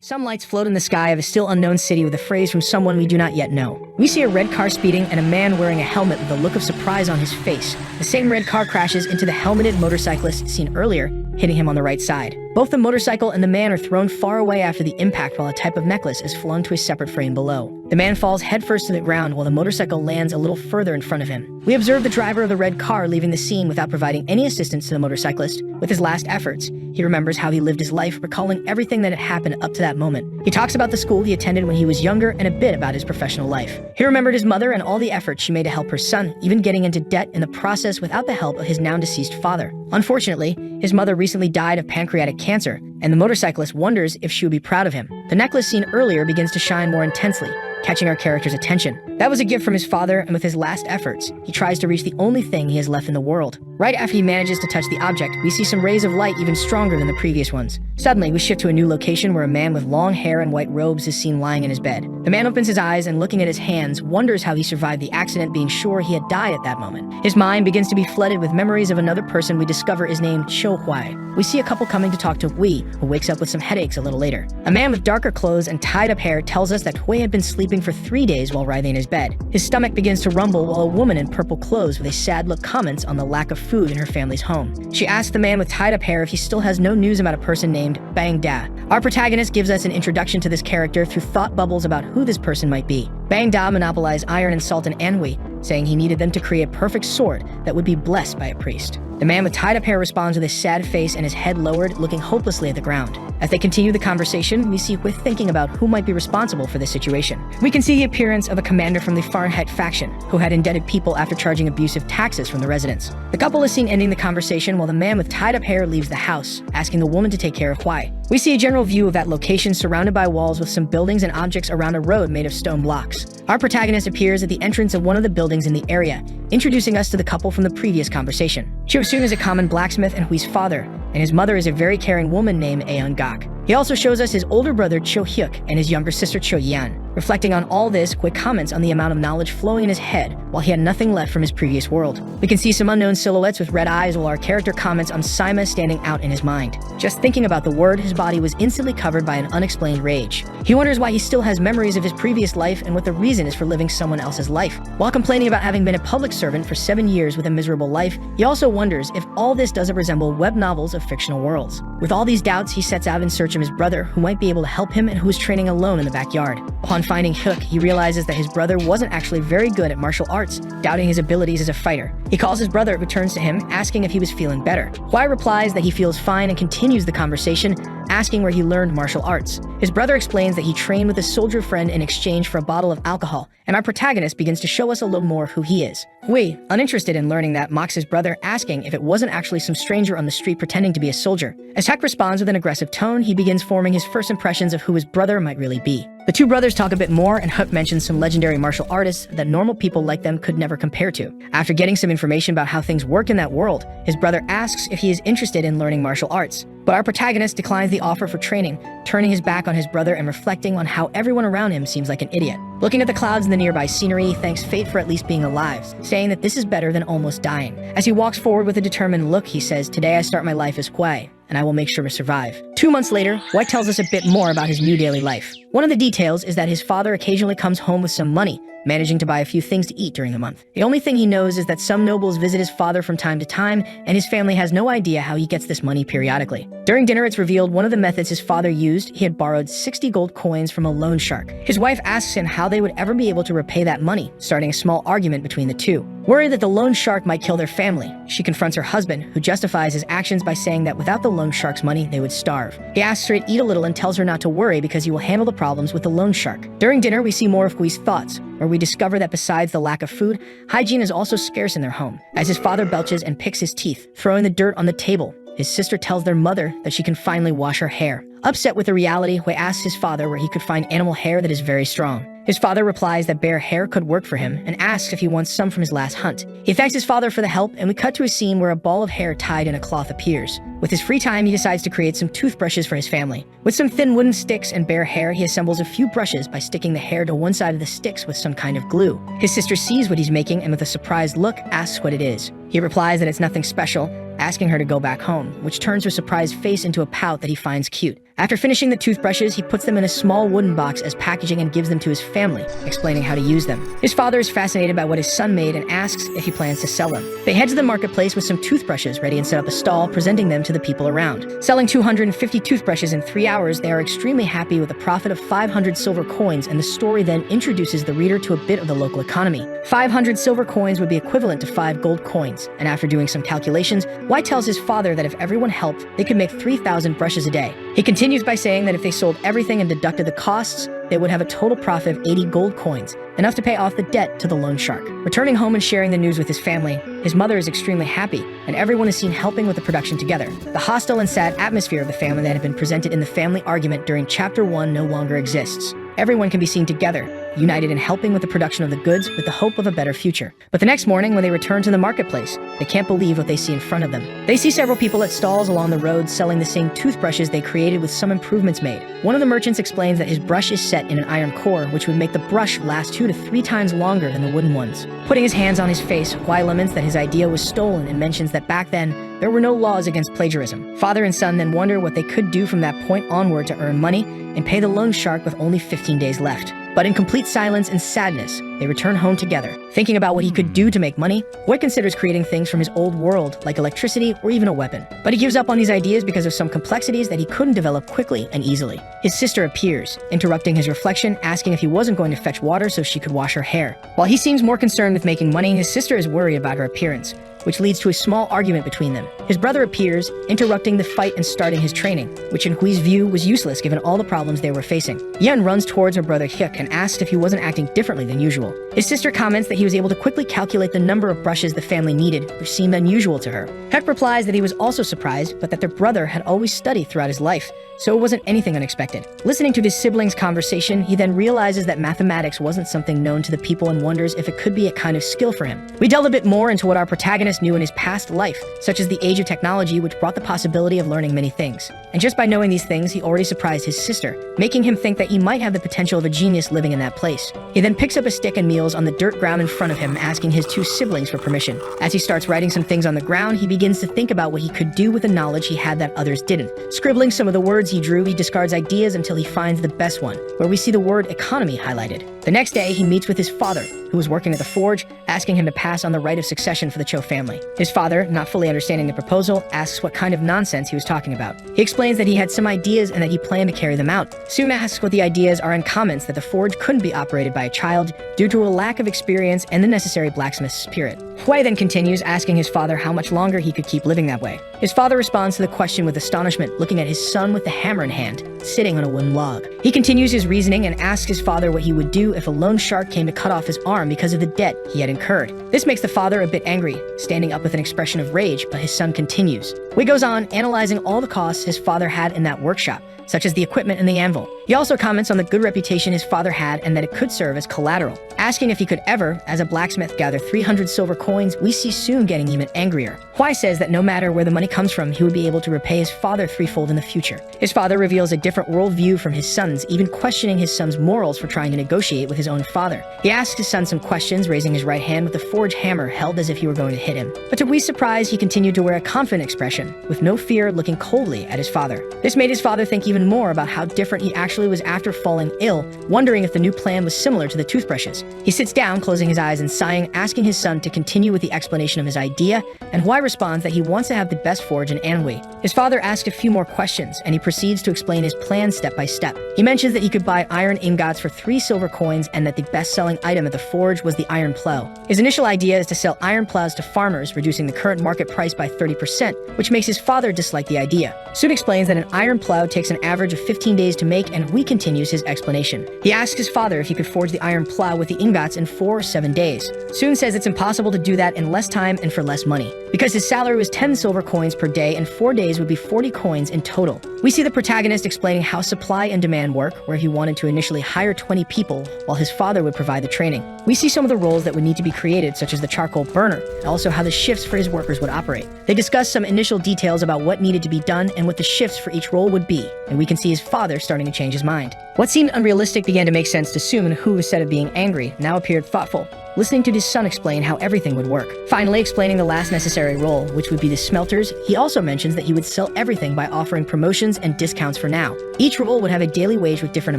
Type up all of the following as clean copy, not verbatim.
Some lights float in the sky of a still unknown city with a phrase from someone we do not yet know. We see a red car speeding and a man wearing a helmet with a look of surprise on his face. The same red car crashes into the helmeted motorcyclist seen earlier, hitting him on the right side. Both the motorcycle and the man are thrown far away after the impact, while a type of necklace is flung to a separate frame below. The man falls headfirst to the ground while the motorcycle lands a little further in front of him. We observe the driver of the red car leaving the scene without providing any assistance to the motorcyclist. With his last efforts, he remembers how he lived his life, recalling everything that had happened up to that moment. He talks about the school he attended when he was younger and a bit about his professional life. He remembered his mother and all the efforts she made to help her son, even getting into debt in the process without the help of his now deceased father. Unfortunately, his mother recently died of pancreatic cancer, and the motorcyclist wonders if she would be proud of him. The necklace seen earlier begins to shine more intensely, catching our character's attention. That was a gift from his father, and with his last efforts, he tries to reach the only thing he has left in the world. Right after he manages to touch the object, we see some rays of light even stronger than the previous ones. Suddenly, we shift to a new location where a man with long hair and white robes is seen lying in his bed. The man opens his eyes and, looking at his hands, wonders how he survived the accident, being sure he had died at that moment. His mind begins to be flooded with memories of another person we discover is named Cho Huai. We see a couple coming to talk to Hui, who wakes up with some headaches a little later. A man with darker clothes and tied-up hair tells us that Hui had been sleeping for 3 days while writhing in his bed. His stomach begins to rumble while a woman in purple clothes with a sad look comments on the lack of food in her family's home. She asks the man with tied-up hair if he still has no news about a person named Bang Da. Our protagonist gives us an introduction to this character through thought bubbles about who this person might be. Bang Da monopolized iron and salt in Anhui, saying he needed them to create a perfect sword that would be blessed by a priest. The man with tied-up hair responds with a sad face and his head lowered, looking hopelessly at the ground. As they continue the conversation, we see Hui thinking about who might be responsible for this situation. We can see the appearance of a commander from the Fahrenheit faction, who had indebted people after charging abusive taxes from the residents. The couple is seen ending the conversation while the man with tied-up hair leaves the house, asking the woman to take care of Hui. We see a general view of that location surrounded by walls with some buildings and objects around a road made of stone blocks. Our protagonist appears at the entrance of one of the buildings in the area, introducing us to the couple from the previous conversation. Chio-soon is a common blacksmith and Hui's father, and his mother is a very caring woman named Aeon-gak. He also shows us his older brother Cho-hyuk and his younger sister Cho-yeon. Reflecting on all this, Hui comments on the amount of knowledge flowing in his head while he had nothing left from his previous world. We can see some unknown silhouettes with red eyes while our character comments on Saima standing out in his mind. Just thinking about the word, his body was instantly covered by an unexplained rage. He wonders why he still has memories of his previous life and what the reason is for living someone else's life. While complaining about having been a public servant for 7 years with a miserable life, he also wonders if all this doesn't resemble web novels of fictional worlds. With all these doubts, he sets out in search of his brother, who might be able to help him and who is training alone in the backyard. Upon finding Hyuk, he realizes that his brother wasn't actually very good at martial arts, doubting his abilities as a fighter. He calls his brother, who turns to him, asking if he was feeling better. Hwai replies that he feels fine and continues the conversation, asking where he learned martial arts. His brother explains that he trained with a soldier friend in exchange for a bottle of alcohol, and our protagonist begins to show us a little more of who he is. Hui, uninterested in learning that, mocks his brother, asking if it wasn't actually some stranger on the street pretending to be a soldier. As Hyuk responds with an aggressive tone, he begins forming his first impressions of who his brother might really be. The two brothers talk a bit more, and Hyuk mentions some legendary martial artists that normal people like them could never compare to. After getting some information about how things work in that world, his brother asks if he is interested in learning martial arts. But our protagonist declines the offer for training, turning his back on his brother and reflecting on how everyone around him seems like an idiot. Looking at the clouds and the nearby scenery, he thanks fate for at least being alive, saying that this is better than almost dying. As he walks forward with a determined look, he says, "Today I start my life as Huai, and I will make sure to survive." 2 months later, Huai tells us a bit more about his new daily life. One of the details is that his father occasionally comes home with some money, managing to buy a few things to eat during the month. The only thing he knows is that some nobles visit his father from time to time, and his family has no idea how he gets this money periodically. During dinner, it's revealed one of the methods his father used, he had borrowed 60 gold coins from a loan shark. His wife asks him how they would ever be able to repay that money, starting a small argument between the two. Worried that the loan shark might kill their family, she confronts her husband, who justifies his actions by saying that without the loan shark's money, they would starve. He asks her to eat a little and tells her not to worry because he will handle the problems with the loan shark. During dinner, we see more of Hui's thoughts, where we discover that besides the lack of food, hygiene is also scarce in their home, as his father belches and picks his teeth, throwing the dirt on the table. His sister tells their mother that she can finally wash her hair. Upset with the reality, Hui asks his father where he could find animal hair that is very strong. His father replies that bear hair could work for him and asks if he wants some from his last hunt. He thanks his father for the help, and we cut to a scene where a ball of hair tied in a cloth appears. With his free time, he decides to create some toothbrushes for his family. With some thin wooden sticks and bare hair, he assembles a few brushes by sticking the hair to one side of the sticks with some kind of glue. His sister sees what he's making and with a surprised look asks what it is. He replies that it's nothing special, asking her to go back home, which turns her surprised face into a pout that he finds cute. After finishing the toothbrushes, he puts them in a small wooden box as packaging and gives them to his family, explaining how to use them. His father is fascinated by what his son made and asks if he plans to sell them. They head to the marketplace with some toothbrushes ready and set up a stall, presenting them to the people around. Selling 250 toothbrushes in 3 hours, they are extremely happy with a profit of 500 silver coins, and the story then introduces the reader to a bit of the local economy. 500 silver coins would be equivalent to 5 gold coins, and after doing some calculations, White tells his father that if everyone helped, they could make 3,000 brushes a day. He continues by saying that if they sold everything and deducted the costs, they would have a total profit of 80 gold coins, enough to pay off the debt to the loan shark. Returning home and sharing the news with his family, his mother is extremely happy, and everyone is seen helping with the production together. The hostile and sad atmosphere of the family that had been presented in the family argument during Chapter 1 no longer exists. Everyone can be seen together, united in helping with the production of the goods with the hope of a better future. But the next morning, when they return to the marketplace, they can't believe what they see in front of them. They see several people at stalls along the road selling the same toothbrushes they created with some improvements made. One of the merchants explains that his brush is set in an iron core, which would make the brush last 2 to 3 times longer than the wooden ones. Putting his hands on his face, Huai laments that his idea was stolen and mentions that back then, there were no laws against plagiarism. Father and son then wonder what they could do from that point onward to earn money and pay the loan shark with only 15 days left. But in complete silence and sadness, they return home together. Thinking about what he could do to make money, Boy considers creating things from his old world, like electricity or even a weapon. But he gives up on these ideas because of some complexities that he couldn't develop quickly and easily. His sister appears, interrupting his reflection, asking if he wasn't going to fetch water so she could wash her hair. While he seems more concerned with making money, his sister is worried about her appearance, which leads to a small argument between them. His brother appears, interrupting the fight and starting his training, which in Hui's view was useless given all the problems they were facing. Yen runs towards her brother Hyuk and asks if he wasn't acting differently than usual. His sister comments that he was able to quickly calculate the number of brushes the family needed, which seemed unusual to her. Hyuk replies that he was also surprised, but that their brother had always studied throughout his life, so it wasn't anything unexpected. Listening to his siblings' conversation, he then realizes that mathematics wasn't something known to the people and wonders if it could be a kind of skill for him. We delve a bit more into what our protagonist knew in his past life, such as the age of technology, which brought the possibility of learning many things. And just by knowing these things, he already surprised his sister, making him think that he might have the potential of a genius living in that place. He then picks up a stick and kneels on the dirt ground in front of him, asking his 2 siblings for permission. As he starts writing some things on the ground, he begins to think about what he could do with the knowledge he had that others didn't. Scribbling some of the words he drew, he discards ideas until he finds the best one, where we see the word economy highlighted. The next day, he meets with his father, who was working at the forge, asking him to pass on the right of succession for the Cho family. His father, not fully understanding the proposal, asks what kind of nonsense he was talking about. He explains that he had some ideas and that he planned to carry them out. Soon asks what the ideas are and comments that the forge couldn't be operated by a child due to a lack of experience and the necessary blacksmith's spirit. Huai then continues, asking his father how much longer he could keep living that way. His father responds to the question with astonishment, looking at his son with the hammer in hand, sitting on a wooden log. He continues his reasoning and asks his father what he would do if a loan shark came to cut off his arm because of the debt he had incurred. This makes the father a bit angry, standing up with an expression of rage, but his son continues. Hui goes on, analyzing all the costs his father had in that workshop, such as the equipment and the anvil. He also comments on the good reputation his father had and that it could serve as collateral. Asking if he could ever, as a blacksmith, gather 300 silver coins, we see soon getting even angrier. Huai says that no matter where the money comes from, he would be able to repay his father threefold in the future. His father reveals a different worldview from his son's, even questioning his son's morals for trying to negotiate with his own father. He asks his son some questions, raising his right hand with the forge hammer held as if he were going to hit him. But to Hui's surprise, he continued to wear a confident expression, with no fear, looking coldly at his father. This made his father think even more about how different he actually was after falling ill, wondering if the new plan was similar to the toothbrushes. He sits down, closing his eyes and sighing, asking his son to continue with the explanation of his idea, and Huai responds that he wants to have the best forge in Anhui. His father asks a few more questions, and he proceeds to explain his plan step by step. He mentions that he could buy iron ingots for 3 silver coins and that the best-selling item at the forge was the iron plow. His initial idea is to sell iron plows to farmers, reducing the current market price by 30%, which makes his father dislike the idea. Soon explains that an iron plow takes an average of 15 days to make, and Hui continues his explanation. He asks his father if he could forge the iron plow with the ingots in 4 or 7 days. Soon says it's impossible to do that in less time and for less money, because his salary was 10 silver coins per day and 4 days would be 40 coins in total. We see the protagonist explaining how supply and demand work, where he wanted to initially hire 20 people while his father would provide the training. We see some of the roles that would need to be created, such as the charcoal burner, and also how the shifts for his workers would operate. They discuss some initial details about what needed to be done and what the shifts for each role would be, and we can see his father starting to change his mind. What seemed unrealistic began to make sense to Soon, who, instead of being angry, now appeared thoughtful, listening to his son explain how everything would work. Finally explaining the last necessary role, which would be the smelters, he also mentions that he would sell everything by offering promotions and discounts for now. Each role would have a daily wage with different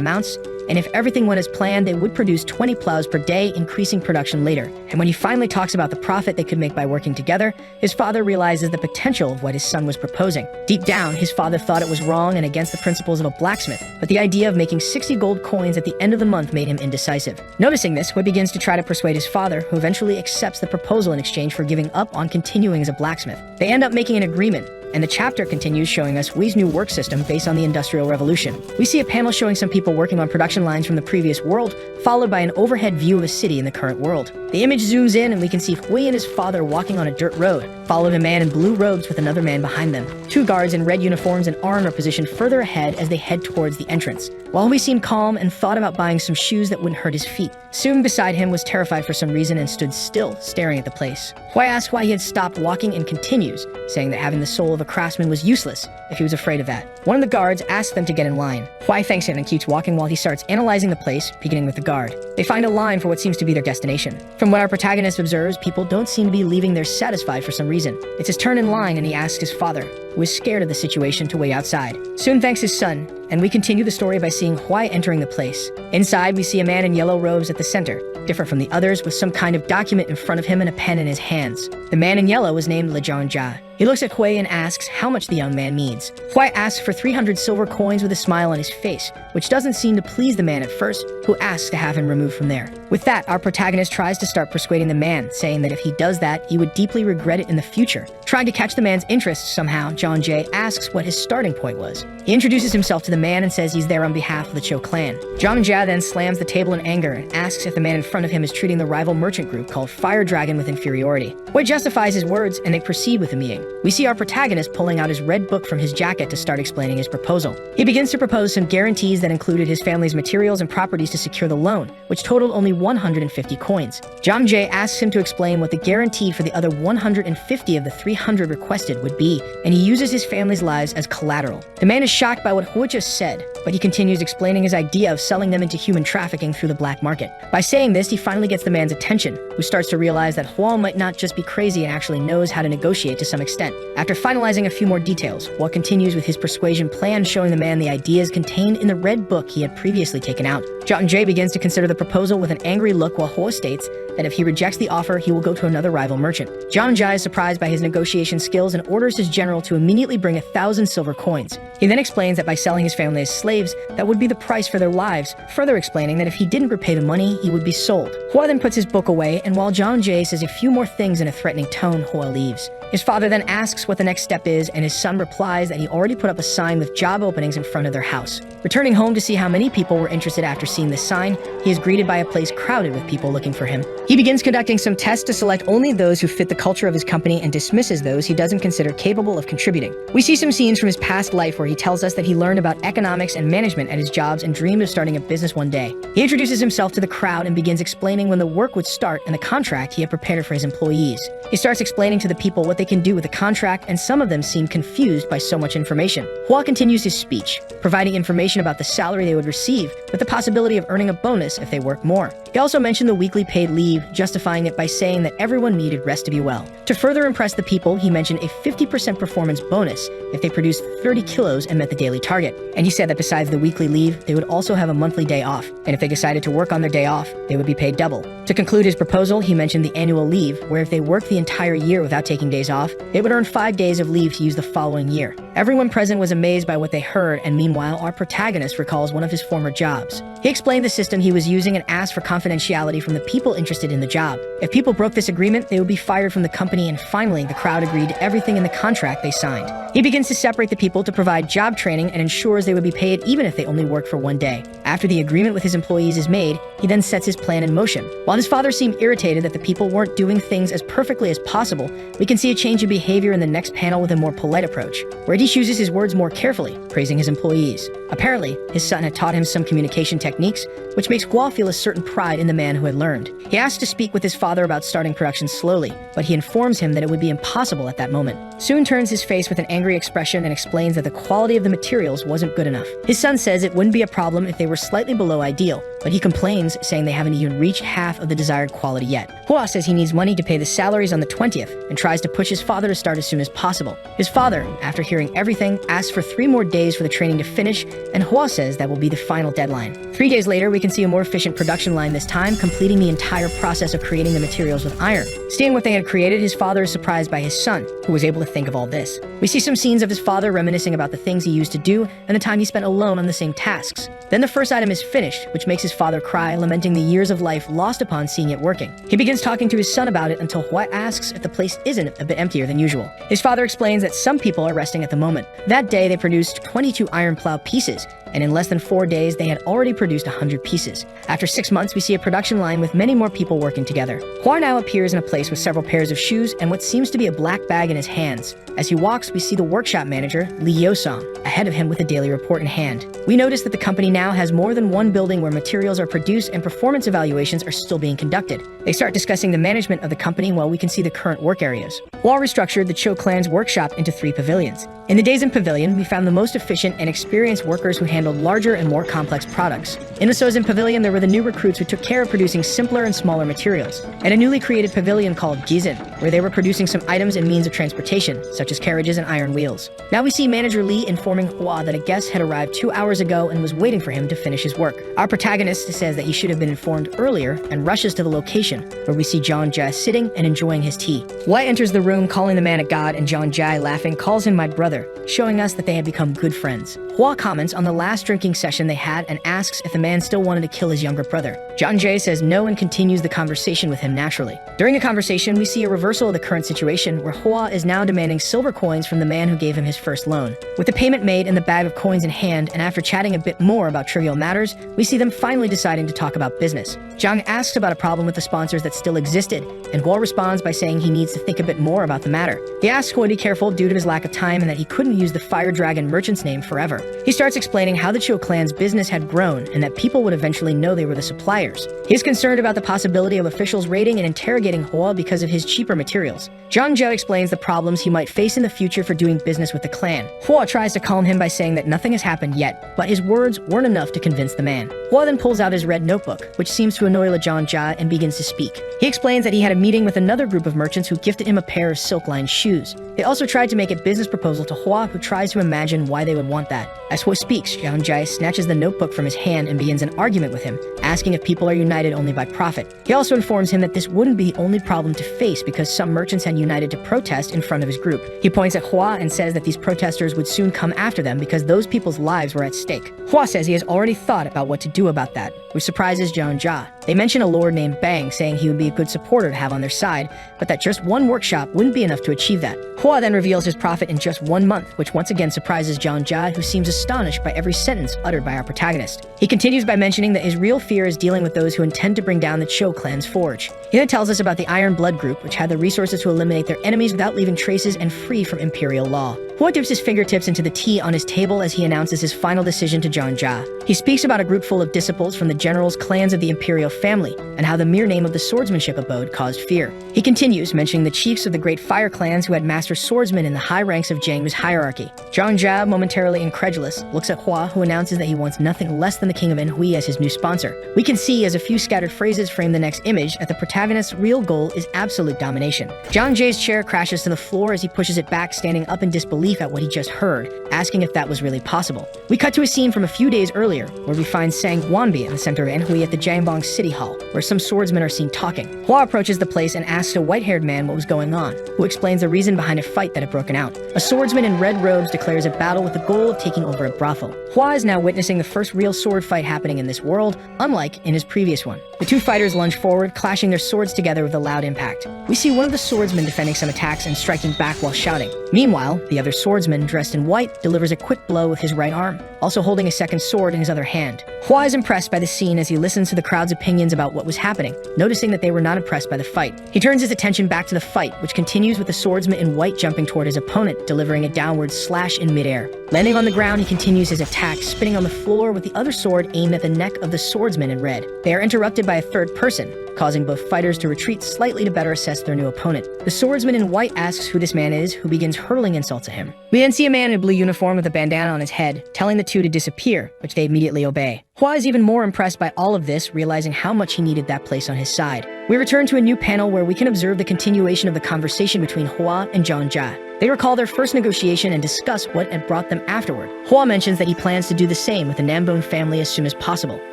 amounts, and if everything went as planned, they would produce 20 plows per day, increasing production later. And when he finally talks about the profit they could make by working together, his father realizes the potential of what his son was proposing. Deep down, his father thought it was wrong and against the principles of a blacksmith, but the idea of making 60 gold coins at the end of the month made him indecisive. Noticing this, Hui begins to try to persuade his father, who eventually accepts the proposal in exchange for giving up on continuing as a blacksmith. They end up making an agreement, and the chapter continues showing us Hui's new work system based on the Industrial Revolution. We see a panel showing some people working on production lines from the previous world, followed by an overhead view of a city in the current world. The image zooms in and we can see Hui and his father walking on a dirt road, followed a man in blue robes with another man behind them. Two guards in red uniforms and armor are positioned further ahead as they head towards the entrance. While Hui seemed calm and thought about buying some shoes that wouldn't hurt his feet, Soon beside him was terrified for some reason and stood still, staring at the place. Hui asks why he had stopped walking and continues, saying that having the soul of a craftsman was useless if he was afraid of that. One of the guards asks them to get in line. Hui thanks him and keeps walking while he starts analyzing the place, beginning with the guard. They find a line for what seems to be their destination. From what our protagonist observes, people don't seem to be leaving there satisfied for some reason. It's his turn in line and he asks his father, who is scared of the situation, to wait outside. Soon thanks his son, and we continue the story by seeing Hui entering the place. Inside, we see a man in yellow robes at the center, different from the others, with some kind of document in front of him and a pen in his hands. The man in yellow is named Jia. He looks at Hui and asks how much the young man needs. Hui asks for 300 silver coins with a smile on his face, which doesn't seem to please the man at first, who asks to have him removed from there. With that, our protagonist tries to start persuading the man, saying that if he does that, he would deeply regret it in the future. Trying to catch the man's interest somehow, Jia asks what his starting point was. He introduces himself to the man and says he's there on behalf of the Cho clan. Jia then slams the table in anger and asks if the man in front of him is treating the rival merchant group called Fire Dragon with inferiority. Hui justifies his words and they proceed with the meeting. We see our protagonist pulling out his red book from his jacket to start explaining his proposal. He begins to propose some guarantees that included his family's materials and properties to secure the loan, which totaled only 150 coins. Jia asks him to explain what the guarantee for the other 150 of the 300 requested would be, and he uses his family's lives as collateral. The man is shocked by what Hui just said, but he continues explaining his idea of selling them into human trafficking through the black market. By saying this, he finally gets the man's attention, who starts to realize that Hua might not just be crazy and actually knows how to negotiate to some extent. After finalizing a few more details, Hua continues with his persuasion plan, showing the man the ideas contained in the red book he had previously taken out. Jia begins to consider the proposal with an angry look while Hua states that if he rejects the offer, he will go to another rival merchant. Jia is surprised by his negotiation skills and orders his general to immediately bring 1,000 silver coins. He then explains that by selling his family as slaves, that would be the price for their lives, further explaining that if he didn't repay the money, he would be sold. Hua then puts his book away, and while Jia says a few more things in a threatening tone, Hua leaves. His father then asks what the next step is, and his son replies that he already put up a sign with job openings in front of their house. Returning home to see how many people were interested after seeing this sign, he is greeted by a place crowded with people looking for him. He begins conducting some tests to select only those who fit the culture of his company and dismisses those he doesn't consider capable of contributing. We see some scenes from his past life where he tells us that he learned about economics and management at his jobs and dreamed of starting a business one day. He introduces himself to the crowd and begins explaining when the work would start and the contract he had prepared for his employees. He starts explaining to the people what they can do with the contract, and some of them seem confused by so much information. Hua continues his speech, providing information about the salary they would receive, with the possibility of earning a bonus if they work more. He also mentioned the weekly paid leave, justifying it by saying that everyone needed rest to be well. To further impress the people, he mentioned a 50% performance bonus if they produced 30 kilos and met the daily target. And he said that besides the weekly leave, they would also have a monthly day off, and if they decided to work on their day off, they would be paid double. To conclude his proposal, he mentioned the annual leave, where if they worked the entire year without taking days off, they would earn 5 days of leave to use the following year. Everyone present was amazed by what they heard, and meanwhile, our protagonist recalls one of his former jobs. He explained the system he was using and asked for confidentiality from the people interested in the job. If people broke this agreement, they would be fired from the company, and finally, the crowd agreed to everything in the contract they signed. He begins to separate the people to provide job training and ensures they would be paid even if they only worked for 1 day. After the agreement with his employees is made, he then sets his plan in motion. While his father seemed irritated that the people weren't doing things as perfectly as possible, we can see a change in behavior in the next panel with a more polite approach, where he chooses his words more carefully, praising his employees. Apparently, his son had taught him some communication techniques, which makes Guo feel a certain pride in the man who had learned. He asks asks to speak with his father about starting production slowly, but he informs him that it would be impossible at that moment. Soon turns his face with an angry expression and explains that the quality of the materials wasn't good enough. His son says it wouldn't be a problem if they were slightly below ideal, but he complains, saying they haven't even reached half of the desired quality yet. Hua says he needs money to pay the salaries on the 20th and tries to push his father to start as soon as possible. His father, after hearing everything, asks for 3 more days for the training to finish, and Hua says that will be the final deadline. 3 days later, we can see a more efficient production line this time, completing the entire process of creating the materials with iron. Seeing what they had created, his father is surprised by his son, who was able to think of all this. We see some scenes of his father reminiscing about the things he used to do and the time he spent alone on the same tasks. Then the first item is finished, which makes his father cry, lamenting the years of life lost upon seeing it working. He begins talking to his son about it until Hua asks if the place isn't a bit emptier than usual. His father explains that some people are resting at the moment. That day, they produced 22 iron plow pieces, and in less than 4 days, they had already produced 100 pieces. After 6 months, we see a production line with many more people working together. Hua now appears in a place with several pairs of shoes and what seems to be a black bag in his hands. As he walks, we see the workshop manager, Li Yosong, ahead of him with a daily report in hand. We notice that the company now has more than one building where materials are produced and performance evaluations are still being conducted. They start discussing the management of the company while we can see the current work areas. Hua restructured the Cho clan's workshop into 3 pavilions. In the Daisen Pavilion, we found the most efficient and experienced workers who handled larger and more complex products. In the Sozin Pavilion, there were the new recruits who took care of producing simpler and smaller materials, and a newly created pavilion called Gizin, where they were producing some items and means of transportation, such as carriages and iron wheels. Now we see Manager Li informing Hua that a guest had arrived 2 hours ago and was waiting for him to finish his work. Our protagonist says that he should have been informed earlier and rushes to the location, where we see Zhang Jia sitting and enjoying his tea. Hua enters the room calling the man a god, and Zhang Jia, laughing, calls him my brother, showing us that they had become good friends. Hua comments on the last drinking session they had and asks if the man still wanted to kill his younger brother. Zhang Jia says no and continues the conversation with him naturally. During the conversation, we see a reversal of the current situation where Hua is now demanding silver coins from the man who gave him his first loan. With the payment made and the bag of coins in hand, and after chatting a bit more about trivial matters, we see them finally deciding to talk about business. Zhang asks about a problem with the sponsors that still existed, and Hua responds by saying he needs to think a bit more about the matter. He asks Hua to be careful due to his lack of time and that he couldn't use the Fire Dragon merchant's name forever. He starts explaining how the Cho clan's business had grown and that people would eventually know they were the suppliers. He is concerned about the possibility of officials raiding and interrogating Hua because of his cheaper materials. Zhang Jia explains the problems he might face in the future for doing business with the clan. Hua tries to calm him by saying that nothing has happened yet, but his words weren't enough to convince the man. Hua then pulls out his red notebook, which seems to annoy Zhang Jia, and begins to speak. He explains that he had a meeting with another group of merchants who gifted him a pair of silk-lined shoes. They also tried to make a business proposal to Hua, who tries to imagine why they would want that. As Hua speaks, Zhang Jia snatches the notebook from his hand and begins an argument with him, asking if people are united only by profit. He also informs him that this wouldn't be the only problem to face because some merchants had united to protest in front of his group. He points at Hua and says that these protesters would soon come after them because those people's lives were at stake. Hua says he has already thought about what to do about that, which surprises Zhang Jia. They mention a lord named Bang, saying he would be a good supporter to have on their side, but that just one workshop wouldn't be enough to achieve that. Hua then reveals his profit in just 1 month, which once again surprises Zhang Jia, who seems astonished by every sentence uttered by our protagonist. He continues by mentioning that his real fear is dealing with those who intend to bring down the Cho clan's forge. He then tells us about the Iron Blood Group, which had the resources to eliminate their enemies without leaving traces and free from imperial law. Hua dips his fingertips into the tea on his table as he announces his final decision to Zhang Jia. He speaks about a group full of disciples from the generals' clans of the imperial family, and how the mere name of the swordsmanship abode caused fear. He continues, mentioning the chiefs of the great fire clans who had master swordsmen in the high ranks of Jiangmu's hierarchy. Zhang Jia, momentarily incredulous, looks at Hua, who announces that he wants nothing less than the king of Enhui as his new sponsor. We can see, as a few scattered phrases frame the next image, that the protagonist's real goal is absolute domination. Zhang Jia's chair crashes to the floor as he pushes it back, standing up in disbelief at what he just heard, asking if that was really possible. We cut to a scene from a few days earlier, where we find Sang Guanbi in the center of Enhui at the Jiangbong City Hall, where some swordsmen are seen talking. Hua approaches the place and asks a white-haired man what was going on, who explains the reason behind a fight that had broken out. A swordsman in red robes declares a battle with the goal of taking over a brothel. Hua is now witnessing the first real sword fight happening in this world, unlike in his previous one. The two fighters lunge forward, clashing their swords together with a loud impact. We see one of the swordsmen defending some attacks and striking back while shouting. Meanwhile, the other swordsman, dressed in white, delivers a quick blow with his right arm, also holding a second sword in his other hand. Hua is impressed by the scene as he listens to the crowd's opinions about what was happening, noticing that they were not impressed by the fight. He turns his attention back to the fight, which continues with the swordsman in white jumping toward his opponent, delivering a downward slash in midair. Landing on the ground, he continues his attack, spinning on the floor with the other sword aimed at the neck of the swordsman in red. They are interrupted by a third person, causing both fighters to retreat slightly to better assess their new opponent. The swordsman in white asks who this man is, who begins hurling insults at him. We then see a man in a blue uniform with a bandana on his head, telling the two to disappear, which they immediately obey. Hua is even more impressed by all of this, realizing how much he needed that place on his side. We return to a new panel where we can observe the continuation of the conversation between Hua and Zhang Jia. They recall their first negotiation and discuss what had brought them afterward. Hua mentions that he plans to do the same with the Nambone family as soon as possible.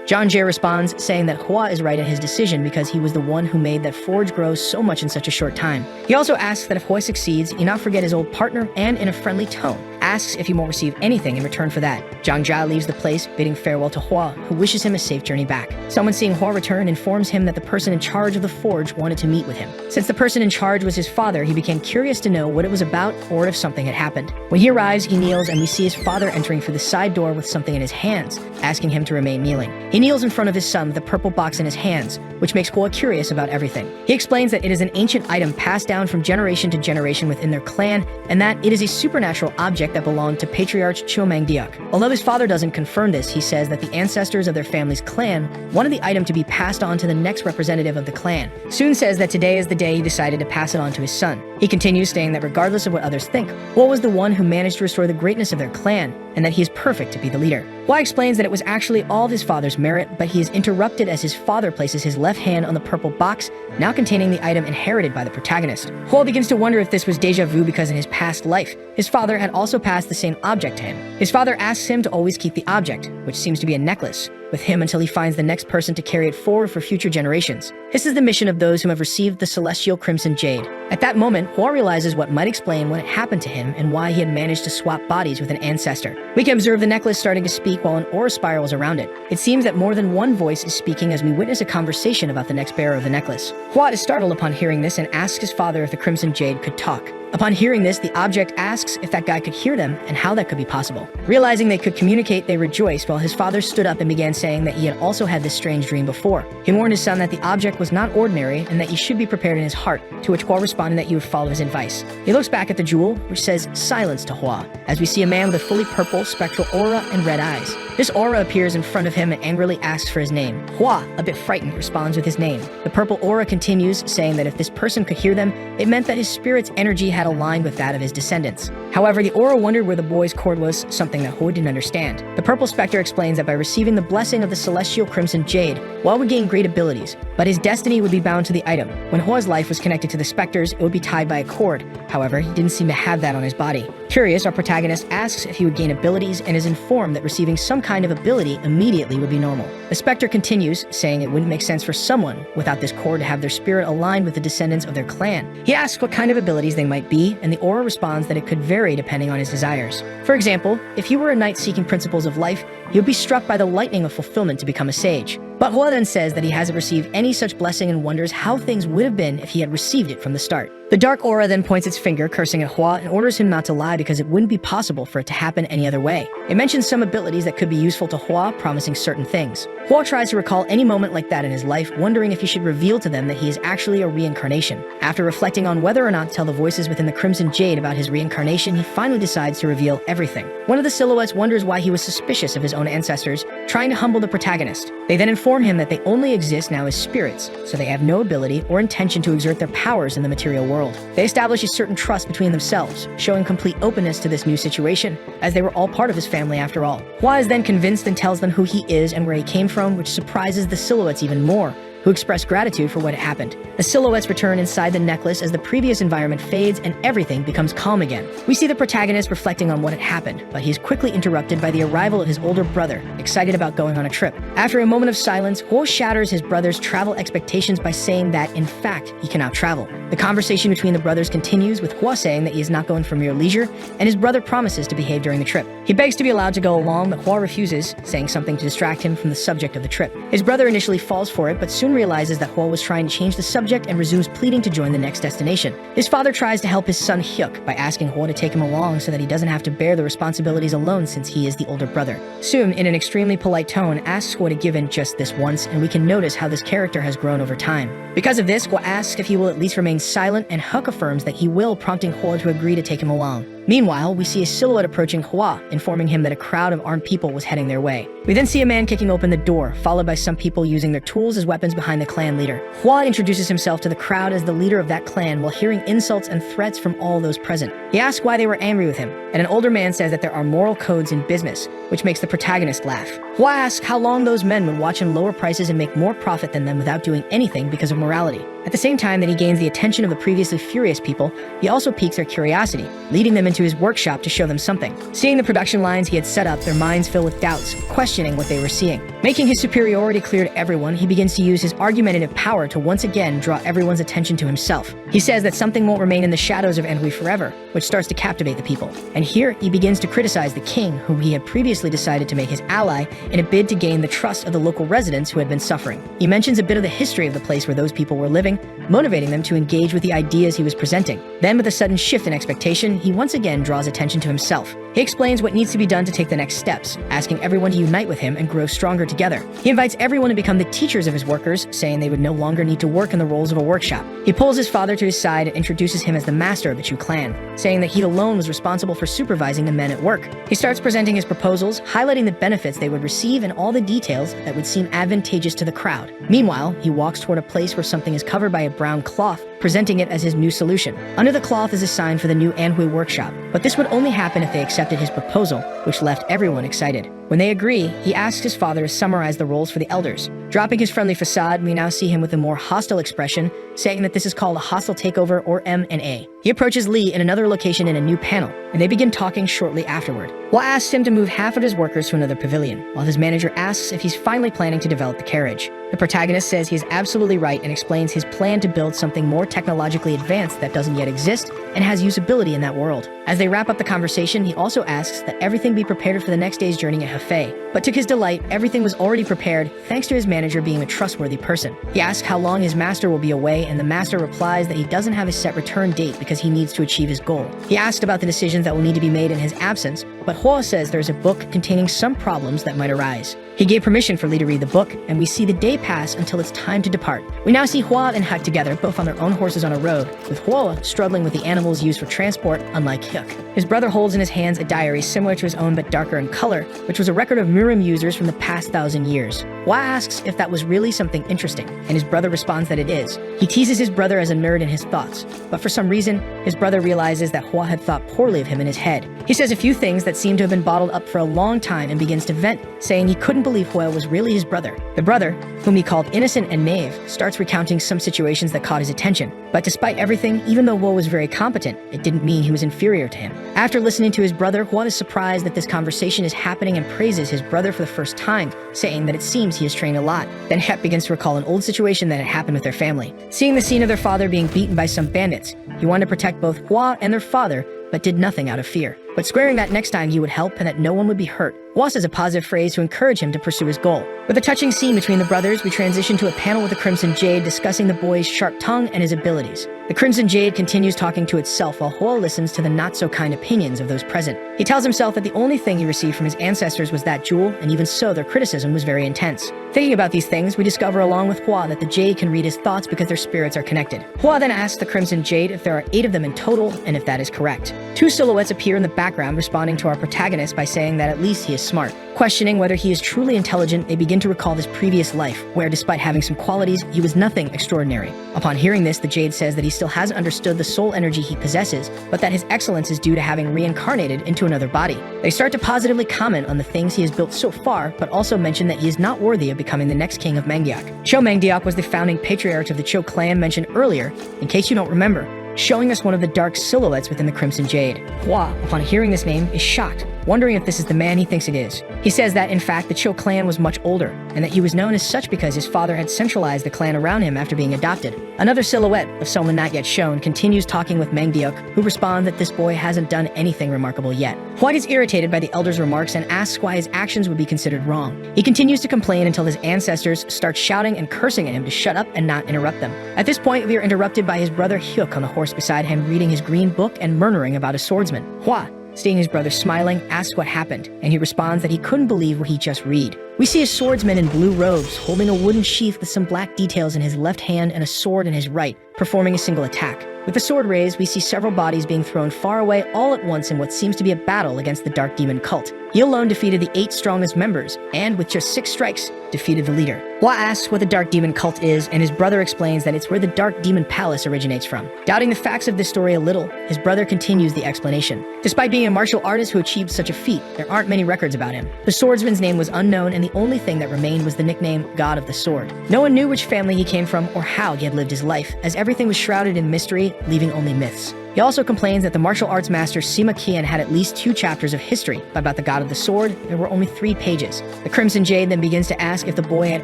Zhang Jia responds, saying that Hua is right in his decision because he was the one who made that forge grow so much in such a short time. He also asks that if Hua succeeds, he not forget his old partner and, in a friendly tone, asks if he won't receive anything in return for that. Zhang Jia leaves the place, bidding farewell to Hua, who wishes him a safe journey back. Someone seeing Hua return informs him that the person in charge of the forge wanted to meet with him. Since the person in charge was his father, he became curious to know what it was about or if something had happened. When he arrives, he kneels and we see his father entering through the side door with something in his hands, asking him to remain kneeling. He kneels in front of his son with a purple box in his hands, which makes Hua curious about everything. He explains that it is an ancient item passed down from generation to generation within their clan, and that it is a supernatural object that belonged to Patriarch Chomangdiuk. Although his father doesn't confirm this, he says that the ancestors of their family's clan wanted the item to be passed on to the next representative of the clan. Soon says that today is the day he decided to pass it on to his son. He continues saying that regardless of what others think, Hua was the one who managed to restore the greatness of their clan, and that he is perfect to be the leader. Hua explains that it was actually all of his father's merit, but he is interrupted as his father places his left hand on the purple box, now containing the item inherited by the protagonist. Hua begins to wonder if this was deja vu because in his past life, his father had also passed the same object to him. His father asks him to always keep the object, which seems to be a necklace, with him until he finds the next person to carry it forward for future generations. This is the mission of those who have received the celestial crimson jade. At that moment, Hua realizes what might explain what had happened to him and why he had managed to swap bodies with an ancestor. We can observe the necklace starting to speak while an aura spirals around it. It seems that more than one voice is speaking as we witness a conversation about the next bearer of the necklace. Hua is startled upon hearing this and asks his father if the crimson jade could talk. Upon hearing this, the object asks if that guy could hear them and how that could be possible. Realizing they could communicate, they rejoiced while his father stood up and began saying that he had also had this strange dream before. He warned his son that the object was not ordinary and that he should be prepared in his heart, to which Hua responded that he would follow his advice. He looks back at the jewel, which says silence to Hua, as we see a man with a fully purple, spectral aura and red eyes. This aura appears in front of him and angrily asks for his name. Hua, a bit frightened, responds with his name. The purple aura continues, saying that if this person could hear them, it meant that his spirit's energy had aligned with that of his descendants. However, the aura wondered where the boy's cord was, something that Hua didn't understand. The purple specter explains that by receiving the blessing of the celestial crimson jade, Hua would gain great abilities, but his destiny would be bound to the item. When Hua's life was connected to the specters, it would be tied by a cord. However, he didn't seem to have that on his body. Curious, our protagonist asks if he would gain abilities and is informed that receiving some kind of ability immediately would be normal. The specter continues, saying it wouldn't make sense for someone without this cord to have their spirit aligned with the descendants of their clan. He asks what kind of abilities they might be, and the aura responds that it could vary depending on his desires. For example, if he were a knight seeking principles of life, he would be struck by the lightning of fulfillment to become a sage. But Hua then says that he hasn't received any such blessing and wonders how things would have been if he had received it from the start. The dark aura then points its finger, cursing at Hua, and orders him not to lie because it wouldn't be possible for it to happen any other way. It mentions some abilities that could be useful to Hua, promising certain things. Hua tries to recall any moment like that in his life, wondering if he should reveal to them that he is actually a reincarnation. After reflecting on whether or not to tell the voices within the Crimson Jade about his reincarnation, he finally decides to reveal everything. One of the silhouettes wonders why he was suspicious of his own ancestors, trying to humble the protagonist. They then inform him that they only exist now as spirits, so they have no ability or intention to exert their powers in the material world. They establish a certain trust between themselves, showing complete openness to this new situation, as they were all part of his family after all. Hua is then convinced and tells them who he is and where he came from, which surprises the silhouettes even more, who express gratitude for what had happened. The silhouettes return inside the necklace as the previous environment fades and everything becomes calm again. We see the protagonist reflecting on what had happened, but he is quickly interrupted by the arrival of his older brother, excited about going on a trip. After a moment of silence, Hua shatters his brother's travel expectations by saying that, in fact, he cannot travel. The conversation between the brothers continues, with Hua saying that he is not going for mere leisure, and his brother promises to behave during the trip. He begs to be allowed to go along, but Hua refuses, saying something to distract him from the subject of the trip. His brother initially falls for it, but soon realizes that Hua was trying to change the subject and resumes pleading to join the next destination. His father tries to help his son Hyuk by asking Hua to take him along so that he doesn't have to bear the responsibilities alone since he is the older brother. Soon, in an extremely polite tone, asks Hua to give in just this once, and we can notice how this character has grown over time. Because of this, Hua asks if he will at least remain silent, and Hyuk affirms that he will, prompting Hua to agree to take him along. Meanwhile, we see a silhouette approaching Hua, informing him that a crowd of armed people was heading their way. We then see a man kicking open the door, followed by some people using their tools as weapons behind the clan leader. Hua introduces himself to the crowd as the leader of that clan while hearing insults and threats from all those present. He asks why they were angry with him, and an older man says that there are moral codes in business, which makes the protagonist laugh. Hua asks how long those men would watch him lower prices and make more profit than them without doing anything because of morality. At the same time that he gains the attention of the previously furious people, he also piques their curiosity, leading them into his workshop to show them something. Seeing the production lines he had set up, their minds fill with doubts, questioning what they were seeing. Making his superiority clear to everyone, he begins to use his argumentative power to once again draw everyone's attention to himself. He says that something won't remain in the shadows of Manhwa forever, which starts to captivate the people. And here, he begins to criticize the king, whom he had previously decided to make his ally in a bid to gain the trust of the local residents who had been suffering. He mentions a bit of the history of the place where those people were living, motivating them to engage with the ideas he was presenting. Then, with a sudden shift in expectation, he once again draws attention to himself. He explains what needs to be done to take the next steps, asking everyone to unite with him and grow stronger together. He invites everyone to become the teachers of his workers, saying they would no longer need to work in the roles of a workshop. He pulls his father to his side and introduces him as the master of the Chu clan, saying that he alone was responsible for supervising the men at work. He starts presenting his proposals, highlighting the benefits they would receive and all the details that would seem advantageous to the crowd. Meanwhile, he walks toward a place where something is covered by a brown cloth, presenting it as his new solution. Under the cloth is a sign for the new Manhwa workshop, but this would only happen if they accepted his proposal, which left everyone excited. When they agree, he asks his father to summarize the roles for the elders. Dropping his friendly facade, we now see him with a more hostile expression, saying that this is called a hostile takeover or M&A. He approaches Lee in another location in a new panel, and they begin talking shortly afterward. Hua asks him to move half of his workers to another pavilion, while his manager asks if he's finally planning to develop the carriage. The protagonist says he is absolutely right and explains his plan to build something more technologically advanced that doesn't yet exist and has usability in that world. As they wrap up the conversation, he also asks that everything be prepared for the next day's journey at Hefei. But to his delight, everything was already prepared thanks to his manager being a trustworthy person. He asks how long his master will be away, and the master replies that he doesn't have a set return date because he needs to achieve his goal. He asks about the decisions that will need to be made in his absence, but Hua says there's a book containing some problems that might arise. He gave permission for Lee to read the book, and we see the day pass until it's time to depart. We now see Hua and Huk together, both on their own horses on a road, with Hua struggling with the animals used for transport, unlike Huk. His brother holds in his hands a diary similar to his own but darker in color, which was a record of Murim users from the past 1,000 years. Hua asks if that was really something interesting, and his brother responds that it is. He teases his brother as a nerd in his thoughts, but for some reason, his brother realizes that Hua had thought poorly of him in his head. He says a few things that seem to have been bottled up for a long time and begins to vent, saying he couldn't believe Hua was really his brother. The brother, whom he called innocent and naive, starts recounting some situations that caught his attention. But despite everything, even though Hua was very competent, it didn't mean he was inferior to him. After listening to his brother, Hua is surprised that this conversation is happening and praises his brother for the first time, saying that it seems he has trained a lot. Then Hep begins to recall an old situation that had happened with their family. Seeing the scene of their father being beaten by some bandits, he wanted to protect both Hua and their father, but did nothing out of fear. But swearing that next time he would help and that no one would be hurt. Hua says a positive phrase to encourage him to pursue his goal. With a touching scene between the brothers, we transition to a panel with the Crimson Jade discussing the boy's sharp tongue and his abilities. The Crimson Jade continues talking to itself while Hua listens to the not-so-kind opinions of those present. He tells himself that the only thing he received from his ancestors was that jewel, and even so, their criticism was very intense. Thinking about these things, we discover along with Hua that the Jade can read his thoughts because their spirits are connected. Hua then asks the Crimson Jade if there are 8 of them in total, and if that is correct. 2 silhouettes appear in the background responding to our protagonist by saying that at least he is smart. Questioning whether he is truly intelligent, they begin to recall his previous life, where despite having some qualities, he was nothing extraordinary. Upon hearing this, the Jade says that he still hasn't understood the soul energy he possesses, but that his excellence is due to having reincarnated into another body. They start to positively comment on the things he has built so far, but also mention that he is not worthy of becoming the next king of Mangdiok. Cho Mangdiok was the founding patriarch of the Cho clan mentioned earlier, in case you don't remember, showing us one of the dark silhouettes within the Crimson Jade. Hua, upon hearing this name, is shocked, wondering if this is the man he thinks it is. He says that, in fact, the Cho clan was much older, and that he was known as such because his father had centralized the clan around him after being adopted. Another silhouette, of someone not yet shown, continues talking with Mangdiok, who responds that this boy hasn't done anything remarkable yet. Hua is irritated by the elder's remarks and asks why his actions would be considered wrong. He continues to complain until his ancestors start shouting and cursing at him to shut up and not interrupt them. At this point, we are interrupted by his brother Hyuk on the horse beside him reading his green book and murmuring about a swordsman. Hua, seeing his brother smiling, asks what happened, and he responds that he couldn't believe what he just read. We see a swordsman in blue robes, holding a wooden sheath with some black details in his left hand and a sword in his right, performing a single attack. With the sword raised, we see several bodies being thrown far away all at once in what seems to be a battle against the dark demon cult. He alone defeated the 8 strongest members, and with just 6 strikes, defeated the leader. Hua asks what the dark demon cult is, and his brother explains that it's where the dark demon palace originates from. Doubting the facts of this story a little, his brother continues the explanation. Despite being a martial artist who achieved such a feat, there aren't many records about him. The swordsman's name was unknown, and the only thing that remained was the nickname God of the Sword. No one knew which family he came from or how he had lived his life, as everything was shrouded in mystery, leaving only myths. He also complains that the martial arts master Sima Qian had at least 2 chapters of history about the God of the Sword. There were only 3 pages. The Crimson Jade then begins to ask if the boy had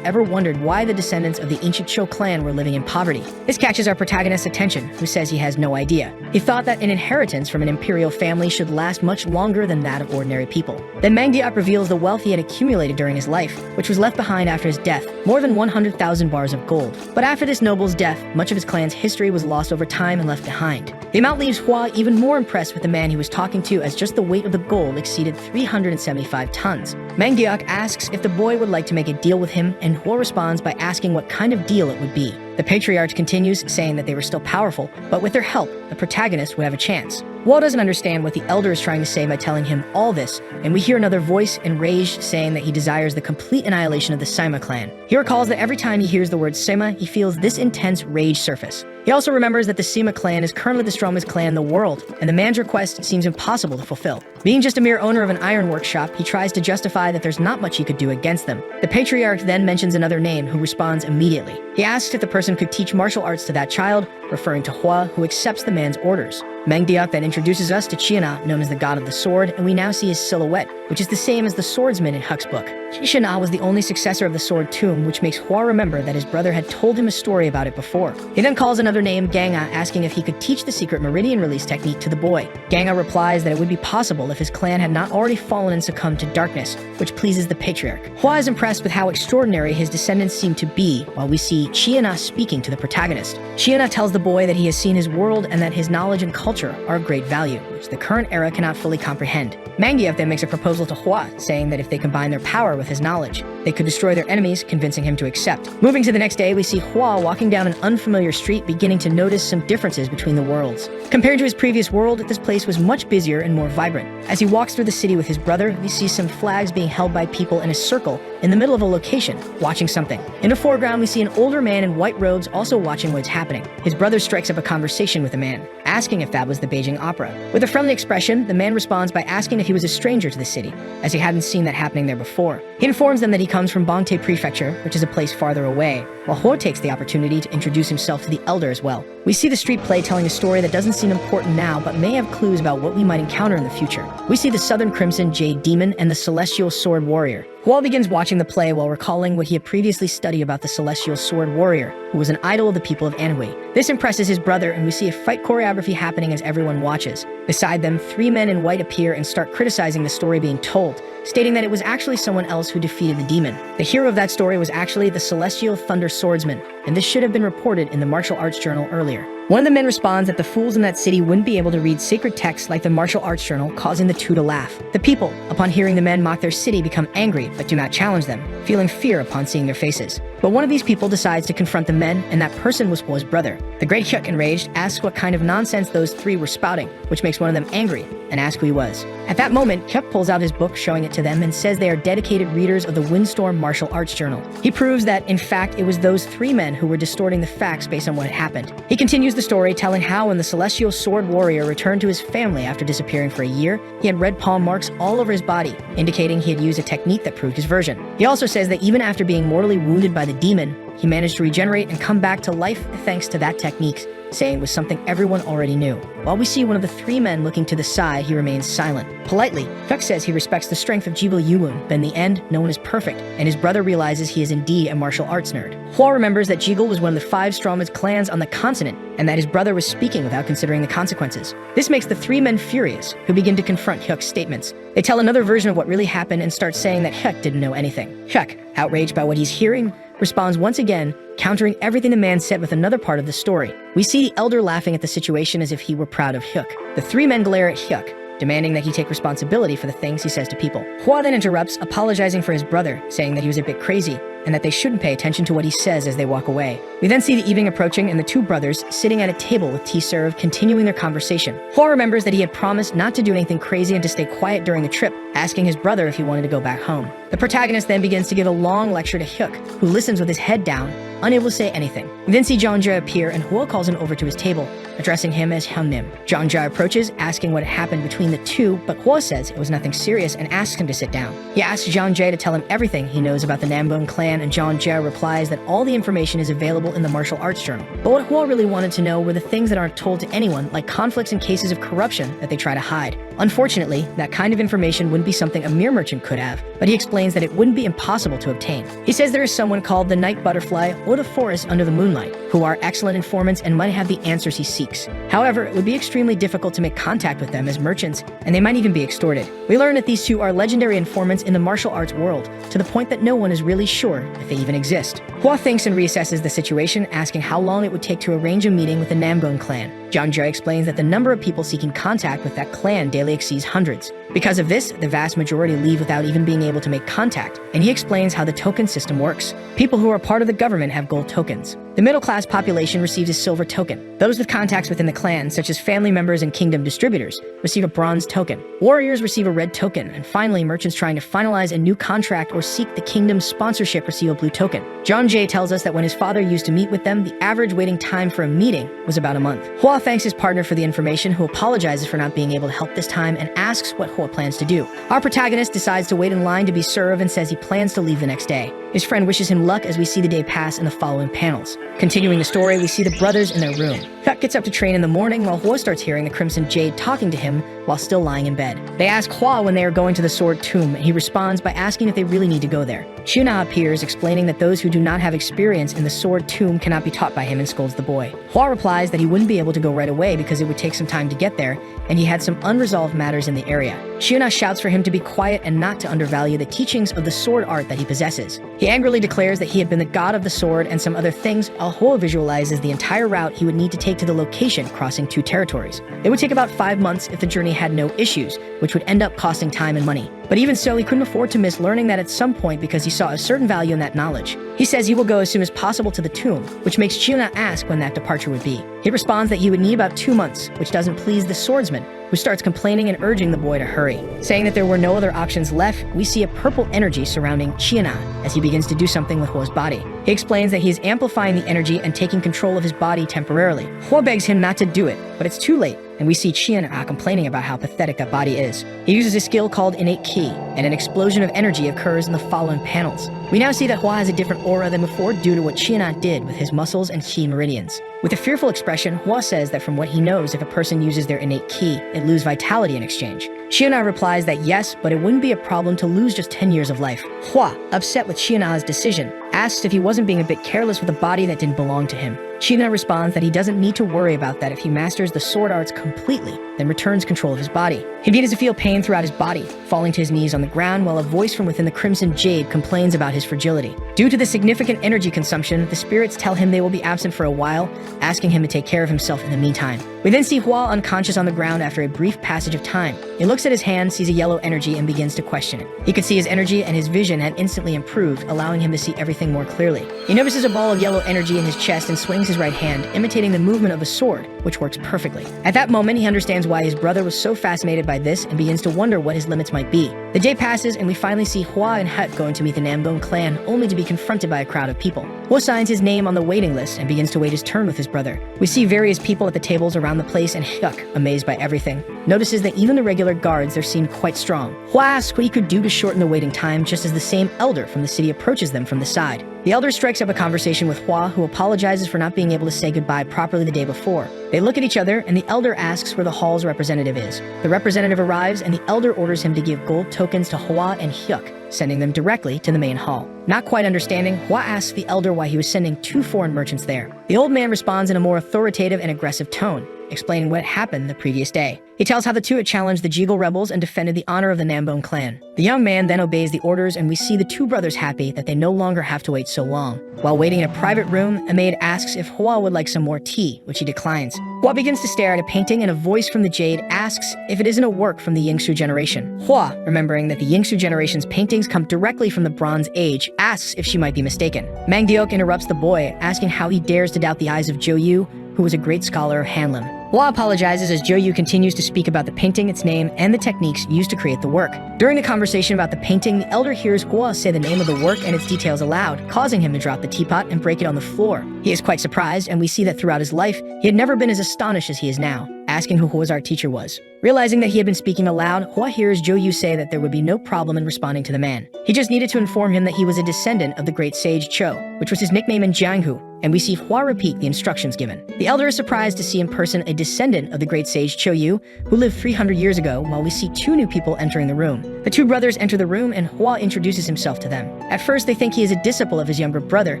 ever wondered why the descendants of the ancient Chou clan were living in poverty. This catches our protagonist's attention, who says he has no idea. He thought that an inheritance from an imperial family should last much longer than that of ordinary people. Then Mangdiok reveals the wealth he had accumulated during his life, which was left behind after his death, more than 100,000 bars of gold. But after this noble's death, much of his clan's history was lost over time and left behind. The amount leaves Hua even more impressed with the man he was talking to, as just the weight of the gold exceeded 375 tons. Mangdiok asks if the boy would like to make a deal with him, and Hua responds by asking what kind of deal it would be. The patriarch continues, saying that they were still powerful, but with their help, the protagonist would have a chance. Hua doesn't understand what the elder is trying to say by telling him all this, and we hear another voice, enraged, saying that he desires the complete annihilation of the Sima clan. He recalls that every time he hears the word Sima, he feels this intense rage surface. He also remembers that the Sima clan is currently the strongest clan in the world, and the man's request seems impossible to fulfill. Being just a mere owner of an iron workshop, he tries to justify that there's not much he could do against them. The patriarch then mentions another name, who responds immediately. He asks if the person could teach martial arts to that child, referring to Hua, who accepts the man's orders. Mangdiok then introduces us to Qiana, known as the God of the Sword, and we now see his silhouette, which is the same as the swordsman in Huck's book. Qiana was the only successor of the Sword Tomb, which makes Hua remember that his brother had told him a story about it before. He then calls another name, Ganga, asking if he could teach the secret meridian release technique to the boy. Ganga replies that it would be possible if his clan had not already fallen and succumbed to darkness, which pleases the patriarch. Hua is impressed with how extraordinary his descendants seem to be, while we see Qiana speaking to the protagonist. Qiana tells the boy that he has seen his world and that his knowledge and culture are of great value, which the current era cannot fully comprehend. Mangdiok then makes a proposal to Hua, saying that if they combine their power with his knowledge, they could destroy their enemies, convincing him to accept. Moving to the next day, we see Hua walking down an unfamiliar street, beginning to notice some differences between the worlds. Compared to his previous world, this place was much busier and more vibrant. As he walks through the city with his brother, we see some flags being held by people in a circle in the middle of a location, watching something. In the foreground, we see an older man in white robes also watching what's happening. His brother strikes up a conversation with the man, asking if that was the Beijing Opera. With a friendly expression, the man responds by asking if he was a stranger to the city, as he hadn't seen that happening there before. He informs them that he comes from Bangte Prefecture, which is a place farther away, while Hua takes the opportunity to introduce himself to the elder as well. We see the street play telling a story that doesn't seem important now, but may have clues about what we might encounter in the future. We see the Southern Crimson Jade Demon and the Celestial Sword Warrior. Hua begins watching the play while recalling what he had previously studied about the Celestial Sword Warrior, who was an idol of the people of Anhui. This impresses his brother, and we see a fight choreography happening as everyone watches. Beside them, 3 men in white appear and start criticizing the story being told, stating that it was actually someone else who defeated the demon. The hero of that story was actually the Celestial Thunder Swordsman, and this should have been reported in the martial arts journal earlier. One of the men responds that the fools in that city wouldn't be able to read sacred texts like the martial arts journal, causing the 2 to laugh. The people, upon hearing the men mock their city, become angry but do not challenge them, feeling fear upon seeing their faces. But one of these people decides to confront the men, and that person was Hua's brother. The great Hyuk, enraged, asks what kind of nonsense those 3 were spouting, which makes one of them angry and asks who he was. At that moment, Hyuk pulls out his book, showing it to them, and says they are dedicated readers of the Windstorm Martial Arts Journal. He proves that, in fact, it was those 3 men who were distorting the facts based on what had happened. He continues the story, telling how when the Celestial Sword Warrior returned to his family after disappearing for a year, he had red palm marks all over his body, indicating he had used a technique that proved his version. He also says that even after being mortally wounded by the demon, he managed to regenerate and come back to life thanks to that technique, saying it was something everyone already knew. While we see one of the 3 men looking to the side, he remains silent. Politely, Hyuk says he respects the strength of Jibul Yuwon, but in the end, no one is perfect, and his brother realizes he is indeed a martial arts nerd. Hua remembers that Jigul was one of the 5 strongest clans on the continent, and that his brother was speaking without considering the consequences. This makes the 3 men furious, who begin to confront Hyuk's statements. They tell another version of what really happened and start saying that Hyuk didn't know anything. Hyuk, outraged by what he's hearing, responds once again, countering everything the man said with another part of the story. We see the elder laughing at the situation as if he were proud of Hyuk. The 3 men glare at Hyuk, demanding that he take responsibility for the things he says to people. Hua then interrupts, apologizing for his brother, saying that he was a bit crazy. and that they shouldn't pay attention to what he says as they walk away. We then see the evening approaching and the two brothers sitting at a table with tea served, continuing their conversation. Hua remembers that he had promised not to do anything crazy and to stay quiet during the trip, asking his brother if he wanted to go back home. The protagonist then begins to give a long lecture to Hyuk, who listens with his head down, unable to say anything. We then see Jeonja appear and Hua calls him over to his table, addressing him as Hyungnim. Jeonja approaches, asking what had happened between the two, but Hua says it was nothing serious and asks him to sit down. He asks Jeonja to tell him everything he knows about the Namgon clan, and Jeonja replies that all the information is available in the martial arts journal. But what Hua really wanted to know were the things that aren't told to anyone, like conflicts and cases of corruption that they try to hide. Unfortunately, that kind of information wouldn't be something a mere merchant could have, but he explains that it wouldn't be impossible to obtain. He says there is someone called the Night Butterfly or the Forest Under the Moonlight, who are excellent informants and might have the answers he seeks. However, it would be extremely difficult to make contact with them as merchants, and they might even be extorted. We learn that these two are legendary informants in the martial arts world, to the point that no one is really sure if they even exist. Hua thinks and reassesses the situation, asking how long it would take to arrange a meeting with the Namgon clan. Jeonja explains that the number of people seeking contact with that clan daily exceeds hundreds. Because of this, the vast majority leave without even being able to make contact, and he explains how the token system works. People who are part of the government have gold tokens. The middle-class population receives a silver token. Those with contacts within the clan, such as family members and kingdom distributors, receive a bronze token. Warriors receive a red token, and finally, merchants trying to finalize a new contract or seek the kingdom's sponsorship receive a blue token. John Jay tells us that when his father used to meet with them, the average waiting time for a meeting was about a month. Hua thanks his partner for the information, who apologizes for not being able to help this time and asks what Hua plans to do. Our protagonist decides to wait in line to be served and says he plans to leave the next day. His friend wishes him luck as we see the day pass in the following panels. Continuing the story, we see the brothers in their room. Hyuk gets up to train in the morning while Hua starts hearing the Crimson Jade talking to him while still lying in bed. They ask Hua when they are going to the Sword Tomb, and he responds by asking if they really need to go there. Chiuna appears, explaining that those who do not have experience in the Sword Tomb cannot be taught by him, and scolds the boy. Hua replies that he wouldn't be able to go right away because it would take some time to get there, and he had some unresolved matters in the area. Chiuna shouts for him to be quiet and not to undervalue the teachings of the sword art that he possesses. He angrily declares that he had been the god of the sword and some other things, while Hua visualizes the entire route he would need to take to the location crossing two territories. It would take about 5 months if the journey had no issues, which would end up costing time and money. But even so, he couldn't afford to miss learning that at some point because he saw a certain value in that knowledge. He says he will go as soon as possible to the tomb, which makes Chiuna ask when that departure would be. He responds that he would need about 2 months, which doesn't please the swordsman, who starts complaining and urging the boy to hurry. Saying that there were no other options left, we see a purple energy surrounding Chiuna as he begins to do something with Hua's body. He explains that he is amplifying the energy and taking control of his body temporarily. Hua begs him not to do it, but it's too late, and we see Chiuna complaining about how pathetic that body is. He uses a skill called Innate Ki, and an explosion of energy occurs in the following panels. We now see that Hua has a different aura than before due to what Chiuna did with his muscles and Ki meridians. With a fearful expression, Hua says that from what he knows, if a person uses their innate Ki, it loses vitality in exchange. Chiuna replies that yes, but it wouldn't be a problem to lose just 10 years of life. Hua, upset with Chiuna's decision, asks if he wasn't being a bit careless with a body that didn't belong to him. Chiuna responds that he doesn't need to worry about that if he masters the sword arts completely, then returns control of his body. He begins to feel pain throughout his body, falling to his knees on the ground while a voice from within the Crimson Jade complains about his fragility. Due to the significant energy consumption, the spirits tell him they will be absent for a while, asking him to take care of himself in the meantime. We then see Hua unconscious on the ground after a brief passage of time. He looks at his hand, sees a yellow energy, and begins to question it. He could see his energy and his vision had instantly improved, allowing him to see everything more clearly. He notices a ball of yellow energy in his chest and swings his right hand, imitating the movement of a sword, which works perfectly. At that moment, he understands why his brother was so fascinated by this and begins to wonder what his limits might be. The day passes and we finally see Hua and Hyuk going to meet the Namgon clan, only to be confronted by a crowd of people. Hua signs his name on the waiting list and begins to wait his turn with his brother. We see various people at the tables around the place, and Hyuk, amazed by everything, notices that even the regular guards are seen quite strong. Hua asks what he could do to shorten the waiting time, just as the same elder from the city approaches them from the side. The elder strikes up a conversation with Hua, who apologizes for not being able to say goodbye properly the day before. They look at each other, and the elder asks where the hall's representative is. The representative arrives, and the elder orders him to give gold tokens to Hua and Hyuk, sending them directly to the main hall. Not quite understanding, Hua asks the elder why he was sending 2 foreign merchants there. The old man responds in a more authoritative and aggressive tone, explaining what happened the previous day. He tells how the two had challenged the Jegal rebels and defended the honor of the Namgon clan. The young man then obeys the orders, and we see the 2 brothers happy that they no longer have to wait so long. While waiting in a private room, a maid asks if Hua would like some more tea, which he declines. Hua begins to stare at a painting and a voice from the jade asks if it isn't a work from the Yingsu generation. Hua, remembering that the Yingsu generation's paintings come directly from the Bronze Age, asks if she might be mistaken. Mang Diok interrupts the boy, asking how he dares to doubt the eyes of Zhou Yu, who was a great scholar of Hanlim. Hua apologizes as Zhou Yu continues to speak about the painting, its name, and the techniques used to create the work. During the conversation about the painting, the elder hears Hua say the name of the work and its details aloud, causing him to drop the teapot and break it on the floor. He is quite surprised, and we see that throughout his life, he had never been as astonished as he is now, asking who Hua's art teacher was. Realizing that he had been speaking aloud, Hua hears Zhou Yu say that there would be no problem in responding to the man. He just needed to inform him that he was a descendant of the great sage Cho, which was his nickname in Jianghu, and we see Hua repeat the instructions given. The elder is surprised to see in person a descendant of the great sage Cho Yu, who lived 300 years ago, while we see two new people entering the room. The two brothers enter the room and Hua introduces himself to them. At first, they think he is a disciple of his younger brother,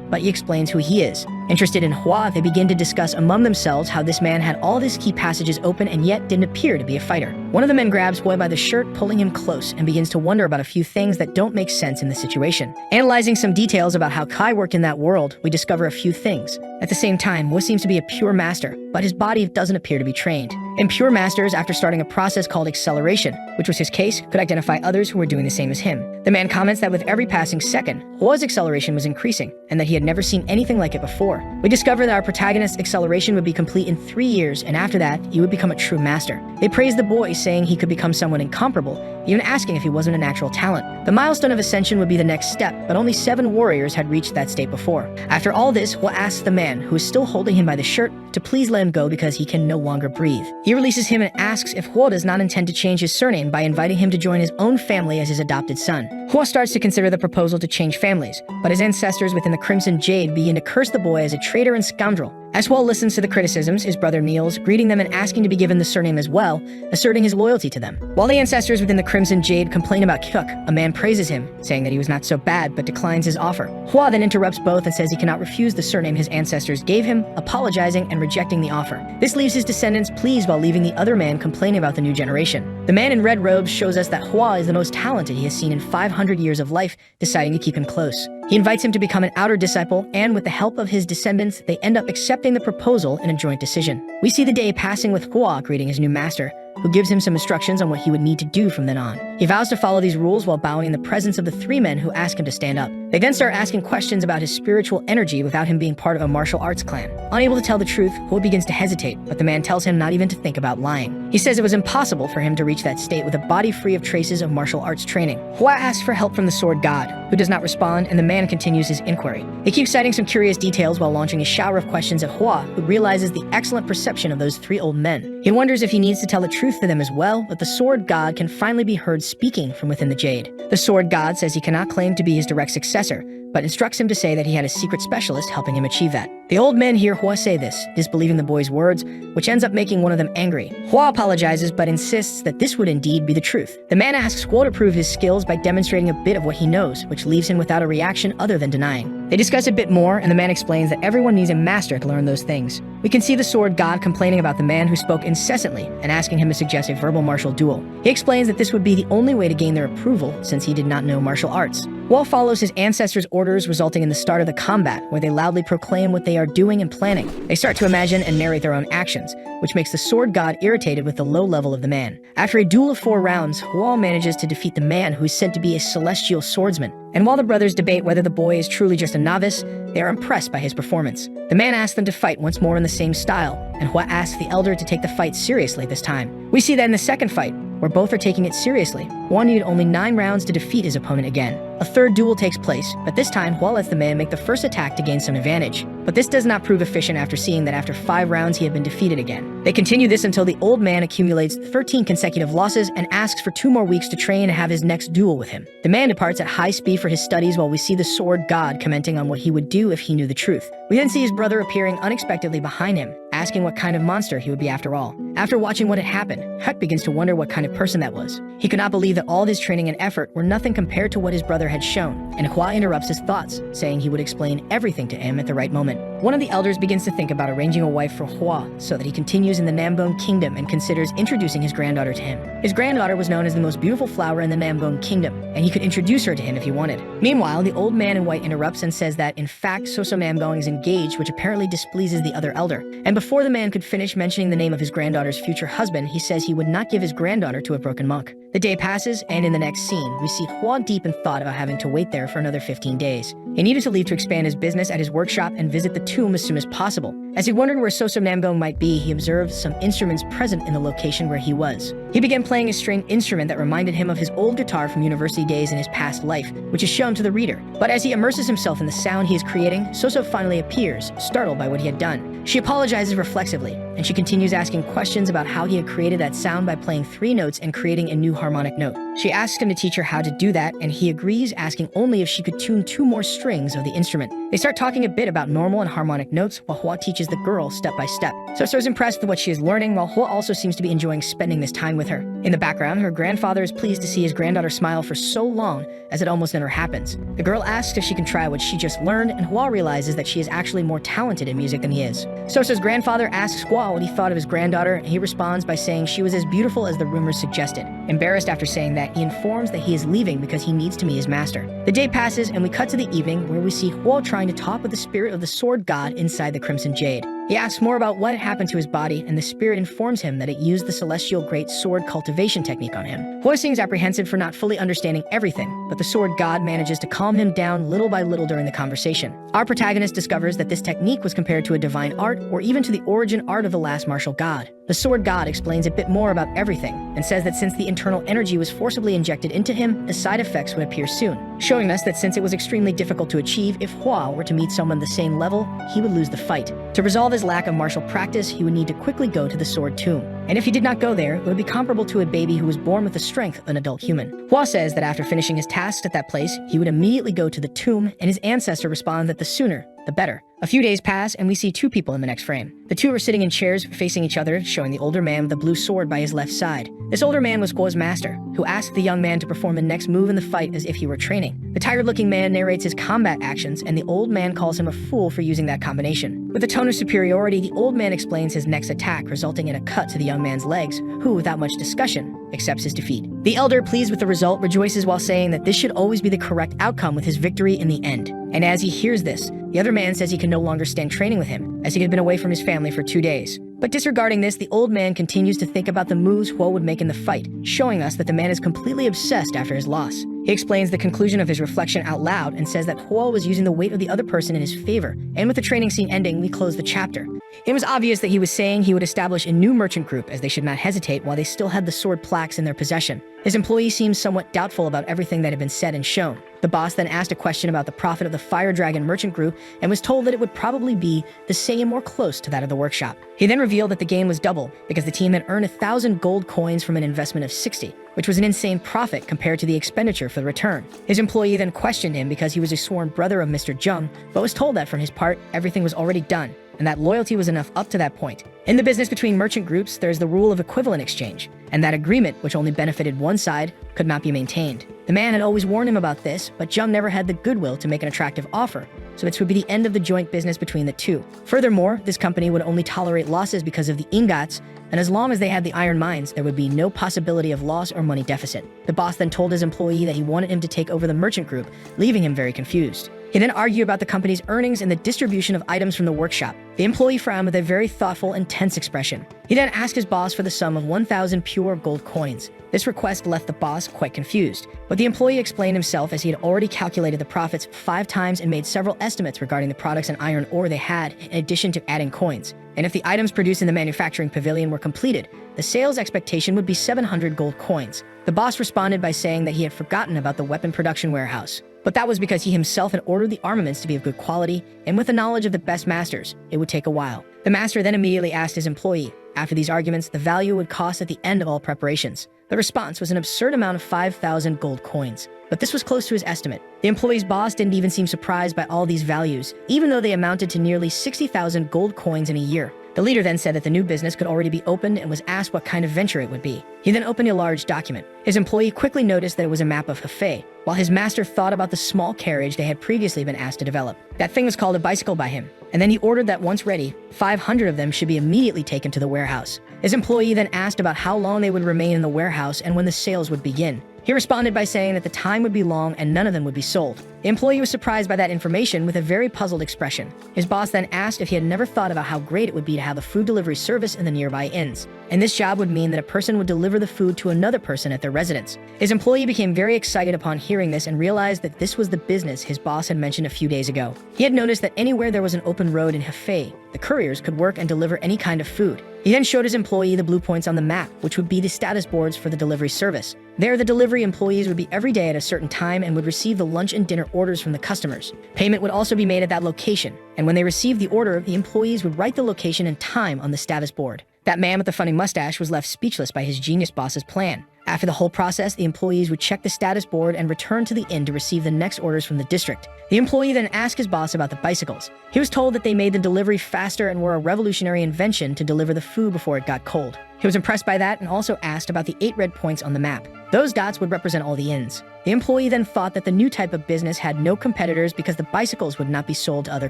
but he explains who he is. Interested in Hua, they begin to discuss among themselves how this man had all of his key passages open and yet didn't appear to be a fighter. One of the men grabs Hua by the shirt, pulling him close, and begins to wonder about a few things that don't make sense in the situation. Analyzing some details about how Kai worked in that world, we discover a few things. At the same time, Hua seems to be a pure master, but his body doesn't appear to be trained. Impure masters, after starting a process called acceleration, which was his case, could identify others who were doing the same as him. The man comments that with every passing second, Hua's acceleration was increasing, and that he had never seen anything like it before. We discover that our protagonist's acceleration would be complete in 3 years, and after that, he would become a true master. They praise the boy, saying he could become someone incomparable, even asking if he wasn't a natural talent. The milestone of ascension would be the next step, but only 7 warriors had reached that state before. After all this, Hua asks the man, who is still holding him by the shirt, to please let him go because he can no longer breathe. He releases him and asks if Hua does not intend to change his surname by inviting him to join his own family as his adopted son. Hua starts to consider the proposal to change families, but his ancestors within the Crimson Jade begin to curse the boy as a traitor and scoundrel. As Hua listens to the criticisms, his brother kneels, greeting them and asking to be given the surname as well, asserting his loyalty to them. While the ancestors within the Crimson Jade complain about Kyuk, a man praises him, saying that he was not so bad but declines his offer. Hua then interrupts both and says he cannot refuse the surname his ancestors gave him, apologizing and rejecting the offer. This leaves his descendants pleased while leaving the other man complaining about the new generation. The man in red robes shows us that Hua is the most talented he has seen in 500 years of life, deciding to keep him close. He invites him to become an outer disciple, and with the help of his descendants, they end up accepting the proposal in a joint decision. We see the day passing with Hua greeting his new master, who gives him some instructions on what he would need to do from then on. He vows to follow these rules while bowing in the presence of the 3 men who ask him to stand up. They then start asking questions about his spiritual energy without him being part of a martial arts clan. Unable to tell the truth, Hua begins to hesitate, but the man tells him not even to think about lying. He says it was impossible for him to reach that state with a body free of traces of martial arts training. Hua asks for help from the sword god, who does not respond, and the man continues his inquiry. He keeps citing some curious details while launching a shower of questions at Hua, who realizes the excellent perception of those 3 old men. He wonders if he needs to tell the truth to them as well, but the sword god can finally be heard speaking from within the jade. The sword god says he cannot claim to be his direct successor, but instructs him to say that he had a secret specialist helping him achieve that. The old men hear Hua say this, disbelieving the boy's words, which ends up making one of them angry. Hua apologizes but insists that this would indeed be the truth. The man asks Hua to prove his skills by demonstrating a bit of what he knows, which leaves him without a reaction other than denying. They discuss a bit more, and the man explains that everyone needs a master to learn those things. We can see the sword god complaining about the man who spoke incessantly and asking him to suggest a verbal martial duel. He explains that this would be the only way to gain their approval since he did not know martial arts. Hua follows his ancestors' orders, resulting in the start of the combat, where they loudly proclaim what they are doing and planning. They start to imagine and narrate their own actions, which makes the sword god irritated with the low level of the man. After a duel of 4 rounds, Hua manages to defeat the man who is said to be a celestial swordsman. And while the brothers debate whether the boy is truly just a novice, they are impressed by his performance. The man asks them to fight once more in the same style, and Hua asks the elder to take the fight seriously this time. We see that in the second fight, where both are taking it seriously. Hua needed only 9 rounds to defeat his opponent again. A third duel takes place, but this time Hua lets the man make the first attack to gain some advantage. But this does not prove efficient after seeing that after 5 rounds he had been defeated again. They continue this until the old man accumulates 13 consecutive losses and asks for 2 more weeks to train and have his next duel with him. The man departs at high speed for his studies while we see the sword god commenting on what he would do if he knew the truth. We then see his brother appearing unexpectedly behind him, asking what kind of monster he would be after all. After watching what had happened, Huck begins to wonder what kind of person that was. He could not believe that all of his training and effort were nothing compared to what his brother had shown, and Hua interrupts his thoughts, saying he would explain everything to him at the right moment. One of the elders begins to think about arranging a wife for Hua so that he continues in the Nambone Kingdom and considers introducing his granddaughter to him. His granddaughter was known as the most beautiful flower in the Nambone Kingdom, and he could introduce her to him if he wanted. Meanwhile, the old man in white interrupts and says that, in fact, Soso Nambone is engaged, which apparently displeases the other elder. And before the man could finish mentioning the name of his granddaughter's future husband, he says he would not give his granddaughter to a broken monk. The day passes, and in the next scene, we see Hua deep in thought about having to wait there for another 15 days. He needed to leave to expand his business at his workshop and visit the tomb as soon as possible. As he wondered where So Namgong might be, he observed some instruments present in the location where he was. He began playing a string instrument that reminded him of his old guitar from university days in his past life, which is shown to the reader. But as he immerses himself in the sound he is creating, So finally appears, startled by what he had done. She apologizes reflexively, and she continues asking questions about how he had created that sound by playing 3 notes and creating a new harmonic note. She asks him to teach her how to do that, and he agrees, asking only if she could tune 2 more strings of the instrument. They start talking a bit about normal and harmonic notes while Hua teaches the girl step by step. So is impressed with what she is learning, while Hua also seems to be enjoying spending this time with her. In the background, her grandfather is pleased to see his granddaughter smile for so long, as it almost never happens. The girl asks if she can try what she just learned, and Hua realizes that she is actually more talented in music than he is. Sosa's grandfather asks Hua what he thought of his granddaughter, and he responds by saying she was as beautiful as the rumors suggested. Embarrassed after saying that, he informs that he is leaving because he needs to meet his master. The day passes, and we cut to the evening, where we see Hua trying to talk with the spirit of the sword god inside the Crimson Jade. He asks more about what happened to his body, and the spirit informs him that it used the celestial great sword cultivation technique on him. Hua seems apprehensive for not fully understanding everything, but the sword god manages to calm him down little by little during the conversation. Our protagonist discovers that this technique was compared to a divine art, or even to the origin art of the last martial god. The sword god explains a bit more about everything, and says that since the internal energy was forcibly injected into him, the side effects would appear soon, showing us that since it was extremely difficult to achieve, if Hua were to meet someone the same level, he would lose the fight. To resolve his lack of martial practice, he would need to quickly go to the sword tomb. And if he did not go there, it would be comparable to a baby who was born with the strength of an adult human. Hua says that after finishing his tasks at that place, he would immediately go to the tomb, and his ancestor responds that the sooner, the better. A few days pass, and we see 2 people in the next frame. The 2 are sitting in chairs facing each other, showing the older man with the blue sword by his left side. This older man was Hua's master, who asked the young man to perform the next move in the fight as if he were training. The tired-looking man narrates his combat actions, and the old man calls him a fool for using that combination. With a tone of superiority, the old man explains his next attack, resulting in a cut to the young man's legs, who, without much discussion, accepts his defeat. The elder, pleased with the result, rejoices while saying that this should always be the correct outcome with his victory in the end. And as he hears this, the other man says he can no longer stand training with him, as he had been away from his family for 2 days. But disregarding this, the old man continues to think about the moves Hua would make in the fight, showing us that the man is completely obsessed after his loss. He explains the conclusion of his reflection out loud and says that Hua was using the weight of the other person in his favor, and with the training scene ending, we close the chapter. It was obvious that he was saying he would establish a new merchant group, as they should not hesitate while they still had the sword plaques in their possession. His employee seems somewhat doubtful about everything that had been said and shown. The boss then asked a question about the profit of the Fire Dragon merchant group and was told that it would probably be the same or close to that of the workshop. He then revealed that the gain was double because the team had earned 1,000 gold coins from an investment of 60, which was an insane profit compared to the expenditure for the return. His employee then questioned him because he was a sworn brother of Mr. Jung, but was told that from his part, everything was already done, and that loyalty was enough up to that point. In the business between merchant groups, there is the rule of equivalent exchange, and that agreement, which only benefited one side, could not be maintained. The man had always warned him about this, but Jung never had the goodwill to make an attractive offer, so this would be the end of the joint business between the two. Furthermore, this company would only tolerate losses because of the ingots, and as long as they had the iron mines, there would be no possibility of loss or money deficit. The boss then told his employee that he wanted him to take over the merchant group, leaving him very confused. He then argued about the company's earnings and the distribution of items from the workshop. The employee frowned with a very thoughtful and tense expression. He then asked his boss for the sum of 1,000 pure gold coins. This request left the boss quite confused, but the employee explained himself as he had already calculated the profits 5 times and made several estimates regarding the products and iron ore they had, in addition to adding coins. And if the items produced in the manufacturing pavilion were completed, the sales expectation would be 700 gold coins. The boss responded by saying that he had forgotten about the weapon production warehouse. But that was because he himself had ordered the armaments to be of good quality, and with the knowledge of the best masters, it would take a while. The master then immediately asked his employee, after these arguments, the value would cost at the end of all preparations. The response was an absurd amount of 5,000 gold coins, but this was close to his estimate. The employee's boss didn't even seem surprised by all these values, even though they amounted to nearly 60,000 gold coins in a year. The leader then said that the new business could already be opened and was asked what kind of venture it would be. He then opened a large document. His employee quickly noticed that it was a map of Hefei, while his master thought about the small carriage they had previously been asked to develop. That thing was called a bicycle by him, and then he ordered that once ready, 500 of them should be immediately taken to the warehouse. His employee then asked about how long they would remain in the warehouse and when the sales would begin. He responded by saying that the time would be long and none of them would be sold. The employee was surprised by that information with a very puzzled expression. His boss then asked if he had never thought about how great it would be to have a food delivery service in the nearby inns, and this job would mean that a person would deliver the food to another person at their residence. His employee became very excited upon hearing this and realized that this was the business his boss had mentioned a few days ago. He had noticed that anywhere there was an open road in Hefei, the couriers could work and deliver any kind of food. He then showed his employee the blue points on the map, which would be the status boards for the delivery service. There, the delivery employees would be every day at a certain time and would receive the lunch and dinner orders from the customers. Payment would also be made at that location, and when they received the order, the employees would write the location and time on the status board. That man with the funny mustache was left speechless by his genius boss's plan. After the whole process, the employees would check the status board and return to the inn to receive the next orders from the district. The employee then asked his boss about the bicycles. He was told that they made the delivery faster and were a revolutionary invention to deliver the food before it got cold. He was impressed by that and also asked about the 8 red points on the map. Those dots would represent all the inns. The employee then thought that the new type of business had no competitors because the bicycles would not be sold to other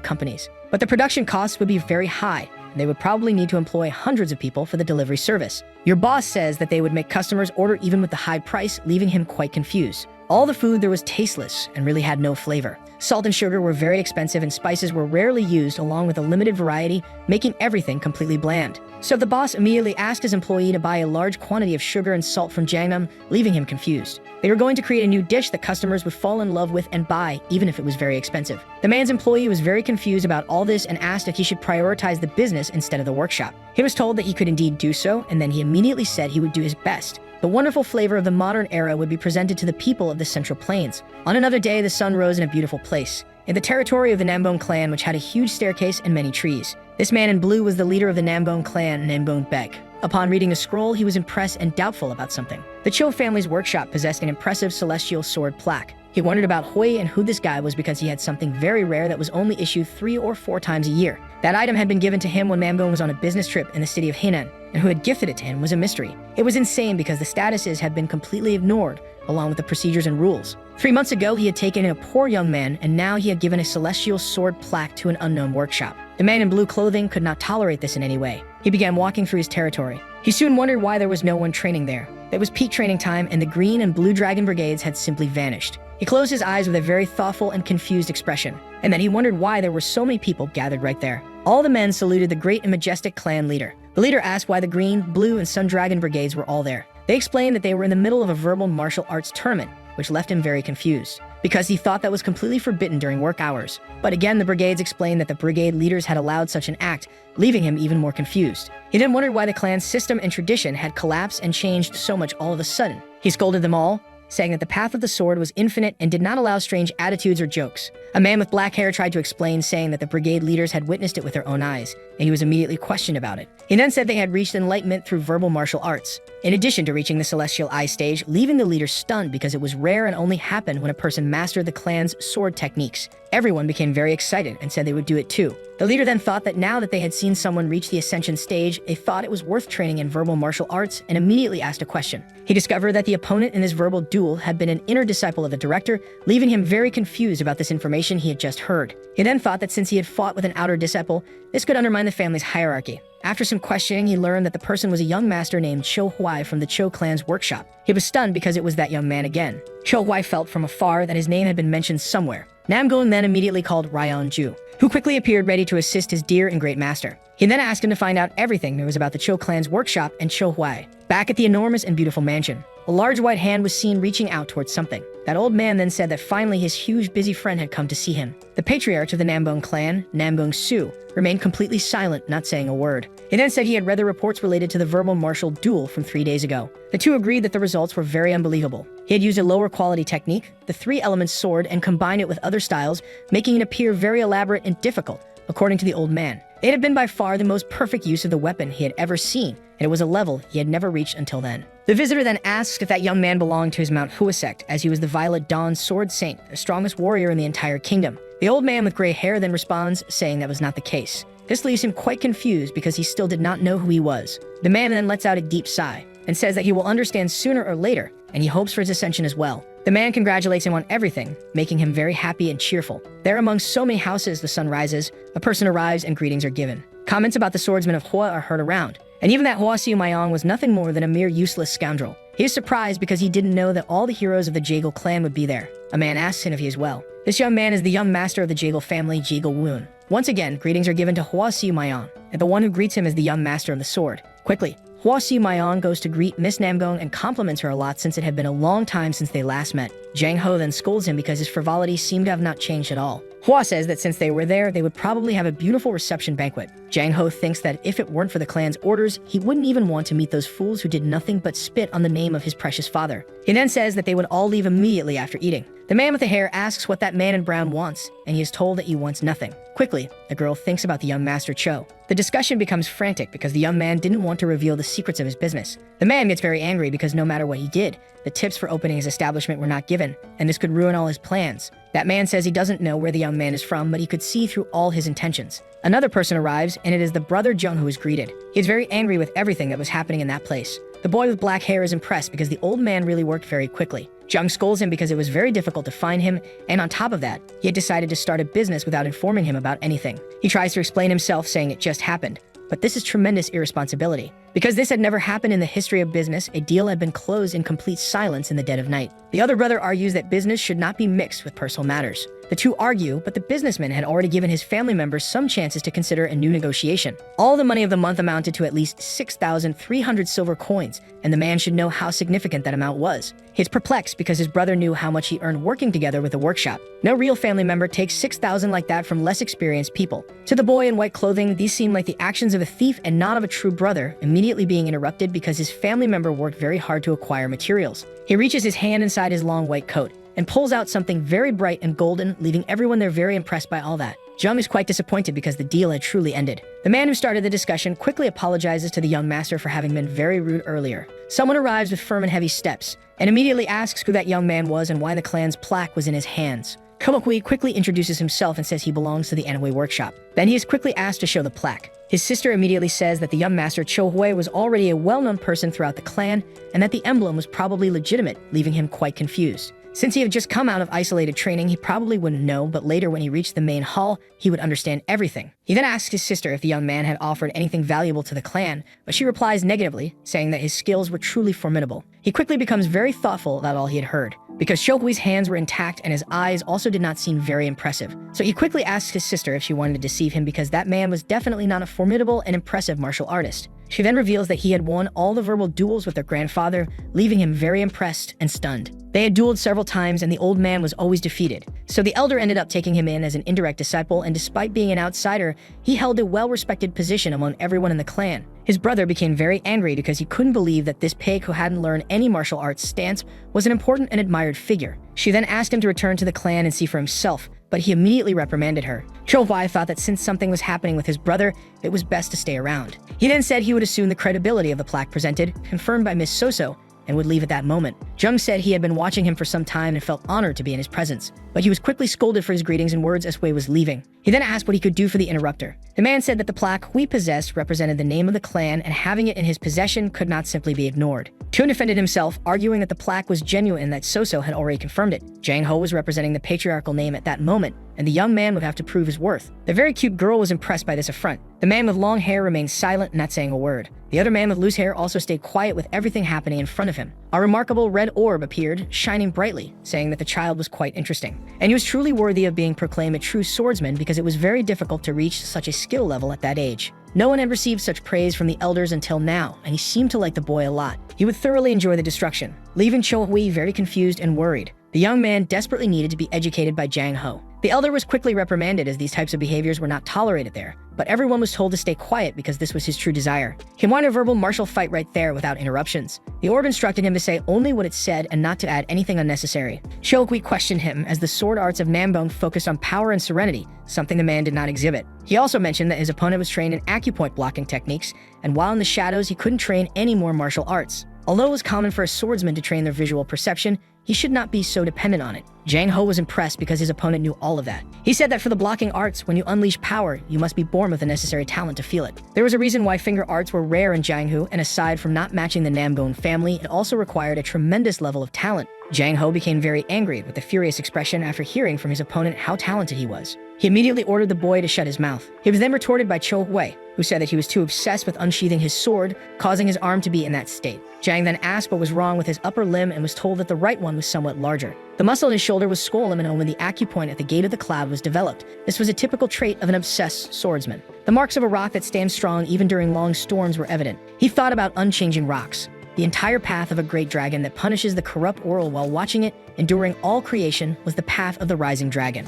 companies. But the production costs would be very high, and they would probably need to employ hundreds of people for the delivery service. Your boss says that they would make customers order even with the high price, leaving him quite confused. All the food there was tasteless and really had no flavor. Salt and sugar were very expensive and spices were rarely used along with a limited variety, making everything completely bland. So the boss immediately asked his employee to buy a large quantity of sugar and salt from Jangnam, leaving him confused. They were going to create a new dish that customers would fall in love with and buy, even if it was very expensive. The man's employee was very confused about all this and asked if he should prioritize the business instead of the workshop. He was told that he could indeed do so, and then he immediately said he would do his best. The wonderful flavor of the modern era would be presented to the people of the Central Plains. On another day, the sun rose in a beautiful place, in the territory of the Nambong clan, which had a huge staircase and many trees. This man in blue was the leader of the Nambong clan, Nambong Beg. Upon reading a scroll, he was impressed and doubtful about something. The Cho family's workshop possessed an impressive celestial sword plaque. He wondered about Hui and who this guy was because he had something very rare that was only issued 3 or 4 times a year. That item had been given to him when Nambong was on a business trip in the city of Henan, and who had gifted it to him was a mystery. It was insane because the statuses had been completely ignored, along with the procedures and rules. 3 months ago, he had taken in a poor young man, and now he had given a celestial sword plaque to an unknown workshop. The man in blue clothing could not tolerate this in any way. He began walking through his territory. He soon wondered why there was no one training there. It was peak training time, and the green and blue dragon brigades had simply vanished. He closed his eyes with a very thoughtful and confused expression, and then he wondered why there were so many people gathered right there. All the men saluted the great and majestic clan leader. The leader asked why the green, blue, and sun dragon brigades were all there. They explained that they were in the middle of a verbal martial arts tournament, which left him very confused, because he thought that was completely forbidden during work hours. But again, the brigades explained that the brigade leaders had allowed such an act, leaving him even more confused. He then wondered why the clan's system and tradition had collapsed and changed so much all of a sudden. He scolded them all, saying that the path of the sword was infinite and did not allow strange attitudes or jokes. A man with black hair tried to explain, saying that the brigade leaders had witnessed it with their own eyes, and he was immediately questioned about it. He then said they had reached enlightenment through verbal martial arts, in addition to reaching the celestial eye stage, leaving the leaders stunned because it was rare and only happened when a person mastered the clan's sword techniques. Everyone became very excited and said they would do it too. The leader then thought that now that they had seen someone reach the ascension stage, they thought it was worth training in verbal martial arts and immediately asked a question. He discovered that the opponent in this verbal duel had been an inner disciple of the director, leaving him very confused about this information he had just heard. He then thought that since he had fought with an outer disciple, this could undermine the family's hierarchy. After some questioning, he learned that the person was a young master named Cho Huai from the Cho clan's workshop. He was stunned because it was that young man again. Cho Huai felt from afar that his name had been mentioned somewhere. Namgong then immediately called Ryan Ju, who quickly appeared ready to assist his dear and great master. He then asked him to find out everything there was about the Cho clan's workshop and Cho Huai. Back at the enormous and beautiful mansion, a large white hand was seen reaching out towards something. That old man then said that finally his huge busy friend had come to see him. The patriarch of the Nambong clan, Nambong Su, remained completely silent, not saying a word. He then said he had read the reports related to the verbal martial duel from 3 days ago. The two agreed that the results were very unbelievable. He had used a lower quality technique, the 3-element sword, and combined it with other styles, making it appear very elaborate and difficult, according to the old man. It had been by far the most perfect use of the weapon he had ever seen, and it was a level he had never reached until then. The visitor then asks if that young man belonged to his Mount Hua sect, as he was the Violet Dawn Sword Saint, the strongest warrior in the entire kingdom. The old man with gray hair then responds, saying that was not the case. This leaves him quite confused because he still did not know who he was. The man then lets out a deep sigh and says that he will understand sooner or later, and he hopes for his ascension as well. The man congratulates him on everything, making him very happy and cheerful. There among so many houses the sun rises, a person arrives and greetings are given. Comments about the swordsman of Hua are heard around, and even that Hua Siu Mayong was nothing more than a mere useless scoundrel. He is surprised because he didn't know that all the heroes of the Jaegil clan would be there. A man asks him if he is well. This young man is the young master of the Jaegil family, Jaegil Woon. Once again, greetings are given to Hua Siu Mayon, and the one who greets him is the young master of the sword. Quickly, Hua Siu Mayon goes to greet Miss Namgong and compliments her a lot since it had been a long time since they last met. Jang Ho then scolds him because his frivolity seemed to have not changed at all. Hua says that since they were there, they would probably have a beautiful reception banquet. Jang Ho thinks that if it weren't for the clan's orders, he wouldn't even want to meet those fools who did nothing but spit on the name of his precious father. He then says that they would all leave immediately after eating. The man with the hair asks what that man in brown wants, and he is told that he wants nothing. Quickly, the girl thinks about the young Master Cho. The discussion becomes frantic because the young man didn't want to reveal the secrets of his business. The man gets very angry because no matter what he did, the tips for opening his establishment were not given, and this could ruin all his plans. That man says he doesn't know where the young man is from, but he could see through all his intentions. Another person arrives, and it is the brother Jung who is greeted. He is very angry with everything that was happening in that place. The boy with black hair is impressed because the old man really worked very quickly. Jung scolds him because it was very difficult to find him, and on top of that, he had decided to start a business without informing him about anything. He tries to explain himself, saying it just happened. But this is tremendous irresponsibility. Because this had never happened in the history of business, a deal had been closed in complete silence in the dead of night. The other brother argues that business should not be mixed with personal matters. The two argue, but the businessman had already given his family members some chances to consider a new negotiation. All the money of the month amounted to at least 6,300 silver coins, and the man should know how significant that amount was. He's perplexed because his brother knew how much he earned working together with the workshop. No real family member takes 6,000 like that from less experienced people. To the boy in white clothing, these seem like the actions of a thief and not of a true brother, immediately being interrupted because his family member worked very hard to acquire materials. He reaches his hand inside his long white coat and pulls out something very bright and golden, leaving everyone there very impressed by all that. Jung is quite disappointed because the deal had truly ended. The man who started the discussion quickly apologizes to the young master for having been very rude earlier. Someone arrives with firm and heavy steps and immediately asks who that young man was and why the clan's plaque was in his hands. Komokui quickly introduces himself and says he belongs to the Anhui workshop. Then he is quickly asked to show the plaque. His sister immediately says that the young master Cho Hui was already a well-known person throughout the clan and that the emblem was probably legitimate, leaving him quite confused. Since he had just come out of isolated training, he probably wouldn't know, but later when he reached the main hall, he would understand everything. He then asks his sister if the young man had offered anything valuable to the clan, but she replies negatively, saying that his skills were truly formidable. He quickly becomes very thoughtful about all he had heard, because Shokui's hands were intact and his eyes also did not seem very impressive. So he quickly asks his sister if she wanted to deceive him because that man was definitely not a formidable and impressive martial artist. She then reveals that he had won all the verbal duels with their grandfather, leaving him very impressed and stunned. They had dueled several times and the old man was always defeated. So the elder ended up taking him in as an indirect disciple, and despite being an outsider, he held a well-respected position among everyone in the clan. His brother became very angry because he couldn't believe that this pig who hadn't learned any martial arts stance was an important and admired figure. She then asked him to return to the clan and see for himself, but he immediately reprimanded her. Cho Hui thought that since something was happening with his brother, it was best to stay around. He then said he would assume the credibility of the plaque presented, confirmed by Miss Soso, and would leave at that moment. Jung said he had been watching him for some time and felt honored to be in his presence, but he was quickly scolded for his greetings and words as Hui was leaving. He then asked what he could do for the interrupter. The man said that the plaque Hui possessed represented the name of the clan, and having it in his possession could not simply be ignored. Chun defended himself, arguing that the plaque was genuine and that Soso had already confirmed it. Jang Ho was representing the patriarchal name at that moment, and the young man would have to prove his worth. The very cute girl was impressed by this affront. The man with long hair remained silent, not saying a word. The other man with loose hair also stayed quiet with everything happening in front of him. A remarkable red orb appeared, shining brightly, saying that the child was quite interesting. And he was truly worthy of being proclaimed a true swordsman because it was very difficult to reach such a skill level at that age. No one had received such praise from the elders until now, and he seemed to like the boy a lot. He would thoroughly enjoy the destruction, leaving Cho Hui very confused and worried. The young man desperately needed to be educated by Jang Ho. The elder was quickly reprimanded as these types of behaviors were not tolerated there, but everyone was told to stay quiet because this was his true desire. He wanted a verbal martial fight right there without interruptions. The orb instructed him to say only what it said and not to add anything unnecessary. Shokui questioned him as the sword arts of Nambong focused on power and serenity, something the man did not exhibit. He also mentioned that his opponent was trained in acupoint blocking techniques, and while in the shadows he couldn't train any more martial arts. Although it was common for a swordsman to train their visual perception, he should not be so dependent on it. Jang Ho was impressed because his opponent knew all of that. He said that for the blocking arts, when you unleash power, you must be born with the necessary talent to feel it. There was a reason why finger arts were rare in Jianghu, and aside from not matching the Namgong family, it also required a tremendous level of talent. Jang Ho became very angry with a furious expression after hearing from his opponent how talented he was. He immediately ordered the boy to shut his mouth. He was then retorted by Cho Hui, who said that he was too obsessed with unsheathing his sword, causing his arm to be in that state. Zhang then asked what was wrong with his upper limb and was told that the right one was somewhat larger. The muscle in his shoulder was swollen, and when the acupoint at the gate of the cloud was developed, this was a typical trait of an obsessed swordsman. The marks of a rock that stands strong even during long storms were evident. He thought about unchanging rocks, the entire path of a great dragon that punishes the corrupt world while watching it, enduring all creation, was the path of the rising dragon.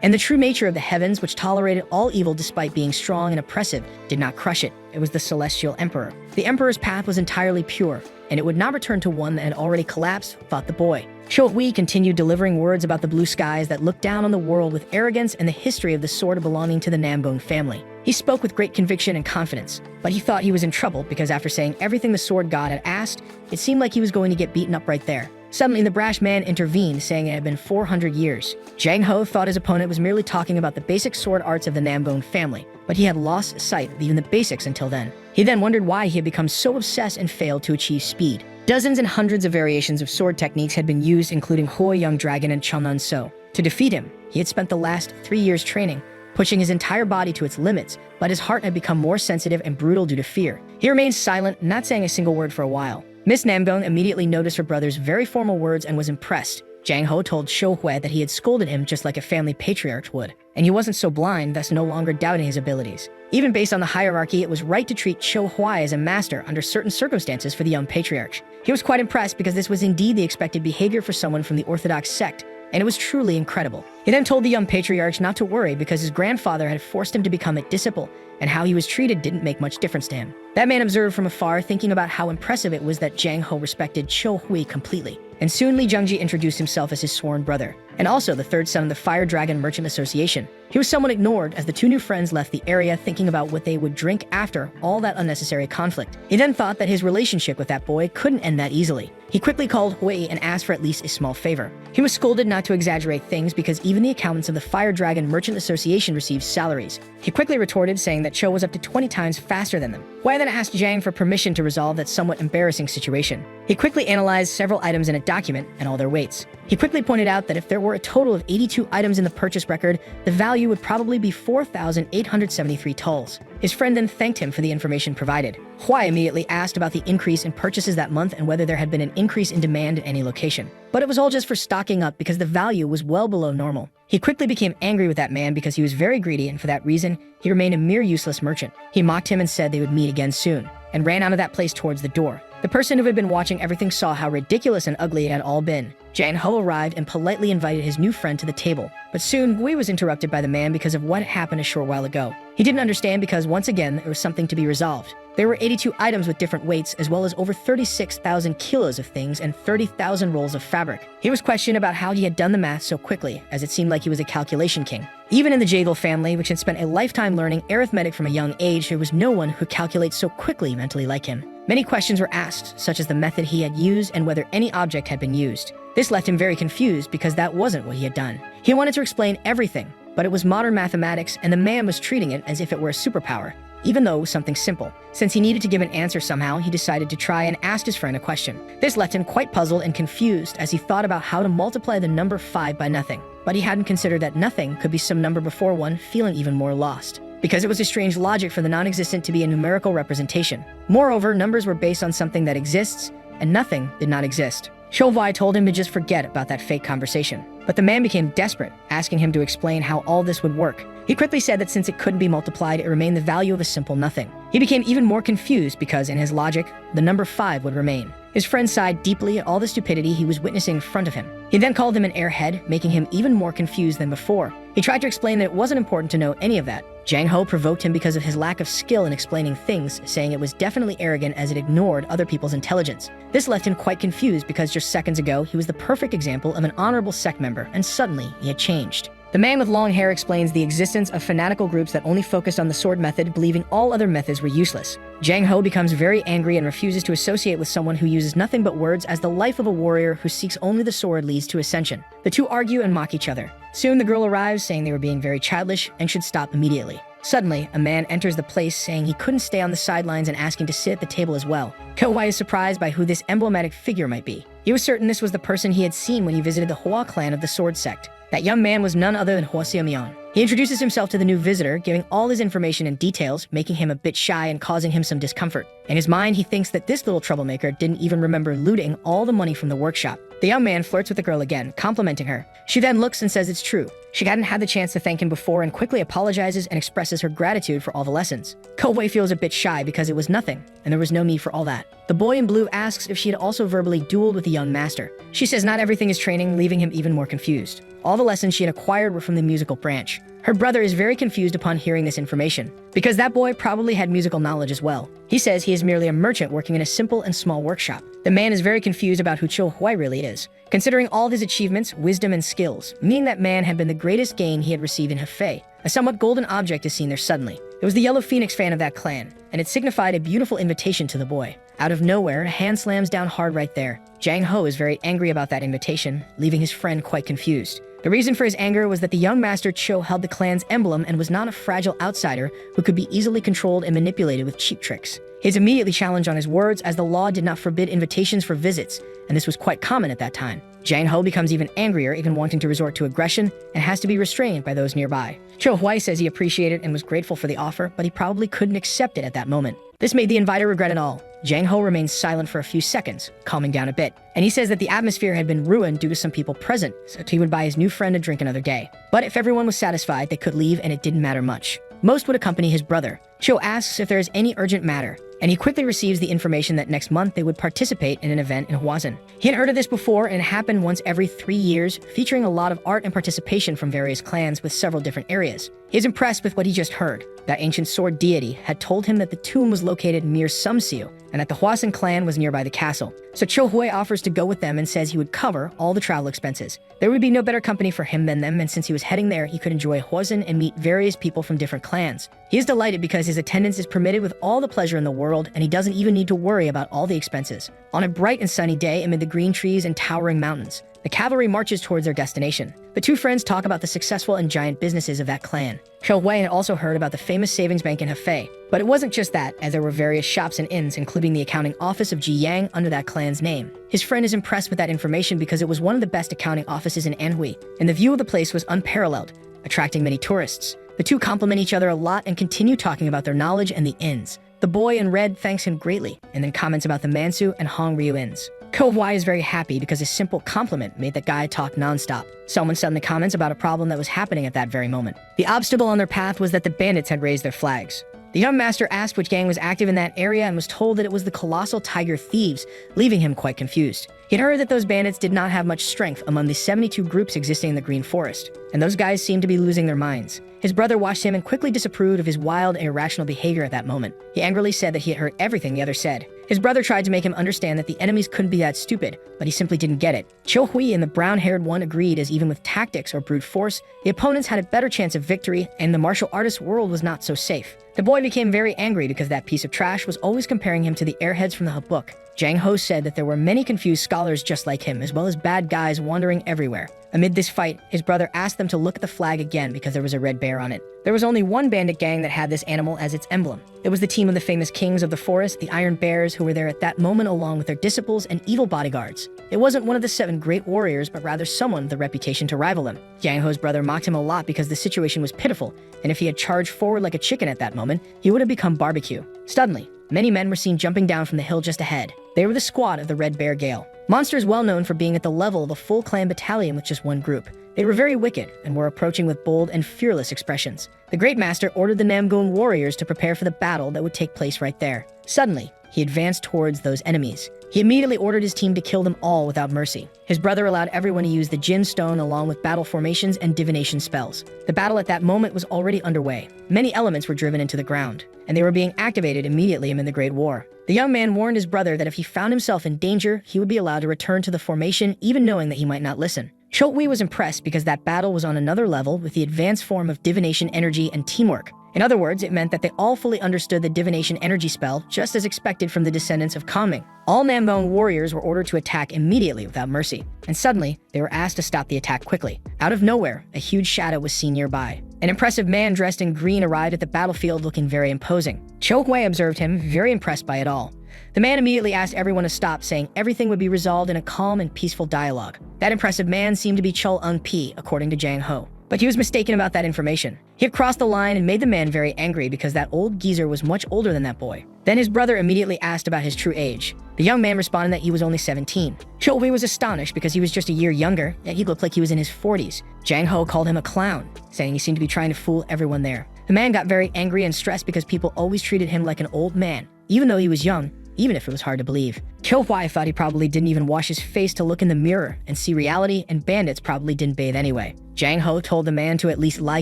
And the true nature of the heavens, which tolerated all evil despite being strong and oppressive, did not crush it. It was the celestial emperor. The emperor's path was entirely pure, and it would not return to one that had already collapsed, thought the boy. Shou Hui continued delivering words about the blue skies that looked down on the world with arrogance and the history of the sword belonging to the Nambone family. He spoke with great conviction and confidence, but he thought he was in trouble because after saying everything the sword god had asked, it seemed like he was going to get beaten up right there. Suddenly, the brash man intervened, saying it had been 400 years. Zhang Ho thought his opponent was merely talking about the basic sword arts of the Nambone family, but he had lost sight of even the basics until then. He then wondered why he had become so obsessed and failed to achieve speed. Dozens and hundreds of variations of sword techniques had been used, including Hoi Young Dragon and Changnan So. To defeat him, he had spent the last 3 years training, pushing his entire body to its limits, but his heart had become more sensitive and brutal due to fear. He remained silent, not saying a single word for a while. Miss Nambone immediately noticed her brother's very formal words and was impressed. Zhang Ho told Shou Hui that he had scolded him just like a family patriarch would, and he wasn't so blind, thus no longer doubting his abilities. Even based on the hierarchy, it was right to treat Shou Hui as a master under certain circumstances for the young patriarch. He was quite impressed because this was indeed the expected behavior for someone from the orthodox sect, and it was truly incredible. He then told the young patriarch not to worry because his grandfather had forced him to become a disciple, and how he was treated didn't make much difference to him. That man observed from afar, thinking about how impressive it was that Zhang Ho respected Shou Hui completely. And soon Li Zhengji introduced himself as his sworn brother, and also the third son of the Fire Dragon Merchant Association. He was somewhat ignored as the two new friends left the area thinking about what they would drink after all that unnecessary conflict. He then thought that his relationship with that boy couldn't end that easily. He quickly called Hui and asked for at least a small favor. He was scolded not to exaggerate things because even the accountants of the Fire Dragon Merchant Association received salaries. He quickly retorted, saying that Cho was up to 20 times faster than them. Hui then asked Zhang for permission to resolve that somewhat embarrassing situation. He quickly analyzed several items in a document and all their weights. He quickly pointed out that if there were a total of 82 items in the purchase record, the value would probably be 4,873 tolls. His friend then thanked him for the information provided. Hui immediately asked about the increase in purchases that month and whether there had been an increase in demand at any location. But it was all just for stocking up because the value was well below normal. He quickly became angry with that man because he was very greedy, and for that reason, he remained a mere useless merchant. He mocked him and said they would meet again soon, and ran out of that place towards the door. The person who had been watching everything saw how ridiculous and ugly it had all been. Zhang Ho arrived and politely invited his new friend to the table. But soon, Hui was interrupted by the man because of what had happened a short while ago. He didn't understand because, once again, there was something to be resolved. There were 82 items with different weights, as well as over 36,000 kilos of things and 30,000 rolls of fabric. He was questioned about how he had done the math so quickly, as it seemed like he was a calculation king. Even in the Jagle family, which had spent a lifetime learning arithmetic from a young age, there was no one who calculates so quickly mentally like him. Many questions were asked, such as the method he had used and whether any object had been used. This left him very confused because that wasn't what he had done. He wanted to explain everything, but it was modern mathematics and the man was treating it as if it were a superpower, even though it was something simple. Since he needed to give an answer somehow, he decided to try and ask his friend a question. This left him quite puzzled and confused as he thought about how to multiply the number 5 by nothing. But he hadn't considered that nothing could be some number before one, feeling even more lost, because it was a strange logic for the non-existent to be a numerical representation. Moreover, numbers were based on something that exists, and nothing did not exist. Shou Hui told him to just forget about that fake conversation. But the man became desperate, asking him to explain how all this would work. He quickly said that since it couldn't be multiplied, it remained the value of a simple nothing. He became even more confused because, in his logic, the number 5 would remain. His friend sighed deeply at all the stupidity he was witnessing in front of him. He then called him an airhead, making him even more confused than before. He tried to explain that it wasn't important to know any of that. Zhang Ho provoked him because of his lack of skill in explaining things, saying it was definitely arrogant as it ignored other people's intelligence. This left him quite confused because just seconds ago, he was the perfect example of an honorable sect member, and suddenly he had changed. The man with long hair explains the existence of fanatical groups that only focused on the sword method, believing all other methods were useless. Zhang Ho becomes very angry and refuses to associate with someone who uses nothing but words, as the life of a warrior who seeks only the sword leads to ascension. The two argue and mock each other. Soon the girl arrives, saying they were being very childish and should stop immediately. Suddenly, a man enters the place, saying he couldn't stay on the sidelines and asking to sit at the table as well. Ko Hui is surprised by who this emblematic figure might be. He was certain this was the person he had seen when he visited the Hua clan of the sword sect. That young man was none other than Hua Xiaomian. He introduces himself to the new visitor, giving all his information and details, making him a bit shy and causing him some discomfort. In his mind, he thinks that this little troublemaker didn't even remember looting all the money from the workshop. The young man flirts with the girl again, complimenting her. She then looks and says it's true. She hadn't had the chance to thank him before and quickly apologizes and expresses her gratitude for all the lessons. Ko-wei feels a bit shy because it was nothing, and there was no need for all that. The boy in blue asks if she had also verbally dueled with the young master. She says not everything is training, leaving him even more confused. All the lessons she had acquired were from the musical branch. Her brother is very confused upon hearing this information, because that boy probably had musical knowledge as well. He says he is merely a merchant working in a simple and small workshop. The man is very confused about who Cho-Hui really is, considering all of his achievements, wisdom, and skills, meaning that man had been the greatest gain he had received in Hefei. A somewhat golden object is seen there suddenly. It was the Yellow Phoenix fan of that clan, and it signified a beautiful invitation to the boy. Out of nowhere, a hand slams down hard right there. Jang Ho is very angry about that invitation, leaving his friend quite confused. The reason for his anger was that the young master Cho held the clan's emblem and was not a fragile outsider who could be easily controlled and manipulated with cheap tricks. He is immediately challenged on his words, as the law did not forbid invitations for visits, and this was quite common at that time. Jang Ho becomes even angrier, even wanting to resort to aggression, and has to be restrained by those nearby. Cho Hui says he appreciated and was grateful for the offer, but he probably couldn't accept it at that moment. This made the inviter regret it all. Jang Ho remains silent for a few seconds, calming down a bit, and he says that the atmosphere had been ruined due to some people present, so he would buy his new friend a drink another day. But if everyone was satisfied, they could leave and it didn't matter much. Most would accompany his brother. Cho asks if there is any urgent matter, and he quickly receives the information that next month they would participate in an event in Huazhen. He had heard of this before, and it happened once every 3 years, featuring a lot of art and participation from various clans with several different areas. He is impressed with what he just heard. That ancient sword deity had told him that the tomb was located near Sumsiu, and that the Huasan clan was nearby the castle. So Cho Hui offers to go with them and says he would cover all the travel expenses. There would be no better company for him than them, and since he was heading there, he could enjoy Huasan and meet various people from different clans. He is delighted because his attendance is permitted with all the pleasure in the world, and he doesn't even need to worry about all the expenses. On a bright and sunny day amid the green trees and towering mountains, the cavalry marches towards their destination. The two friends talk about the successful and giant businesses of that clan. Cho Hui had also heard about the famous savings bank in Hefei, but it wasn't just that, as there were various shops and inns, including the accounting office of Ji Yang under that clan's name. His friend is impressed with that information because it was one of the best accounting offices in Anhui, and the view of the place was unparalleled, attracting many tourists. The two compliment each other a lot and continue talking about their knowledge and the inns. The boy in red thanks him greatly, and then comments about the Mansu and Hong Ryu inns. Ko-Hui is very happy because his simple compliment made the guy talk non-stop. Someone suddenly comments about a problem that was happening at that very moment. The obstacle on their path was that the bandits had raised their flags. The young master asked which gang was active in that area and was told that it was the colossal tiger thieves, leaving him quite confused. He'd heard that those bandits did not have much strength among the 72 groups existing in the Green Forest, and those guys seemed to be losing their minds. His brother watched him and quickly disapproved of his wild and irrational behavior at that moment. He angrily said that he had heard everything the other said. His brother tried to make him understand that the enemies couldn't be that stupid, but he simply didn't get it. Cho Hui and the brown-haired one agreed, as even with tactics or brute force, the opponents had a better chance of victory, and the martial artist world was not so safe. The boy became very angry because that piece of trash was always comparing him to the airheads from the book. Jang Ho said that there were many confused scholars just like him, as well as bad guys wandering everywhere. Amid this fight, his brother asked them to look at the flag again because there was a red bear on it. There was only one bandit gang that had this animal as its emblem. It was the team of the famous kings of the forest, the Iron Bears, who were there at that moment along with their disciples and evil bodyguards. It wasn't one of the 7 great warriors, but rather someone with the reputation to rival them. Jang Ho's brother mocked him a lot because the situation was pitiful, and if he had charged forward like a chicken at that moment, he would have become barbecue. Suddenly, many men were seen jumping down from the hill just ahead. They were the squad of the Red Bear Gale. Monster is well known for being at the level of a full clan battalion with just one group. They were very wicked and were approaching with bold and fearless expressions. The Great Master ordered the Namgun warriors to prepare for the battle that would take place right there. Suddenly, he advanced towards those enemies. He immediately ordered his team to kill them all without mercy. His brother allowed everyone to use the Jin Stone along with battle formations and divination spells. The battle at that moment was already underway. Many elements were driven into the ground, and they were being activated immediately amid the Great War. The young man warned his brother that if he found himself in danger, he would be allowed to return to the formation, even knowing that he might not listen. Cho Hui was impressed because that battle was on another level with the advanced form of divination energy and teamwork. In other words, it meant that they all fully understood the divination energy spell, just as expected from the descendants of Kangming. All Namgun warriors were ordered to attack immediately without mercy, and suddenly, they were asked to stop the attack quickly. Out of nowhere, a huge shadow was seen nearby. An impressive man dressed in green arrived at the battlefield looking very imposing. Cho Hui observed him, very impressed by it all. The man immediately asked everyone to stop, saying everything would be resolved in a calm and peaceful dialogue. That impressive man seemed to be Chul Eun-pi, according to Jang Ho. But he was mistaken about that information. He had crossed the line and made the man very angry because that old geezer was much older than that boy. Then his brother immediately asked about his true age. The young man responded that he was only 17. Chilhui was astonished because he was just a year younger, yet he looked like he was in his 40s. Jang Ho called him a clown, saying he seemed to be trying to fool everyone there. The man got very angry and stressed because people always treated him like an old man, even though he was young, even if it was hard to believe. Chilhui thought he probably didn't even wash his face to look in the mirror and see reality, and bandits probably didn't bathe anyway. Jang Ho told the man to at least lie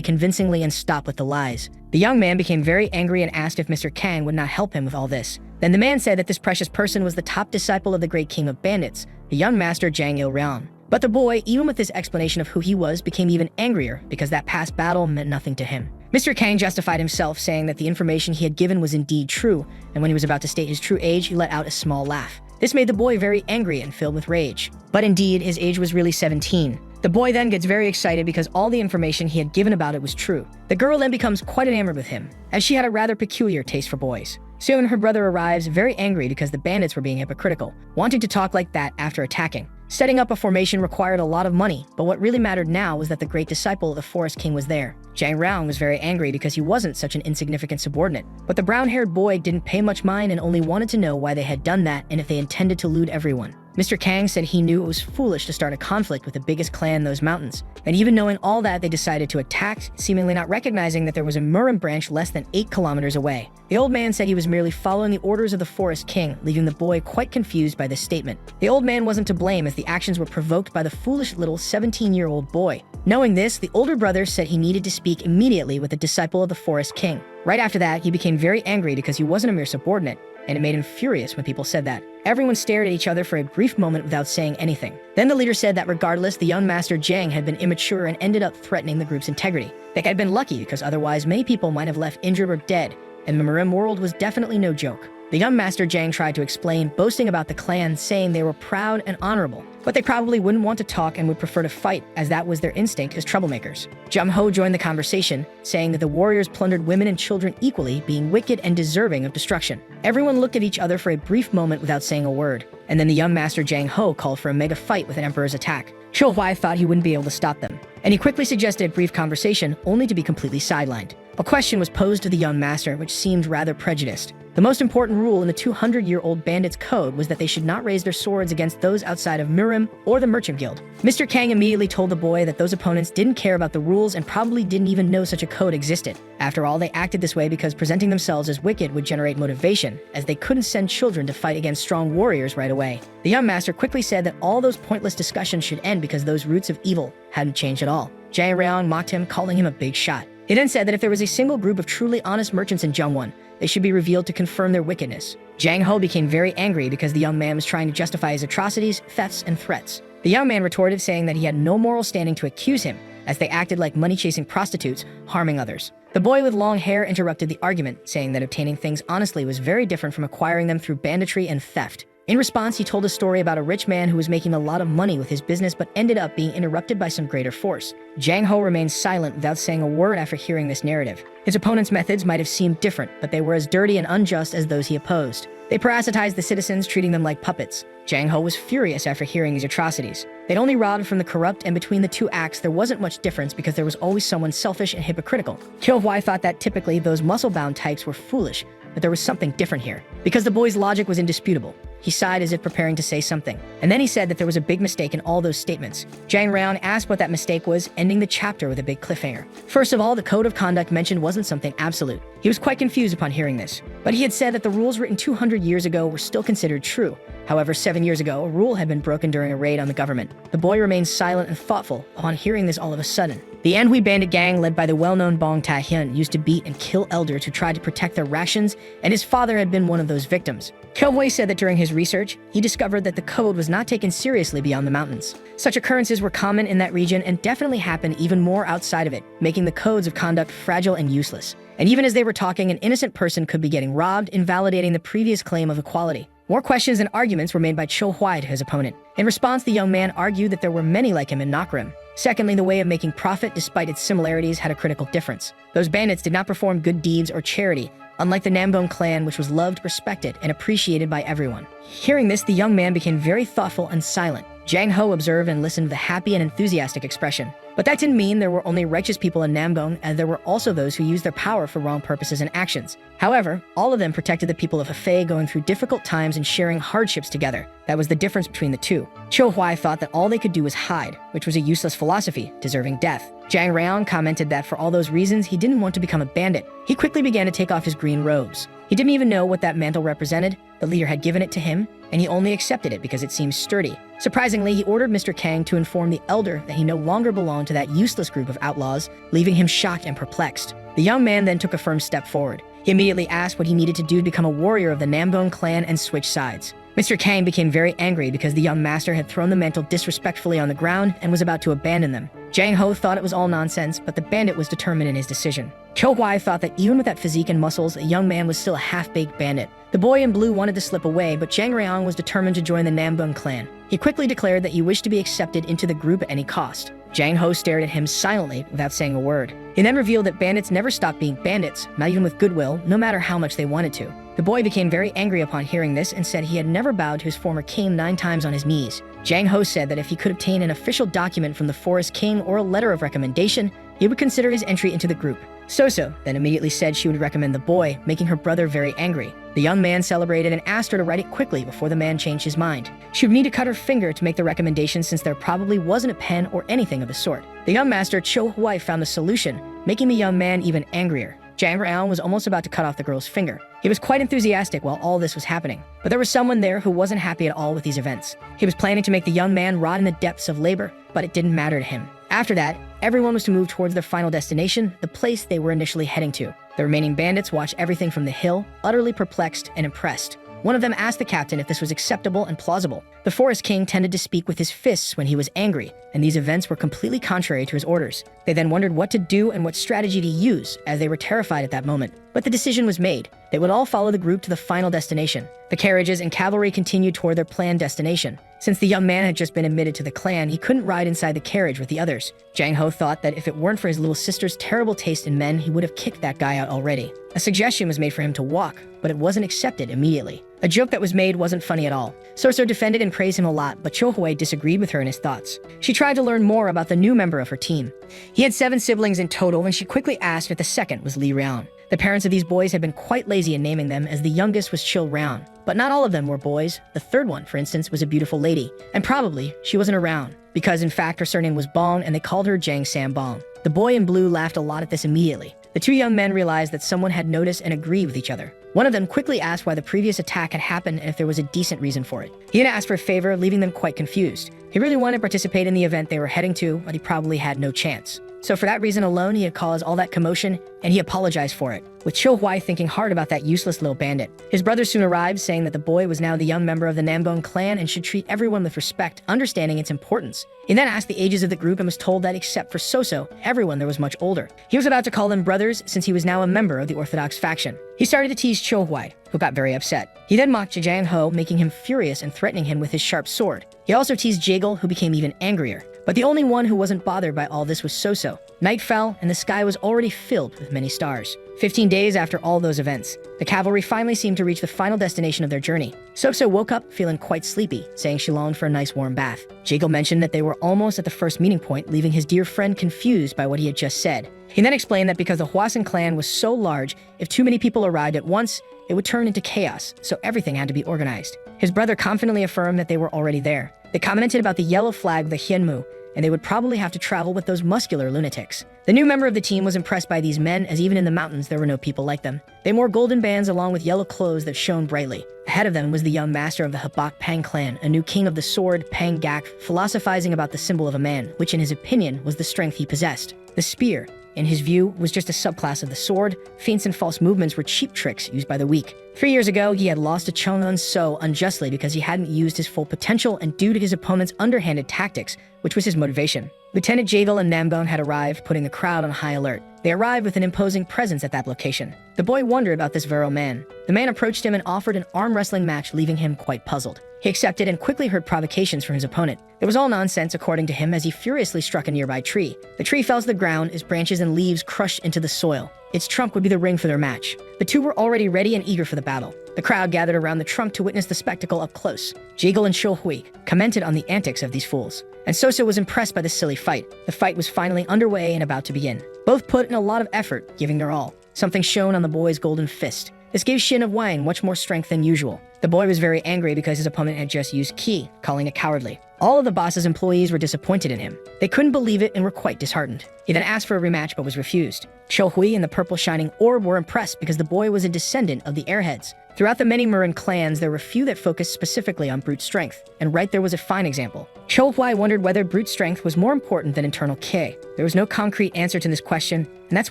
convincingly and stop with the lies. The young man became very angry and asked if Mr. Kang would not help him with all this. Then the man said that this precious person was the top disciple of the great king of bandits, the young master Jang Il-ryong. But the boy, even with this explanation of who he was, became even angrier because that past battle meant nothing to him. Mr. Kang justified himself, saying that the information he had given was indeed true, and when he was about to state his true age, he let out a small laugh. This made the boy very angry and filled with rage. But indeed, his age was really 17. The boy then gets very excited because all the information he had given about it was true. The girl then becomes quite enamored with him, as she had a rather peculiar taste for boys. Soon, her brother arrives, very angry because the bandits were being hypocritical, wanting to talk like that after attacking. Setting up a formation required a lot of money, but what really mattered now was that the great disciple of the Forest King was there. Jang Ryong was very angry because he wasn't such an insignificant subordinate, but the brown-haired boy didn't pay much mind and only wanted to know why they had done that and if they intended to loot everyone. Mr. Kang said he knew it was foolish to start a conflict with the biggest clan in those mountains, and even knowing all that, they decided to attack, seemingly not recognizing that there was a Murim branch less than 8 kilometers away. The old man said he was merely following the orders of the Forest King, leaving the boy quite confused by this statement. The old man wasn't to blame as the actions were provoked by the foolish little 17-year-old boy. Knowing this, the older brother said he needed to speak immediately with the disciple of the Forest King. Right after that, he became very angry because he wasn't a mere subordinate, and it made him furious when people said that. Everyone stared at each other for a brief moment without saying anything. Then the leader said that regardless, the young master Jang had been immature and ended up threatening the group's integrity. They had been lucky because otherwise many people might have left injured or dead, and the Murim world was definitely no joke. The young master Jang tried to explain, boasting about the clan, saying they were proud and honorable, but they probably wouldn't want to talk and would prefer to fight, as that was their instinct as troublemakers. Jung Ho joined the conversation, saying that the warriors plundered women and children equally, being wicked and deserving of destruction. Everyone looked at each other for a brief moment without saying a word, and then the young master Jang Ho called for a mega fight with an emperor's attack. Chilhui thought he wouldn't be able to stop them, and he quickly suggested a brief conversation, only to be completely sidelined. A question was posed to the young master, which seemed rather prejudiced. The most important rule in the 200-year-old bandits' code was that they should not raise their swords against those outside of Murim or the Merchant Guild. Mr. Kang immediately told the boy that those opponents didn't care about the rules and probably didn't even know such a code existed. After all, they acted this way because presenting themselves as wicked would generate motivation, as they couldn't send children to fight against strong warriors right away. The young master quickly said that all those pointless discussions should end because those roots of evil hadn't changed at all. Jang Ryong mocked him, calling him a big shot. He then said that if there was a single group of truly honest merchants in Jungwon, they should be revealed to confirm their wickedness. Jang Ho became very angry because the young man was trying to justify his atrocities, thefts, and threats. The young man retorted, saying that he had no moral standing to accuse him, as they acted like money-chasing prostitutes, harming others. The boy with long hair interrupted the argument, saying that obtaining things honestly was very different from acquiring them through banditry and theft. In response, he told a story about a rich man who was making a lot of money with his business but ended up being interrupted by some greater force. Jang Ho remained silent without saying a word after hearing this narrative. His opponent's methods might have seemed different, but they were as dirty and unjust as those he opposed. They parasitized the citizens, treating them like puppets. Jang Ho was furious after hearing these atrocities. They'd only robbed from the corrupt, and between the two acts there wasn't much difference because there was always someone selfish and hypocritical. Chilhui thought that typically those muscle-bound types were foolish, but there was something different here. Because the boy's logic was indisputable, he sighed as if preparing to say something. And then he said that there was a big mistake in all those statements. Jang Ryong asked what that mistake was, ending the chapter with a big cliffhanger. First of all, the code of conduct mentioned wasn't something absolute. He was quite confused upon hearing this. But he had said that the rules written 200 years ago were still considered true. However, 7 years ago, a rule had been broken during a raid on the government. The boy remained silent and thoughtful upon hearing this all of a sudden. The Anhui bandit gang, led by the well-known Bong Ta-hyun, used to beat and kill elders who tried to protect their rations, and his father had been one of those victims. Chilhui said that during his research, he discovered that the code was not taken seriously beyond the mountains. Such occurrences were common in that region and definitely happened even more outside of it, making the codes of conduct fragile and useless. And even as they were talking, an innocent person could be getting robbed, invalidating the previous claim of equality. More questions and arguments were made by Chilhui to his opponent. In response, the young man argued that there were many like him in Nakrim. Secondly, the way of making profit, despite its similarities, had a critical difference. Those bandits did not perform good deeds or charity, unlike the Nambong clan, which was loved, respected, and appreciated by everyone. Hearing this, the young man became very thoughtful and silent. Jang Ho observed and listened with a happy and enthusiastic expression. But that didn't mean there were only righteous people in Nambong, and there were also those who used their power for wrong purposes and actions. However, all of them protected the people of Hefei going through difficult times and sharing hardships together. That was the difference between the two. Cho Huai thought that all they could do was hide, which was a useless philosophy, deserving death. Jang Raon commented that for all those reasons, he didn't want to become a bandit. He quickly began to take off his green robes. He didn't even know what that mantle represented. The leader had given it to him, and he only accepted it because it seemed sturdy. Surprisingly, he ordered Mr. Kang to inform the elder that he no longer belonged to that useless group of outlaws, leaving him shocked and perplexed. The young man then took a firm step forward. He immediately asked what he needed to do to become a warrior of the Nambong clan and switch sides. Mr. Kang became very angry because the young master had thrown the mantle disrespectfully on the ground and was about to abandon them. Jang Ho thought it was all nonsense, but the bandit was determined in his decision. Cho Huai thought that even with that physique and muscles, a young man was still a half-baked bandit. The boy in blue wanted to slip away, but Jang Reong was determined to join the Nambong clan. He quickly declared that he wished to be accepted into the group at any cost. Jang Ho stared at him silently without saying a word. He then revealed that bandits never stopped being bandits, not even with goodwill, no matter how much they wanted to. The boy became very angry upon hearing this and said he had never bowed to his former king 9 times on his knees. Jang Ho said that if he could obtain an official document from the Forest King or a letter of recommendation, he would consider his entry into the group. So then immediately said she would recommend the boy, making her brother very angry. The young man celebrated and asked her to write it quickly before the man changed his mind. She would need to cut her finger to make the recommendation since there probably wasn't a pen or anything of the sort. The young master Cho Huai found the solution, making the young man even angrier. Jang Raon was almost about to cut off the girl's finger. He was quite enthusiastic while all this was happening. But there was someone there who wasn't happy at all with these events. He was planning to make the young man rot in the depths of labor, but it didn't matter to him. After that, everyone was to move towards their final destination, the place they were initially heading to. The remaining bandits watched everything from the hill, utterly perplexed and impressed. One of them asked the captain if this was acceptable and plausible. The Forest King tended to speak with his fists when he was angry, and these events were completely contrary to his orders. They then wondered what to do and what strategy to use, as they were terrified at that moment. But the decision was made. They would all follow the group to the final destination. The carriages and cavalry continued toward their planned destination. Since the young man had just been admitted to the clan, he couldn't ride inside the carriage with the others. Jang Ho thought that if it weren't for his little sister's terrible taste in men, he would have kicked that guy out already. A suggestion was made for him to walk, but it wasn't accepted immediately. A joke that was made wasn't funny at all. Sorso defended and praised him a lot, but Cho Hui disagreed with her in his thoughts. She tried to learn more about the new member of her team. He had 7 siblings in total, and she quickly asked if the second was Li Rian. The parents of these boys had been quite lazy in naming them, as the youngest was Chil Rian. But not all of them were boys. The third one, for instance, was a beautiful lady. And probably, she wasn't around, because in fact her surname was Bong and they called her Jang Sam Bong. The boy in blue laughed a lot at this immediately. The 2 young men realized that someone had noticed and agreed with each other. One of them quickly asked why the previous attack had happened and if there was a decent reason for it. He then asked for a favor, leaving them quite confused. He really wanted to participate in the event they were heading to, but he probably had no chance. So for that reason alone, he had caused all that commotion, and he apologized for it, with Cho Hui thinking hard about that useless little bandit. His brother soon arrived, saying that the boy was now the young member of the Nambong clan and should treat everyone with respect, understanding its importance. He then asked the ages of the group and was told that except for Soso, everyone there was much older. He was about to call them brothers since he was now a member of the Orthodox faction. He started to tease Cho Hui, who got very upset. He then mocked Jang Ho, making him furious and threatening him with his sharp sword. He also teased Jagal, who became even angrier. But the only one who wasn't bothered by all this was Soso. Night fell, and the sky was already filled with many stars. 15 days after all those events, the cavalry finally seemed to reach the final destination of their journey. Soso woke up feeling quite sleepy, saying she longed for a nice warm bath. Jagal mentioned that they were almost at the first meeting point, leaving his dear friend confused by what he had just said. He then explained that because the Hwasun clan was so large, if too many people arrived at once, it would turn into chaos, so everything had to be organized. His brother confidently affirmed that they were already there. They commented about the yellow flag of the Hienmu, and they would probably have to travel with those muscular lunatics. The new member of the team was impressed by these men, as even in the mountains there were no people like them. They wore golden bands along with yellow clothes that shone brightly. Ahead of them was the young master of the Habak Pang clan, a new king of the sword, Pang Gak, philosophizing about the symbol of a man, which in his opinion was the strength he possessed. The spear, in his view, was just a subclass of the sword. Feints and false movements were cheap tricks used by the weak. 3 years ago, he had lost to Chong So unjustly because he hadn't used his full potential and due to his opponent's underhanded tactics, which was his motivation. Lieutenant Jagal and Nambone had arrived, putting the crowd on high alert. They arrived with an imposing presence at that location. The boy wondered about this virile man. The man approached him and offered an arm wrestling match, leaving him quite puzzled. He accepted and quickly heard provocations from his opponent. It was all nonsense, according to him, as he furiously struck a nearby tree. The tree fell to the ground as branches and leaves crushed into the soil. Its trunk would be the ring for their match. The two were already ready and eager for the battle. The crowd gathered around the trunk to witness the spectacle up close. Jiggle and Shilhui commented on the antics of these fools, and Soso was impressed by the silly fight. The fight was finally underway and about to begin. Both put in a lot of effort, giving their all. Something shone on the boy's golden fist. This gave Shin of Wang much more strength than usual. The boy was very angry because his opponent had just used ki, calling it cowardly. All of the boss's employees were disappointed in him. They couldn't believe it and were quite disheartened. He then asked for a rematch but was refused. Hui and the purple shining orb were impressed because the boy was a descendant of the Airheads. Throughout the many Marin clans, there were few that focused specifically on brute strength, and right there was a fine example. Hui wondered whether brute strength was more important than internal ki. There was no concrete answer to this question, and that's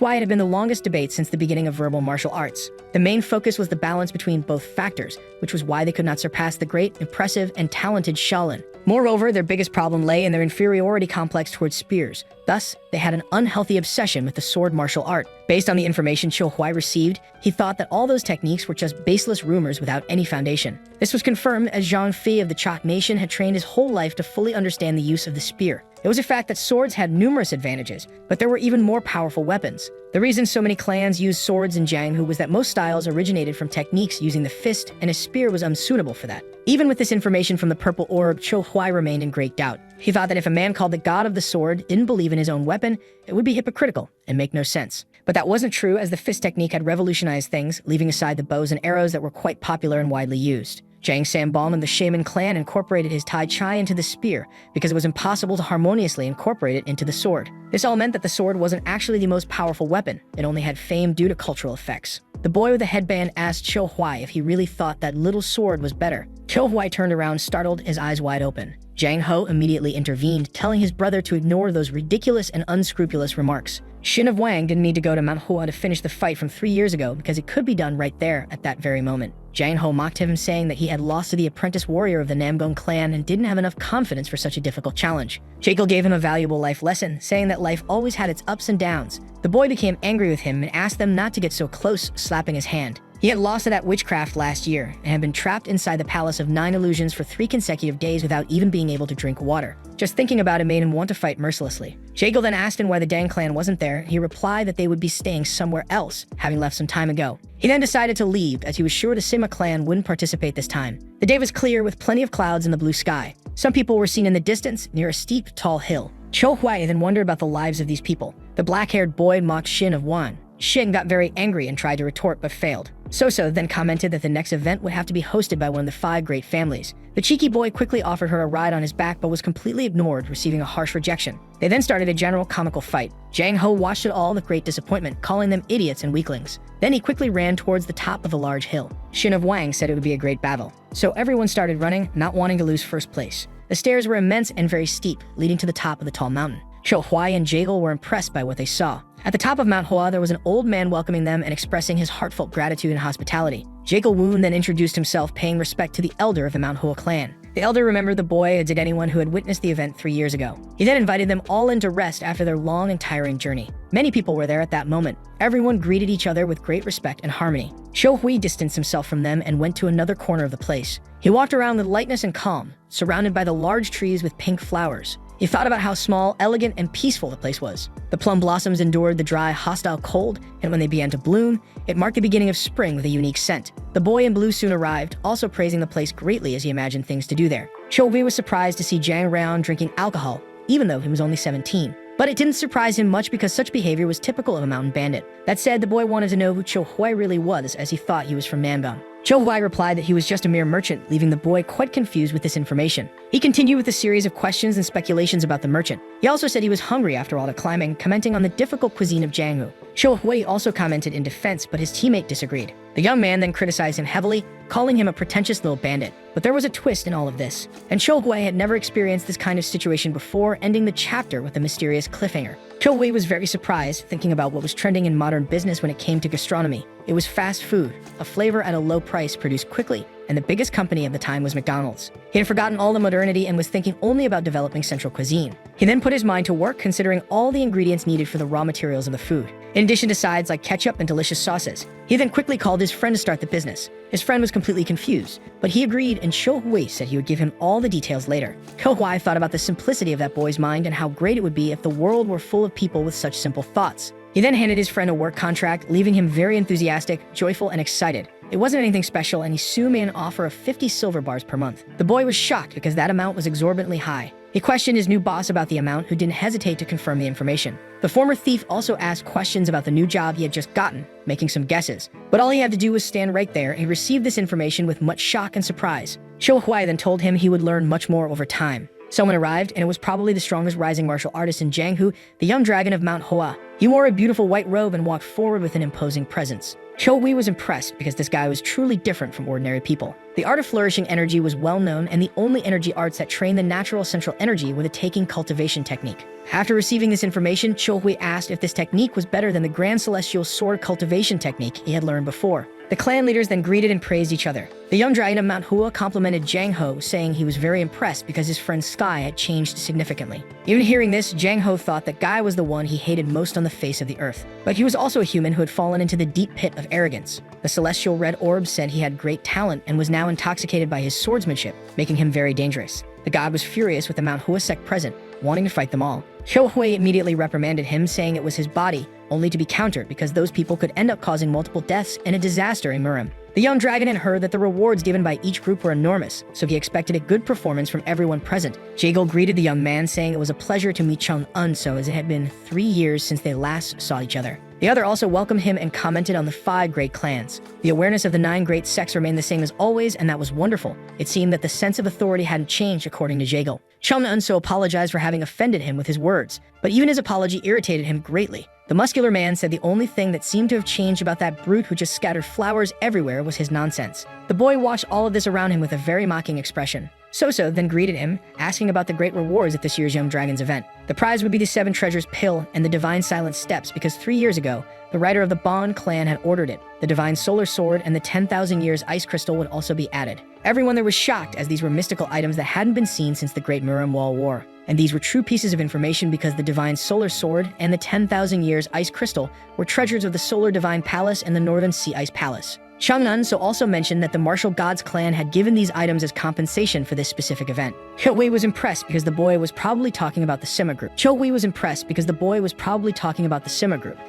why it had been the longest debate since the beginning of verbal martial arts. The main focus was the balance between both factors, which was why they could not surpass the great, impressive, and talented Shaolin. Moreover, their biggest problem lay in their inferiority complex towards spears. Thus, they had an unhealthy obsession with the sword martial art. Based on the information Hui received, he thought that all those techniques were just baseless rumors without any foundation. This was confirmed as Zhang Fi of the Chak Nation had trained his whole life to fully understand the use of the spear. It was a fact that swords had numerous advantages, but there were even more powerful weapons. The reason so many clans used swords in Jianghu was that most styles originated from techniques using the fist, and a spear was unsuitable for that. Even with this information from the purple orb, Hui remained in great doubt. He thought that if a man called the god of the sword didn't believe in his own weapon, it would be hypocritical and make no sense. But that wasn't true, as the fist technique had revolutionized things, leaving aside the bows and arrows that were quite popular and widely used. Jiang Sanbon and the Shaman clan incorporated his Tai Chi into the spear because it was impossible to harmoniously incorporate it into the sword. This all meant that the sword wasn't actually the most powerful weapon. It only had fame due to cultural effects. The boy with the headband asked Hui if he really thought that little sword was better. Hui turned around, startled, his eyes wide open. Jiang Ho immediately intervened, telling his brother to ignore those ridiculous and unscrupulous remarks. Shin of Wang didn't need to go to Manhwa to finish the fight from 3 years ago because it could be done right there at that very moment. Jiang Ho mocked him, saying that he had lost to the apprentice warrior of the Namgong clan and didn't have enough confidence for such a difficult challenge. Jekyll gave him a valuable life lesson, saying that life always had its ups and downs. The boy became angry with him and asked them not to get so close, slapping his hand. He had lost to that witchcraft last year and had been trapped inside the Palace of 9 Illusions for 3 consecutive days without even being able to drink water. Just thinking about it made him want to fight mercilessly. Jekyll then asked him why the Dang clan wasn't there. He replied that they would be staying somewhere else, having left some time ago. He then decided to leave, as he was sure the Sima clan wouldn't participate this time. The day was clear with plenty of clouds in the blue sky. Some people were seen in the distance near a steep, tall hill. Hui then wondered about the lives of these people. The black-haired boy mocked Shin of Wan. Shin got very angry and tried to retort but failed. Soso then commented that the next event would have to be hosted by one of the 5 great families. The cheeky boy quickly offered her a ride on his back but was completely ignored, receiving a harsh rejection. They then started a general comical fight. Jiang Ho watched it all with great disappointment, calling them idiots and weaklings. Then he quickly ran towards the top of the large hill. Shin of Wang said it would be a great battle. So everyone started running, not wanting to lose first place. The stairs were immense and very steep, leading to the top of the tall mountain. Hui and Jekyll were impressed by what they saw. At the top of Mount Hua, there was an old man welcoming them and expressing his heartfelt gratitude and hospitality. Jekyll Woon then introduced himself, paying respect to the elder of the Mount Hua clan. The elder remembered the boy, as did anyone who had witnessed the event 3 years ago. He then invited them all in to rest after their long and tiring journey. Many people were there at that moment. Everyone greeted each other with great respect and harmony. Hui distanced himself from them and went to another corner of the place. He walked around with lightness and calm, surrounded by the large trees with pink flowers. He thought about how small, elegant, and peaceful the place was. The plum blossoms endured the dry, hostile cold, and when they began to bloom, it marked the beginning of spring with a unique scent. The boy in blue soon arrived, also praising the place greatly as he imagined things to do there. Hui was surprised to see Jiang Raon drinking alcohol, even though he was only 17. But it didn't surprise him much because such behavior was typical of a mountain bandit. That said, the boy wanted to know who Hui really was, as he thought he was from Namgong. Hui replied that he was just a mere merchant, leaving the boy quite confused with this information. He continued with a series of questions and speculations about the merchant. He also said he was hungry after all the climbing, commenting on the difficult cuisine of Jianghu. Hui also commented in defense, but his teammate disagreed. The young man then criticized him heavily, calling him a pretentious little bandit. But there was a twist in all of this, and Hui had never experienced this kind of situation before, ending the chapter with a mysterious cliffhanger. Hui was very surprised, thinking about what was trending in modern business when it came to gastronomy. It was fast food, a flavor at a low price produced quickly, and the biggest company of the time was McDonald's. He had forgotten all the modernity and was thinking only about developing central cuisine. He then put his mind to work considering all the ingredients needed for the raw materials of the food, in addition to sides like ketchup and delicious sauces. He then quickly called his friend to start the business. His friend was completely confused, but he agreed, and Cho Hui said he would give him all the details later. Cho Hui thought about the simplicity of that boy's mind and how great it would be if the world were full of people with such simple thoughts. He then handed his friend a work contract, leaving him very enthusiastic, joyful, and excited. It wasn't anything special, and he soon made an offer of 50 silver bars per month. The boy was shocked because that amount was exorbitantly high. He questioned his new boss about the amount, who didn't hesitate to confirm the information. The former thief also asked questions about the new job he had just gotten, making some guesses. But all he had to do was stand right there, and he received this information with much shock and surprise. Cho Hui then told him he would learn much more over time. Someone arrived, and it was probably the strongest rising martial artist in Jianghu, the young dragon of Mount Hoa. He wore a beautiful white robe and walked forward with an imposing presence. Cho Hui was impressed because this guy was truly different from ordinary people. The art of flourishing energy was well known, and the only energy arts that train the natural central energy were the taking cultivation technique. After receiving this information, Cho Hui asked if this technique was better than the Grand Celestial Sword cultivation technique he had learned before. The clan leaders then greeted and praised each other. The young dragon of Mount Hua complimented Jiang Ho, saying he was very impressed because his friend Sky had changed significantly. Even hearing this, Jiang Ho thought that Guy was the one he hated most on the face of the earth. But he was also a human who had fallen into the deep pit of arrogance. The celestial red orb said he had great talent and was now intoxicated by his swordsmanship, making him very dangerous. The god was furious with the Mount Hua sect present, wanting to fight them all. Cho Hui immediately reprimanded him, saying it was his body, only to be countered because those people could end up causing multiple deaths and a disaster in Murim. The young dragon had heard that the rewards given by each group were enormous, so he expected a good performance from everyone present. Jaegel greeted the young man, saying it was a pleasure to meet Chung Un, so as it had been 3 years since they last saw each other. The other also welcomed him and commented on the 5 great clans. The awareness of the 9 great sects remained the same as always, and that was wonderful. It seemed that the sense of authority hadn't changed, according to Jaegel. Chung Un so apologized for having offended him with his words, but even his apology irritated him greatly. The muscular man said the only thing that seemed to have changed about that brute who just scattered flowers everywhere was his nonsense. The boy watched all of this around him with a very mocking expression. So then greeted him, asking about the great rewards at this year's Young Dragons event. The prize would be the 7 treasures pill and the Divine Silent Steps, because 3 years ago, the writer of the Bon clan had ordered it. The Divine Solar Sword and the 10,000 Years Ice Crystal would also be added. Everyone there was shocked, as these were mystical items that hadn't been seen since the Great Murim Wall War. And these were true pieces of information because the Divine Solar Sword and the 10,000 Years Ice Crystal were treasures of the Solar Divine Palace and the Northern Sea Ice Palace. Changnan so also mentioned that the Martial Gods clan had given these items as compensation for this specific event. Cho Hui was impressed because the boy was probably talking about the Sima group.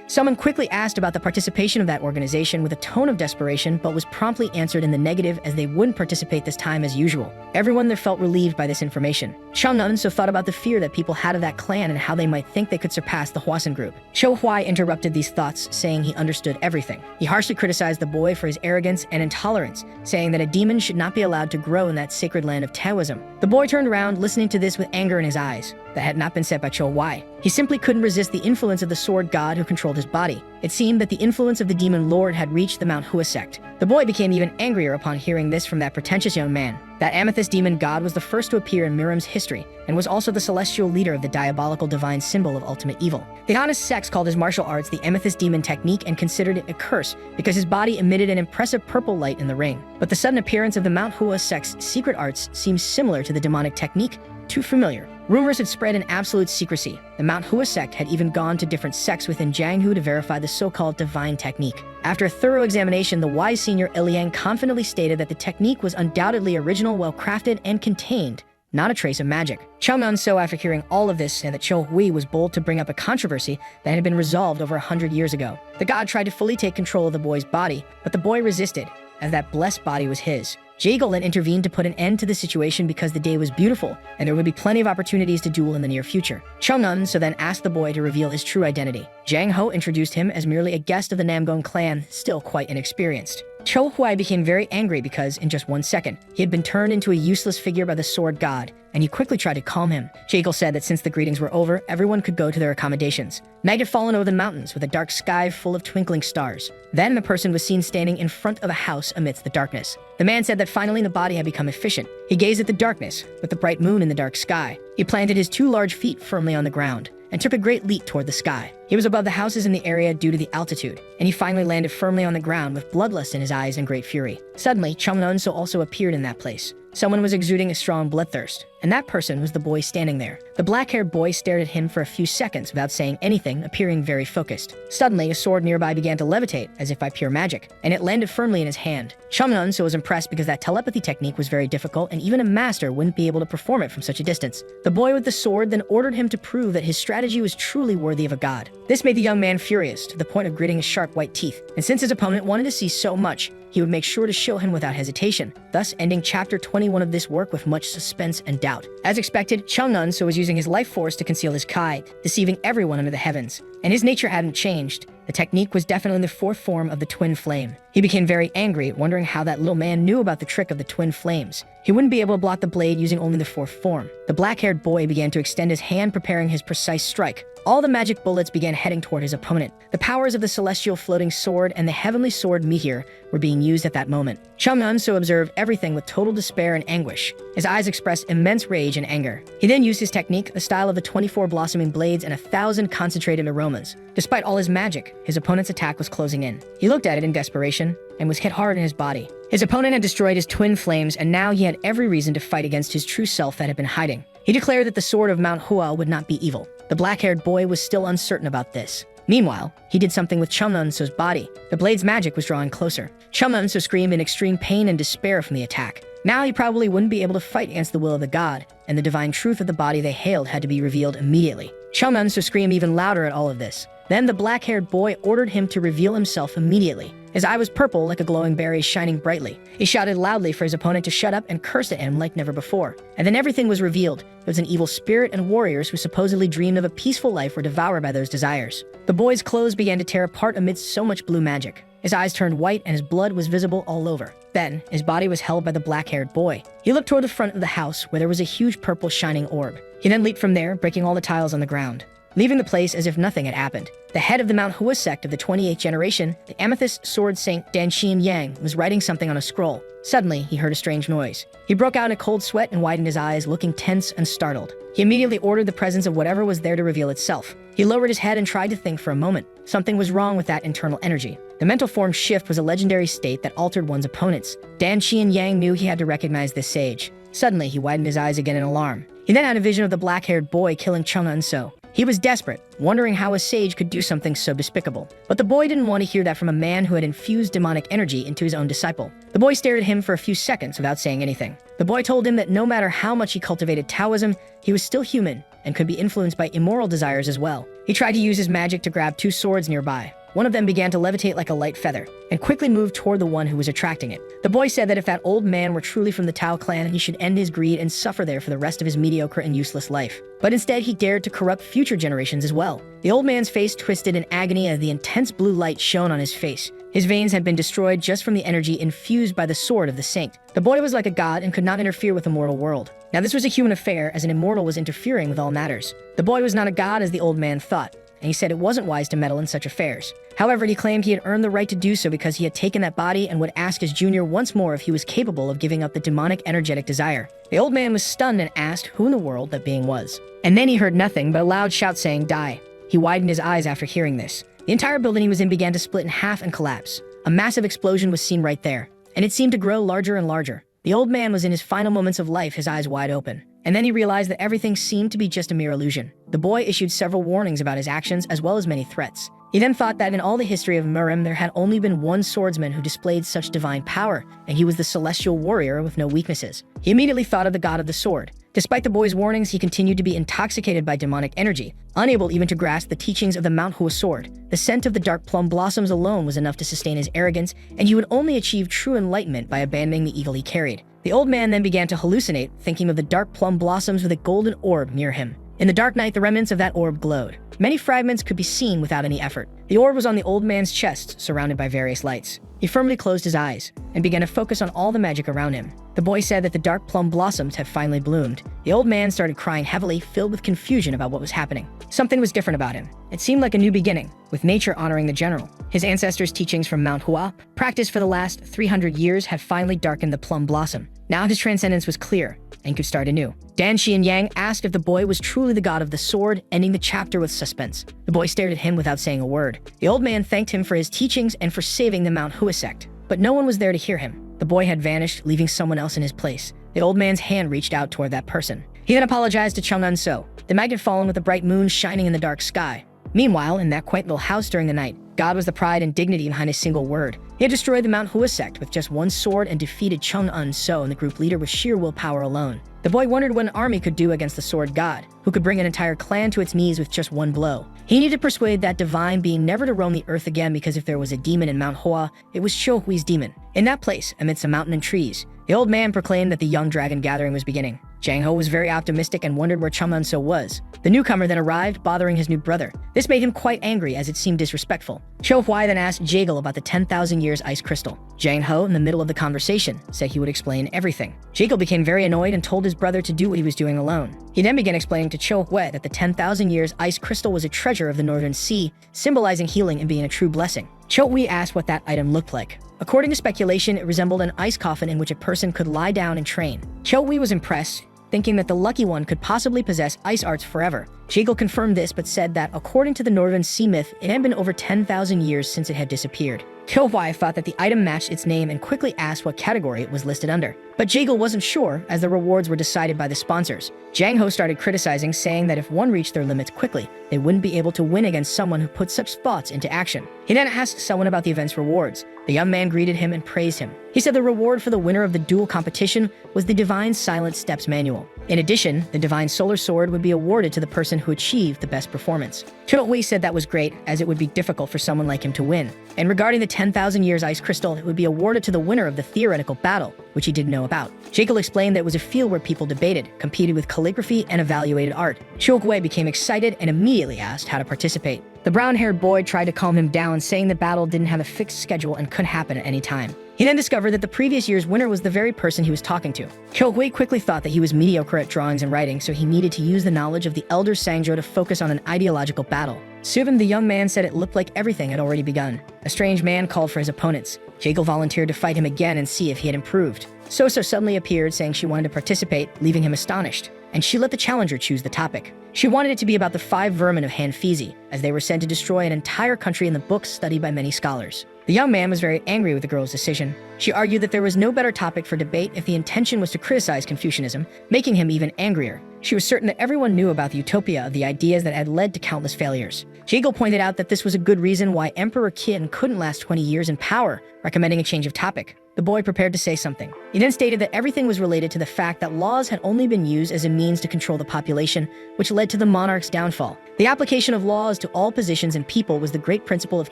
Someone quickly asked about the participation of that organization with a tone of desperation, but was promptly answered in the negative, as they wouldn't participate this time as usual. Everyone there felt relieved by this information. Changnan so thought about the fear that people had of that clan and how they might think they could surpass the Huasan group. Cho Hui interrupted these thoughts, saying he understood everything. He harshly criticized the boy for his arrogance and intolerance, saying that a demon should not be allowed to grow in that sacred land of Taoism. The boy turned around, listening to this with anger in his eyes. That had not been said by Cho Hui. He simply couldn't resist the influence of the sword god who controlled his body. It seemed that the influence of the demon lord had reached the Mount Hua sect. The boy became even angrier upon hearing this from that pretentious young man. That amethyst demon god was the first to appear in Murim's history, and was also the celestial leader of the diabolical divine symbol of ultimate evil. The honest sects called his martial arts the amethyst demon technique and considered it a curse because his body emitted an impressive purple light in the ring. But the sudden appearance of the Mount Hua sect's secret arts seemed similar to the demonic technique, too familiar. Rumors had spread in absolute secrecy. The Mount Hua sect had even gone to different sects within Jianghu to verify the so-called divine technique. After a thorough examination, the wise senior Iliang confidently stated that the technique was undoubtedly original, well-crafted, and contained not a trace of magic. Chao Nan-so, after hearing all of this, said that Cho Hui was bold to bring up a controversy that had been resolved over 100 years ago. The god tried to fully take control of the boy's body, but the boy resisted, as that blessed body was his. Jaegel then intervened to put an end to the situation because the day was beautiful, and there would be plenty of opportunities to duel in the near future. Chao Nan-so then asked the boy to reveal his true identity. Jiang Ho introduced him as merely a guest of the Namgong clan, still quite inexperienced. Cho Hui became very angry because, in just 1 second, he had been turned into a useless figure by the sword god, and he quickly tried to calm him. Jaegel said that since the greetings were over, everyone could go to their accommodations. Night had fallen over the mountains with a dark sky full of twinkling stars. Then the person was seen standing in front of a house amidst the darkness. The man said that finally the body had become efficient. He gazed at the darkness, with the bright moon in the dark sky. He planted his 2 large feet firmly on the ground, and took a great leap toward the sky. He was above the houses in the area due to the altitude, and he finally landed firmly on the ground with bloodlust in his eyes and great fury. Suddenly, Chungnunso also appeared in that place. Someone was exuding a strong bloodthirst, and that person was the boy standing there. The black-haired boy stared at him for a few seconds without saying anything, appearing very focused. Suddenly, a sword nearby began to levitate, as if by pure magic, and it landed firmly in his hand. Chungnunso was impressed because that telepathy technique was very difficult, and even a master wouldn't be able to perform it from such a distance. The boy with the sword then ordered him to prove that his strategy was truly worthy of a god. This made the young man furious, to the point of gritting his sharp white teeth, and since his opponent wanted to see so much, he would make sure to show him without hesitation, thus ending chapter 21 of this work with much suspense and doubt. As expected, Chungnunso was using his life force to conceal his kai, deceiving everyone under the heavens. And his nature hadn't changed. The technique was definitely the fourth form of the twin flame. He became very angry, wondering how that little man knew about the trick of the twin flames. He wouldn't be able to block the blade using only the fourth form. The black-haired boy began to extend his hand, preparing his precise strike. All the magic bullets began heading toward his opponent. The powers of the celestial floating sword and the heavenly sword meteor were being used at that moment. Chungnunso observed everything with total despair and anguish. His eyes expressed immense rage and anger. He then used his technique, the style of the 24 blossoming blades and 1,000 concentrated aromas. Despite all his magic, his opponent's attack was closing in. He looked at it in desperation and was hit hard in his body. His opponent had destroyed his twin flames, and now he had every reason to fight against his true self that had been hiding. He declared that the sword of Manhwa would not be evil. The black-haired boy was still uncertain about this. Meanwhile, he did something with Chungnunso's body. The blade's magic was drawing closer. Chungnunso screamed in extreme pain and despair from the attack. Now he probably wouldn't be able to fight against the will of the god, and the divine truth of the body they hailed had to be revealed immediately. Chungnunso screamed even louder at all of this. Then the black-haired boy ordered him to reveal himself immediately. His eye was purple like a glowing berry shining brightly. He shouted loudly for his opponent to shut up and cursed at him like never before. And then everything was revealed. It was an evil spirit, and warriors who supposedly dreamed of a peaceful life were devoured by those desires. The boy's clothes began to tear apart amidst so much blue magic. His eyes turned white and his blood was visible all over. Then, his body was held by the black-haired boy. He looked toward the front of the house where there was a huge purple shining orb. He then leaped from there, breaking all the tiles on the ground, leaving the place as if nothing had happened. The head of the Mount Hua sect of the 28th generation, the amethyst sword saint Dan Yang, was writing something on a scroll. Suddenly, he heard a strange noise. He broke out in a cold sweat and widened his eyes, looking tense and startled. He immediately ordered the presence of whatever was there to reveal itself. He lowered his head and tried to think for a moment. Something was wrong with that internal energy. The mental form shift was a legendary state that altered one's opponents. Dan Yang knew he had to recognize this sage. Suddenly, he widened his eyes again in alarm. He then had a vision of the black-haired boy killing Chungnunso. He was desperate, wondering how a sage could do something so despicable. But the boy didn't want to hear that from a man who had infused demonic energy into his own disciple. The boy stared at him for a few seconds without saying anything. The boy told him that no matter how much he cultivated Taoism, he was still human and could be influenced by immoral desires as well. He tried to use his magic to grab two swords nearby. One of them began to levitate like a light feather and quickly moved toward the one who was attracting it. The boy said that if that old man were truly from the Tao clan, he should end his greed and suffer there for the rest of his mediocre and useless life. But instead, he dared to corrupt future generations as well. The old man's face twisted in agony as the intense blue light shone on his face. His veins had been destroyed just from the energy infused by the sword of the saint. The boy was like a god and could not interfere with the mortal world. Now this was a human affair, as an immortal was interfering with all matters. The boy was not a god as the old man thought, and he said it wasn't wise to meddle in such affairs. However, he claimed he had earned the right to do so because he had taken that body and would ask his junior once more if he was capable of giving up the demonic energetic desire. The old man was stunned and asked who in the world that being was. And then he heard nothing but a loud shout saying, "Die." He widened his eyes after hearing this. The entire building he was in began to split in half and collapse. A massive explosion was seen right there, and it seemed to grow larger and larger. The old man was in his final moments of life, his eyes wide open. And then he realized that everything seemed to be just a mere illusion. The boy issued several warnings about his actions as well as many threats. He then thought that in all the history of Murim, there had only been one swordsman who displayed such divine power, and he was the celestial warrior with no weaknesses. He immediately thought of the god of the sword. Despite the boy's warnings, he continued to be intoxicated by demonic energy, unable even to grasp the teachings of the Mount Hua sword. The scent of the dark plum blossoms alone was enough to sustain his arrogance, and he would only achieve true enlightenment by abandoning the evil he carried. The old man then began to hallucinate, thinking of the dark plum blossoms with a golden orb near him. In the dark night, the remnants of that orb glowed. Many fragments could be seen without any effort. The orb was on the old man's chest, surrounded by various lights. He firmly closed his eyes and began to focus on all the magic around him. The boy said that the dark plum blossoms had finally bloomed. The old man started crying heavily, filled with confusion about what was happening. Something was different about him. It seemed like a new beginning, with nature honoring the general. His ancestors' teachings from Mount Hua, practiced for the last 300 years, had finally darkened the plum blossom. Now his transcendence was clear, and could start anew. Dan Shi and Yang asked if the boy was truly the god of the sword, ending the chapter with suspense. The boy stared at him without saying a word. The old man thanked him for his teachings and for saving the Manhwa sect, but no one was there to hear him. The boy had vanished, leaving someone else in his place. The old man's hand reached out toward that person. He then apologized to Chung So. The night had fallen with a bright moon shining in the dark sky. Meanwhile, in that quaint little house during the night, God was the pride and dignity behind a single word. He had destroyed the Manhwa sect with just one sword and defeated Chung So and the group leader with sheer willpower alone. The boy wondered what an army could do against the sword god, who could bring an entire clan to its knees with just one blow. He needed to persuade that divine being never to roam the earth again, because if there was a demon in Mount Hua, it was Xiuhui's demon. In that place, amidst a mountain and trees, the old man proclaimed that the young dragon gathering was beginning. Jiang Ho was very optimistic and wondered where Chung So was. The newcomer then arrived, bothering his new brother. This made him quite angry, as it seemed disrespectful. Xiuhui then asked Jaegal about the 10,000 years ice crystal. Jiang Ho, in the middle of the conversation, said he would explain everything. Jaegal became very annoyed and told his brother to do what he was doing alone. He then began explaining to Xiuhui that the 10,000 years ice crystal was a treasure of the Northern Sea, symbolizing healing and being a true blessing. Xiuhui asked what that item looked like. According to speculation, it resembled an ice coffin in which a person could lie down and train. Xiuhui was impressed, thinking that the lucky one could possibly possess ice arts forever. Jaegal confirmed this, but said that according to the Northern Sea myth, it had been over 10,000 years since it had disappeared. Xiuhui thought that the item matched its name and quickly asked what category it was listed under. But Jaegal wasn't sure, as the rewards were decided by the sponsors. Jiang Ho started criticizing, saying that if one reached their limits quickly, they wouldn't be able to win against someone who put such thoughts into action. He then asked someone about the event's rewards. The young man greeted him and praised him. He said the reward for the winner of the duel competition was the Divine Silent Steps Manual. In addition, the Divine Solar Sword would be awarded to the person who achieved the best performance. Xiuhui said that was great, as it would be difficult for someone like him to win. And regarding the 10,000 years ice crystal, it would be awarded to the winner of the theoretical battle, which he didn't know about. Jaegal explained that it was a field where people debated, competed with calligraphy, and evaluated art. Xiuhui became excited and immediately asked how to participate. The brown-haired boy tried to calm him down, saying the battle didn't have a fixed schedule and could happen at any time. He then discovered that the previous year's winner was the very person he was talking to. Xiuhui quickly thought that he was mediocre at drawings and writing, so he needed to use the knowledge of the elder Sangzhou to focus on an ideological battle. Soon, the young man said it looked like everything had already begun. A strange man called for his opponents. Jaegal volunteered to fight him again and see if he had improved. So suddenly appeared, saying she wanted to participate, leaving him astonished. And she let the challenger choose the topic. She wanted it to be about the 5 vermin of Han Fizi, as they were said to destroy an entire country in the books studied by many scholars. The young man was very angry with the girl's decision. She argued that there was no better topic for debate if the intention was to criticize Confucianism, making him even angrier. She was certain that everyone knew about the utopia of the ideas that had led to countless failures. Jaegal pointed out that this was a good reason why Emperor Qin couldn't last 20 years in power, recommending a change of topic. The boy prepared to say something. He then stated that everything was related to the fact that laws had only been used as a means to control the population, which led to the monarch's downfall. The application of laws to all positions and people was the great principle of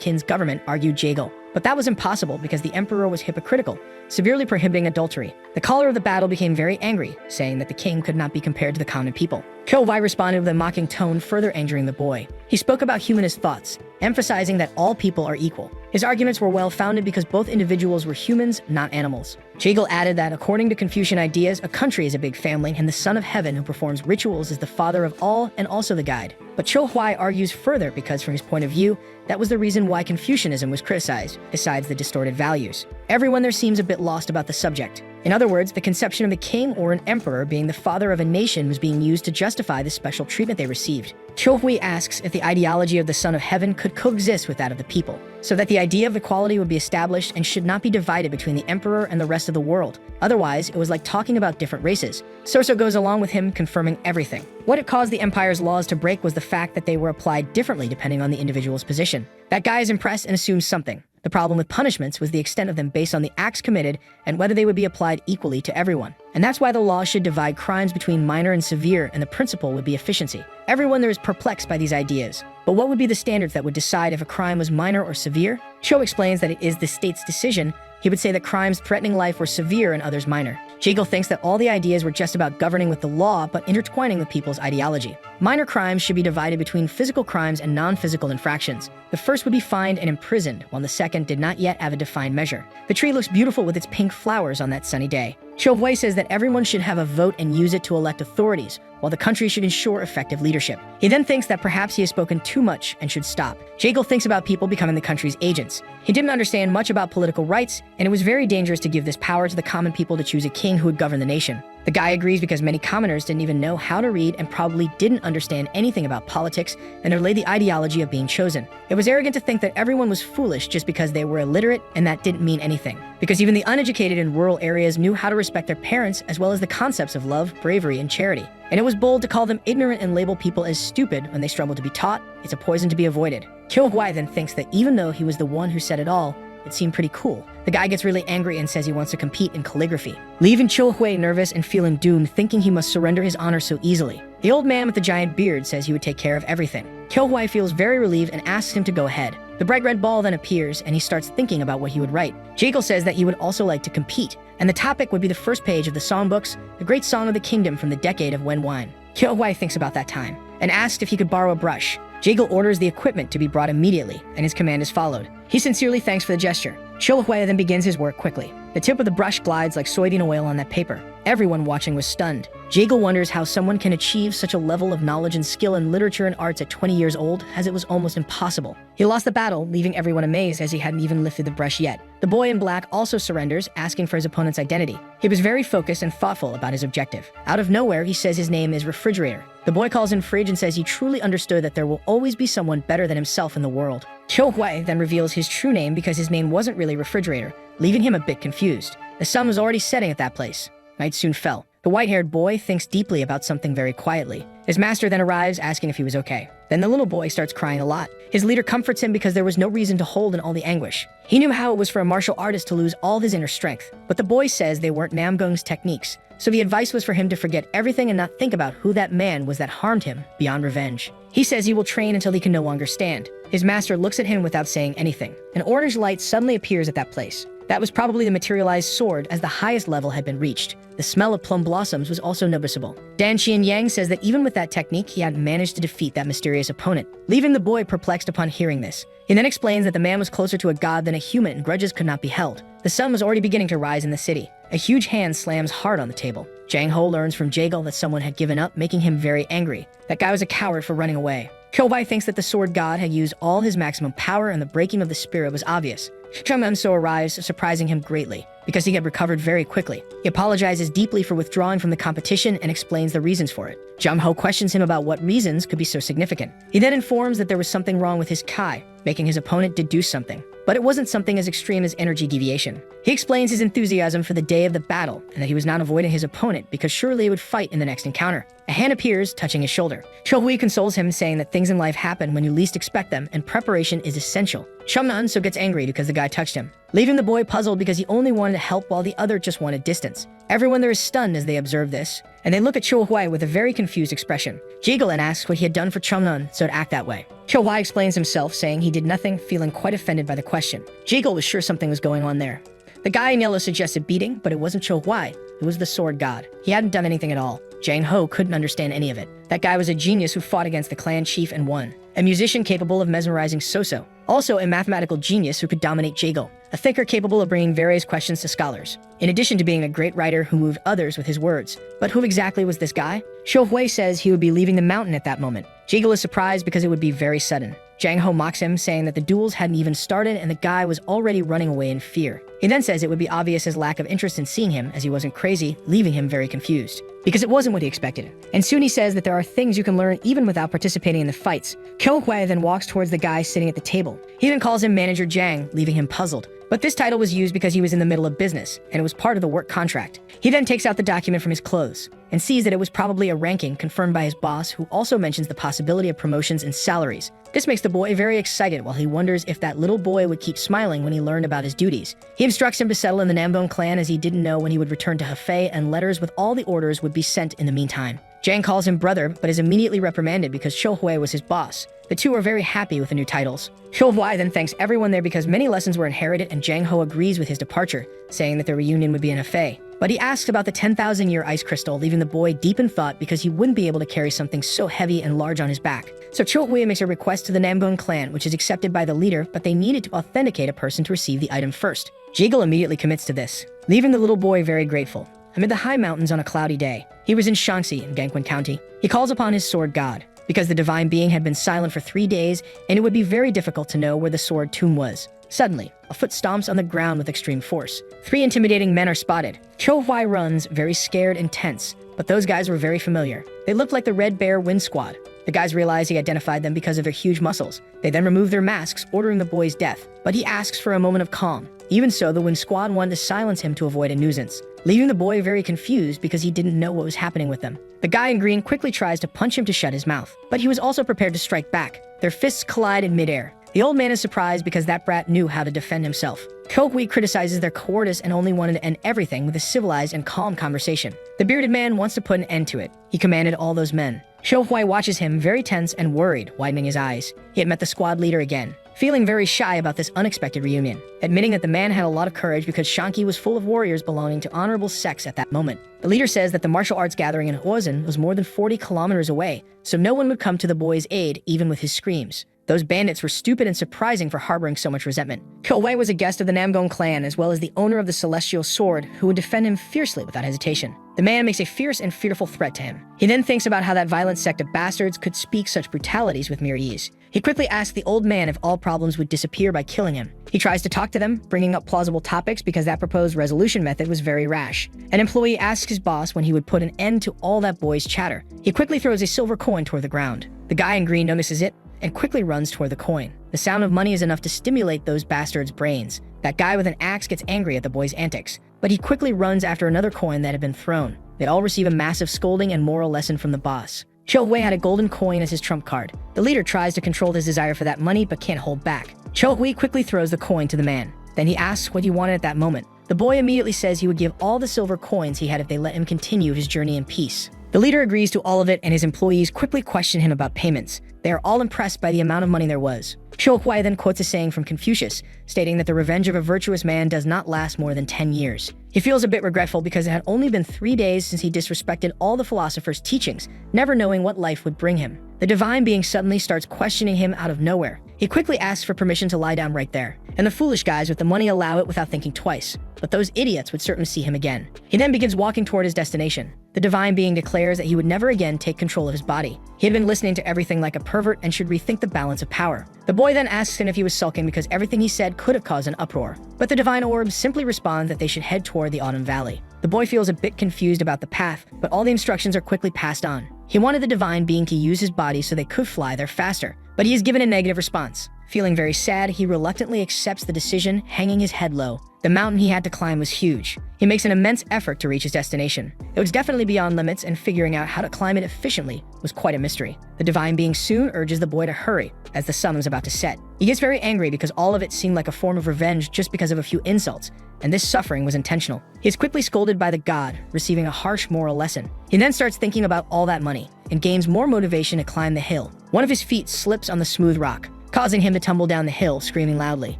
Qin's government, argued Jaegal. But that was impossible because the emperor was hypocritical, severely prohibiting adultery. The caller of the battle became very angry, saying that the king could not be compared to the common people. Xiuhui responded with a mocking tone, further angering the boy. He spoke about humanist thoughts, emphasizing that all people are equal. His arguments were well-founded because both individuals were humans, not animals. Jaegal added that according to Confucian ideas, a country is a big family, and the Son of Heaven who performs rituals is the father of all and also the guide. But Xiuhui argues further because from his point of view, that was the reason why Confucianism was criticized, besides the distorted values. Everyone there seems a bit lost about the subject. In other words, the conception of a king or an emperor being the father of a nation was being used to justify the special treatment they received. Xiuhui asks if the ideology of the Son of Heaven could coexist with that of the people, so that the idea of equality would be established and should not be divided between the emperor and the rest of the world. Otherwise, it was like talking about different races. Soso goes along with him, confirming everything. What it caused the empire's laws to break was the fact that they were applied differently depending on the individual's position. That guy is impressed and assumes something. The problem with punishments was the extent of them based on the acts committed and whether they would be applied equally to everyone. And that's why the law should divide crimes between minor and severe, and the principle would be efficiency. Everyone there is perplexed by these ideas. But what would be the standards that would decide if a crime was minor or severe? Cho explains that it is the state's decision. He would say that crimes threatening life were severe and others minor. Jaegal thinks that all the ideas were just about governing with the law, but intertwining with people's ideology. Minor crimes should be divided between physical crimes and non-physical infractions. The first would be fined and imprisoned, while the second did not yet have a defined measure. The tree looks beautiful with its pink flowers on that sunny day. Xiuhui says that everyone should have a vote and use it to elect authorities, while the country should ensure effective leadership. He then thinks that perhaps he has spoken too much and should stop. Jaegil thinks about people becoming the country's agents. He didn't understand much about political rights, and it was very dangerous to give this power to the common people to choose a king who would govern the nation. The guy agrees because many commoners didn't even know how to read and probably didn't understand anything about politics and underlay the ideology of being chosen. It was arrogant to think that everyone was foolish just because they were illiterate, and that didn't mean anything. Because even the uneducated in rural areas knew how to respect their parents as well as the concepts of love, bravery, and charity. And it was bold to call them ignorant and label people as stupid when they struggle to be taught. It's a poison to be avoided. Kyo Hwai then thinks that even though he was the one who said it all, it seemed pretty cool. The guy gets really angry and says he wants to compete in calligraphy, leaving Cho Hui nervous and feeling doomed, thinking he must surrender his honor so easily. The old man with the giant beard says he would take care of everything. Kyo Hui feels very relieved and asks him to go ahead. The bright red ball then appears and he starts thinking about what he would write. Jaegil says that he would also like to compete, and the topic would be the first page of the songbooks, the great song of the kingdom from the decade of Wen Wine. Kyo Hui thinks about that time and asks if he could borrow a brush. Jaegil orders the equipment to be brought immediately, and his command is followed. He sincerely thanks for the gesture. Cho Hui then begins his work quickly. The tip of the brush glides like soybean oil on that paper. Everyone watching was stunned. Jaegil wonders how someone can achieve such a level of knowledge and skill in literature and arts at 20 years old, as it was almost impossible. He lost the battle, leaving everyone amazed as he hadn't even lifted the brush yet. The boy in black also surrenders, asking for his opponent's identity. He was very focused and thoughtful about his objective. Out of nowhere, he says his name is Refrigerator. The boy calls him Fridge and says he truly understood that there will always be someone better than himself in the world. Cho Hui then reveals his true name because his name wasn't really Refrigerator, leaving him a bit confused. The sun was already setting at that place. Night soon fell. The white-haired boy thinks deeply about something very quietly. His master then arrives, asking if he was okay. Then the little boy starts crying a lot. His leader comforts him because there was no reason to hold in all the anguish. He knew how it was for a martial artist to lose all his inner strength, but the boy says they weren't Namgung's techniques. So the advice was for him to forget everything and not think about who that man was that harmed him beyond revenge. He says he will train until he can no longer stand. His master looks at him without saying anything. An orange light suddenly appears at that place. That was probably the materialized sword, as the highest level had been reached. The smell of plum blossoms was also noticeable. Dan Qian Yang says that even with that technique, he hadn't managed to defeat that mysterious opponent, leaving the boy perplexed upon hearing this. He then explains that the man was closer to a god than a human and grudges could not be held. The sun was already beginning to rise in the city. A huge hand slams hard on the table. Jang Ho learns from Jaegil that someone had given up, making him very angry. That guy was a coward for running away. Kyo Bai thinks that the sword god had used all his maximum power and the breaking of the spirit was obvious. Chung Unso arrives, surprising him greatly, because he had recovered very quickly. He apologizes deeply for withdrawing from the competition and explains the reasons for it. Jung Ho questions him about what reasons could be so significant. He then informs that there was something wrong with his Kai, making his opponent deduce something. But it wasn't something as extreme as energy deviation. He explains his enthusiasm for the day of the battle, and that he was not avoiding his opponent because surely he would fight in the next encounter. A hand appears, touching his shoulder. Cho Hui consoles him, saying that things in life happen when you least expect them, and preparation is essential. Chum Nun so gets angry because the guy touched him, leaving the boy puzzled because he only wanted to help while the other just wanted distance. Everyone there is stunned as they observe this, and they look at Cho Hui with a very confused expression. Jaegil then asks what he had done for Chum Nun so to act that way. Cho Hui explains himself, saying he did nothing, feeling quite offended by the question. Jaegil was sure something was going on there. The guy in yellow suggested beating, but it wasn't Cho Hui, it was the sword god. He hadn't done anything at all. Jang Ho couldn't understand any of it. That guy was a genius who fought against the clan chief and won. A musician capable of mesmerizing So-So. Also a mathematical genius who could dominate Jaegil. A thinker capable of bringing various questions to scholars. In addition to being a great writer who moved others with his words. But who exactly was this guy? Shou Hui says he would be leaving the mountain at that moment. Jaegil is surprised because it would be very sudden. Jang Ho mocks him, saying that the duels hadn't even started and the guy was already running away in fear. He then says it would be obvious his lack of interest in seeing him, as he wasn't crazy, leaving him very confused. Because it wasn't what he expected. And soon he says that there are things you can learn even without participating in the fights. Kyo Hui then walks towards the guy sitting at the table. He then calls him Manager Jang, leaving him puzzled. But this title was used because he was in the middle of business, and it was part of the work contract. He then takes out the document from his clothes, and sees that it was probably a ranking confirmed by his boss, who also mentions the possibility of promotions and salaries. This makes the boy very excited, while he wonders if that little boy would keep smiling when he learned about his duties. He instructs him to settle in the Nambone clan, as he didn't know when he would return to Hefei, and letters with all the orders would be sent in the meantime. Jang calls him brother, but is immediately reprimanded because Shou Hui was his boss. The two are very happy with the new titles. Shou Hui then thanks everyone there because many lessons were inherited, and Jang Ho agrees with his departure, saying that their reunion would be in Hefei. But he asks about the 10,000-year ice crystal, leaving the boy deep in thought because he wouldn't be able to carry something so heavy and large on his back. So Cho Hui makes a request to the Nambone clan, which is accepted by the leader, but they needed to authenticate a person to receive the item first. Jaegil immediately commits to this, leaving the little boy very grateful. amid the high mountains on a cloudy day. He was in Shaanxi in Gangwon County. He calls upon his sword god, because the divine being had been silent for 3 days, and it would be very difficult to know where the sword tomb was. Suddenly, a foot stomps on the ground with extreme force. 3 intimidating men are spotted. Cho Huai runs, very scared and tense, but those guys were very familiar. They looked like the Red Bear Wind Squad. The guys realize he identified them because of their huge muscles. They then remove their masks, ordering the boy's death, but he asks for a moment of calm. Even so, the Wind Squad wanted to silence him to avoid a nuisance, leaving the boy very confused because he didn't know what was happening with them. The guy in green quickly tries to punch him to shut his mouth, but he was also prepared to strike back. Their fists collide in midair. The old man is surprised because that brat knew how to defend himself. Cho Hui criticizes their cowardice and only wanted to end everything with a civilized and calm conversation. The bearded man wants to put an end to it. He commanded all those men. Cho Hui watches him, very tense and worried, widening his eyes. He had met the squad leader again, feeling very shy about this unexpected reunion, admitting that the man had a lot of courage because Shanxi was full of warriors belonging to honorable sects at that moment. The leader says that the martial arts gathering in Huozhen was more than 40 kilometers away, so no one would come to the boy's aid even with his screams. Those bandits were stupid and surprising for harboring so much resentment. Cho Wei was a guest of the Namgong clan as well as the owner of the Celestial Sword who would defend him fiercely without hesitation. The man makes a fierce and fearful threat to him. He then thinks about how that violent sect of bastards could speak such brutalities with mere ease. He quickly asks the old man if all problems would disappear by killing him. He tries to talk to them, bringing up plausible topics because that proposed resolution method was very rash. An employee asks his boss when he would put an end to all that boy's chatter. He quickly throws a silver coin toward the ground. The guy in green notices it and quickly runs toward the coin. The sound of money is enough to stimulate those bastards' brains. That guy with an axe gets angry at the boy's antics, but he quickly runs after another coin that had been thrown. They all receive a massive scolding and moral lesson from the boss. Cho Hui had a golden coin as his trump card. The leader tries to control his desire for that money but can't hold back. Cho Hui quickly throws the coin to the man. Then he asks what he wanted at that moment. The boy immediately says he would give all the silver coins he had if they let him continue his journey in peace. The leader agrees to all of it and his employees quickly question him about payments. They are all impressed by the amount of money there was. Cho Hui then quotes a saying from Confucius, stating that the revenge of a virtuous man does not last more than 10 years. He feels a bit regretful because it had only been 3 days since he disrespected all the philosopher's teachings, never knowing what life would bring him. The divine being suddenly starts questioning him out of nowhere. He quickly asks for permission to lie down right there, and the foolish guys with the money allow it without thinking twice. But those idiots would certainly see him again. He then begins walking toward his destination. The divine being declares that he would never again take control of his body. He had been listening to everything like a pervert and should rethink the balance of power. The boy then asks him if he was sulking because everything he said could have caused an uproar. But the divine orb simply responds that they should head toward the Autumn Valley. The boy feels a bit confused about the path, but all the instructions are quickly passed on. He wanted the divine being to use his body so they could fly there faster, but he is given a negative response. Feeling very sad, he reluctantly accepts the decision, hanging his head low. The mountain he had to climb was huge. He makes an immense effort to reach his destination. It was definitely beyond limits, and figuring out how to climb it efficiently was quite a mystery. The divine being soon urges the boy to hurry, as the sun was about to set. He gets very angry because all of it seemed like a form of revenge just because of a few insults, and this suffering was intentional. He is quickly scolded by the god, receiving a harsh moral lesson. He then starts thinking about all that money, and gains more motivation to climb the hill. One of his feet slips on the smooth rock, causing him to tumble down the hill, screaming loudly.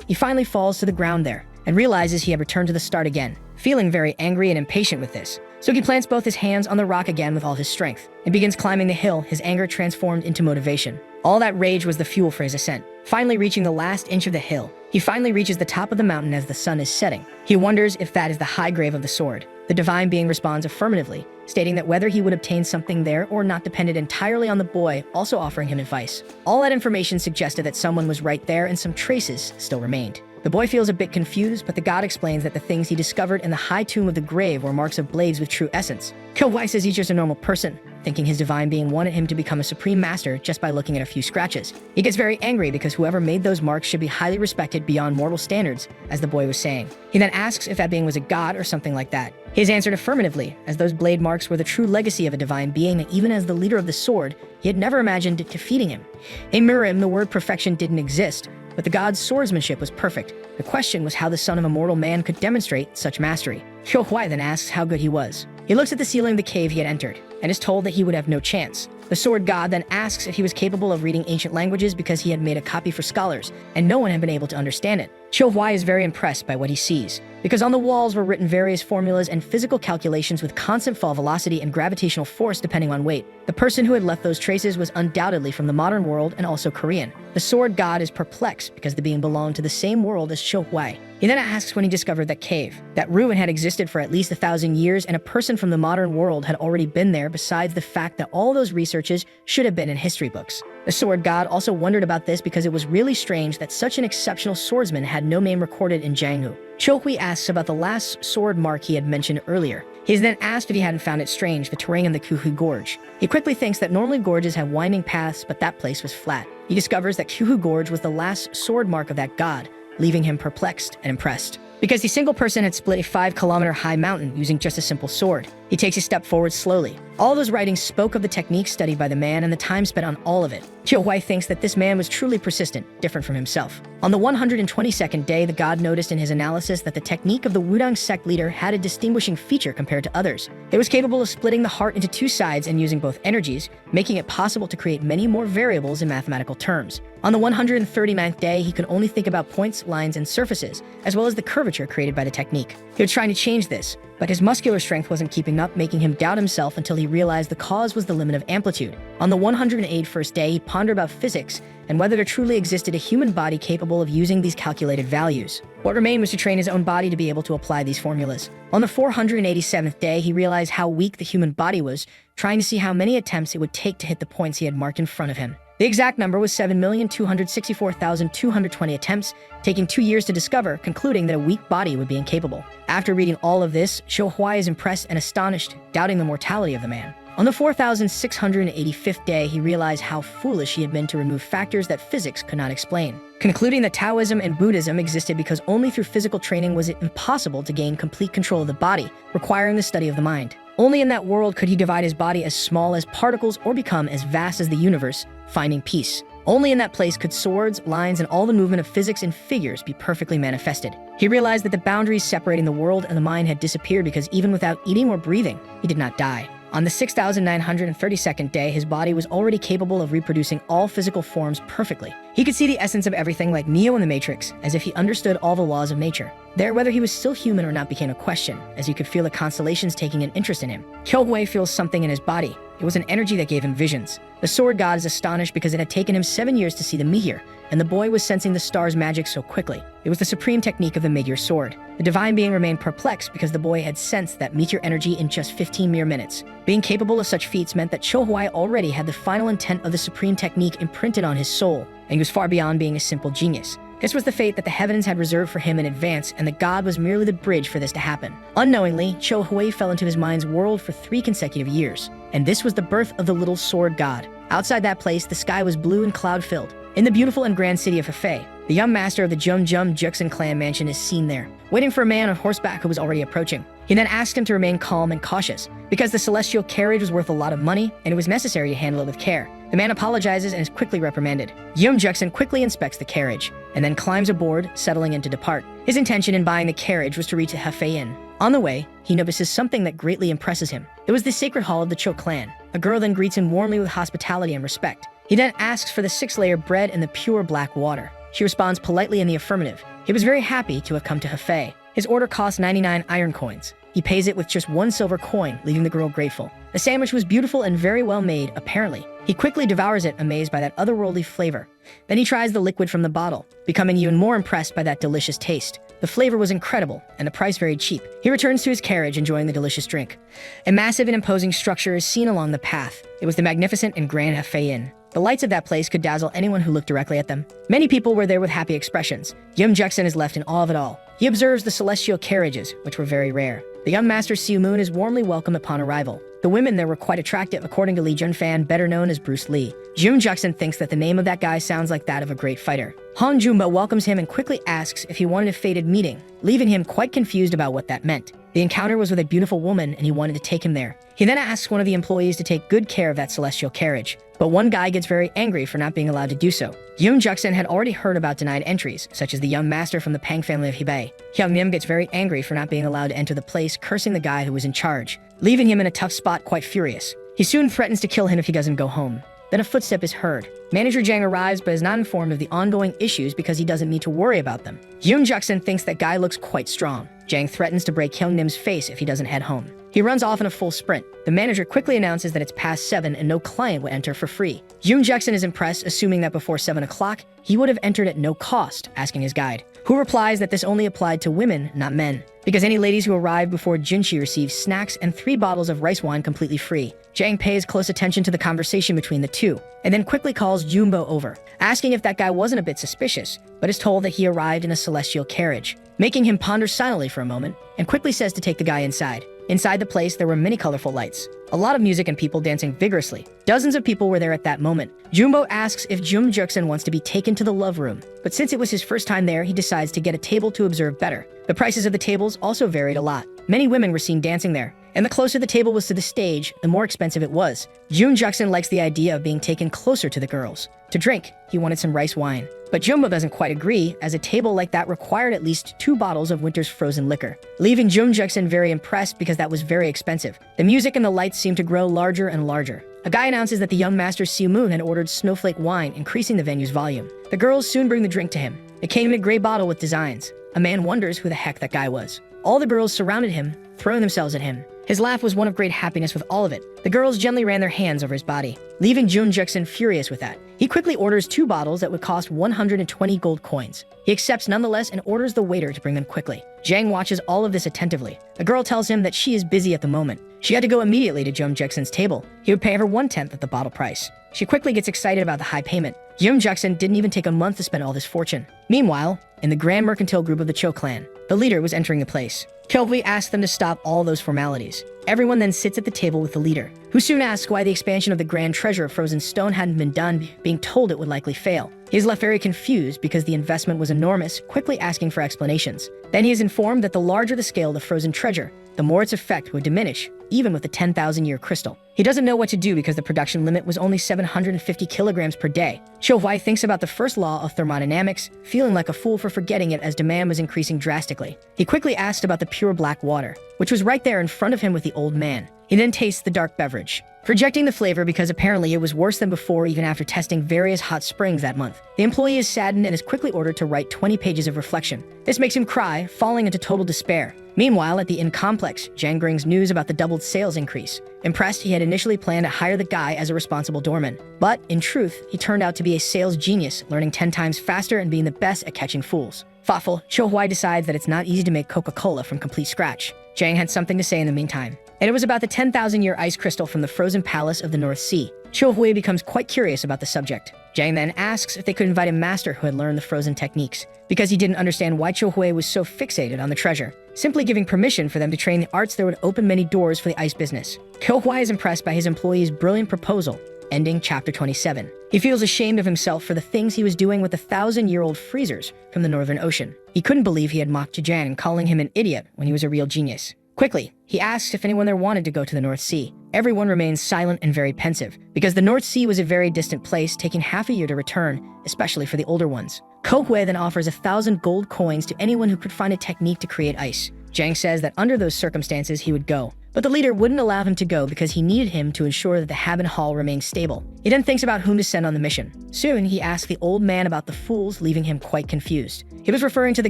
He finally falls to the ground there, and realizes he had returned to the start again, feeling very angry and impatient with this. So he plants both his hands on the rock again with all his strength, and begins climbing the hill, his anger transformed into motivation. All that rage was the fuel for his ascent. Finally reaching the last inch of the hill, he finally reaches the top of the mountain as the sun is setting. He wonders if that is the high grave of the sword. The divine being responds affirmatively, stating that whether he would obtain something there or not depended entirely on the boy, also offering him advice. All that information suggested that someone was right there and some traces still remained. The boy feels a bit confused, but the god explains that the things he discovered in the high tomb of the grave were marks of blades with true essence. Cho Hui says he's just a normal person, thinking his divine being wanted him to become a supreme master just by looking at a few scratches. He gets very angry because whoever made those marks should be highly respected beyond mortal standards, as the boy was saying. He then asks if that being was a god or something like that. He is answered affirmatively, as those blade marks were the true legacy of a divine being that even as the leader of the sword, he had never imagined defeating him. In Mirim, the word perfection didn't exist, but the god's swordsmanship was perfect. The question was how the son of a mortal man could demonstrate such mastery. Cho Hui then asks how good he was. He looks at the ceiling of the cave he had entered, and is told that he would have no chance. The sword god then asks if he was capable of reading ancient languages because he had made a copy for scholars, and no one had been able to understand it. Cho Hui is very impressed by what he sees, because on the walls were written various formulas and physical calculations with constant fall velocity and gravitational force depending on weight. The person who had left those traces was undoubtedly from the modern world and also Korean. The sword god is perplexed because the being belonged to the same world as Cho Hui. He then asks when he discovered that cave. That ruin had existed for at least 1,000 years, and a person from the modern world had already been there, besides the fact that all those researches should have been in history books. The sword god also wondered about this because it was really strange that such an exceptional swordsman had no name recorded in Jianghu. Cho-hui asks about the last sword mark he had mentioned earlier. He is then asked if he hadn't found it strange, the terrain in the Kuhu Gorge. He quickly thinks that normally gorges have winding paths, but that place was flat. He discovers that Kuhu Gorge was the last sword mark of that god, leaving him perplexed and impressed. Because the single person had split a 5-kilometer high mountain using just a simple sword. He takes a step forward slowly. All those writings spoke of the techniques studied by the man and the time spent on all of it. Qiuhui thinks that this man was truly persistent, different from himself. On the 122nd day, the god noticed in his analysis that the technique of the Wudang sect leader had a distinguishing feature compared to others. It was capable of splitting the heart into two sides and using both energies, making it possible to create many more variables in mathematical terms. On the 139th day, he could only think about points, lines, and surfaces, as well as the curvature created by the technique. He was trying to change this, but his muscular strength wasn't keeping up, making him doubt himself until he realized the cause was the limit of amplitude. On the 181st day, he pondered about physics and whether there truly existed a human body capable of using these calculated values. What remained was to train his own body to be able to apply these formulas. On the 487th day, he realized how weak the human body was, trying to see how many attempts it would take to hit the points he had marked in front of him. The exact number was 7,264,220 attempts, taking 2 years to discover, concluding that a weak body would be incapable. After reading all of this, Qiuhui is impressed and astonished, doubting the mortality of the man. On the 4,685th day, he realized how foolish he had been to remove factors that physics could not explain, concluding that Taoism and Buddhism existed because only through physical training was it impossible to gain complete control of the body, requiring the study of the mind. Only in that world could he divide his body as small as particles or become as vast as the universe, finding peace. Only in that place could swords, lines, and all the movement of physics and figures be perfectly manifested. He realized that the boundaries separating the world and the mind had disappeared because even without eating or breathing, he did not die. On the 6,932nd day, his body was already capable of reproducing all physical forms perfectly. He could see the essence of everything like Neo in the Matrix, as if he understood all the laws of nature. There, whether he was still human or not became a question, as he could feel the constellations taking an interest in him. Qiuhui feels something in his body. It was an energy that gave him visions. The sword god is astonished because it had taken him 7 years to see the meteor, and the boy was sensing the star's magic so quickly. It was the supreme technique of the meteor sword. The divine being remained perplexed because the boy had sensed that meteor energy in just 15 mere minutes. Being capable of such feats meant that Qiuhui already had the final intent of the supreme technique imprinted on his soul, and he was far beyond being a simple genius. This was the fate that the heavens had reserved for him in advance, and the god was merely the bridge for this to happen. Unknowingly, Qiuhui fell into his mind's world for 3 consecutive years, and this was the birth of the little sword god. Outside that place, the sky was blue and cloud-filled. In the beautiful and grand city of Hefei, the young master of the Jum Juxin clan mansion is seen there, waiting for a man on horseback who was already approaching. He then asked him to remain calm and cautious, because the celestial carriage was worth a lot of money, and it was necessary to handle it with care. The man apologizes and is quickly reprimanded. Jum Juxin quickly inspects the carriage, and then climbs aboard, settling in to depart. His intention in buying the carriage was to reach the Hefei Inn. On the way, he notices something that greatly impresses him. It was the sacred hall of the Cho clan. A girl then greets him warmly with hospitality and respect. He then asks for the 6-layer bread and the pure black water. She responds politely in the affirmative. He was very happy to have come to Hefei. His order cost 99 iron coins. He pays it with just 1 silver coin, leaving the girl grateful. The sandwich was beautiful and very well made, apparently. He quickly devours it, amazed by that otherworldly flavor. Then he tries the liquid from the bottle, becoming even more impressed by that delicious taste. The flavor was incredible, and the price very cheap. He returns to his carriage, enjoying the delicious drink. A massive and imposing structure is seen along the path. It was the magnificent and grand Hefei Inn. The lights of that place could dazzle anyone who looked directly at them. Many people were there with happy expressions. Jum Juxin is left in awe of it all. He observes the celestial carriages, which were very rare. The young master Siu Moon is warmly welcomed upon arrival. The women there were quite attractive, according to Li Junfan, better known as Bruce Lee. Jum Juxin thinks that the name of that guy sounds like that of a great fighter. Han Junbo welcomes him and quickly asks if he wanted a fated meeting, leaving him quite confused about what that meant. The encounter was with a beautiful woman, and he wanted to take him there. He then asks one of the employees to take good care of that celestial carriage, but one guy gets very angry for not being allowed to do so. Jum Juxin had already heard about denied entries, such as the young master from the Pang family of Hebei. Hyung Nim gets very angry for not being allowed to enter the place, cursing the guy who was in charge, leaving him in a tough spot, quite furious. He soon threatens to kill him if he doesn't go home. Then a footstep is heard. Manager Jang arrives but is not informed of the ongoing issues because he doesn't need to worry about them. Jum Juxin thinks that guy looks quite strong. Jang threatens to break Hyung Nim's face if he doesn't head home. He runs off in a full sprint. The manager quickly announces that it's past 7 and no client will enter for free. Jum Juxin is impressed, assuming that before 7 o'clock, he would have entered at no cost, asking his guide, Hu replies that this only applied to women, not men, because any ladies who arrived before Junshi received snacks and 3 bottles of rice wine completely free. Jang pays close attention to the conversation between the two, and then quickly calls Jumbo over, asking if that guy wasn't a bit suspicious, but is told that he arrived in a celestial carriage, making him ponder silently for a moment, and quickly says to take the guy inside. Inside the place, there were many colorful lights, a lot of music and people dancing vigorously. Dozens of people were there at that moment. Jumbo asks if Jung Juksun wants to be taken to the love room, but since it was his first time there, he decides to get a table to observe better. The prices of the tables also varied a lot. Many women were seen dancing there, and the closer the table was to the stage, the more expensive it was. Jung Juksun likes the idea of being taken closer to the girls. To drink, he wanted some rice wine. But Jumbo doesn't quite agree, as a table like that required at least 2 bottles of winter's frozen liquor, leaving Jung Juksun very impressed because that was very expensive. The music and the lights seemed to grow larger and larger. A guy announces that the young master Siu Moon had ordered snowflake wine, increasing the venue's volume. The girls soon bring the drink to him. It came in a gray bottle with designs. A man wonders who the heck that guy was. All the girls surrounded him, throwing themselves at him. His laugh was one of great happiness with all of it. The girls gently ran their hands over his body, leaving Jung Juksun furious with that. He quickly orders 2 bottles that would cost 120 gold coins. He accepts nonetheless and orders the waiter to bring them quickly. Jang watches all of this attentively. The girl tells him that she is busy at the moment. She had to go immediately to Jung Juksun's table. He would pay her 1/10 of the bottle price. She quickly gets excited about the high payment. Jung Juksun didn't even take a month to spend all this fortune. Meanwhile, in the Grand Mercantile group of the Cho clan, the leader was entering the place. Cho Hui asked them to stop all those formalities. Everyone then sits at the table with the leader, who soon asks why the expansion of the grand treasure of frozen stone hadn't been done, being told it would likely fail. He is left very confused because the investment was enormous, quickly asking for explanations. Then he is informed that the larger the scale of the frozen treasure, the more its effect would diminish, even with the 10,000-year crystal. He doesn't know what to do because the production limit was only 750 kilograms per day. Cho Hui thinks about the first law of thermodynamics, feeling like a fool for forgetting it as demand was increasing drastically. He quickly asked about the pure black water, which was right there in front of him with the old man. He then tastes the dark beverage, rejecting the flavor because apparently it was worse than before even after testing various hot springs that month. The employee is saddened and is quickly ordered to write 20 pages of reflection. This makes him cry, falling into total despair. Meanwhile, at the inn complex, Jang brings news about the doubled sales increase. Impressed, he had initially planned to hire the guy as a responsible doorman. But, in truth, he turned out to be a sales genius, learning 10 times faster and being the best at catching fools. Thoughtful, Cho Hui decides that it's not easy to make Coca-Cola from complete scratch. Jang had something to say in the meantime, and it was about the 10,000-year ice crystal from the frozen palace of the North Sea. Cho Hui becomes quite curious about the subject. Jang then asks if they could invite a master who had learned the frozen techniques, because he didn't understand why Cho Hui was so fixated on the treasure. Simply giving permission for them to train the arts there would open many doors for the ice business. Cho Hui is impressed by his employee's brilliant proposal, ending chapter 27. He feels ashamed of himself for the things he was doing with the 1,000-year-old freezers from the Northern Ocean. He couldn't believe he had mocked Jan, calling him an idiot when he was a real genius. Quickly, he asks if anyone there wanted to go to the North Sea. Everyone remains silent and very pensive, because the North Sea was a very distant place, taking half a year to return, especially for the older ones. Ko Hui then offers 1,000 gold coins to anyone who could find a technique to create ice. Jang says that under those circumstances he would go, but the leader wouldn't allow him to go because he needed him to ensure that the Haben Hall remained stable. He then thinks about whom to send on the mission. Soon, he asks the old man about the fools, leaving him quite confused. He was referring to the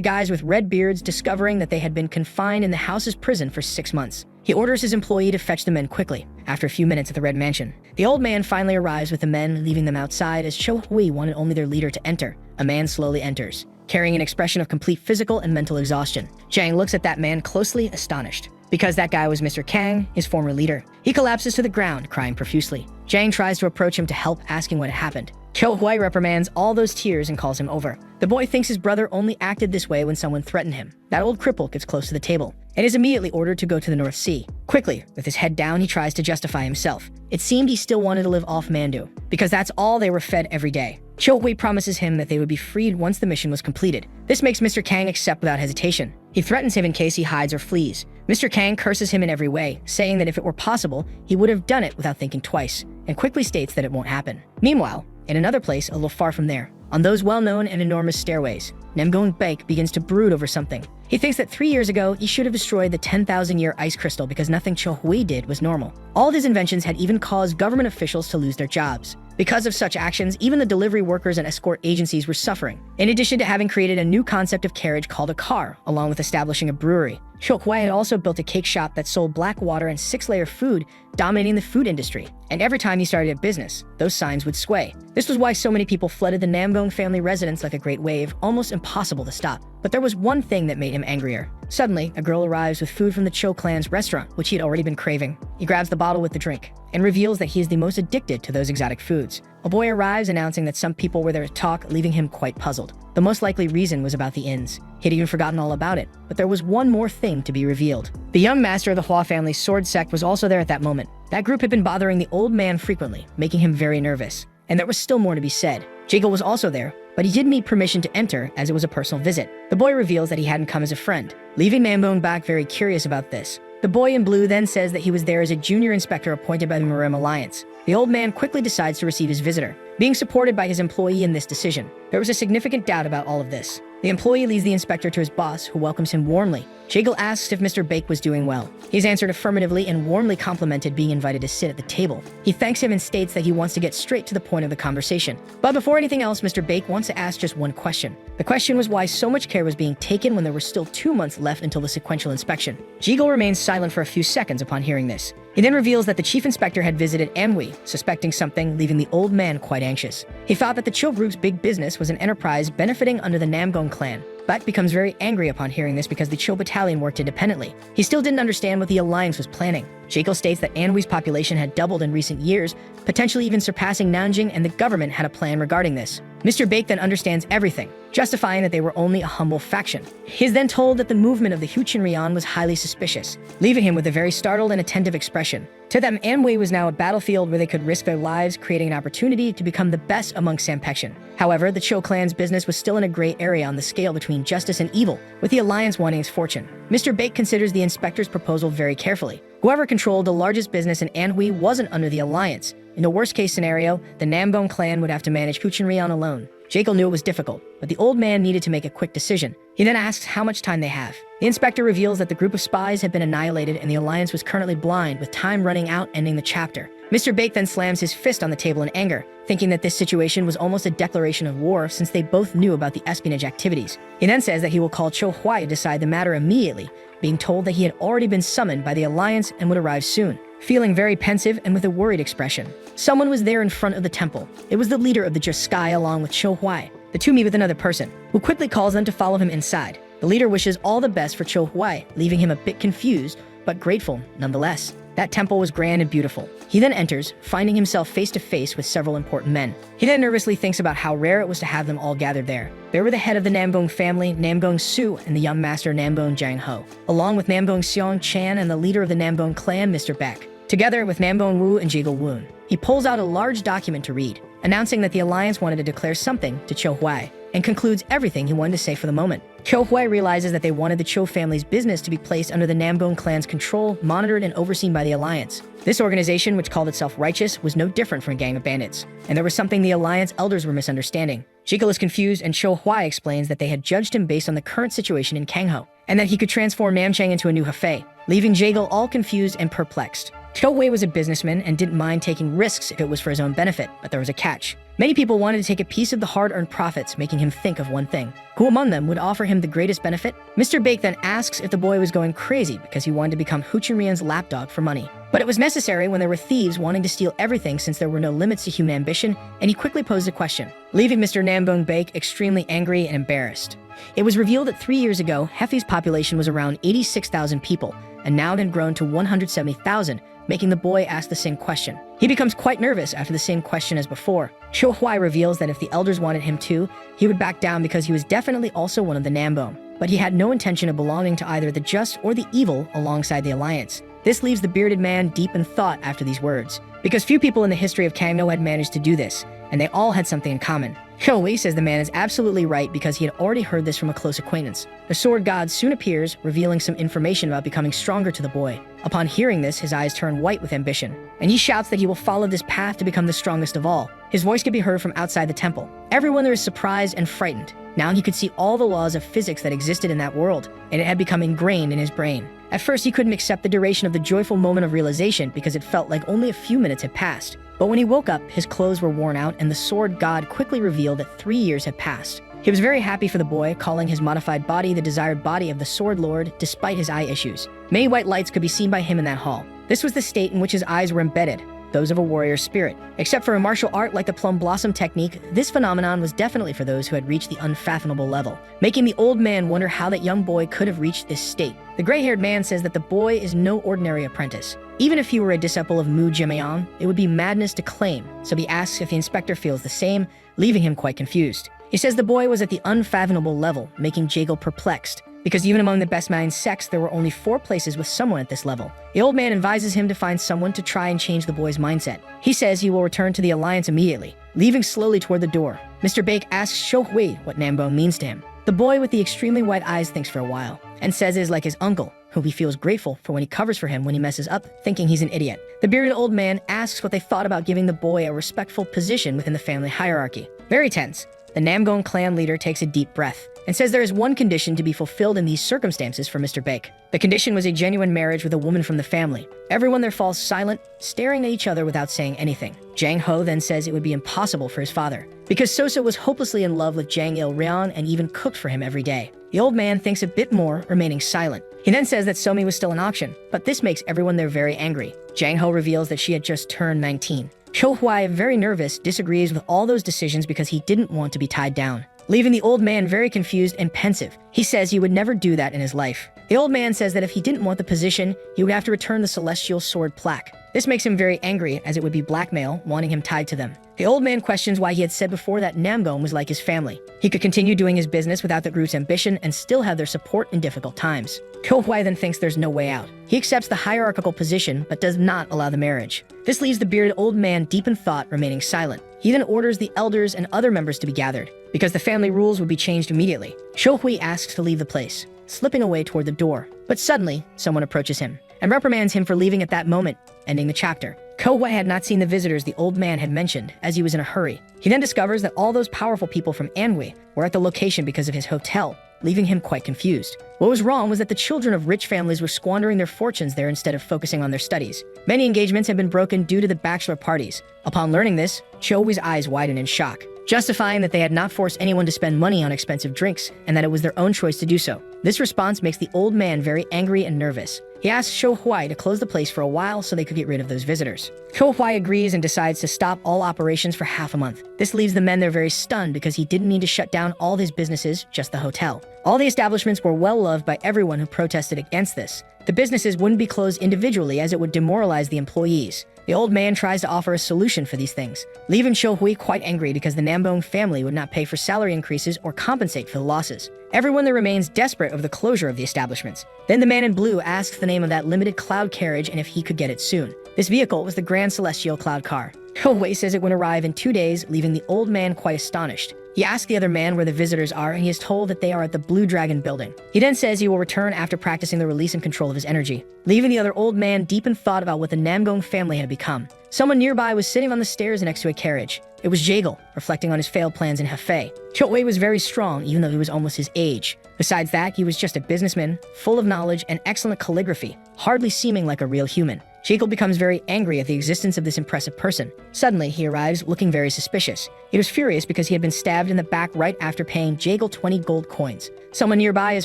guys with red beards, discovering that they had been confined in the house's prison for 6 months. He orders his employee to fetch the men quickly. After a few minutes at the Red Mansion, the old man finally arrives with the men, leaving them outside as Cho Hui wanted only their leader to enter. A man slowly enters, carrying an expression of complete physical and mental exhaustion. Jang looks at that man closely, astonished, because that guy was Mr. Kang, his former leader. He collapses to the ground, crying profusely. Jang tries to approach him to help, asking what had happened. Cho Hui reprimands all those tears and calls him over. The boy thinks his brother only acted this way when someone threatened him. That old cripple gets close to the table and is immediately ordered to go to the North Sea. Quickly, with his head down, he tries to justify himself. It seemed he still wanted to live off Mandu, because that's all they were fed every day. Cho Hui promises him that they would be freed once the mission was completed. This makes Mr. Kang accept without hesitation. He threatens him in case he hides or flees. Mr. Kang curses him in every way, saying that if it were possible, he would have done it without thinking twice, and quickly states that it won't happen. Meanwhile, in another place a little far from there, on those well-known and enormous stairways, Namgong Baek begins to brood over something. He thinks that 3 years ago, he should have destroyed the 10,000-year ice crystal because nothing Cho Hui did was normal. All of his inventions had even caused government officials to lose their jobs. Because of such actions, even the delivery workers and escort agencies were suffering, in addition to having created a new concept of carriage called a car, along with establishing a brewery. Cho Hui had also built a cake shop that sold black water and six-layer food, dominating the food industry. And every time he started a business, those signs would sway. This was why so many people flooded the Namgong family residence like a great wave, almost impossible to stop. But there was one thing that made him angrier. Suddenly, a girl arrives with food from the Cho clan's restaurant, which he had already been craving. He grabs the bottle with the drink and reveals that he is the most addicted to those exotic foods. A boy arrives announcing that some people were there to talk, leaving him quite puzzled. The most likely reason was about the inns. He had even forgotten all about it, but there was one more thing to be revealed. The young master of the Hua family's sword sect was also there at that moment. That group had been bothering the old man frequently, making him very nervous. And there was still more to be said. Jekyll was also there, but he did need permission to enter as it was a personal visit. The boy reveals that he hadn't come as a friend, leaving Namgong back very curious about this. The boy in blue then says that he was there as a junior inspector appointed by the Marem Alliance. The old man quickly decides to receive his visitor, being supported by his employee in this decision. There was a significant doubt about all of this. The employee leads the inspector to his boss, who welcomes him warmly. Jekyll asks if Mr. Bake was doing well. He's answered affirmatively and warmly complimented being invited to sit at the table. He thanks him and states that he wants to get straight to the point of the conversation. But before anything else, Mr. Bake wants to ask just one question. The question was why so much care was being taken when there were still 2 months left until the sequential inspection. Jekyll remains silent for a few seconds upon hearing this. He then reveals that the chief inspector had visited Anhui, suspecting something, leaving the old man quite anxious. He thought that the Cho group's big business was an enterprise benefiting under the Namgong clan, but becomes very angry upon hearing this because the Cho battalion worked independently. He still didn't understand what the alliance was planning. Jekyll states that Anhui's population had doubled in recent years, potentially even surpassing Nanjing, and the government had a plan regarding this. Mr. Bake then understands everything, justifying that they were only a humble faction. He is then told that the movement of the Huchin Rian was highly suspicious, leaving him with a very startled and attentive expression. To them, Anhui was now a battlefield where they could risk their lives, creating an opportunity to become the best among Sanpekshan. However, the Cho clan's business was still in a gray area on the scale between justice and evil, with the alliance wanting its fortune. Mr. Bake considers the inspector's proposal very carefully. Whoever controlled the largest business in Anhui wasn't under the alliance. In the worst-case scenario, the Namgong clan would have to manage Huchin Rian alone. Jekyll knew it was difficult, but the old man needed to make a quick decision. He then asks how much time they have. The inspector reveals that the group of spies had been annihilated and the alliance was currently blind, with time running out, ending the chapter. Mr. Bake then slams his fist on the table in anger, thinking that this situation was almost a declaration of war since they both knew about the espionage activities. He then says that he will call Cho Hui to decide the matter immediately, being told that he had already been summoned by the alliance and would arrive soon. Feeling very pensive and with a worried expression, someone was there in front of the temple. It was the leader of the Just Sky along with Cho Hui. The two meet with another person, who quickly calls them to follow him inside. The leader wishes all the best for Cho Hui, leaving him a bit confused, but grateful nonetheless. That temple was grand and beautiful. He then enters, finding himself face to face with several important men. He then nervously thinks about how rare it was to have them all gathered there. There were the head of the Namgong family, Namgong Su, and the young master Namgong Jiang Ho, along with Namgong Xiong Chan and the leader of the Namgong clan, Mr. Beck. Together with Namgong Wu and Jekyll Woon, he pulls out a large document to read, announcing that the alliance wanted to declare something to Cho Hui, and concludes everything he wanted to say for the moment. Cho Hui realizes that they wanted the Cho family's business to be placed under the Namgong clan's control, monitored and overseen by the alliance. This organization, which called itself Righteous, was no different from a gang of bandits, and there was something the alliance elders were misunderstanding. Jekyll is confused, and Cho Hui explains that they had judged him based on the current situation in Kangho, and that he could transform Namchang into a new Hefei, leaving Jekyll all confused and perplexed. Cho Hui was a businessman and didn't mind taking risks if it was for his own benefit, but there was a catch. Many people wanted to take a piece of the hard-earned profits, making him think of one thing. Who among them would offer him the greatest benefit? Mr. Bake then asks if the boy was going crazy because he wanted to become Huchin Rian's lapdog for money. But it was necessary when there were thieves wanting to steal everything since there were no limits to human ambition, and he quickly posed a question, leaving Mr. Namgong Bake extremely angry and embarrassed. It was revealed that 3 years ago, Hefei's population was around 86,000 people, and now it had grown to 170,000, making the boy ask the same question. He becomes quite nervous after the same question as before. Cho Hui reveals that if the elders wanted him to, he would back down because he was definitely also one of the Namgong, but he had no intention of belonging to either the just or the evil alongside the alliance. This leaves the bearded man deep in thought after these words, because few people in the history of Kangno had managed to do this, and they all had something in common. Cho Hui says the man is absolutely right because he had already heard this from a close acquaintance. The sword god soon appears, revealing some information about becoming stronger to the boy. Upon hearing this, his eyes turn white with ambition, and he shouts that he will follow this path to become the strongest of all. His voice could be heard from outside the temple. Everyone there is surprised and frightened. Now he could see all the laws of physics that existed in that world, and it had become ingrained in his brain. At first, he couldn't accept the duration of the joyful moment of realization because it felt like only a few minutes had passed. But when he woke up, his clothes were worn out, and the sword god quickly revealed that 3 years had passed. He was very happy for the boy, calling his modified body the desired body of the sword lord, despite his eye issues. Many white lights could be seen by him in that hall. This was the state in which his eyes were embedded, those of a warrior spirit. Except for a martial art like the plum blossom technique, this phenomenon was definitely for those who had reached the unfathomable level, making the old man wonder how that young boy could have reached this state. The gray-haired man says that the boy is no ordinary apprentice. Even if he were a disciple of Mu Jimeon, it would be madness to claim, so he asks if the inspector feels the same, leaving him quite confused. He says the boy was at the unfathomable level, making Jagle perplexed, because even among the best mind's sects, there were only 4 places with someone at this level. The old man advises him to find someone to try and change the boy's mindset. He says he will return to the Alliance immediately, leaving slowly toward the door. Mr. Bake asks Shou Hui what Nambo means to him. The boy with the extremely white eyes thinks for a while, and says it is like his uncle, whom he feels grateful for when he covers for him when he messes up, thinking he's an idiot. The bearded old man asks what they thought about giving the boy a respectful position within the family hierarchy. Very tense. The Namgong clan leader takes a deep breath and says there is one condition to be fulfilled in these circumstances for Mr. Bake. The condition was a genuine marriage with a woman from the family. Everyone there falls silent, staring at each other without saying anything. Jang Ho then says it would be impossible for his father, because Sosa was hopelessly in love with Jang Il-rian and even cooked for him every day. The old man thinks a bit more, remaining silent. He then says that Somi was still in auction, but this makes everyone there very angry. Jang Ho reveals that she had just turned 19. Shou Hui, very nervous, disagrees with all those decisions because he didn't want to be tied down, leaving the old man very confused and pensive. He says he would never do that in his life. The old man says that if he didn't want the position, he would have to return the celestial sword plaque. This makes him very angry, as it would be blackmail, wanting him tied to them. The old man questions why he had said before that Namgong was like his family. He could continue doing his business without the group's ambition and still have their support in difficult times. Shou Hui then thinks there's no way out. He accepts the hierarchical position, but does not allow the marriage. This leaves the bearded old man deep in thought, remaining silent. He then orders the elders and other members to be gathered, because the family rules would be changed immediately. Shou Hui asks to leave the place, slipping away toward the door. But suddenly, someone approaches him and reprimands him for leaving at that moment, ending the chapter. Ko Hui had not seen the visitors the old man had mentioned, as he was in a hurry. He then discovers that all those powerful people from Anhui were at the location because of his hotel, leaving him quite confused. What was wrong was that the children of rich families were squandering their fortunes there instead of focusing on their studies. Many engagements had been broken due to the bachelor parties. Upon learning this, Shou Hui's eyes widen in shock, justifying that they had not forced anyone to spend money on expensive drinks and that it was their own choice to do so. This response makes the old man very angry and nervous. He asks Shou Hui to close the place for a while so they could get rid of those visitors. Shou Hui agrees and decides to stop all operations for half a month. This leaves the men there very stunned because he didn't need to shut down all of his businesses, just the hotel. All the establishments were well loved by everyone who protested against this. The businesses wouldn't be closed individually as it would demoralize the employees. The old man tries to offer a solution for these things, leaving Shou Hui quite angry because the Nambong family would not pay for salary increases or compensate for the losses. Everyone there remains desperate of the closure of the establishments. Then the man in blue asks the name of that limited cloud carriage and if he could get it soon. This vehicle was the Grand Celestial Cloud Car. Shou Hui says it would arrive in 2 days, leaving the old man quite astonished. He asks the other man where the visitors are, and he is told that they are at the Blue Dragon building. He then says he will return after practicing the release and control of his energy, leaving the other old man deep in thought about what the Namgong family had become. Someone nearby was sitting on the stairs next to a carriage. It was Jagle, reflecting on his failed plans in Hefei. Shou Hui was very strong, even though he was almost his age. Besides that, he was just a businessman, full of knowledge and excellent calligraphy, hardly seeming like a real human. Jagle becomes very angry at the existence of this impressive person. Suddenly, he arrives looking very suspicious. He was furious because he had been stabbed in the back right after paying Jagle 20 gold coins. Someone nearby is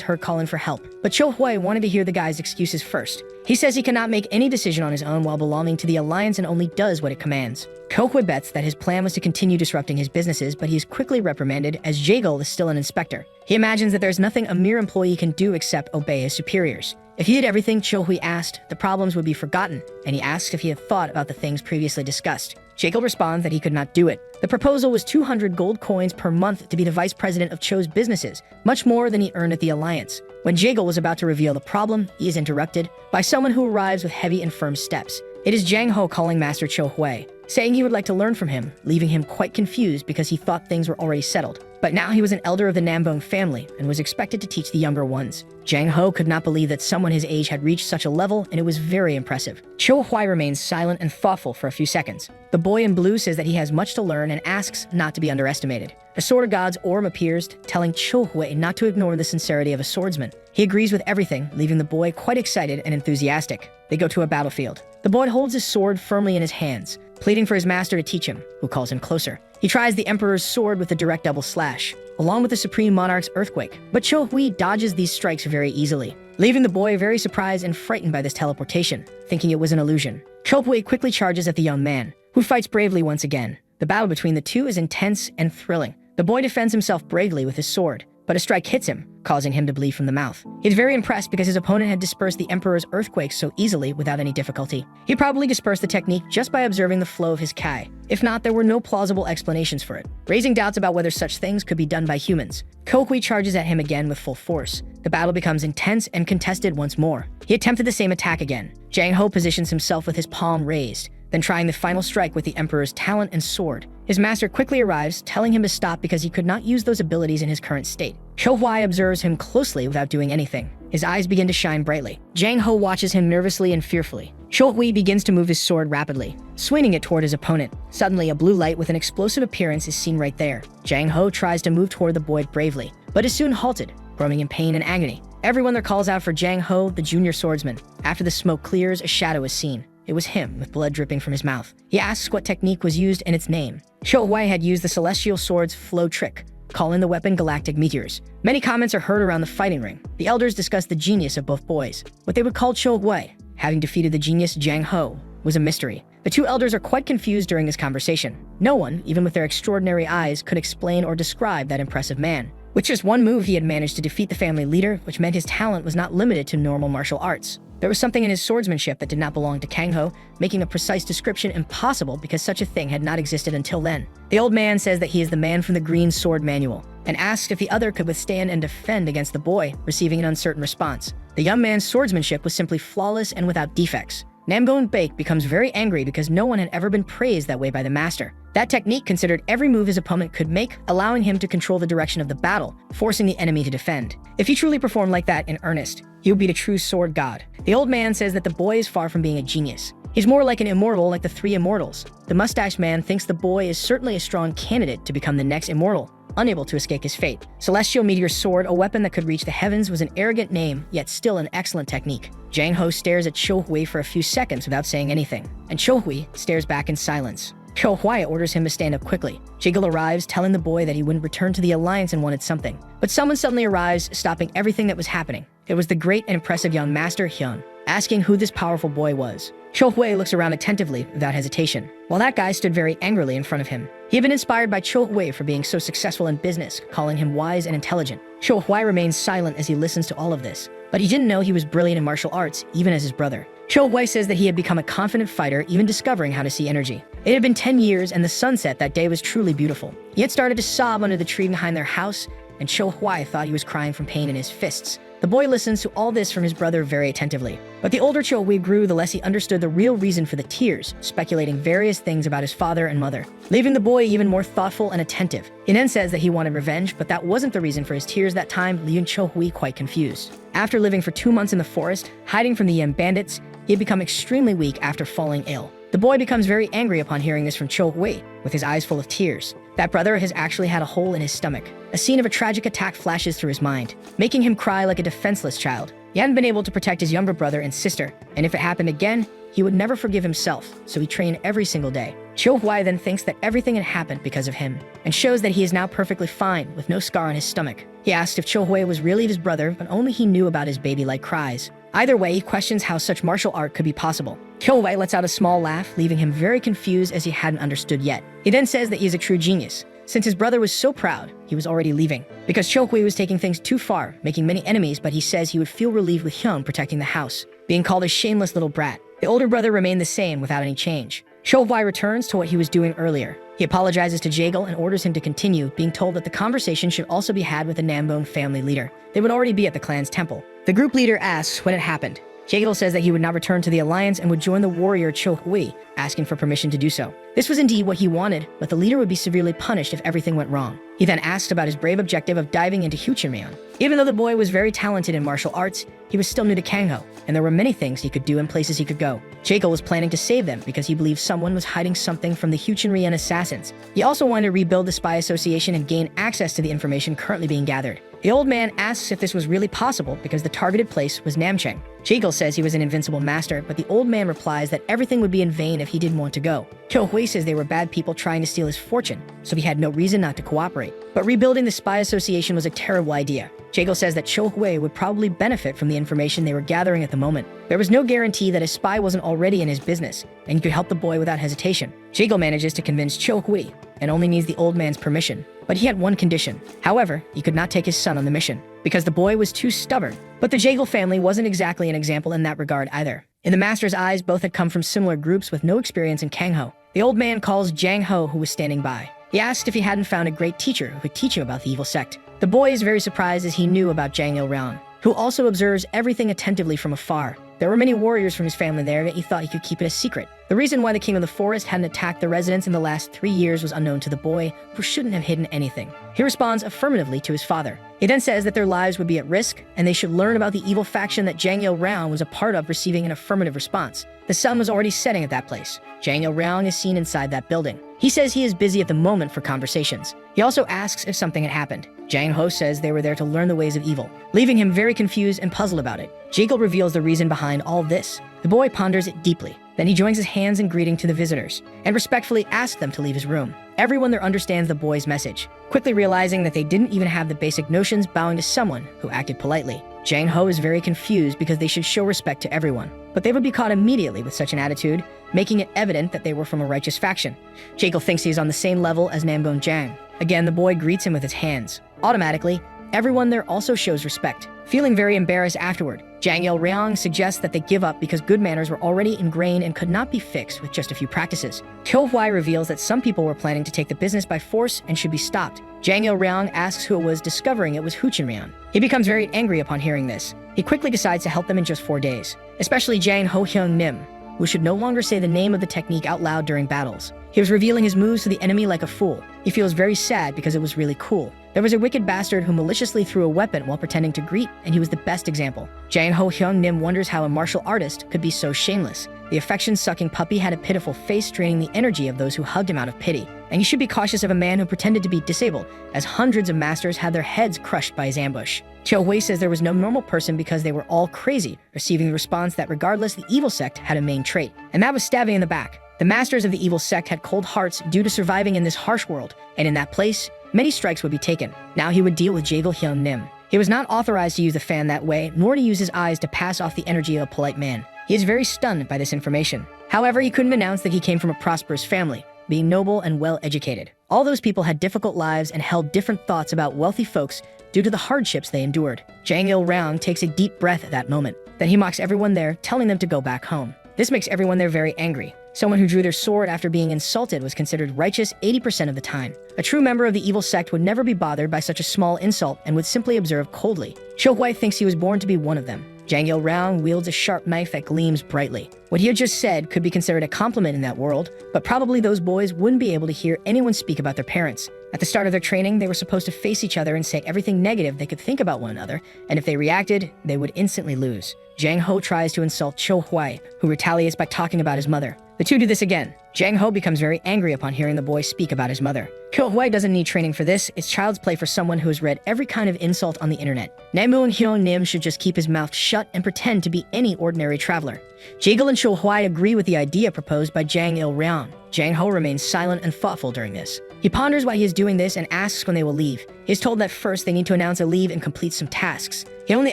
heard calling for help, but Shou Hui wanted to hear the guy's excuses first. He says he cannot make any decision on his own while belonging to the Alliance and only does what it commands. Shou Hui bets that his plan was to continue disrupting his businesses, but he is quickly reprimanded as Jagle is still an inspector. He imagines that there's nothing a mere employee can do except obey his superiors. If he did everything Shou Hui asked, the problems would be forgotten, and he asks if he had thought about the things previously discussed. Jagle responds that he could not do it. The proposal was 200 gold coins per month to be the vice president of Cho's businesses, much more than he earned at the Alliance. When Jagle was about to reveal the problem, he is interrupted by someone who arrives with heavy and firm steps. It is Jang Ho calling Master Shou Hui, saying he would like to learn from him, leaving him quite confused because he thought things were already settled. But now he was an elder of the Nambong family and was expected to teach the younger ones. Jang Ho could not believe that someone his age had reached such a level, and it was very impressive. Shou Hui remains silent and thoughtful for a few seconds. The boy in blue says that he has much to learn and asks not to be underestimated. A sword of God's orb appears, telling Shou Hui not to ignore the sincerity of a swordsman. He agrees with everything, leaving the boy quite excited and enthusiastic. They go to a battlefield. The boy holds his sword firmly in his hands. pleading for his master to teach him, who calls him closer. He tries the Emperor's sword with a direct double slash, along with the Supreme Monarch's earthquake, but Cho Hui dodges these strikes very easily, leaving the boy very surprised and frightened by this teleportation, thinking it was an illusion. Cho Hui quickly charges at the young man, who fights bravely once again. The battle between the two is intense and thrilling. The boy defends himself bravely with his sword, but a strike hits him, causing him to bleed from the mouth. He's very impressed because his opponent had dispersed the Emperor's earthquake so easily without any difficulty. He probably dispersed the technique just by observing the flow of his Kai. If not, there were no plausible explanations for it, raising doubts about whether such things could be done by humans. Cho Hui charges at him again with full force. The battle becomes intense and contested once more. He attempted the same attack again. Jang Ho positions himself with his palm raised, then trying the final strike with the Emperor's talon and sword. His master quickly arrives, telling him to stop because he could not use those abilities in his current state. Cho Hui observes him closely without doing anything. His eyes begin to shine brightly. Jang Ho watches him nervously and fearfully. Cho Hui begins to move his sword rapidly, swinging it toward his opponent. Suddenly, a blue light with an explosive appearance is seen right there. Jang Ho tries to move toward the boy bravely, but is soon halted, groaning in pain and agony. Everyone there calls out for Jang Ho, the junior swordsman. After the smoke clears, a shadow is seen. It was him, with blood dripping from his mouth. He asks what technique was used and its name. Cho Hui had used the celestial sword's flow trick, calling the weapon galactic meteors. Many comments are heard around the fighting ring. The elders discuss the genius of both boys. What they would call Cho Hui, having defeated the genius Jang Ho, was a mystery. The two elders are quite confused during this conversation. No one, even with their extraordinary eyes, could explain or describe that impressive man. With just one move, he had managed to defeat the family leader, which meant his talent was not limited to normal martial arts. There was something in his swordsmanship that did not belong to Kang Ho, making a precise description impossible because such a thing had not existed until then. The old man says that he is the man from the Green Sword Manual, and asks if the other could withstand and defend against the boy, receiving an uncertain response. The young man's swordsmanship was simply flawless and without defects. Namgon Baek becomes very angry because no one had ever been praised that way by the master. That technique considered every move his opponent could make, allowing him to control the direction of the battle, forcing the enemy to defend. If he truly performed like that in earnest, he would be the true sword god. The old man says that the boy is far from being a genius. He's more like an immortal like the three immortals. The mustached man thinks the boy is certainly a strong candidate to become the next immortal, unable to escape his fate. Celestial Meteor Sword, a weapon that could reach the heavens, was an arrogant name, yet still an excellent technique. Jang Ho stares at Cho Hui for a few seconds without saying anything, and Cho Hui stares back in silence. Cho Hui orders him to stand up quickly. Jiggle arrives, telling the boy that he wouldn't return to the Alliance and wanted something. But someone suddenly arrives, stopping everything that was happening. It was the great and impressive young master Hyun, asking who this powerful boy was. Cho Hui looks around attentively without hesitation, while that guy stood very angrily in front of him. He had been inspired by Cho Hui for being so successful in business, calling him wise and intelligent. Cho Hui remains silent as he listens to all of this, but he didn't know he was brilliant in martial arts, even as his brother. Cho Hui says that he had become a confident fighter, even discovering how to see energy. It had been 10 years, and the sunset that day was truly beautiful. He had started to sob under the tree behind their house, and Cho Hui thought he was crying from pain in his fists. The boy listens to all this from his brother very attentively. But the older Cho Hui grew, the less he understood the real reason for the tears, speculating various things about his father and mother, leaving the boy even more thoughtful and attentive. He then says that he wanted revenge, but that wasn't the reason for his tears that time, leaving Cho Hui quite confused. After living for 2 months in the forest, hiding from the Yem bandits, he had become extremely weak after falling ill. The boy becomes very angry upon hearing this from Cho Hui, with his eyes full of tears. That brother has actually had a hole in his stomach. A scene of a tragic attack flashes through his mind, making him cry like a defenseless child. He hadn't been able to protect his younger brother and sister, and if it happened again, he would never forgive himself, so he trained every single day. Cho Hui then thinks that everything had happened because of him, and shows that he is now perfectly fine, with no scar on his stomach. He asks if Cho Hui was really his brother, but only he knew about his baby-like cries. Either way, he questions how such martial art could be possible. Cho Hui lets out a small laugh, leaving him very confused as he hadn't understood yet. He then says that he is a true genius. Since his brother was so proud, he was already leaving. Because Cho Hui was taking things too far, making many enemies, but he says he would feel relieved with Hyun protecting the house, being called a shameless little brat. The older brother remained the same without any change. Cho Hui returns to what he was doing earlier. He apologizes to Jaegal and orders him to continue, being told that the conversation should also be had with the Nambone family leader. They would already be at the clan's temple. The group leader asks when it happened. Jaegal says that he would not return to the Alliance and would join the warrior Cho Hui, asking for permission to do so. This was indeed what he wanted, but the leader would be severely punished if everything went wrong. He then asked about his brave objective of diving into Huchinmyeon. Even though the boy was very talented in martial arts, he was still new to Kangho, and there were many things he could do and places he could go. Jaegil was planning to save them because he believed someone was hiding something from the Huchinmyeon assassins. He also wanted to rebuild the spy association and gain access to the information currently being gathered. The old man asks if this was really possible because the targeted place was Namcheng. Jaegil says he was an invincible master, but the old man replies that everything would be in vain if he didn't want to go. Hui says they were bad people trying to steal his fortune, so he had no reason not to cooperate. But rebuilding the spy association was a terrible idea. Jaegil says that Hui would probably benefit from the information they were gathering at the moment. There was no guarantee that a spy wasn't already in his business, and he could help the boy without hesitation. Jaegil manages to convince Hui, and only needs the old man's permission. But he had one condition. However, he could not take his son on the mission, because the boy was too stubborn. But the Jaegil family wasn't exactly an example in that regard either. In the master's eyes, both had come from similar groups with no experience in Kangho. The old man calls Jang Ho, who was standing by. He asked if he hadn't found a great teacher who could teach him about the evil sect. The boy is very surprised as he knew about Jang Il-ryang, who also observes everything attentively from afar. There were many warriors from his family there, yet he thought he could keep it a secret. The reason why the king of the forest hadn't attacked the residents in the last 3 years was unknown to the boy, who shouldn't have hidden anything. He responds affirmatively to his father. He then says that their lives would be at risk, and they should learn about the evil faction that Jang Il-ryang was a part of, receiving an affirmative response. The sun was already setting at that place. Jang Il-ryang is seen inside that building. He says he is busy at the moment for conversations. He also asks if something had happened. Jang Ho says they were there to learn the ways of evil, leaving him very confused and puzzled about it. Jaegil reveals the reason behind all this. The boy ponders it deeply. Then he joins his hands in greeting to the visitors, and respectfully asks them to leave his room. Everyone there understands the boy's message, quickly realizing that they didn't even have the basic notions, bowing to someone who acted politely. Jang Ho is very confused because they should show respect to everyone, but they would be caught immediately with such an attitude, making it evident that they were from a righteous faction. Jaegil thinks he is on the same level as Namgon Jang. Again, the boy greets him with his hands. Automatically, everyone there also shows respect. Feeling very embarrassed afterward, Jang Il-ryang suggests that they give up because good manners were already ingrained and could not be fixed with just a few practices. Hui reveals that some people were planning to take the business by force and should be stopped. Jang Il-ryang asks who it was, discovering it was Huchinmyeon. He becomes very angry upon hearing this. He quickly decides to help them in just 4 days, especially Jang Ho-hyung Nim, who should no longer say the name of the technique out loud during battles. He was revealing his moves to the enemy like a fool. He feels very sad because it was really cool. There was a wicked bastard who maliciously threw a weapon while pretending to greet, and he was the best example. Jang Ho-hyung Nim wonders how a martial artist could be so shameless. The affection-sucking puppy had a pitiful face, draining the energy of those who hugged him out of pity. And you should be cautious of a man who pretended to be disabled, as hundreds of masters had their heads crushed by his ambush. Hui says there was no normal person because they were all crazy, receiving the response that regardless, the evil sect had a main trait, and that was stabbing in the back. The masters of the evil sect had cold hearts due to surviving in this harsh world, and in that place, many strikes would be taken. Now he would deal with Jaegil Hyung Nim. He was not authorized to use the fan that way, nor to use his eyes to pass off the energy of a polite man. He is very stunned by this information. However, he couldn't announce that he came from a prosperous family, being noble and well-educated. All those people had difficult lives and held different thoughts about wealthy folks due to the hardships they endured. Jang Il-ryang takes a deep breath at that moment. Then he mocks everyone there, telling them to go back home. This makes everyone there very angry. Someone who drew their sword after being insulted was considered righteous 80% of the time. A true member of the evil sect would never be bothered by such a small insult and would simply observe coldly. Hui thinks he was born to be one of them. Jang Il-ryang wields a sharp knife that gleams brightly. What he had just said could be considered a compliment in that world, but probably those boys wouldn't be able to hear anyone speak about their parents. At the start of their training, they were supposed to face each other and say everything negative they could think about one another, and if they reacted, they would instantly lose. Jang Ho tries to insult Hui, who retaliates by talking about his mother. The two do this again. Jang Ho becomes very angry upon hearing the boy speak about his mother. Hui doesn't need training for this. It's child's play for someone who has read every kind of insult on the internet. Naemun Hyung Nim should just keep his mouth shut and pretend to be any ordinary traveler. Jaegil and Hui agree with the idea proposed by Jang Il-ryang. Jang Ho remains silent and thoughtful during this. He ponders why he is doing this and asks when they will leave. He is told that first they need to announce a leave and complete some tasks. He only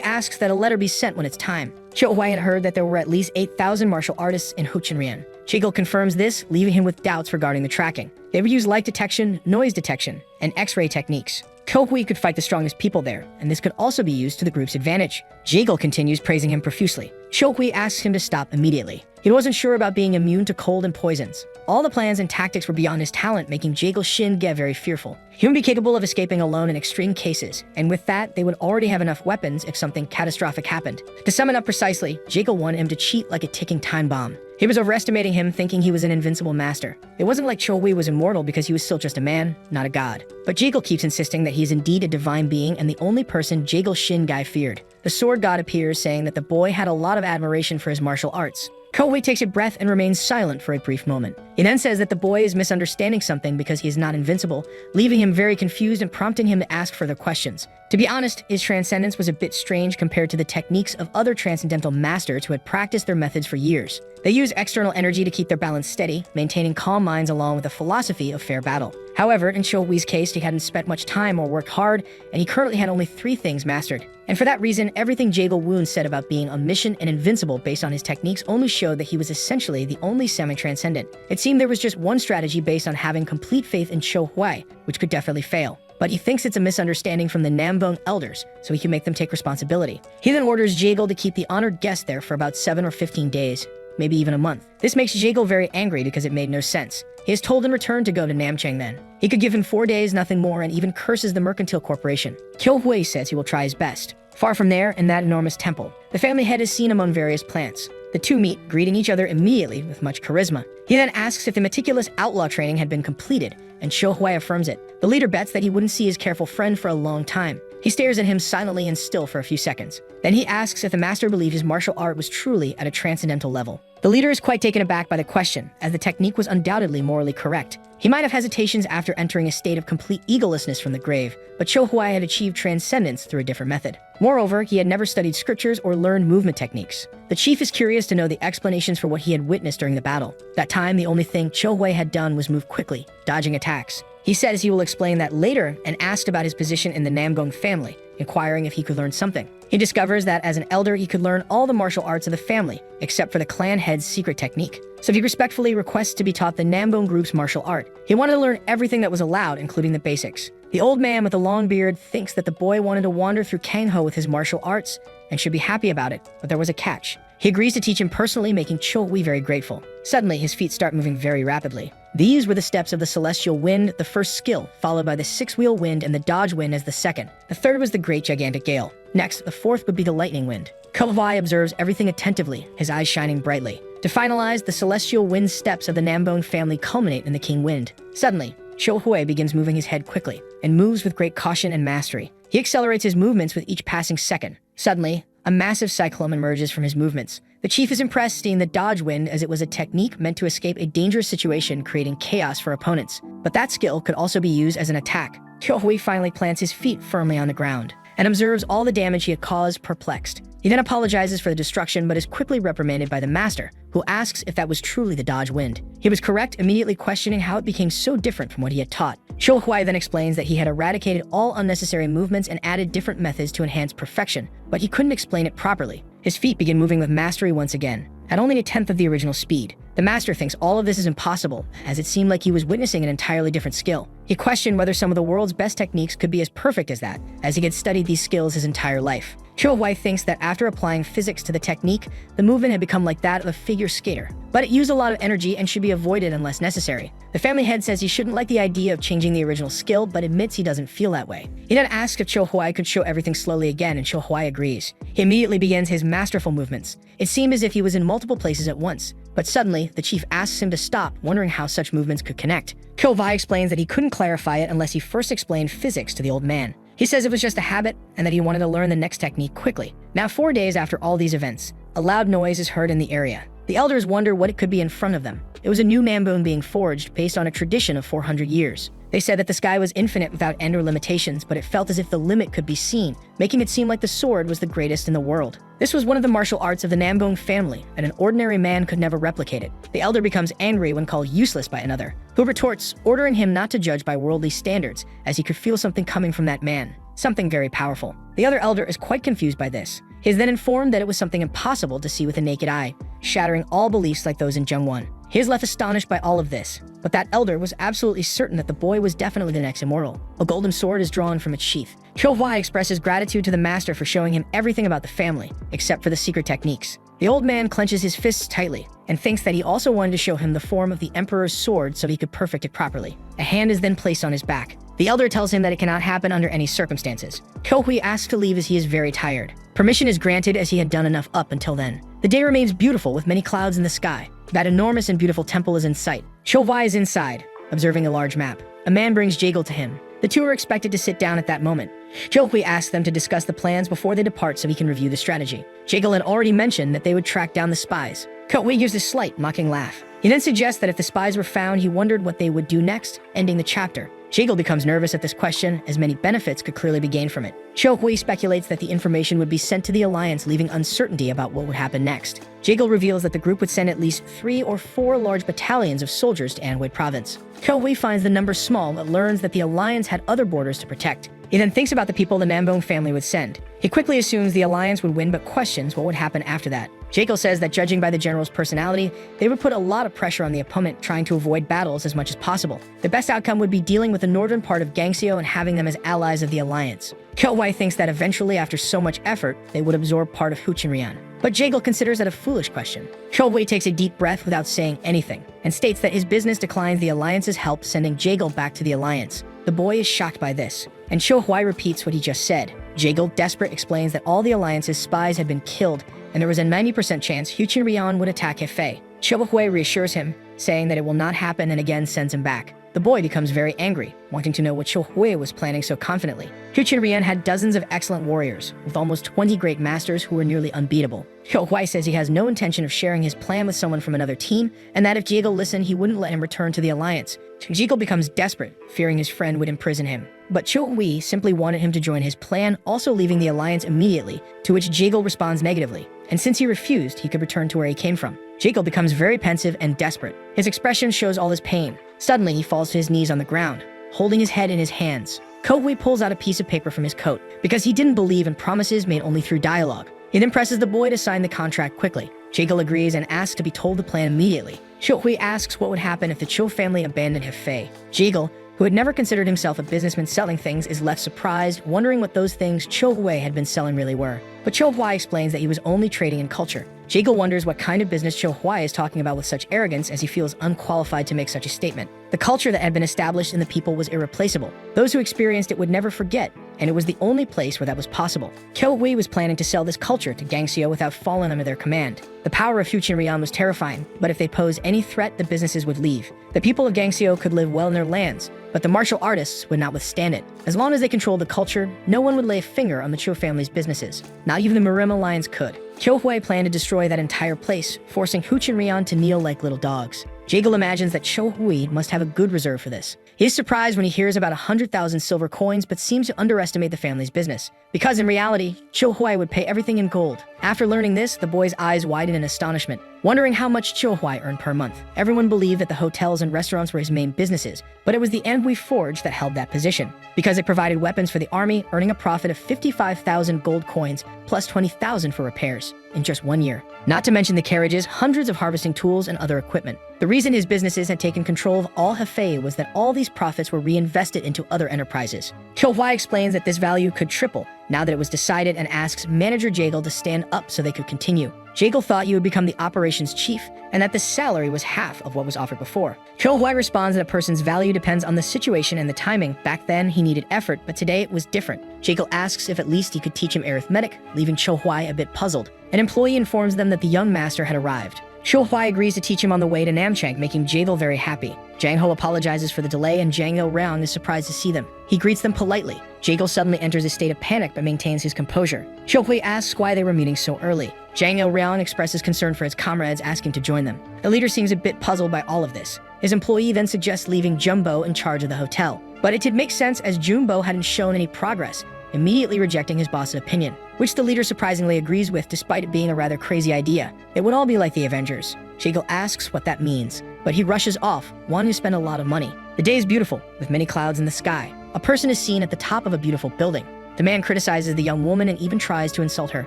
asks that a letter be sent when it's time. Hui had heard that there were at least 8,000 martial artists in Huchinmyeon. Jaegil confirms this, leaving him with doubts regarding the tracking. They would use light detection, noise detection, and X-ray techniques. Hui could fight the strongest people there, and this could also be used to the group's advantage. Jaegil continues praising him profusely. Hui asks him to stop immediately. He wasn't sure about being immune to cold and poisons. All the plans and tactics were beyond his talent, making Jaegil Shin get very fearful. He would be capable of escaping alone in extreme cases, and with that, they would already have enough weapons if something catastrophic happened. To sum it up precisely, Jaegil wanted him to cheat like a ticking time bomb. He was overestimating him, thinking he was an invincible master. It wasn't like Cho Hui was immortal because he was still just a man, not a god. But Jaegal keeps insisting that he is indeed a divine being and the only person Jaegal Shin Gai feared. The sword god appears, saying that the boy had a lot of admiration for his martial arts. Ko Hui takes a breath and remains silent for a brief moment. He then says that the boy is misunderstanding something because he is not invincible, leaving him very confused and prompting him to ask further questions. To be honest, his transcendence was a bit strange compared to the techniques of other transcendental masters who had practiced their methods for years. They use external energy to keep their balance steady, maintaining calm minds along with a philosophy of fair battle. However, in Cho Hui's case, he hadn't spent much time or worked hard, and he currently had only 3 things mastered. And for that reason, everything Jaegal Woon said about being omniscient and invincible based on his techniques only showed that he was essentially the only semi-transcendent. It seemed there was just one strategy based on having complete faith in Cho Hui, which could definitely fail. But he thinks it's a misunderstanding from the Nambong elders, so he can make them take responsibility. He then orders Jaegal to keep the honored guest there for about 7 or 15 days, maybe even a month. This makes Jaegal very angry because it made no sense. He is told in return to go to Namchang then. He could give him 4 days, nothing more, and even curses the mercantile corporation. Kyo Hui says he will try his best. Far from there, in that enormous temple, the family head is seen among various plants. The two meet, greeting each other immediately with much charisma. He then asks if the meticulous outlaw training had been completed, and Cho Hui affirms it. The leader bets that he wouldn't see his careful friend for a long time. He stares at him silently and still for a few seconds. Then he asks if the master believed his martial art was truly at a transcendental level. The leader is quite taken aback by the question, as the technique was undoubtedly morally correct. He might have hesitations after entering a state of complete egolessness from the grave, but Cho Hui had achieved transcendence through a different method. Moreover, he had never studied scriptures or learned movement techniques. The chief is curious to know the explanations for what he had witnessed during the battle. That time, the only thing Cho Hui had done was move quickly, dodging attacks. He says he will explain that later and asked about his position in the Namgong family, inquiring if he could learn something. He discovers that as an elder, he could learn all the martial arts of the family, except for the clan head's secret technique. So he respectfully requests to be taught the Nambong group's martial art. He wanted to learn everything that was allowed, including the basics. The old man with the long beard thinks that the boy wanted to wander through Kangho with his martial arts and should be happy about it, but there was a catch. He agrees to teach him personally, making Cho Hui very grateful. Suddenly, his feet start moving very rapidly. These were the steps of the celestial wind, the first skill, followed by the 6-wheel wind and the dodge wind as the second. The third was the great gigantic gale. Next, the fourth would be the lightning wind. Ko Hui observes everything attentively, his eyes shining brightly. To finalize, the celestial wind steps of the Nambong family culminate in the king wind. Suddenly, Cho Hui begins moving his head quickly and moves with great caution and mastery. He accelerates his movements with each passing second. Suddenly, a massive cyclone emerges from his movements. The chief is impressed seeing the dodge wind, as it was a technique meant to escape a dangerous situation, creating chaos for opponents. But that skill could also be used as an attack. Cho Hui finally plants his feet firmly on the ground and observes all the damage he had caused, perplexed. He then apologizes for the destruction, but is quickly reprimanded by the master, who asks if that was truly the dodge wind. He was correct, immediately questioning how it became so different from what he had taught. Cho Hui then explains that he had eradicated all unnecessary movements and added different methods to enhance perfection, but he couldn't explain it properly. His feet begin moving with mastery once again, at only a tenth of the original speed. The master thinks all of this is impossible, as it seemed like he was witnessing an entirely different skill. He questioned whether some of the world's best techniques could be as perfect as that, as he had studied these skills his entire life. Cho Hui thinks that after applying physics to the technique, the movement had become like that of a figure skater, but it used a lot of energy and should be avoided unless necessary. The family head says he shouldn't like the idea of changing the original skill, but admits he doesn't feel that way. He then asks if Cho Hui could show everything slowly again, and Cho Hui agrees. He immediately begins his masterful movements. It seemed as if he was in multiple places at once, but suddenly, the chief asks him to stop, wondering how such movements could connect. Cho Hui explains that he couldn't clarify it unless he first explained physics to the old man. He says it was just a habit and that he wanted to learn the next technique quickly. Now, 4 days after all these events, a loud noise is heard in the area. The elders wonder what it could be in front of them. It was a new Nambong being forged based on a tradition of 400 years. They said that the sky was infinite without end or limitations, but it felt as if the limit could be seen, making it seem like the sword was the greatest in the world. This was one of the martial arts of the Nambong family, and an ordinary man could never replicate it. The elder becomes angry when called useless by another, who retorts, ordering him not to judge by worldly standards, as he could feel something coming from that man, something very powerful. The other elder is quite confused by this. He is then informed that it was something impossible to see with the naked eye, shattering all beliefs like those in Jungwon. He is left astonished by all of this, but that elder was absolutely certain that the boy was definitely the next immortal. A golden sword is drawn from its sheath. Cho Hui expresses gratitude to the master for showing him everything about the family, except for the secret techniques. The old man clenches his fists tightly and thinks that he also wanted to show him the form of the emperor's sword so he could perfect it properly. A hand is then placed on his back. The elder tells him that it cannot happen under any circumstances. Cho-hui asks to leave as he is very tired. Permission is granted as he had done enough up until then. The day remains beautiful with many clouds in the sky. That enormous and beautiful temple is in sight. Cho-hui is inside, observing a large map. A man brings Jaegal to him. The two are expected to sit down at that moment. Cho-hui asks them to discuss the plans before they depart so he can review the strategy. Jaegal had already mentioned that they would track down the spies. Cho-hui gives a slight, mocking laugh. He then suggests that if the spies were found, he wondered what they would do next, ending the chapter. Jaegal becomes nervous at this question, as many benefits could clearly be gained from it. Cho-hui speculates that the information would be sent to the Alliance, leaving uncertainty about what would happen next. Jaegal reveals that the group would send at least 3 or 4 large battalions of soldiers to Anhui province. Cho-hui finds the number small, but learns that the Alliance had other borders to protect. He then thinks about the people the Nambong family would send. He quickly assumes the Alliance would win, but questions what would happen after that. Jaegal says that judging by the general's personality, they would put a lot of pressure on the opponent, trying to avoid battles as much as possible. The best outcome would be dealing with the northern part of Gangseo and having them as allies of the Alliance. Cho-hui thinks that eventually, after so much effort, they would absorb part of Huchinrian. But Jaegal considers that a foolish question. Cho-hui takes a deep breath without saying anything, and states that his business declines the Alliance's help, sending Jaegal back to the Alliance. The boy is shocked by this, and Cho-hui repeats what he just said. Jaegal, desperate, explains that all the Alliance's spies had been killed, and there was a 90% chance Huchinrian would attack Hefei. Cho-hui reassures him, saying that it will not happen, and again sends him back. The boy becomes very angry, wanting to know what Cho-hui was planning so confidently. Huchinrian had dozens of excellent warriors, with almost 20 great masters who were nearly unbeatable. Cho-hui says he has no intention of sharing his plan with someone from another team, and that if Jaegal listened, he wouldn't let him return to the Alliance. Jaegal becomes desperate, fearing his friend would imprison him. But Cho-hui simply wanted him to join his plan, also leaving the Alliance immediately, to which Jaegal responds negatively. And since he refused, he could return to where he came from. Jaegal becomes very pensive and desperate. His expression shows all his pain. Suddenly, he falls to his knees on the ground, holding his head in his hands. Cho-hui pulls out a piece of paper from his coat, because he didn't believe in promises made only through dialogue. He then presses the boy to sign the contract quickly. Jaegal agrees and asks to be told the plan immediately. Cho-hui asks what would happen if the Cho family abandoned Hefei. Jaegal, who had never considered himself a businessman selling things, is left surprised, wondering what those things Cho-hui had been selling really were. But Cho-hui explains that he was only trading in culture. Jaegal wonders what kind of business Cho-hui is talking about with such arrogance, as he feels unqualified to make such a statement. The culture that had been established in the people was irreplaceable. Those who experienced it would never forget, and it was the only place where that was possible. Cho-hui was planning to sell this culture to Gangseo without falling under their command. The power of Huchinrian was terrifying, but if they posed any threat, the businesses would leave. The people of Gangseo could live well in their lands, but the martial artists would not withstand it. As long as they controlled the culture, no one would lay a finger on the Cho family's businesses. Not even the Mirim Alliance could. Cho-hui planned to destroy that entire place, forcing Huchinrian to kneel like little dogs. Jaegal imagines that Cho-hui must have a good reserve for this. He is surprised when he hears about 100,000 silver coins, but seems to underestimate the family's business, because in reality, Cho-hui would pay everything in gold. After learning this, the boy's eyes widen in astonishment, wondering how much Cho-hui earned per month. Everyone believed that the hotels and restaurants were his main businesses, but it was the Anhui Forge that held that position, because it provided weapons for the army, earning a profit of 55,000 gold coins, plus 20,000 for repairs, in just 1 year. Not to mention the carriages, hundreds of harvesting tools, and other equipment. The reason his businesses had taken control of all Hefei was that all these profits were reinvested into other enterprises. Cho-hui explains that this value could triple now that it was decided, and asks manager Jaegal to stand up so they could continue. Jaegal thought he would become the operations chief, and that the salary was half of what was offered before. Cho-hui responds that a person's value depends on the situation and the timing. Back then, he needed effort, but today it was different. Jaegal asks if at least he could teach him arithmetic, leaving Cho-hui a bit puzzled. An employee informs them that the young master had arrived. Cho-hui agrees to teach him on the way to Namchang, making Jaegal very happy. Jang Ho apologizes for the delay, and Jang Il-raung is surprised to see them. He greets them politely. Jaegal suddenly enters a state of panic but maintains his composure. Cho-hui asks why they were meeting so early. Jang Il-raung expresses concern for his comrades, asking to join them. The leader seems a bit puzzled by all of this. His employee then suggests leaving Jumbo in charge of the hotel. But it did make sense, as Jumbo hadn't shown any progress, immediately rejecting his boss's opinion, which the leader surprisingly agrees with, despite it being a rather crazy idea. It would all be like the Avengers. Jaegal asks what that means, but he rushes off, wanting to spend a lot of money. The day is beautiful, with many clouds in the sky. A person is seen at the top of a beautiful building. The man criticizes the young woman and even tries to insult her.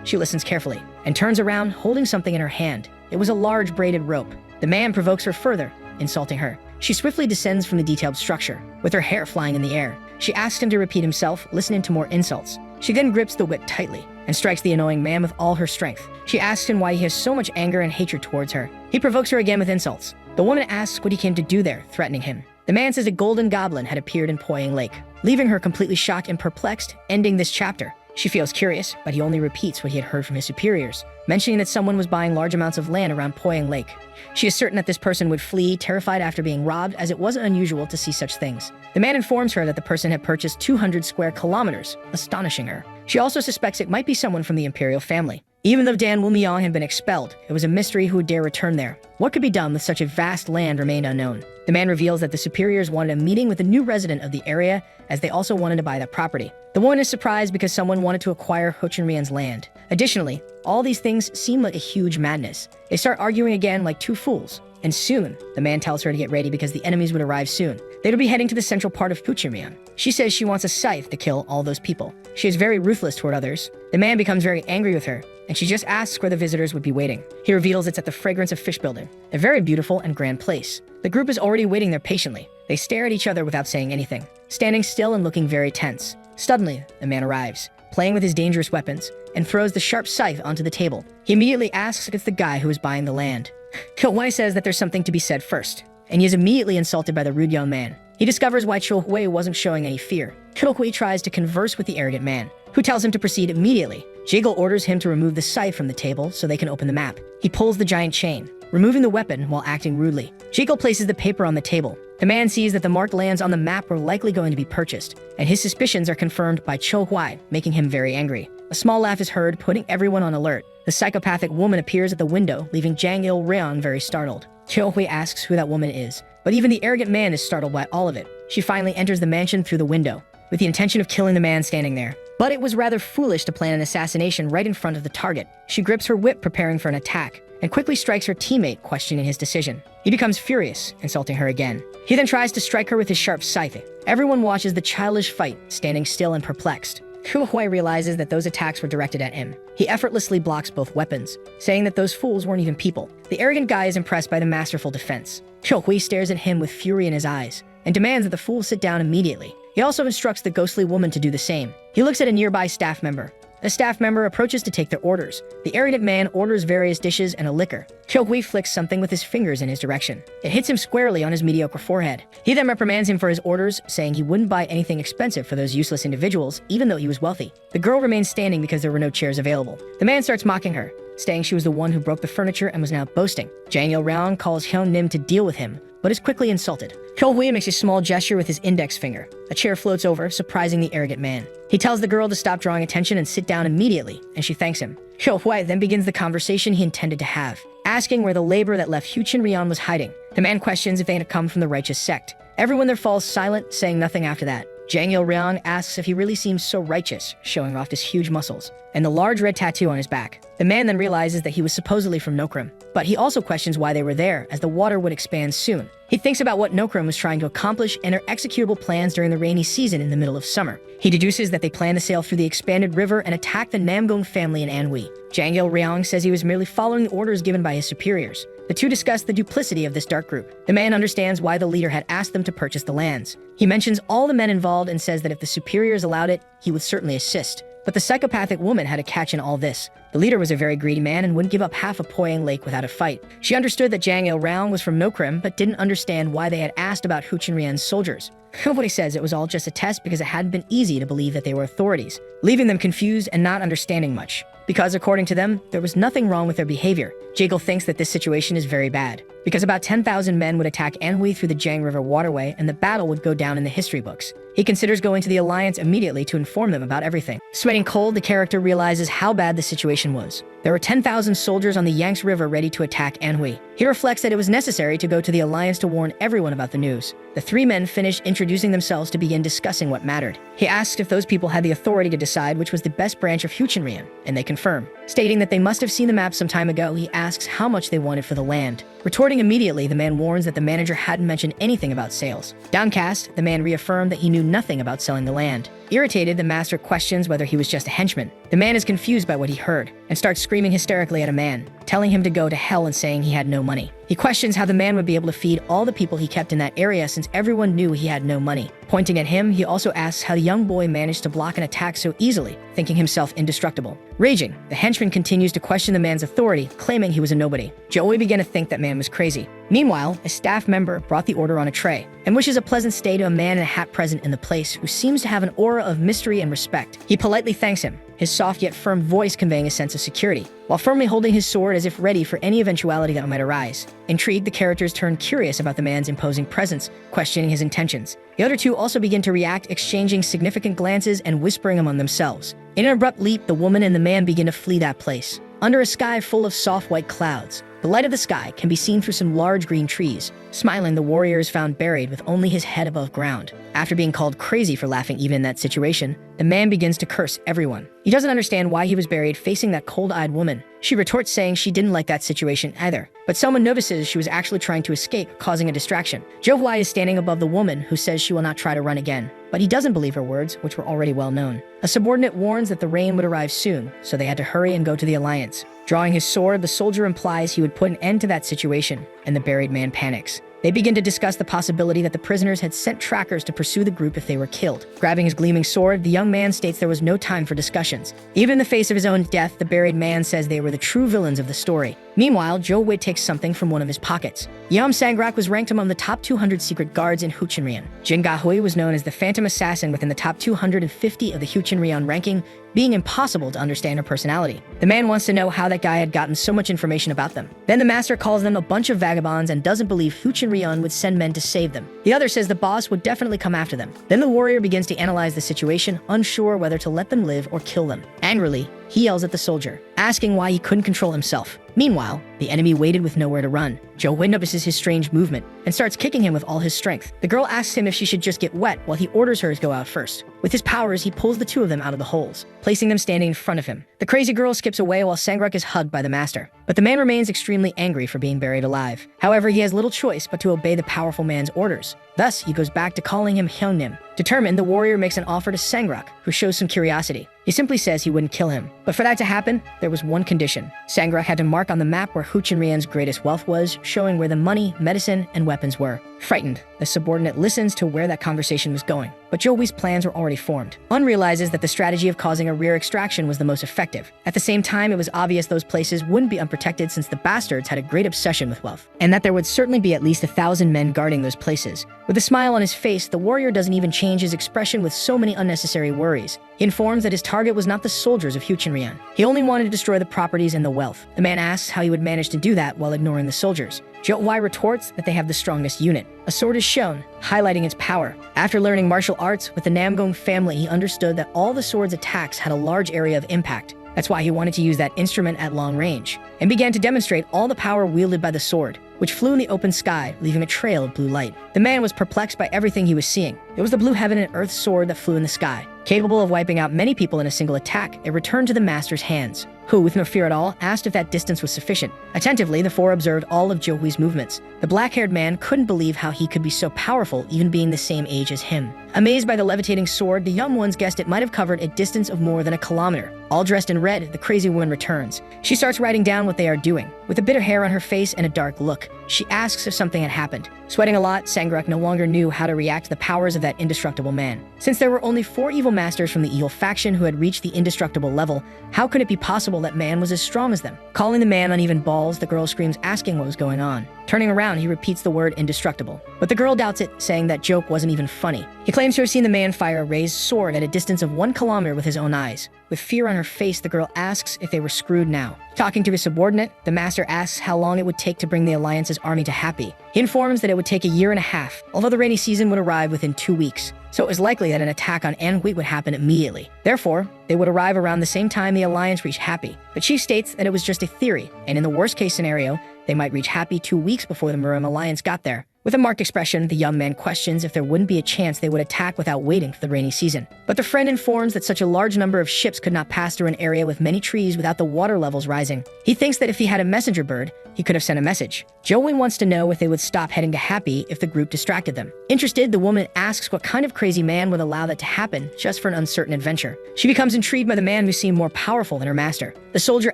She listens carefully, and turns around, holding something in her hand. It was a large braided rope. The man provokes her further, insulting her. She swiftly descends from the detailed structure, with her hair flying in the air. She asks him to repeat himself, listening to more insults. She then grips the whip tightly, and strikes the annoying man with all her strength. She asks him why he has so much anger and hatred towards her. He provokes her again with insults. The woman asks what he came to do there, threatening him. The man says a golden goblin had appeared in Poyang Lake, leaving her completely shocked and perplexed, ending this chapter. She feels curious, but he only repeats what he had heard from his superiors, mentioning that someone was buying large amounts of land around Poyang Lake. She is certain that this person would flee, terrified after being robbed, as it wasn't unusual to see such things. The man informs her that the person had purchased 200 square kilometers, astonishing her. She also suspects it might be someone from the imperial family. Even though Dan Wumyong had been expelled, it was a mystery who would dare return there. What could be done with such a vast land remained unknown. The man reveals that the superiors wanted a meeting with a new resident of the area, as they also wanted to buy that property. The woman is surprised because someone wanted to acquire Ho Chun Rian's land. Additionally, all these things seem like a huge madness. They start arguing again like two fools. And soon, the man tells her to get ready because the enemies would arrive soon. They would be heading to the central part of Ho Chun Rian. She says she wants a scythe to kill all those people. She is very ruthless toward others. The man becomes very angry with her, and she just asks where the visitors would be waiting. He reveals it's at the Fragrance of Fish building, a very beautiful and grand place. The group is already waiting there patiently. They stare at each other without saying anything, standing still and looking very tense. Suddenly, the man arrives, playing with his dangerous weapons, and throws the sharp scythe onto the table. He immediately asks if it's the guy who is buying the land. Hui says that there's something to be said first, and he is immediately insulted by the rude young man. He discovers why Hui wasn't showing any fear. Hui tries to converse with the arrogant man, who tells him to proceed immediately. Jiggle orders him to remove the scythe from the table so they can open the map. He pulls the giant chain, removing the weapon while acting rudely. Jiggle places the paper on the table. The man sees that the marked lands on the map were likely going to be purchased, and his suspicions are confirmed by Hui, making him very angry. A small laugh is heard, putting everyone on alert. The psychopathic woman appears at the window, leaving Jang Il-reon very startled. Hui asks who that woman is, but even the arrogant man is startled by all of it. She finally enters the mansion through the window, with the intention of killing the man standing there. But it was rather foolish to plan an assassination right in front of the target. She grips her whip, preparing for an attack, and quickly strikes her teammate, questioning his decision. He becomes furious, insulting her again. He then tries to strike her with his sharp scythe. Everyone watches the childish fight, standing still and perplexed. Hui realizes that those attacks were directed at him. He effortlessly blocks both weapons, saying that those fools weren't even people. The arrogant guy is impressed by the masterful defense. Hui stares at him with fury in his eyes, and demands that the fool sit down immediately. He also instructs the ghostly woman to do the same. He looks at a nearby staff member. A staff member approaches to take their orders. The arrogant man orders various dishes and a liquor. Hui flicks something with his fingers in his direction. It hits him squarely on his mediocre forehead. He then reprimands him for his orders, saying he wouldn't buy anything expensive for those useless individuals, even though he was wealthy. The girl remains standing because there were no chairs available. The man starts mocking her, saying she was the one who broke the furniture and was now boasting. Jang Il-reon calls Hyun Nim to deal with him, but is quickly insulted. Hui makes a small gesture with his index finger. A chair floats over, surprising the arrogant man. He tells the girl to stop drawing attention and sit down immediately, and she thanks him. Hui then begins the conversation he intended to have, asking where the labor that left Ho Chun Rian was hiding. The man questions if they had come from the righteous sect. Everyone there falls silent, saying nothing after that. Jang Il-reon asks if he really seems so righteous, showing off his huge muscles and the large red tattoo on his back. The man then realizes that he was supposedly from Nokrim, but he also questions why they were there, as the water would expand soon. He thinks about what Nokrim was trying to accomplish and their executable plans during the rainy season in the middle of summer. He deduces that they plan to sail through the expanded river and attack the Namgung family in Anhui. Jang Il-reon says he was merely following the orders given by his superiors. The two discuss the duplicity of this dark group. The man understands why the leader had asked them to purchase the lands. He mentions all the men involved and says that if the superiors allowed it, he would certainly assist. But the psychopathic woman had a catch in all this. The leader was a very greedy man and wouldn't give up half of Poyang Lake without a fight. She understood that Jang Il-reon was from Nokrim, but didn't understand why they had asked about Ho Chun Rian's soldiers. Nobody says it was all just a test because it hadn't been easy to believe that they were authorities, leaving them confused and not understanding much. Because according to them, there was nothing wrong with their behavior. Jiggle thinks that this situation is very bad, because about 10,000 men would attack Anhui through the Jiang River waterway and the battle would go down in the history books. He considers going to the Alliance immediately to inform them about everything. Sweating cold, the character realizes how bad the situation was. There were 10,000 soldiers on the Yangtze River ready to attack Anhui. He reflects that it was necessary to go to the Alliance to warn everyone about the news. The three men finished introducing themselves to begin discussing what mattered. He asks if those people had the authority to decide which was the best branch of Ho Chun Rian, and they confirm. Stating that they must have seen the map some time ago, he asks how much they wanted for the land. Retorting immediately, the man warns that the manager hadn't mentioned anything about sales. Downcast, the man reaffirmed that he knew nothing about selling the land. Irritated, the master questions whether he was just a henchman. The man is confused by what he heard and starts screaming hysterically at a man, telling him to go to hell and saying he had no money. He questions how the man would be able to feed all the people he kept in that area since everyone knew he had no money. Pointing at him, he also asks how the young boy managed to block an attack so easily, thinking himself indestructible. Raging, the henchman continues to question the man's authority, claiming he was a nobody. Joey began to think that man was crazy. Meanwhile, a staff member brought the order on a tray and wishes a pleasant stay to a man in a hat present in the place who seems to have an aura of mystery and respect. He politely thanks him, his soft yet firm voice conveying a sense of security, while firmly holding his sword as if ready for any eventuality that might arise. Intrigued, the characters turn curious about the man's imposing presence, questioning his intentions. The other two also begin to react, exchanging significant glances and whispering among themselves. In an abrupt leap, the woman and the man begin to flee that place. Under a sky full of soft white clouds, the light of the sky can be seen through some large green trees. Smiling, the warrior is found buried with only his head above ground. After being called crazy for laughing even in that situation, the man begins to curse everyone. He doesn't understand why he was buried facing that cold-eyed woman. She retorts saying she didn't like that situation either. But someone notices she was actually trying to escape, causing a distraction. Jo-hwai is standing above the woman, who says she will not try to run again. But he doesn't believe her words, which were already well known. A subordinate warns that the rain would arrive soon, so they had to hurry and go to the alliance. Drawing his sword, the soldier implies he would put an end to that situation, and the buried man panics. They begin to discuss the possibility that the prisoners had sent trackers to pursue the group if they were killed. Grabbing his gleaming sword, the young man states there was no time for discussions. Even in the face of his own death, the buried man says they were the true villains of the story. Meanwhile, Jo-Wei takes something from one of his pockets. Yeom Sang-rak was ranked among the top 200 secret guards in Huchinrian. Jin Ga-hui was known as the Phantom Assassin within the top 250 of the Huchinrian ranking, being impossible to understand her personality. The man wants to know how that guy had gotten so much information about them. Then the master calls them a bunch of vagabonds and doesn't believe Huchinrian would send men to save them. The other says the boss would definitely come after them. Then the warrior begins to analyze the situation, unsure whether to let them live or kill them. Angrily, he yells at the soldier, asking why he couldn't control himself. Meanwhile, the enemy waited with nowhere to run. Jo-Wei notices his strange movement and starts kicking him with all his strength. The girl asks him if she should just get wet while he orders her to go out first. With his powers, he pulls the two of them out of the holes, placing them standing in front of him. The crazy girl skips away while Sang-rak is hugged by the master. But the man remains extremely angry for being buried alive. However, he has little choice but to obey the powerful man's orders. Thus, he goes back to calling him Hyungnim. Determined, the warrior makes an offer to Sang-rak, who shows some curiosity. He simply says he wouldn't kill him. But for that to happen, there was one condition. Sang-rak had to mark on the map where Huchinrian's greatest wealth was, showing where the money, medicine, and weapons were. Frightened, the subordinate listens to where that conversation was going. But Jo-Wei's plans were already formed. Un realizes that the strategy of causing a rear extraction was the most effective. At the same time, it was obvious those places wouldn't be unprotected since the bastards had a great obsession with wealth, and that there would certainly be at least 1,000 men guarding those places. With a smile on his face, the warrior doesn't even change his expression with so many unnecessary worries. He informs that his target was not the soldiers of Huchinrian. He only wanted to destroy the properties and the wealth. The man asks how he would manage to do that while ignoring the soldiers. Jo-Wei retorts that they have the strongest unit. A sword is shown, highlighting its power. After learning martial arts with the Namgong family, he understood that all the sword's attacks had a large area of impact. That's why he wanted to use that instrument at long range, and began to demonstrate all the power wielded by the sword, which flew in the open sky, leaving a trail of blue light. The man was perplexed by everything he was seeing. It was the blue heaven and earth sword that flew in the sky. Capable of wiping out many people in a single attack, it returned to the master's hands, who, with no fear at all, asked if that distance was sufficient. Attentively, the four observed all of Jo-Wei's movements. The black-haired man couldn't believe how he could be so powerful, even being the same age as him. Amazed by the levitating sword, the young ones guessed it might have covered a distance of more than a kilometer. All dressed in red, the crazy woman returns. She starts writing down what they are doing. With a bit of hair on her face and a dark look, she asks if something had happened. Sweating a lot, Sang-rak no longer knew how to react to the powers of that indestructible man. Since there were only 4 evil masters from the evil faction who had reached the indestructible level, how could it be possible that man was as strong as them? Calling the man uneven balls, the girl screams, asking what was going on. Turning around, he repeats the word indestructible. But the girl doubts it, saying that joke wasn't even funny. He claims to have seen the man fire a raised sword at a distance of 1 kilometer with his own eyes. With fear on her face, the girl asks if they were screwed now. Talking to his subordinate, the master asks how long it would take to bring the Alliance's army to Happy. He informs that it would take 1.5 years, although the rainy season would arrive within 2 weeks. So it was likely that an attack on Anhui would happen immediately. Therefore, they would arrive around the same time the Alliance reached Happy. But she states that it was just a theory, and in the worst-case scenario, they might reach Happy 2 weeks before the Murim Alliance got there. With a marked expression, the young man questions if there wouldn't be a chance they would attack without waiting for the rainy season. But the friend informs that such a large number of ships could not pass through an area with many trees without the water levels rising. He thinks that if he had a messenger bird, he could have sent a message. Jo-Win wants to know if they would stop heading to Happy if the group distracted them. Interested, the woman asks what kind of crazy man would allow that to happen just for an uncertain adventure. She becomes intrigued by the man who seemed more powerful than her master. The soldier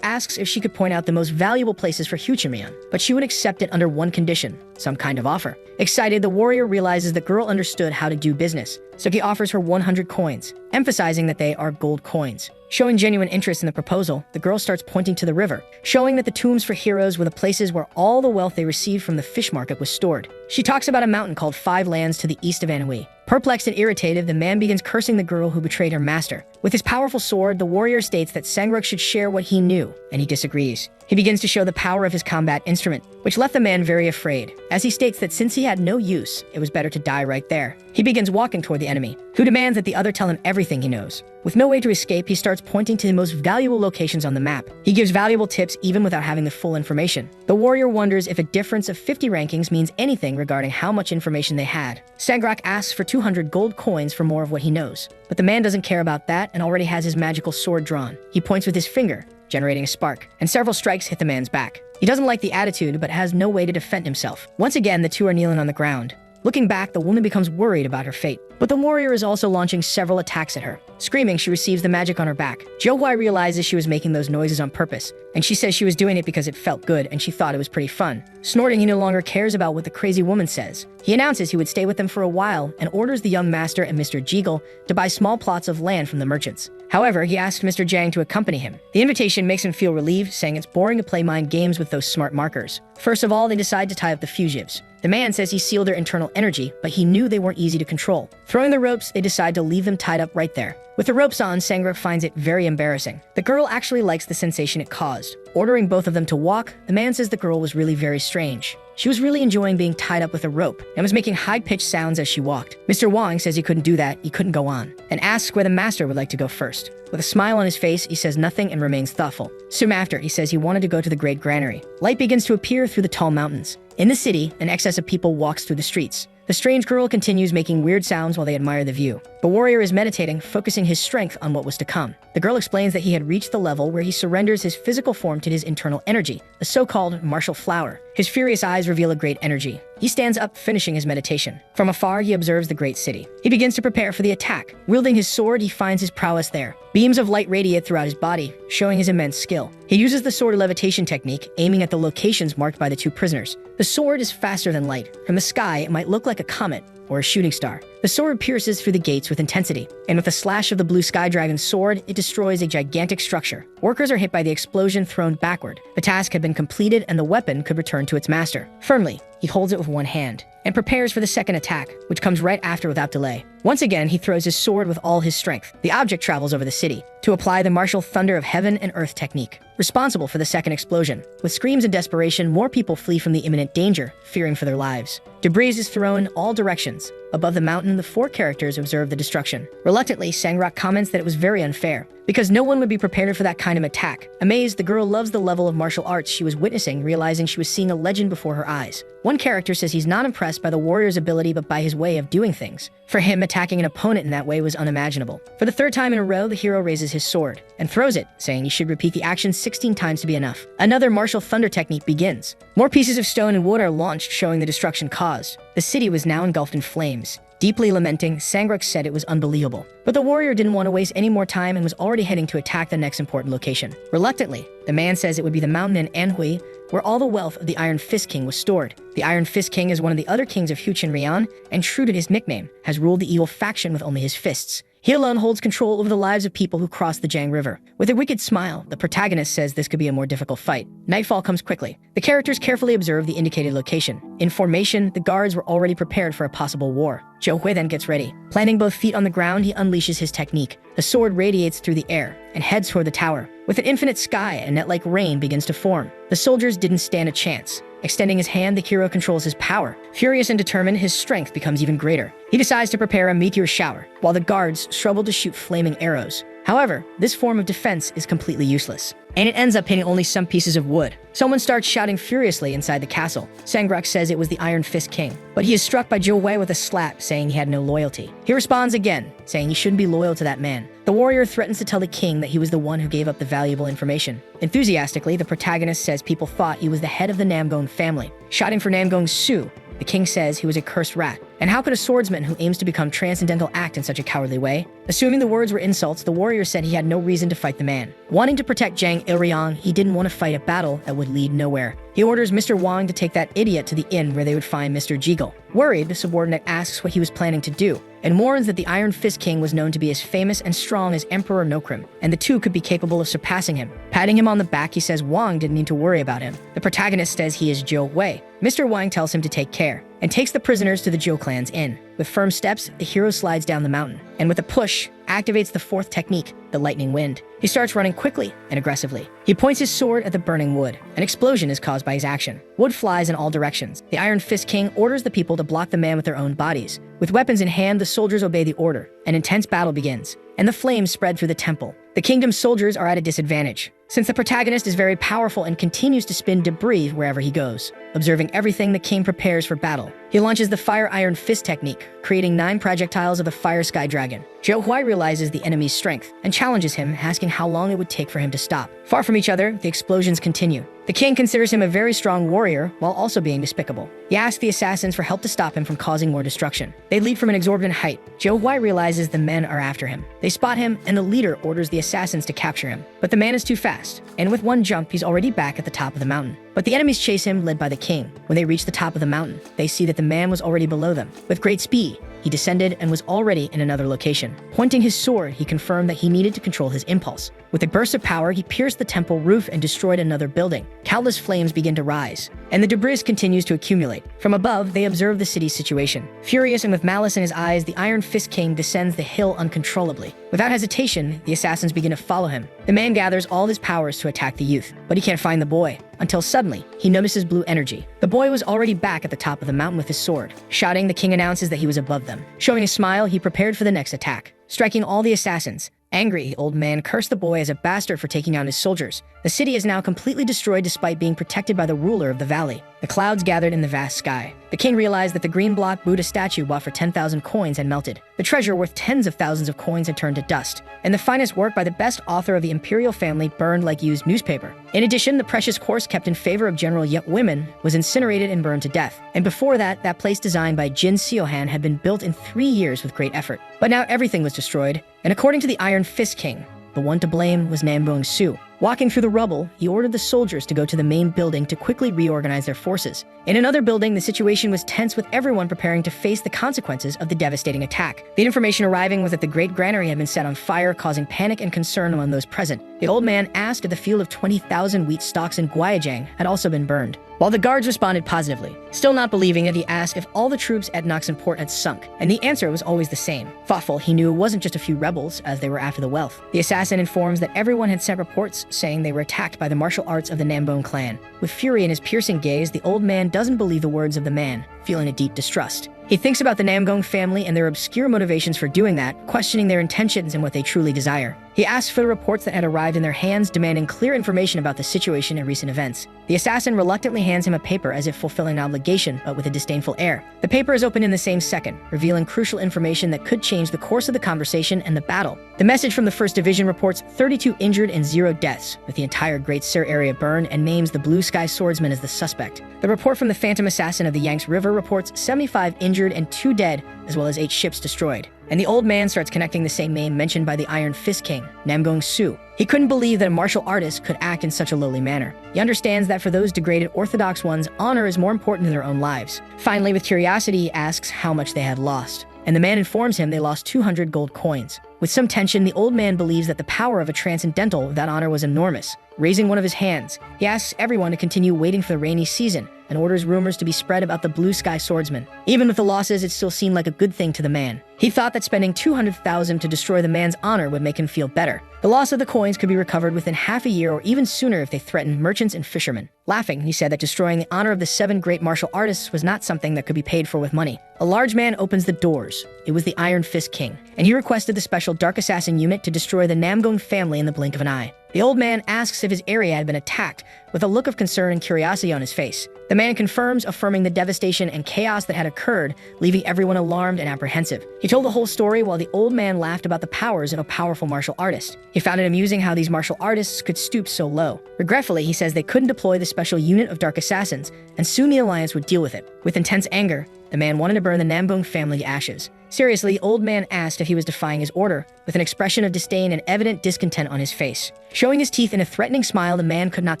asks if she could point out the most valuable places for Huchimian, but she would accept it under one condition, some kind of offer. Excited, the warrior realizes the girl understood how to do business, so he offers her 100 coins, emphasizing that they are gold coins. Showing genuine interest in the proposal, the girl starts pointing to the river, showing that the tombs for heroes were the places where all the wealth they received from the fish market was stored. She talks about a mountain called Five Lands to the east of Manhwa. Perplexed and irritated, the man begins cursing the girl who betrayed her master. With his powerful sword, the warrior states that Sangruk should share what he knew, and he disagrees. He begins to show the power of his combat instrument, which left the man very afraid, as he states that since he had no use, it was better to die right there. He begins walking toward the enemy, who demands that the other tell him everything he knows. With no way to escape, he starts pointing to the most valuable locations on the map. He gives valuable tips even without having the full information. The warrior wonders if a difference of 50 rankings means anything regarding how much information they had. Sangruk asks for 200 gold coins for more of what he knows. But the man doesn't care about that and already has his magical sword drawn. He points with his finger, generating a spark, and several strikes hit the man's back. He doesn't like the attitude, but has no way to defend himself. Once again, the two are kneeling on the ground. Looking back, the woman becomes worried about her fate. But the warrior is also launching several attacks at her. Screaming, she receives the magic on her back. Jo-hwi realizes she was making those noises on purpose, and she says she was doing it because it felt good and she thought it was pretty fun. Snorting, he no longer cares about what the crazy woman says. He announces he would stay with them for a while and orders the young master and Mr. Jeagle to buy small plots of land from the merchants. However, he asks Mr. Jang to accompany him. The invitation makes him feel relieved, saying it's boring to play mind games with those smart markers. First of all, they decide to tie up the fugitives. The man says he sealed their internal energy, but he knew they weren't easy to control. Throwing the ropes, they decide to leave them tied up right there. With the ropes on, Sangruk finds it very embarrassing. The girl actually likes the sensation it caused. Ordering both of them to walk, the man says the girl was really very strange. She was really enjoying being tied up with a rope and was making high-pitched sounds as she walked. Mr. Wang says he couldn't do that, he couldn't go on, and asks where the master would like to go first. With a smile on his face, he says nothing and remains thoughtful. Soon after, he says he wanted to go to the great granary. Light begins to appear through the tall mountains. In the city, an excess of people walks through the streets. The strange girl continues making weird sounds while they admire the view. The warrior is meditating, focusing his strength on what was to come. The girl explains that he had reached the level where he surrenders his physical form to his internal energy, the so-called martial flower. His furious eyes reveal a great energy. He stands up, finishing his meditation. From afar, he observes the great city. He begins to prepare for the attack. Wielding his sword, he finds his prowess there. Beams of light radiate throughout his body, showing his immense skill. He uses the sword levitation technique, aiming at the locations marked by the two prisoners. The sword is faster than light. From the sky, it might look like a comet or a shooting star. The sword pierces through the gates with intensity, and with a slash of the blue sky dragon's sword, it destroys a gigantic structure. Workers are hit by the explosion, thrown backward. The task had been completed and the weapon could return to its master. Firmly, he holds it with one hand and prepares for the second attack, which comes right after without delay. Once again, he throws his sword with all his strength. The object travels over the city to apply the martial thunder of heaven and earth technique, responsible for the second explosion. With screams and desperation, more people flee from the imminent danger, fearing for their lives. Debris is thrown in all directions. Above the mountain, the four characters observe the destruction. Reluctantly, Sangruk comments that it was very unfair, because no one would be prepared for that kind of attack. Amazed, the girl loves the level of martial arts she was witnessing, realizing she was seeing a legend before her eyes. One character says he's not impressed by the warrior's ability, but by his way of doing things. For him, attacking an opponent in that way was unimaginable. For the third time in a row, the hero raises his sword and throws it, saying he should repeat the action 16 times to be enough. Another martial thunder technique begins. More pieces of stone and wood are launched, showing the destruction caused. The city was now engulfed in flames. Deeply lamenting, Sangruk said it was unbelievable. But the warrior didn't want to waste any more time and was already heading to attack the next important location. Reluctantly, the man says it would be the mountain in Anhui, where all the wealth of the Iron Fist King was stored. The Iron Fist King is one of the other kings of Huchin Rian, and true to his nickname, has ruled the evil faction with only his fists. He alone holds control over the lives of people who cross the Jiang River. With a wicked smile, the protagonist says this could be a more difficult fight. Nightfall comes quickly. The characters carefully observe the indicated location. In formation, the guards were already prepared for a possible war. Jo-hwi then gets ready. Planting both feet on the ground, he unleashes his technique. The sword radiates through the air and heads toward the tower. With an infinite sky, a net-like rain begins to form. The soldiers didn't stand a chance. Extending his hand, the hero controls his power. Furious and determined, his strength becomes even greater. He decides to prepare a meteor shower, while the guards struggle to shoot flaming arrows. However, this form of defense is completely useless, and it ends up hitting only some pieces of wood. Someone starts shouting furiously inside the castle. Sangruk says it was the Iron Fist King, but he is struck by Jo-hwi with a slap, saying he had no loyalty. He responds again, saying he shouldn't be loyal to that man. The warrior threatens to tell the king that he was the one who gave up the valuable information. Enthusiastically, the protagonist says people thought he was the head of the Namgong family. Shouting for Namgong's Su, the king says he was a cursed rat, And how could a swordsman who aims to become transcendental act in such a cowardly way? Assuming the words were insults, the warrior said he had no reason to fight the man. Wanting to protect Zhang Ilryang, he didn't want to fight a battle that would lead nowhere. He orders Mr. Wang to take that idiot to the inn where they would find Mr. Jiggle. Worried, the subordinate asks what he was planning to do, and warns that the Iron Fist King was known to be as famous and strong as Emperor Nokrim, and the two could be capable of surpassing him. Patting him on the back, he says Wang didn't need to worry about him. The protagonist says he is Zhou Wei. Mr. Wang tells him to take care, and takes the prisoners to the Zhou clan's inn. With firm steps, the hero slides down the mountain, and with a push, activates the fourth technique, the lightning wind. He starts running quickly and aggressively. He points his sword at the burning wood. An explosion is caused by his action. Wood flies in all directions. The Iron Fist King orders the people to block the man with their own bodies. With weapons in hand, the soldiers obey the order. An intense battle begins, and the flames spread through the temple. The kingdom's soldiers are at a disadvantage, since the protagonist is very powerful and continues to spin debris wherever he goes. Observing everything, the king prepares for battle. He launches the Fire Iron Fist technique, creating 9 projectiles of the Fire Sky Dragon. Zhou Huai realizes the enemy's strength and challenges him, asking how long it would take for him to stop. Far from each other, the explosions continue. The king considers him a very strong warrior while also being despicable. He asks the assassins for help to stop him from causing more destruction. They leap from an exorbitant height. Zhou Huai realizes the men are after him. They spot him, and the leader orders the assassins to capture him. But the man is too fast, and with one jump, he's already back at the top of the mountain. But the enemies chase him, led by the king. When they reach the top of the mountain, they see that the man was already below them. With great speed, he descended and was already in another location. Pointing his sword, he confirmed that he needed to control his impulse. With a burst of power, he pierced the temple roof and destroyed another building. Countless flames begin to rise, and the debris continues to accumulate. From above, they observe the city's situation. Furious and with malice in his eyes, the Iron Fist King descends the hill uncontrollably. Without hesitation, the assassins begin to follow him. The man gathers all his powers to attack the youth, but he can't find the boy, until suddenly, he notices blue energy. The boy was already back at the top of the mountain with his sword. Shouting, the king announces that he was above them. Showing a smile, he prepared for the next attack, striking all the assassins. Angry, the old man cursed the boy as a bastard for taking out his soldiers. The city is now completely destroyed despite being protected by the ruler of the valley. The clouds gathered in the vast sky. The king realized that the green block Buddha statue bought for 10,000 coins had melted. The treasure worth tens of thousands of coins had turned to dust. And the finest work by the best author of the imperial family burned like used newspaper. In addition, the precious horse kept in favor of General Yet Women was incinerated and burned to death. And before that, that place designed by Jin Seohan had been built in 3 years with great effort. But now everything was destroyed, and according to the Iron Fist King, the one to blame was Nambong Su. Walking through the rubble, he ordered the soldiers to go to the main building to quickly reorganize their forces. In another building, the situation was tense with everyone preparing to face the consequences of the devastating attack. The information arriving was that the great granary had been set on fire, causing panic and concern among those present. The old man asked if the field of 20,000 wheat stalks in Guayajang had also been burned. While the guards responded positively, still not believing it, he asked if all the troops at Noxon Port had sunk, and the answer was always the same. Thoughtful, he knew it wasn't just a few rebels, as they were after the wealth. The assassin informs that everyone had sent reports saying they were attacked by the martial arts of the Nambong clan. With fury in his piercing gaze, the old man doesn't believe the words of the man, feeling a deep distrust. He thinks about the Namgong family and their obscure motivations for doing that, questioning their intentions and what they truly desire. He asks for the reports that had arrived in their hands, demanding clear information about the situation and recent events. The assassin reluctantly hands him a paper as if fulfilling an obligation, but with a disdainful air. The paper is opened in the same second, revealing crucial information that could change the course of the conversation and the battle. The message from the 1st Division reports 32 injured and 0 deaths, with the entire Great Sir area burned, and names the Blue Sky Swordsman as the suspect. The report from the Phantom Assassin of the Yangtze River reports 75 injured and 2 dead, as well as 8 ships destroyed. And the old man starts connecting the same name mentioned by the Iron Fist King, Namgong Su. He couldn't believe that a martial artist could act in such a lowly manner. He understands that for those degraded orthodox ones, honor is more important than their own lives. Finally, with curiosity, he asks how much they had lost. And the man informs him they lost 200 gold coins. With some tension, the old man believes that the power of a transcendental with that honor was enormous. Raising one of his hands, he asks everyone to continue waiting for the rainy season and orders rumors to be spread about the Blue Sky Swordsman. Even with the losses, it still seemed like a good thing to the man. He thought that spending 200,000 to destroy the man's honor would make him feel better. The loss of the coins could be recovered within half a year or even sooner if they threatened merchants and fishermen. Laughing, he said that destroying the honor of the 7 great martial artists was not something that could be paid for with money. A large man opens the doors. It was the Iron Fist King, and he requested the special Dark Assassin unit to destroy the Namgong family in the blink of an eye. The old man asks if his area had been attacked, with a look of concern and curiosity on his face. The man confirms, affirming the devastation and chaos that had occurred, leaving everyone alarmed and apprehensive. He told the whole story while the old man laughed about the powers of a powerful martial artist. He found it amusing how these martial artists could stoop so low. Regretfully, he says they couldn't deploy the special unit of Dark Assassins, and soon the Alliance would deal with it. With intense anger, The man wanted to burn the Nambung family to ashes. Seriously, the old man asked if he was defying his order, with an expression of disdain and evident discontent on his face. Showing his teeth in a threatening smile, the man could not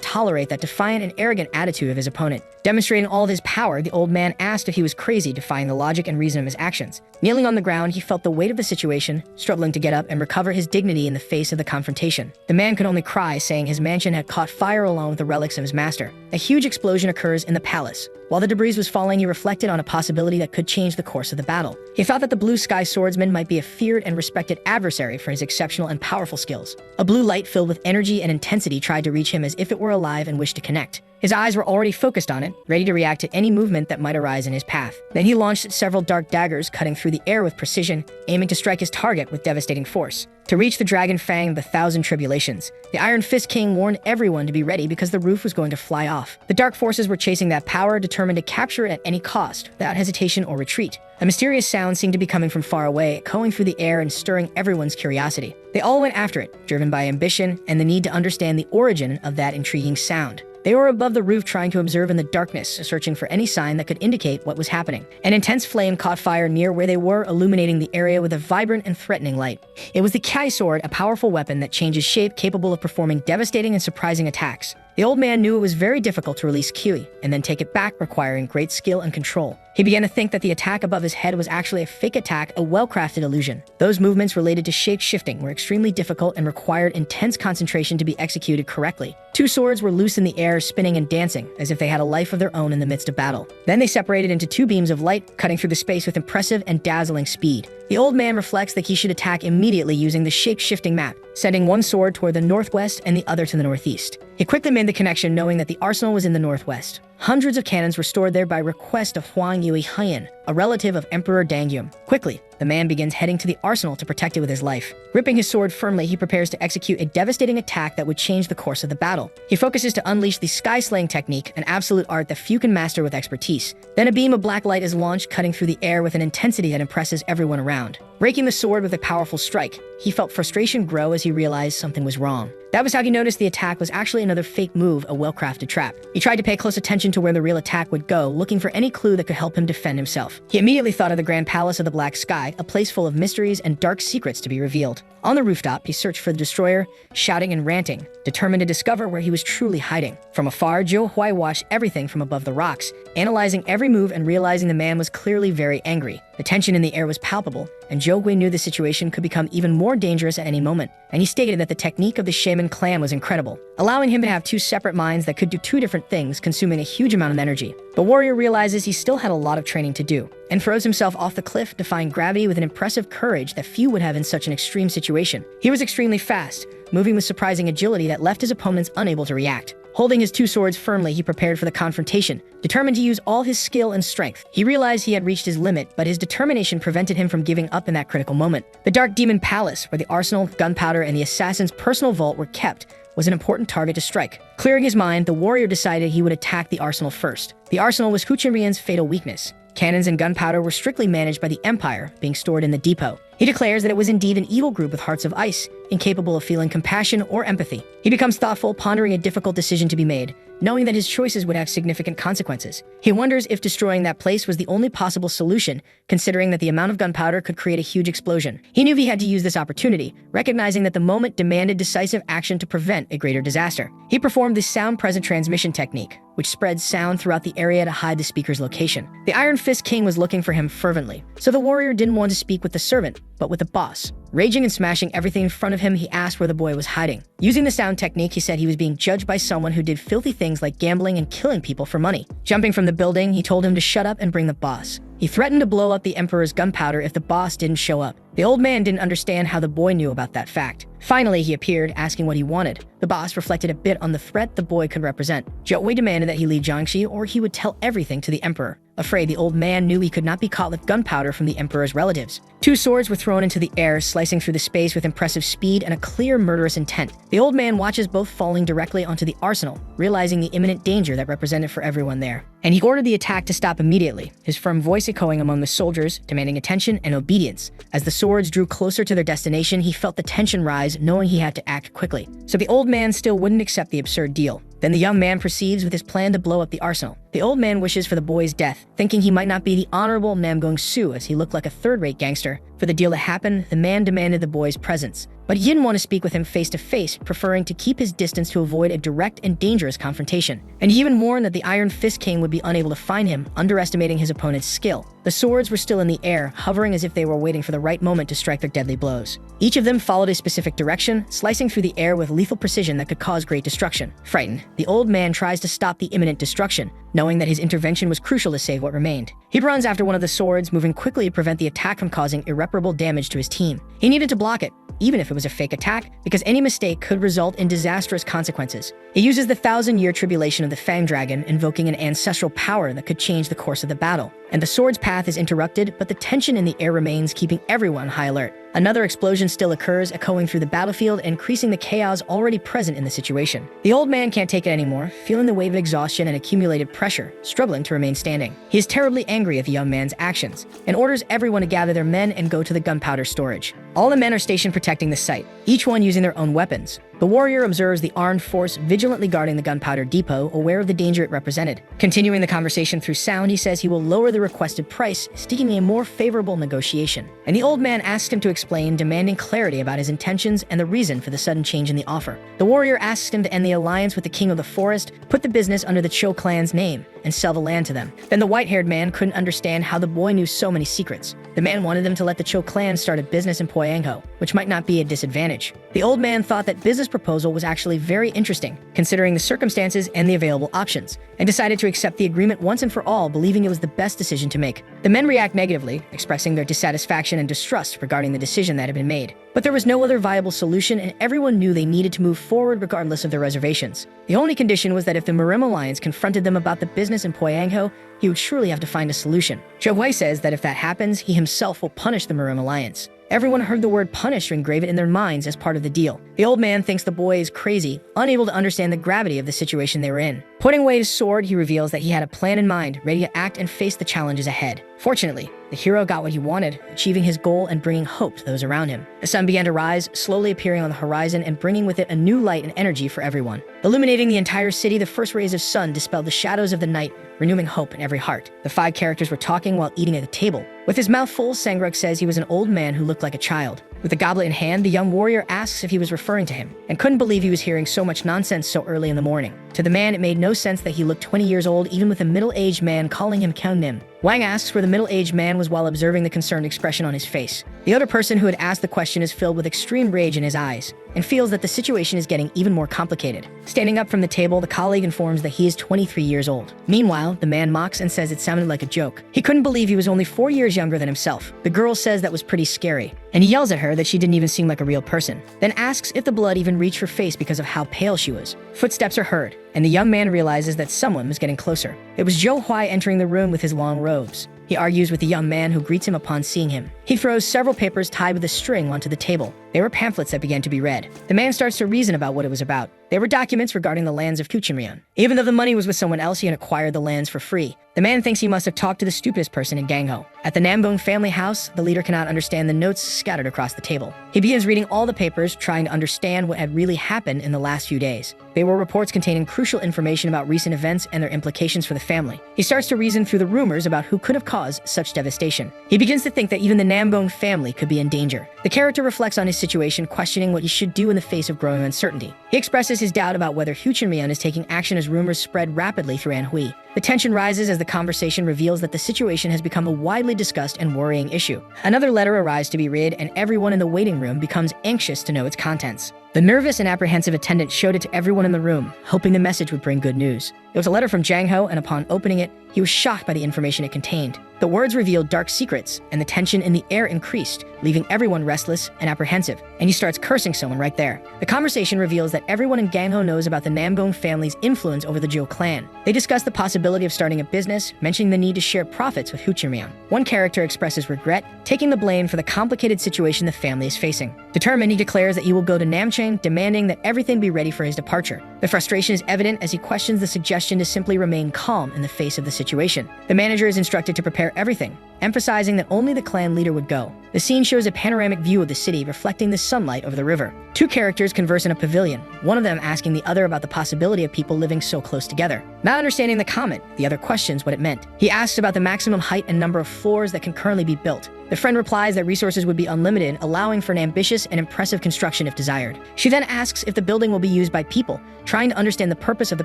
tolerate that defiant and arrogant attitude of his opponent. Demonstrating all of his power, the old man asked if he was crazy, defying the logic and reason of his actions. Kneeling on the ground, he felt the weight of the situation, struggling to get up and recover his dignity in the face of the confrontation. The man could only cry, saying his mansion had caught fire along with the relics of his master. A huge explosion occurs in the palace. While the debris was falling, he reflected on a possibility that could change the course of the battle. He thought that the Blue Sky Swordsman might be a feared and respected adversary for his exceptional and powerful skills. A blue light filled with energy and intensity tried to reach him as if it were alive and wished to connect. His eyes were already focused on it, ready to react to any movement that might arise in his path. Then he launched several dark daggers, cutting through the air with precision, aiming to strike his target with devastating force. To reach the dragon fang of the thousand tribulations, the Iron Fist King warned everyone to be ready because the roof was going to fly off. The dark forces were chasing that power, determined to capture it at any cost, without hesitation or retreat. A mysterious sound seemed to be coming from far away, echoing through the air and stirring everyone's curiosity. They all went after it, driven by ambition and the need to understand the origin of that intriguing sound. They were above the roof, trying to observe in the darkness, searching for any sign that could indicate what was happening. An intense flame caught fire near where they were, illuminating the area with a vibrant and threatening light. It was the Kai sword, a powerful weapon that changes shape, capable of performing devastating and surprising attacks. The old man knew it was very difficult to release Kiwi and then take it back, requiring great skill and control. He began to think that the attack above his head was actually a fake attack, a well-crafted illusion. Those movements related to shape-shifting were extremely difficult and required intense concentration to be executed correctly. Two swords were loose in the air, spinning and dancing, as if they had a life of their own in the midst of battle. Then they separated into two beams of light, cutting through the space with impressive and dazzling speed. The old man reflects that he should attack immediately using the shape-shifting map, sending one sword toward the northwest and the other to the northeast. He quickly made the connection, knowing that the arsenal was in the northwest. Hundreds of cannons were stored there by request of Huang Yui Haiyan, a relative of Emperor Dangyum. Quickly, the man begins heading to the arsenal to protect it with his life. Gripping his sword firmly, he prepares to execute a devastating attack that would change the course of the battle. He focuses to unleash the sky-slaying technique, an absolute art that few can master with expertise. Then a beam of black light is launched, cutting through the air with an intensity that impresses everyone around. Breaking the sword with a powerful strike, he felt frustration grow as he realized something was wrong. That was how he noticed the attack was actually another fake move, a well-crafted trap. He tried to pay close attention to where the real attack would go, looking for any clue that could help him defend himself. He immediately thought of the Grand Palace of the Black Sky, a place full of mysteries and dark secrets to be revealed. On the rooftop, he searched for the destroyer, shouting and ranting, determined to discover where he was truly hiding. From afar, Zhou Huai watched everything from above the rocks, analyzing every move and realizing the man was clearly very angry. The tension in the air was palpable, and Zhou Gui knew the situation could become even more dangerous at any moment, and he stated that the technique of the shaman clan was incredible, allowing him to have two separate minds that could do two different things, consuming a huge amount of energy. The warrior realizes he still had a lot of training to do, and throws himself off the cliff, defying gravity with an impressive courage that few would have in such an extreme situation. He was extremely fast, moving with surprising agility that left his opponents unable to react. Holding his two swords firmly, he prepared for the confrontation, determined to use all his skill and strength. He realized he had reached his limit, but his determination prevented him from giving up in that critical moment. The Dark Demon Palace, where the arsenal, gunpowder, and the assassin's personal vault were kept, was an important target to strike. Clearing his mind, the warrior decided he would attack the arsenal first. The arsenal was Huchenrian's fatal weakness. Cannons and gunpowder were strictly managed by the Empire, being stored in the depot. He declares that it was indeed an evil group with hearts of ice, incapable of feeling compassion or empathy. He becomes thoughtful, pondering a difficult decision to be made, knowing that his choices would have significant consequences. He wonders if destroying that place was the only possible solution, considering that the amount of gunpowder could create a huge explosion. He knew he had to use this opportunity, recognizing that the moment demanded decisive action to prevent a greater disaster. He performed the sound-present transmission technique, which spreads sound throughout the area to hide the speaker's location. The Iron Fist King was looking for him fervently, so the warrior didn't want to speak with the servant, but with the boss. Raging and smashing everything in front of him, he asked where the boy was hiding. Using the sound technique, he said he was being judged by someone who did filthy things like gambling and killing people for money. Jumping from the building, he told him to shut up and bring the boss. He threatened to blow up the Emperor's gunpowder if the boss didn't show up. The old man didn't understand how the boy knew about that fact. Finally, he appeared, asking what he wanted. The boss reflected a bit on the threat the boy could represent. Zhou Wei demanded that he leave Jiangxi or he would tell everything to the Emperor. Afraid, the old man knew he could not be caught with gunpowder from the Emperor's relatives. Two swords were thrown into the air, slicing through the space with impressive speed and a clear murderous intent. The old man watches both falling directly onto the arsenal, realizing the imminent danger that represented for everyone there. And he ordered the attack to stop immediately, his firm voice echoing among the soldiers, demanding attention and obedience. As the swords drew closer to their destination, he felt the tension rise, knowing he had to act quickly. So the old man still wouldn't accept the absurd deal. Then the young man proceeds with his plan to blow up the arsenal. The old man wishes for the boy's death, thinking he might not be the honorable Namgong-soo as he looked like a third-rate gangster. For the deal to happen, the man demanded the boy's presence. But he didn't want to speak with him face to face, preferring to keep his distance to avoid a direct and dangerous confrontation. And he even warned that the Iron Fist King would be unable to find him, underestimating his opponent's skill. The swords were still in the air, hovering as if they were waiting for the right moment to strike their deadly blows. Each of them followed a specific direction, slicing through the air with lethal precision that could cause great destruction. Frightened, the old man tries to stop the imminent destruction, knowing that his intervention was crucial to save what remained. He runs after one of the swords, moving quickly to prevent the attack from causing irreparable damage to his team. He needed to block it, even if it was a fake attack, because any mistake could result in disastrous consequences. He uses the 1,000-year tribulation of the Fang Dragon, invoking an ancestral power that could change the course of the battle. And the sword's path is interrupted, but the tension in the air remains, keeping everyone on high alert. Another explosion still occurs, echoing through the battlefield, increasing the chaos already present in the situation. The old man can't take it anymore, feeling the wave of exhaustion and accumulated pressure, struggling to remain standing. He is terribly angry at the young man's actions, and orders everyone to gather their men and go to the gunpowder storage. All the men are stationed protecting the site, each one using their own weapons. The warrior observes the armed force vigilantly guarding the gunpowder depot, aware of the danger it represented. Continuing the conversation through sound, he says he will lower the requested price, seeking a more favorable negotiation. And the old man asks him to explain, demanding clarity about his intentions and the reason for the sudden change in the offer. The warrior asks him to end the alliance with the king of the forest, put the business under the Cho clan's name, and sell the land to them. Then the white-haired man couldn't understand how the boy knew so many secrets. The man wanted them to let the Cho clan start a business in Poyangho, which might not be a disadvantage. The old man thought that business proposal was actually very interesting, considering the circumstances and the available options, and decided to accept the agreement once and for all, believing it was the best decision to make. The men react negatively, expressing their dissatisfaction and distrust regarding the decision that had been made. But there was no other viable solution, and everyone knew they needed to move forward regardless of their reservations. The only condition was that if the Murim Alliance confronted them about the business in Poyangho, he would surely have to find a solution. Zhou Hui says that if that happens, he himself will punish the Murim Alliance. Everyone heard the word punish or engrave it in their minds as part of the deal. The old man thinks the boy is crazy, unable to understand the gravity of the situation they were in. Putting away his sword, he reveals that he had a plan in mind, ready to act and face the challenges ahead. Fortunately, the hero got what he wanted, achieving his goal and bringing hope to those around him. The sun began to rise, slowly appearing on the horizon and bringing with it a new light and energy for everyone. Illuminating the entire city, the first rays of sun dispelled the shadows of the night, renewing hope in every heart. The 5 characters were talking while eating at the table. With his mouth full, Sangruk says he was an old man who looked like a child. With the goblet in hand, the young warrior asks if he was referring to him, and couldn't believe he was hearing so much nonsense so early in the morning. To the man, it made no sense that he looked 20 years old, even with a middle-aged man calling him Kyungnim. Wang asks where the middle-aged man was while observing the concerned expression on his face. The other person who had asked the question is filled with extreme rage in his eyes, and feels that the situation is getting even more complicated. Standing up from the table, the colleague informs that he is 23 years old. Meanwhile, the man mocks and says it sounded like a joke. He couldn't believe he was only 4 years younger than himself. The girl says that was pretty scary, and he yells at her that she didn't even seem like a real person, then asks if the blood even reached her face because of how pale she was. Footsteps are heard, and the young man realizes that someone was getting closer. It was Zhou Hui entering the room with his long robes. He argues with the young man who greets him upon seeing him. He throws several papers tied with a string onto the table. They were pamphlets that began to be read. The man starts to reason about what it was about. They were documents regarding the lands of Kuchinryeon. Even though the money was with someone else, he had acquired the lands for free. The man thinks he must have talked to the stupidest person in Gangho. At the Nambong family house, the leader cannot understand the notes scattered across the table. He begins reading all the papers, trying to understand what had really happened in the last few days. They were reports containing crucial information about recent events and their implications for the family. He starts to reason through the rumors about who could have caused such devastation. He begins to think that even the Nambong family could be in danger. The character reflects on his situation, questioning what he should do in the face of growing uncertainty. He expresses his doubt about whether Huchinryeon is taking action as rumors spread rapidly through Anhui. The tension rises as the conversation reveals that the situation has become a widely discussed and worrying issue. Another letter arrives to be read, and everyone in the waiting room becomes anxious to know its contents. The nervous and apprehensive attendant showed it to everyone in the room, hoping the message would bring good news. It was a letter from Jang Ho, and upon opening it, he was shocked by the information it contained. The words revealed dark secrets, and the tension in the air increased, leaving everyone restless and apprehensive, and he starts cursing someone right there. The conversation reveals that everyone in Gangho knows about the Namgong family's influence over the Zhou clan. They discuss the possibility of starting a business, mentioning the need to share profits with Huchinryeon. One character expresses regret, taking the blame for the complicated situation the family is facing. Determined, he declares that he will go to Namchang, demanding that everything be ready for his departure. The frustration is evident as he questions the suggestion to simply remain calm in the face of the situation. The manager is instructed to prepare everything, emphasizing that only the clan leader would go. The scene shows a panoramic view of the city reflecting the sunlight over the river. Two characters converse in a pavilion, one of them asking the other about the possibility of people living so close together. Not understanding the comment, the other questions what it meant. He asks about the maximum height and number of floors that can currently be built. The friend replies that resources would be unlimited, allowing for an ambitious and impressive construction if desired. She then asks if the building will be used by people, trying to understand the purpose of the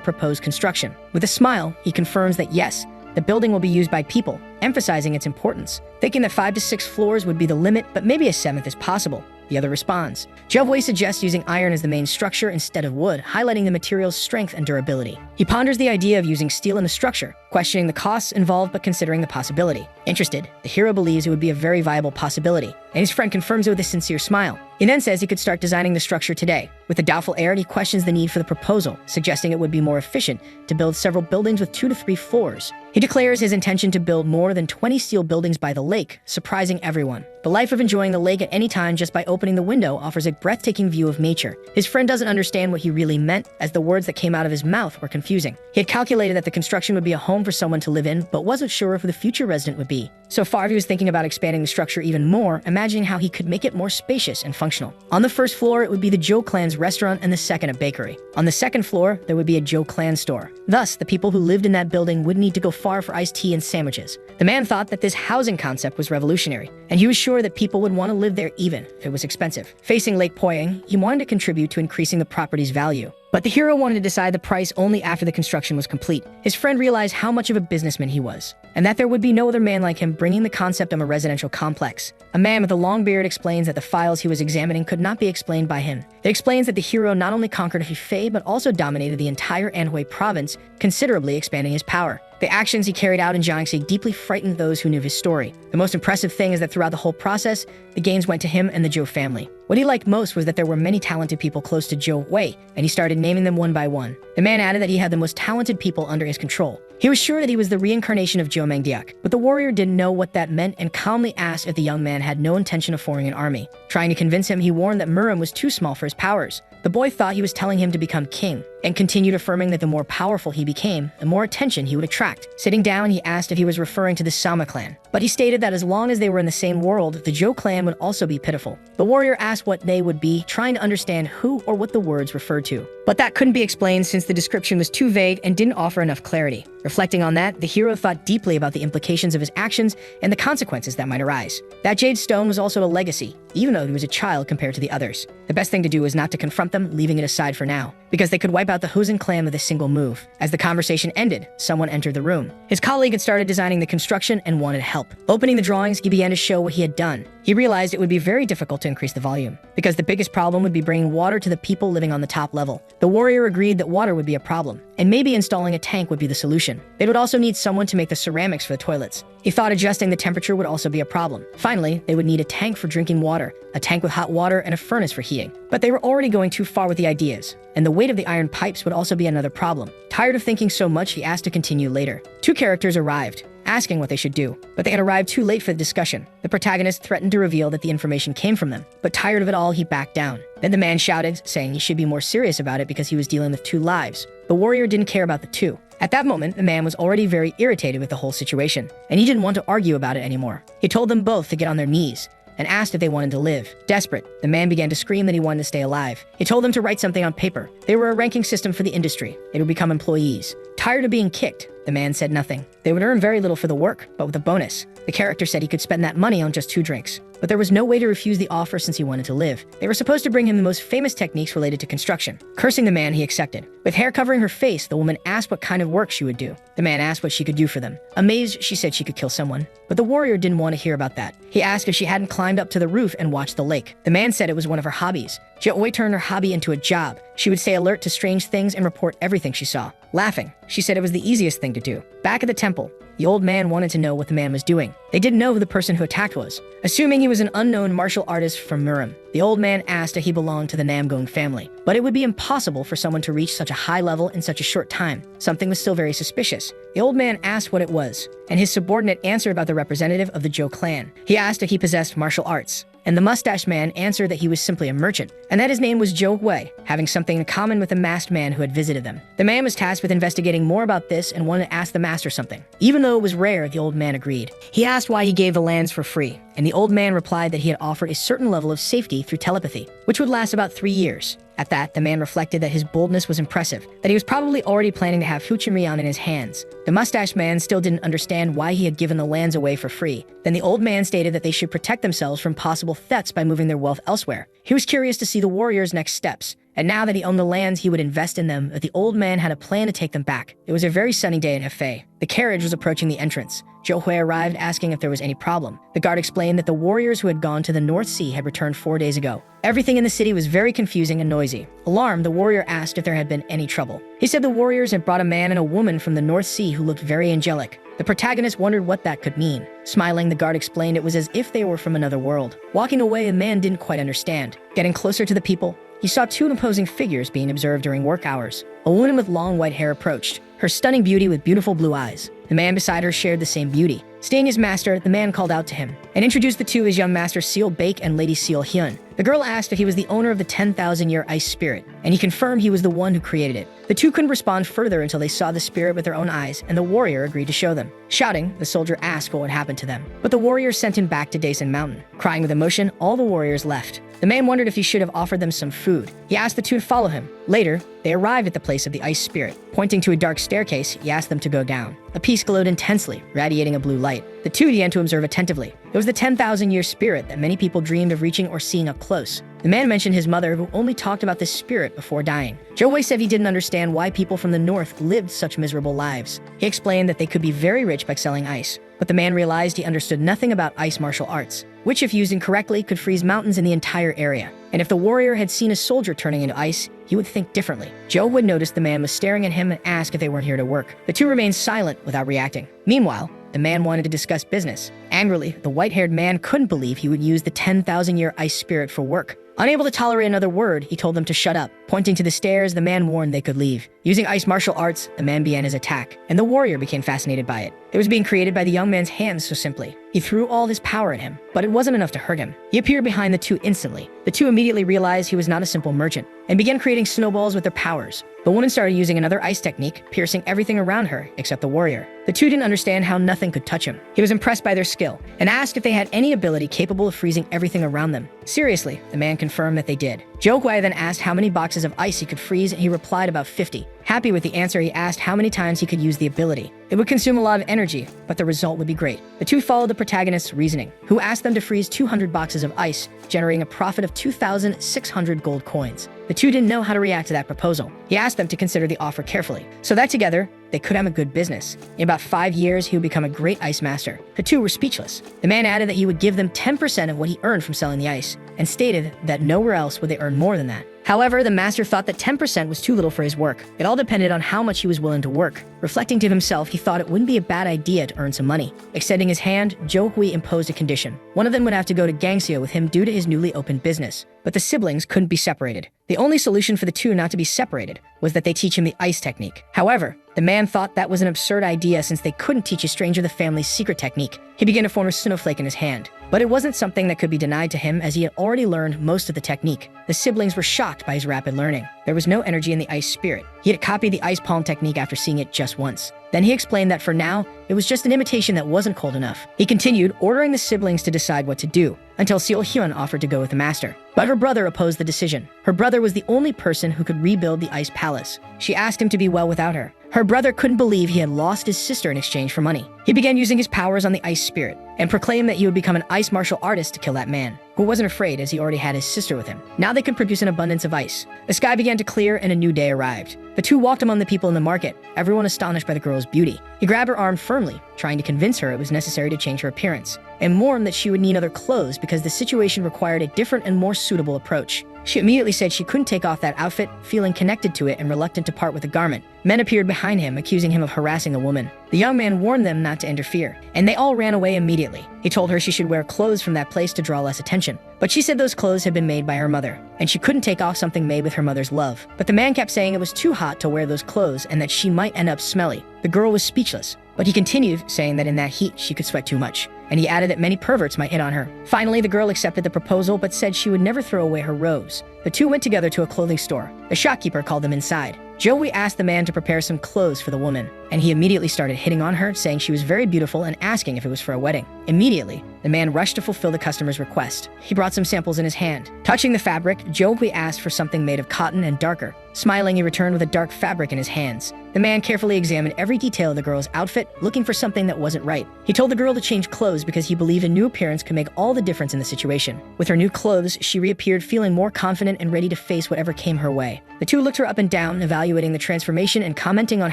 proposed construction. With a smile, he confirms that yes, the building will be used by people, emphasizing its importance. Thinking that 5 to 6 floors would be the limit, but maybe a 7th is possible. The other responds. Jiaowei suggests using iron as the main structure instead of wood, highlighting the material's strength and durability. He ponders the idea of using steel in the structure, questioning the costs involved but considering the possibility. Interested, the hero believes it would be a very viable possibility, and his friend confirms it with a sincere smile. He then says he could start designing the structure today. With a doubtful air, he questions the need for the proposal, suggesting it would be more efficient to build several buildings with 2 to 3 floors. He declares his intention to build more than 20 steel buildings by the lake, surprising everyone. The life of enjoying the lake at any time just by opening the window offers a breathtaking view of nature. His friend doesn't understand what he really meant, as the words that came out of his mouth were confusing. He had calculated that the construction would be a home for someone to live in, but wasn't sure who the future resident would be. So far, he was thinking about expanding the structure even more, imagining how he could make it more spacious and functional. On the first floor, it would be the Zhou clan's restaurant and the second a bakery. On the second floor, there would be a Zhou clan store. Thus, the people who lived in that building wouldn't need to go far for iced tea and sandwiches. The man thought that this housing concept was revolutionary, and he was sure that people would want to live there even if it was expensive. Facing Lake Poyang, he wanted to contribute to increasing the property's value. But the hero wanted to decide the price only after the construction was complete. His friend realized how much of a businessman he was, and that there would be no other man like him bringing the concept of a residential complex. A man with a long beard explains that the files he was examining could not be explained by him. It explains that the hero not only conquered Hefei, but also dominated the entire Anhui province, considerably expanding his power. The actions he carried out in Jiangxi deeply frightened those who knew his story. The most impressive thing is that throughout the whole process, the gains went to him and the Zhou family. What he liked most was that there were many talented people close to Zhou Wei, and he started naming them one by one. The man added that he had the most talented people under his control. He was sure that he was the reincarnation of Zhou Mengdiak, but the warrior didn't know what that meant and calmly asked if the young man had no intention of forming an army. Trying to convince him, he warned that Murim was too small for his powers. The boy thought he was telling him to become king, and continued affirming that the more powerful he became, the more attention he would attract. Sitting down, he asked if he was referring to the Sama clan, but he stated that as long as they were in the same world, the Zhou clan would also be pitiful. The warrior asked what they would be, trying to understand who or what the words referred to. But that couldn't be explained since the description was too vague and didn't offer enough clarity. Reflecting on that, the hero thought deeply about the implications of his actions and the consequences that might arise. That jade stone was also a legacy, even though he was a child compared to the others. The best thing to do was not to confront them, leaving it aside for now, because they could wipe out the Hosen clan with a single move. As the conversation ended, someone entered the room. His colleague had started designing the construction and wanted help. Opening the drawings, he began to show what he had done. He realized it would be very difficult to increase the volume, because the biggest problem would be bringing water to the people living on the top level. The warrior agreed that water would be a problem, and maybe installing a tank would be the solution. They would also need someone to make the ceramics for the toilets. He thought adjusting the temperature would also be a problem. Finally, they would need a tank for drinking water, a tank with hot water, and a furnace for heating. But they were already going too far with the ideas, and the weight of the iron pipes would also be another problem. Tired of thinking so much, he asked to continue later. Two characters arrived, asking what they should do, but they had arrived too late for the discussion. The protagonist threatened to reveal that the information came from them, but tired of it all, he backed down. Then the man shouted, saying he should be more serious about it because he was dealing with 2 lives. The warrior didn't care about the 2. At that moment, the man was already very irritated with the whole situation, and he didn't want to argue about it anymore. He told them both to get on their knees, and asked if they wanted to live. Desperate, the man began to scream that he wanted to stay alive. He told them to write something on paper. They were a ranking system for the industry. They would become employees. Tired of being kicked, the man said nothing. They would earn very little for the work, but with a bonus. The character said he could spend that money on just 2 drinks. But there was no way to refuse the offer since he wanted to live. They were supposed to bring him the most famous techniques related to construction. Cursing the man, he accepted. With hair covering her face, the woman asked what kind of work she would do. The man asked what she could do for them. Amazed, she said she could kill someone. But the warrior didn't want to hear about that. He asked if she hadn't climbed up to the roof and watched the lake. The man said it was one of her hobbies. Jiaowei turned her hobby into a job. She would stay alert to strange things and report everything she saw. Laughing, she said it was the easiest thing to do. Back at the temple, the old man wanted to know what the man was doing. They didn't know who the person who attacked was. Assuming he was an unknown martial artist from Murim, the old man asked if he belonged to the Namgong family. But it would be impossible for someone to reach such a high level in such a short time. Something was still very suspicious. The old man asked what it was, and his subordinate answered about the representative of the Zhou clan. He asked if he possessed martial arts. and the mustached man answered that he was simply a merchant, and that his name was Zhou Hui, having something in common with the masked man who had visited them. The man was tasked with investigating more about this and wanted to ask the master something. Even though it was rare, the old man agreed. He asked why he gave the lands for free, and the old man replied that he had offered a certain level of safety through telepathy, which would last about 3 years. At that, the man reflected that his boldness was impressive, that he was probably already planning to have Fuchinrian in his hands. The mustached man still didn't understand why he had given the lands away for free. Then the old man stated that they should protect themselves from possible thefts by moving their wealth elsewhere. He was curious to see the warrior's next steps, and now that he owned the lands, he would invest in them, but the old man had a plan to take them back. It was a very sunny day in Hefei. The carriage was approaching the entrance. Zhou Hui arrived asking if there was any problem. The guard explained that the warriors who had gone to the North Sea had returned 4 days ago. Everything in the city was very confusing and noisy. Alarmed, the warrior asked if there had been any trouble. He said the warriors had brought a man and a woman from the North Sea who looked very angelic. The protagonist wondered what that could mean. Smiling, the guard explained it was as if they were from another world. Walking away, the man didn't quite understand. Getting closer to the people, he saw 2 imposing figures being observed during work hours. A woman with long white hair approached, her stunning beauty with beautiful blue eyes. The man beside her shared the same beauty. Staying his master, the man called out to him and introduced the two as young master Seal Bake and Lady Seal Hyun. The girl asked if he was the owner of the 10,000-year ice spirit, and he confirmed he was the one who created it. The two couldn't respond further until they saw the spirit with their own eyes, and the warrior agreed to show them. Shouting, the soldier asked what would happen to them, but the warrior sent him back to Daesan Mountain. Crying with emotion, all the warriors left. The man wondered if he should have offered them some food. He asked the two to follow him. Later, they arrived at the place of the ice spirit. Pointing to a dark staircase, he asked them to go down. A piece glowed intensely, radiating a blue light. The two began to observe attentively. It was the 10,000-year spirit that many people dreamed of reaching or seeing up close. The man mentioned his mother, who only talked about this spirit before dying. Zhou Hui said he didn't understand why people from the north lived such miserable lives. He explained that they could be very rich by selling ice, but the man realized he understood nothing about ice martial arts, which if used incorrectly could freeze mountains in the entire area. And if the warrior had seen a soldier turning into ice, he would think differently. Zhou Hui noticed the man was staring at him and asked if they weren't here to work. The two remained silent without reacting. Meanwhile, the man wanted to discuss business. Angrily, the white-haired man couldn't believe he would use the 10,000-year ice spirit for work. Unable to tolerate another word, he told them to shut up. Pointing to the stairs, the man warned they could leave. Using ice martial arts, the man began his attack, and the warrior became fascinated by it. It was being created by the young man's hands so simply. He threw all his power at him, but it wasn't enough to hurt him. He appeared behind the two instantly. The two immediately realized he was not a simple merchant, and began creating snowballs with their powers. The woman started using another ice technique, piercing everything around her except the warrior. The two didn't understand how nothing could touch him. He was impressed by their skill, and asked if they had any ability capable of freezing everything around them. Seriously, the man confirmed that they did. Zhou Hui then asked how many boxes of ice he could freeze, and he replied about 50. Happy with the answer, he asked how many times he could use the ability. It would consume a lot of energy, but the result would be great. The two followed the protagonist's reasoning, who asked them to freeze 200 boxes of ice, generating a profit of 2,600 gold coins. The two didn't know how to react to that proposal. He asked them to consider the offer carefully, so that together, they could have a good business. In about 5 years, he would become a great ice master. The two were speechless. The man added that he would give them 10% of what he earned from selling the ice, and stated that nowhere else would they earn more than that. However, the master thought that 10% was too little for his work. It all depended on how much he was willing to work. Reflecting to himself, he thought it wouldn't be a bad idea to earn some money. Extending his hand, Zhou Hui imposed a condition. One of them would have to go to Gangseo with him due to his newly opened business. But the siblings couldn't be separated. The only solution for the two not to be separated was that they teach him the ice technique. However, the man thought that was an absurd idea since they couldn't teach a stranger the family's secret technique. He began to form a snowflake in his hand. But it wasn't something that could be denied to him as he had already learned most of the technique. The siblings were shocked by his rapid learning. There was no energy in the ice spirit. He had copied the ice palm technique after seeing it just once. Then he explained that for now, it was just an imitation that wasn't cold enough. He continued, ordering the siblings to decide what to do, until Seal Hyun offered to go with the master. But her brother opposed the decision. Her brother was the only person who could rebuild the ice palace. She asked him to be well without her. Her brother couldn't believe he had lost his sister in exchange for money. He began using his powers on the ice spirit, and proclaimed that he would become an ice martial artist to kill that man, who wasn't afraid as he already had his sister with him. Now they could produce an abundance of ice. The sky began to clear and a new day arrived. The two walked among the people in the market, everyone astonished by the girl's beauty. He grabbed her arm firmly, trying to convince her it was necessary to change her appearance, and warned that she would need other clothes because the situation required a different and more suitable approach. She immediately said she couldn't take off that outfit, feeling connected to it and reluctant to part with the garment. Men appeared behind him, accusing him of harassing the woman. The young man warned them not to interfere, and they all ran away immediately. He told her she should wear clothes from that place to draw less attention. But she said those clothes had been made by her mother, and she couldn't take off something made with her mother's love. But the man kept saying it was too hot to wear those clothes and that she might end up smelly. The girl was speechless, but he continued, saying that in that heat she could sweat too much. And he added that many perverts might hit on her. Finally, the girl accepted the proposal but said she would never throw away her rose. The two went together to a clothing store. The shopkeeper called them inside. Joey asked the man to prepare some clothes for the woman, and he immediately started hitting on her, saying she was very beautiful and asking if it was for a wedding. Immediately, the man rushed to fulfill the customer's request. He brought some samples in his hand. Touching the fabric, Joey asked for something made of cotton and darker. Smiling, he returned with a dark fabric in his hands. The man carefully examined every detail of the girl's outfit, looking for something that wasn't right. He told the girl to change clothes because he believed a new appearance could make all the difference in the situation. With her new clothes, she reappeared feeling more confident and ready to face whatever came her way. The two looked her up and down, evaluating the transformation and commenting on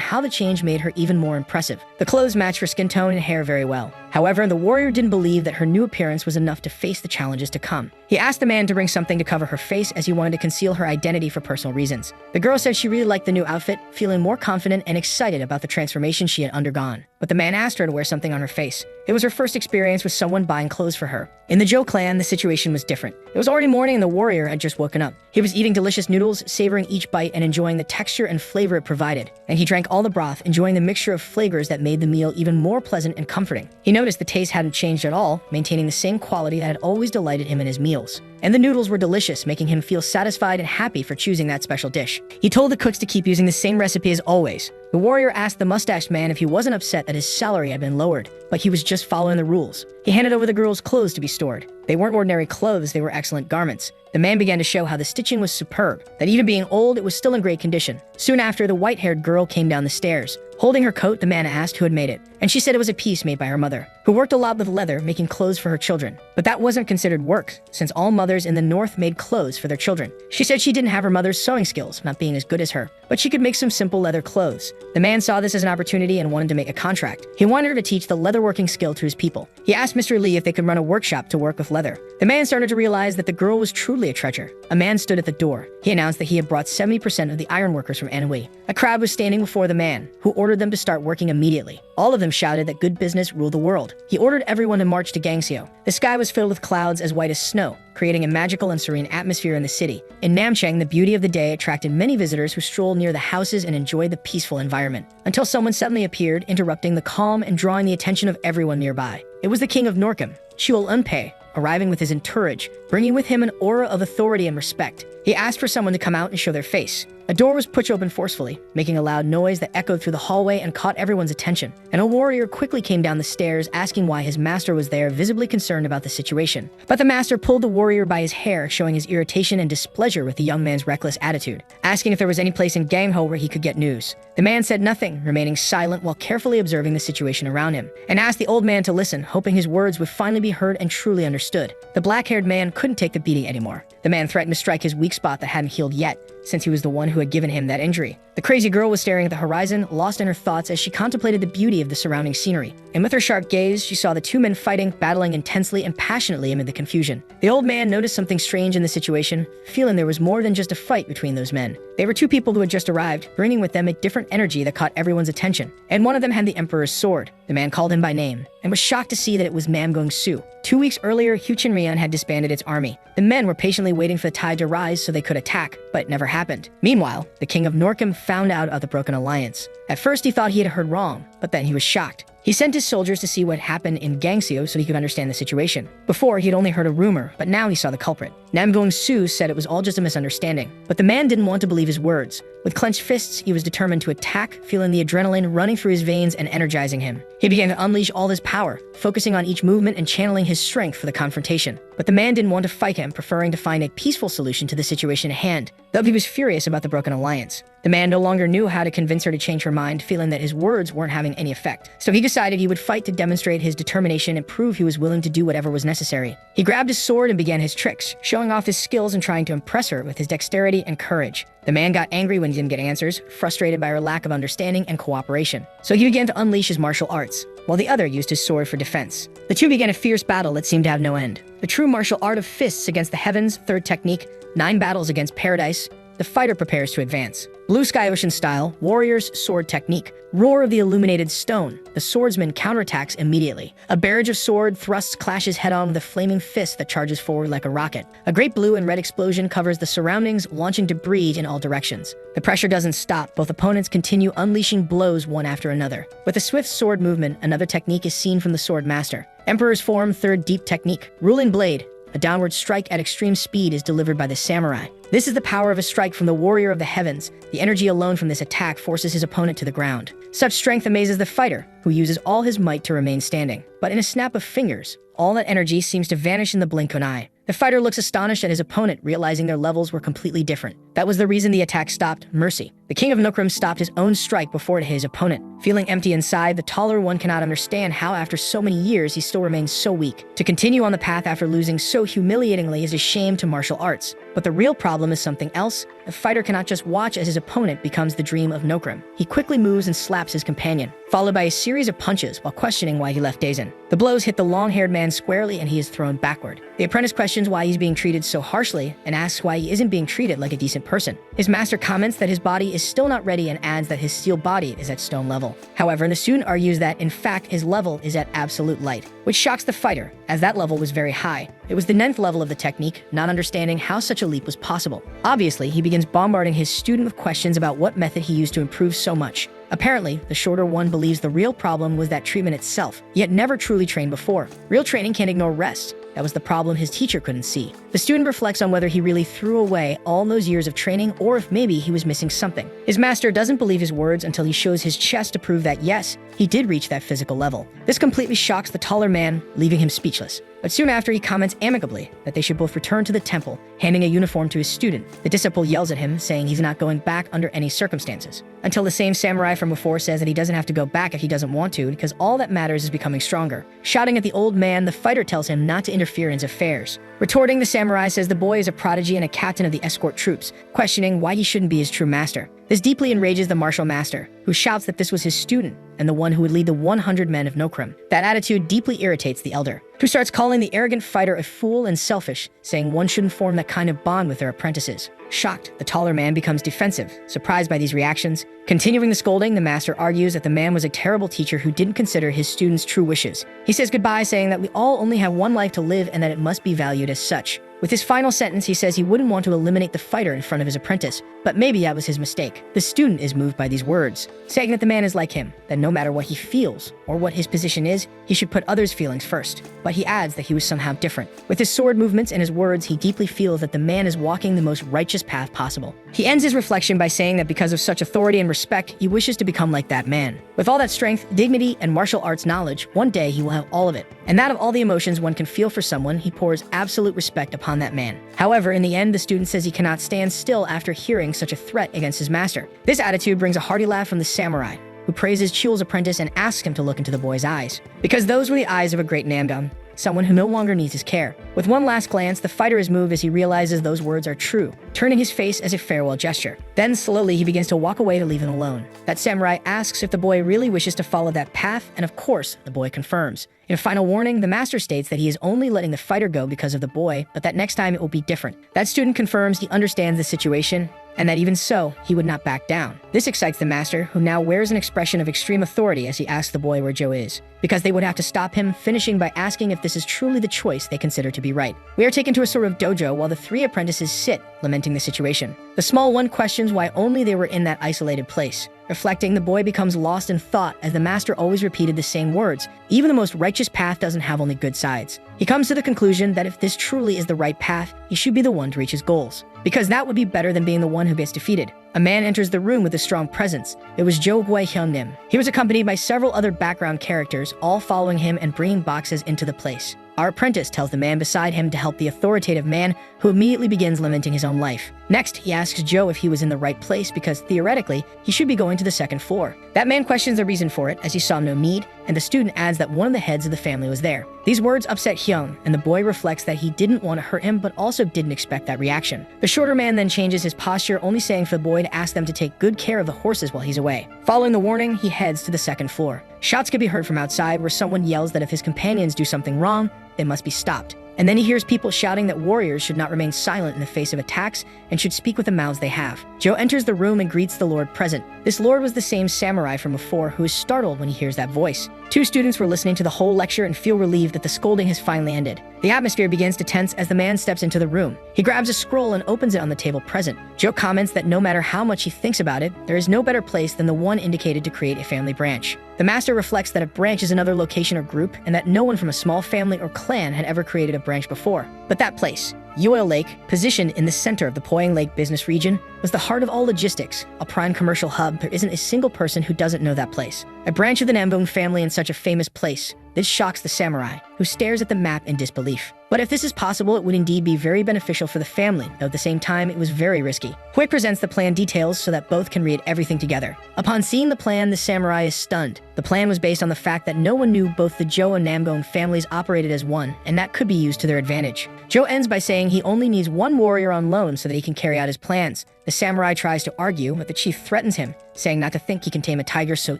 how the change made her even more impressive. The clothes matched her skin tone and hair very well. However, the warrior didn't believe that her new appearance was enough to face the challenges to come. He asked the man to bring something to cover her face as he wanted to conceal her identity for personal reasons. The girl said she really liked the new outfit, feeling more confident and excited about the transformation she had undergone. But the man asked her to wear something on her face. It was her first experience with someone buying clothes for her. In the Joe clan, the situation was different. It was already morning and the warrior had just woken up. He was eating delicious noodles, savoring each bite and enjoying the texture and flavor it provided. And he drank all the broth, enjoying the mixture of flavors that made the meal even more pleasant and comforting. He noticed the taste hadn't changed at all, maintaining the same quality that had always delighted him in his meals. And the noodles were delicious, making him feel satisfied and happy for choosing that special dish. He told the cooks to keep using the same recipe as always. The warrior asked the mustached man if he wasn't upset that his salary had been lowered, but he was just following the rules. He handed over the girl's clothes to be stored. They weren't ordinary clothes, they were excellent garments. The man began to show how the stitching was superb, that even being old, it was still in great condition. Soon after, the white-haired girl came down the stairs. Holding her coat, the man asked who had made it, and she said it was a piece made by her mother, who worked a lot with leather, making clothes for her children. But that wasn't considered work, since all mothers in the north made clothes for their children. She said she didn't have her mother's sewing skills, not being as good as her, but she could make some simple leather clothes. The man saw this as an opportunity and wanted to make a contract. He wanted her to teach the leatherworking skill to his people. He asked Mr. Lee if they could run a workshop to work with leather. The man started to realize that the girl was truly a treasure. A man stood at the door. He announced that he had brought 70% of the ironworkers from Manhwa. A crowd was standing before the man, who ordered them to start working immediately. All of them shouted that good business ruled the world. He ordered everyone to march to Gangseo. The sky was filled with clouds as white as snow, creating a magical and serene atmosphere in the city. In Namchang, the beauty of the day attracted many visitors who strolled near the houses and enjoyed the peaceful environment, until someone suddenly appeared, interrupting the calm and drawing the attention of everyone nearby. It was the king of Norkham, Chul Unpei, arriving with his entourage, bringing with him an aura of authority and respect. He asked for someone to come out and show their face. A door was pushed open forcefully, making a loud noise that echoed through the hallway and caught everyone's attention. And a warrior quickly came down the stairs, asking why his master was there, visibly concerned about the situation. But the master pulled the warrior by his hair, showing his irritation and displeasure with the young man's reckless attitude, asking if there was any place in Gangho where he could get news. The man said nothing, remaining silent while carefully observing the situation around him, and asked the old man to listen, hoping his words would finally be heard and truly understood. The black-haired man couldn't take the beating anymore. The man threatened to strike his weak spot that hadn't healed yet, since he was the one who had given him that injury. The crazy girl was staring at the horizon, lost in her thoughts as she contemplated the beauty of the surrounding scenery. And with her sharp gaze, she saw the two men fighting, battling intensely and passionately amid the confusion. The old man noticed something strange in the situation, feeling there was more than just a fight between those men. They were two people who had just arrived, bringing with them a different energy that caught everyone's attention. And one of them had the emperor's sword. The man called him by name, and was shocked to see that it was Namgung-su. 2 weeks earlier, Huchinrian had disbanded its army. The men were patiently waiting for the tide to rise so they could attack, but it never happened. Meanwhile, the king of Norkham found out of the broken alliance. At first, he thought he had heard wrong, but then he was shocked. He sent his soldiers to see what happened in Gangseo so he could understand the situation. Before, he had only heard a rumor, but now he saw the culprit. Namgung-su said it was all just a misunderstanding, but the man didn't want to believe his words. With clenched fists, he was determined to attack, feeling the adrenaline running through his veins and energizing him. He began to unleash all his power, focusing on each movement and channeling his strength for the confrontation. But the man didn't want to fight him, preferring to find a peaceful solution to the situation at hand, though he was furious about the broken alliance. The man no longer knew how to convince her to change her mind, feeling that his words weren't having any effect. So he decided he would fight to demonstrate his determination and prove he was willing to do whatever was necessary. He grabbed his sword and began his tricks, showing off his skills and trying to impress her with his dexterity and courage. The man got angry when he didn't get answers, frustrated by her lack of understanding and cooperation. So he began to unleash his martial arts, while the other used his sword for defense. The two began a fierce battle that seemed to have no end. The true martial art of fists against the heavens, third technique, 9 battles against paradise, the fighter prepares to advance. Blue sky ocean style, warrior's sword technique. Roar of the illuminated stone. The swordsman counterattacks immediately. A barrage of sword thrusts clashes head-on with a flaming fist that charges forward like a rocket. A great blue and red explosion covers the surroundings, launching debris in all directions. The pressure doesn't stop. Both opponents continue unleashing blows one after another. With a swift sword movement, another technique is seen from the sword master. Emperor's form, third deep technique. Ruling blade. A downward strike at extreme speed is delivered by the samurai. This is the power of a strike from the warrior of the heavens. The energy alone from this attack forces his opponent to the ground. Such strength amazes the fighter, who uses all his might to remain standing. But in a snap of fingers, all that energy seems to vanish in the blink of an eye. The fighter looks astonished at his opponent, realizing their levels were completely different. That was the reason the attack stopped. Mercy. The king of Nukrim stopped his own strike before it hit his opponent. Feeling empty inside, the taller one cannot understand how after so many years he still remains so weak. To continue on the path after losing so humiliatingly is a shame to martial arts. But the real problem is something else. The fighter cannot just watch as his opponent becomes the dream of Nokrim. He quickly moves and slaps his companion, followed by a series of punches while questioning why he left Dazen. The blows hit the long-haired man squarely and he is thrown backward. The apprentice questions why he's being treated so harshly and asks why he isn't being treated like a decent person. His master comments that his body is still not ready and adds that his steel body is at stone level. However, the student argues that, in fact, his level is at absolute light, which shocks the fighter, as that level was very high. It was the 9th level of the technique, not understanding how such a leap was possible. Obviously, he begins bombarding his student with questions about what method he used to improve so much. Apparently, the shorter one believes the real problem was that treatment itself, yet never truly trained before. Real training can't ignore rest. That was the problem his teacher couldn't see. The student reflects on whether he really threw away all those years of training or if maybe he was missing something. His master doesn't believe his words until he shows his chest to prove that yes, he did reach that physical level. This completely shocks the taller man, leaving him speechless. But soon after, he comments amicably that they should both return to the temple, handing a uniform to his student. The disciple yells at him, saying he's not going back under any circumstances. Until the same samurai from before says that he doesn't have to go back if he doesn't want to, because all that matters is becoming stronger. Shouting at the old man, the fighter tells him not to interfere in his affairs. Retorting, the samurai says the boy is a prodigy and a captain of the escort troops, questioning why he shouldn't be his true master. This deeply enrages the martial master, who shouts that this was his student and the one who would lead the 100 men of Nokrim. That attitude deeply irritates the elder, who starts calling the arrogant fighter a fool and selfish, saying one shouldn't form that kind of bond with their apprentices. Shocked, the taller man becomes defensive, surprised by these reactions. Continuing the scolding, the master argues that the man was a terrible teacher who didn't consider his students' true wishes. He says goodbye, saying that we all only have one life to live and that it must be valued as such. With his final sentence, he says he wouldn't want to eliminate the fighter in front of his apprentice, but maybe that was his mistake. The student is moved by these words, saying that the man is like him, that no matter what he feels or what his position is, he should put others' feelings first. But he adds that he was somehow different. With his sword movements and his words, he deeply feels that the man is walking the most righteous path possible. He ends his reflection by saying that because of such authority and respect, he wishes to become like that man. With all that strength, dignity, and martial arts knowledge, one day he will have all of it. And that of all the emotions one can feel for someone, he pours absolute respect upon that man. However, in the end, the student says he cannot stand still after hearing such a threat against his master. This attitude brings a hearty laugh from the samurai, who praises Chul's apprentice and asks him to look into the boy's eyes, because those were the eyes of a great Namdam, someone who no longer needs his care. With one last glance, the fighter is moved as he realizes those words are true, turning his face as a farewell gesture. Then slowly he begins to walk away to leave him alone. That samurai asks if the boy really wishes to follow that path, and of course, the boy confirms. In a final warning, the master states that he is only letting the fighter go because of the boy, but that next time it will be different. That student confirms he understands the situation, and that even so, he would not back down. This excites the master, who now wears an expression of extreme authority as he asks the boy where Joe is, because they would have to stop him, finishing by asking if this is truly the choice they consider to be right. We are taken to a sort of dojo while the 3 apprentices sit, lamenting the situation. The small one questions why only they were in that isolated place. Reflecting, the boy becomes lost in thought as the master always repeated the same words. Even the most righteous path doesn't have only good sides. He comes to the conclusion that if this truly is the right path, he should be the one to reach his goals, because that would be better than being the one who gets defeated. A man enters the room with a strong presence. It was Jo Gui Hyun-nim. He was accompanied by several other background characters, all following him and bringing boxes into the place. Our apprentice tells the man beside him to help the authoritative man, who immediately begins lamenting his own life. Next, he asks Joe if he was in the right place because, theoretically, he should be going to the 2nd floor. That man questions the reason for it, as he saw no need, and the student adds that one of the heads of the family was there. These words upset Hyung, and the boy reflects that he didn't want to hurt him but also didn't expect that reaction. The shorter man then changes his posture, only saying for the boy to ask them to take good care of the horses while he's away. Following the warning, he heads to the 2nd floor. Shots could be heard from outside, where someone yells that if his companions do something wrong, they must be stopped. And then he hears people shouting that warriors should not remain silent in the face of attacks and should speak with the mouths they have. Joe enters the room and greets the lord present. This lord was the same samurai from before who is startled when he hears that voice. Two students were listening to the whole lecture and feel relieved that the scolding has finally ended. The atmosphere begins to tense as the man steps into the room. He grabs a scroll and opens it on the table present. Joe comments that no matter how much he thinks about it, there is no better place than the one indicated to create a family branch. The master reflects that a branch is another location or group, and that no one from a small family or clan had ever created a branch before. But that place, Yoil Lake, positioned in the center of the Poyang Lake business region, was the heart of all logistics, a prime commercial hub. There isn't a single person who doesn't know that place. A branch of the Nambong family in such a famous place. This shocks the samurai, who stares at the map in disbelief. But if this is possible, it would indeed be very beneficial for the family, though at the same time it was very risky. Quick presents the plan details so that both can read everything together. Upon seeing the plan, the samurai is stunned. The plan was based on the fact that no one knew both the Zhou and Namgong families operated as one, and that could be used to their advantage. Zhou ends by saying he only needs one warrior on loan so that he can carry out his plans. The samurai tries to argue, but the chief threatens him, saying not to think he can tame a tiger so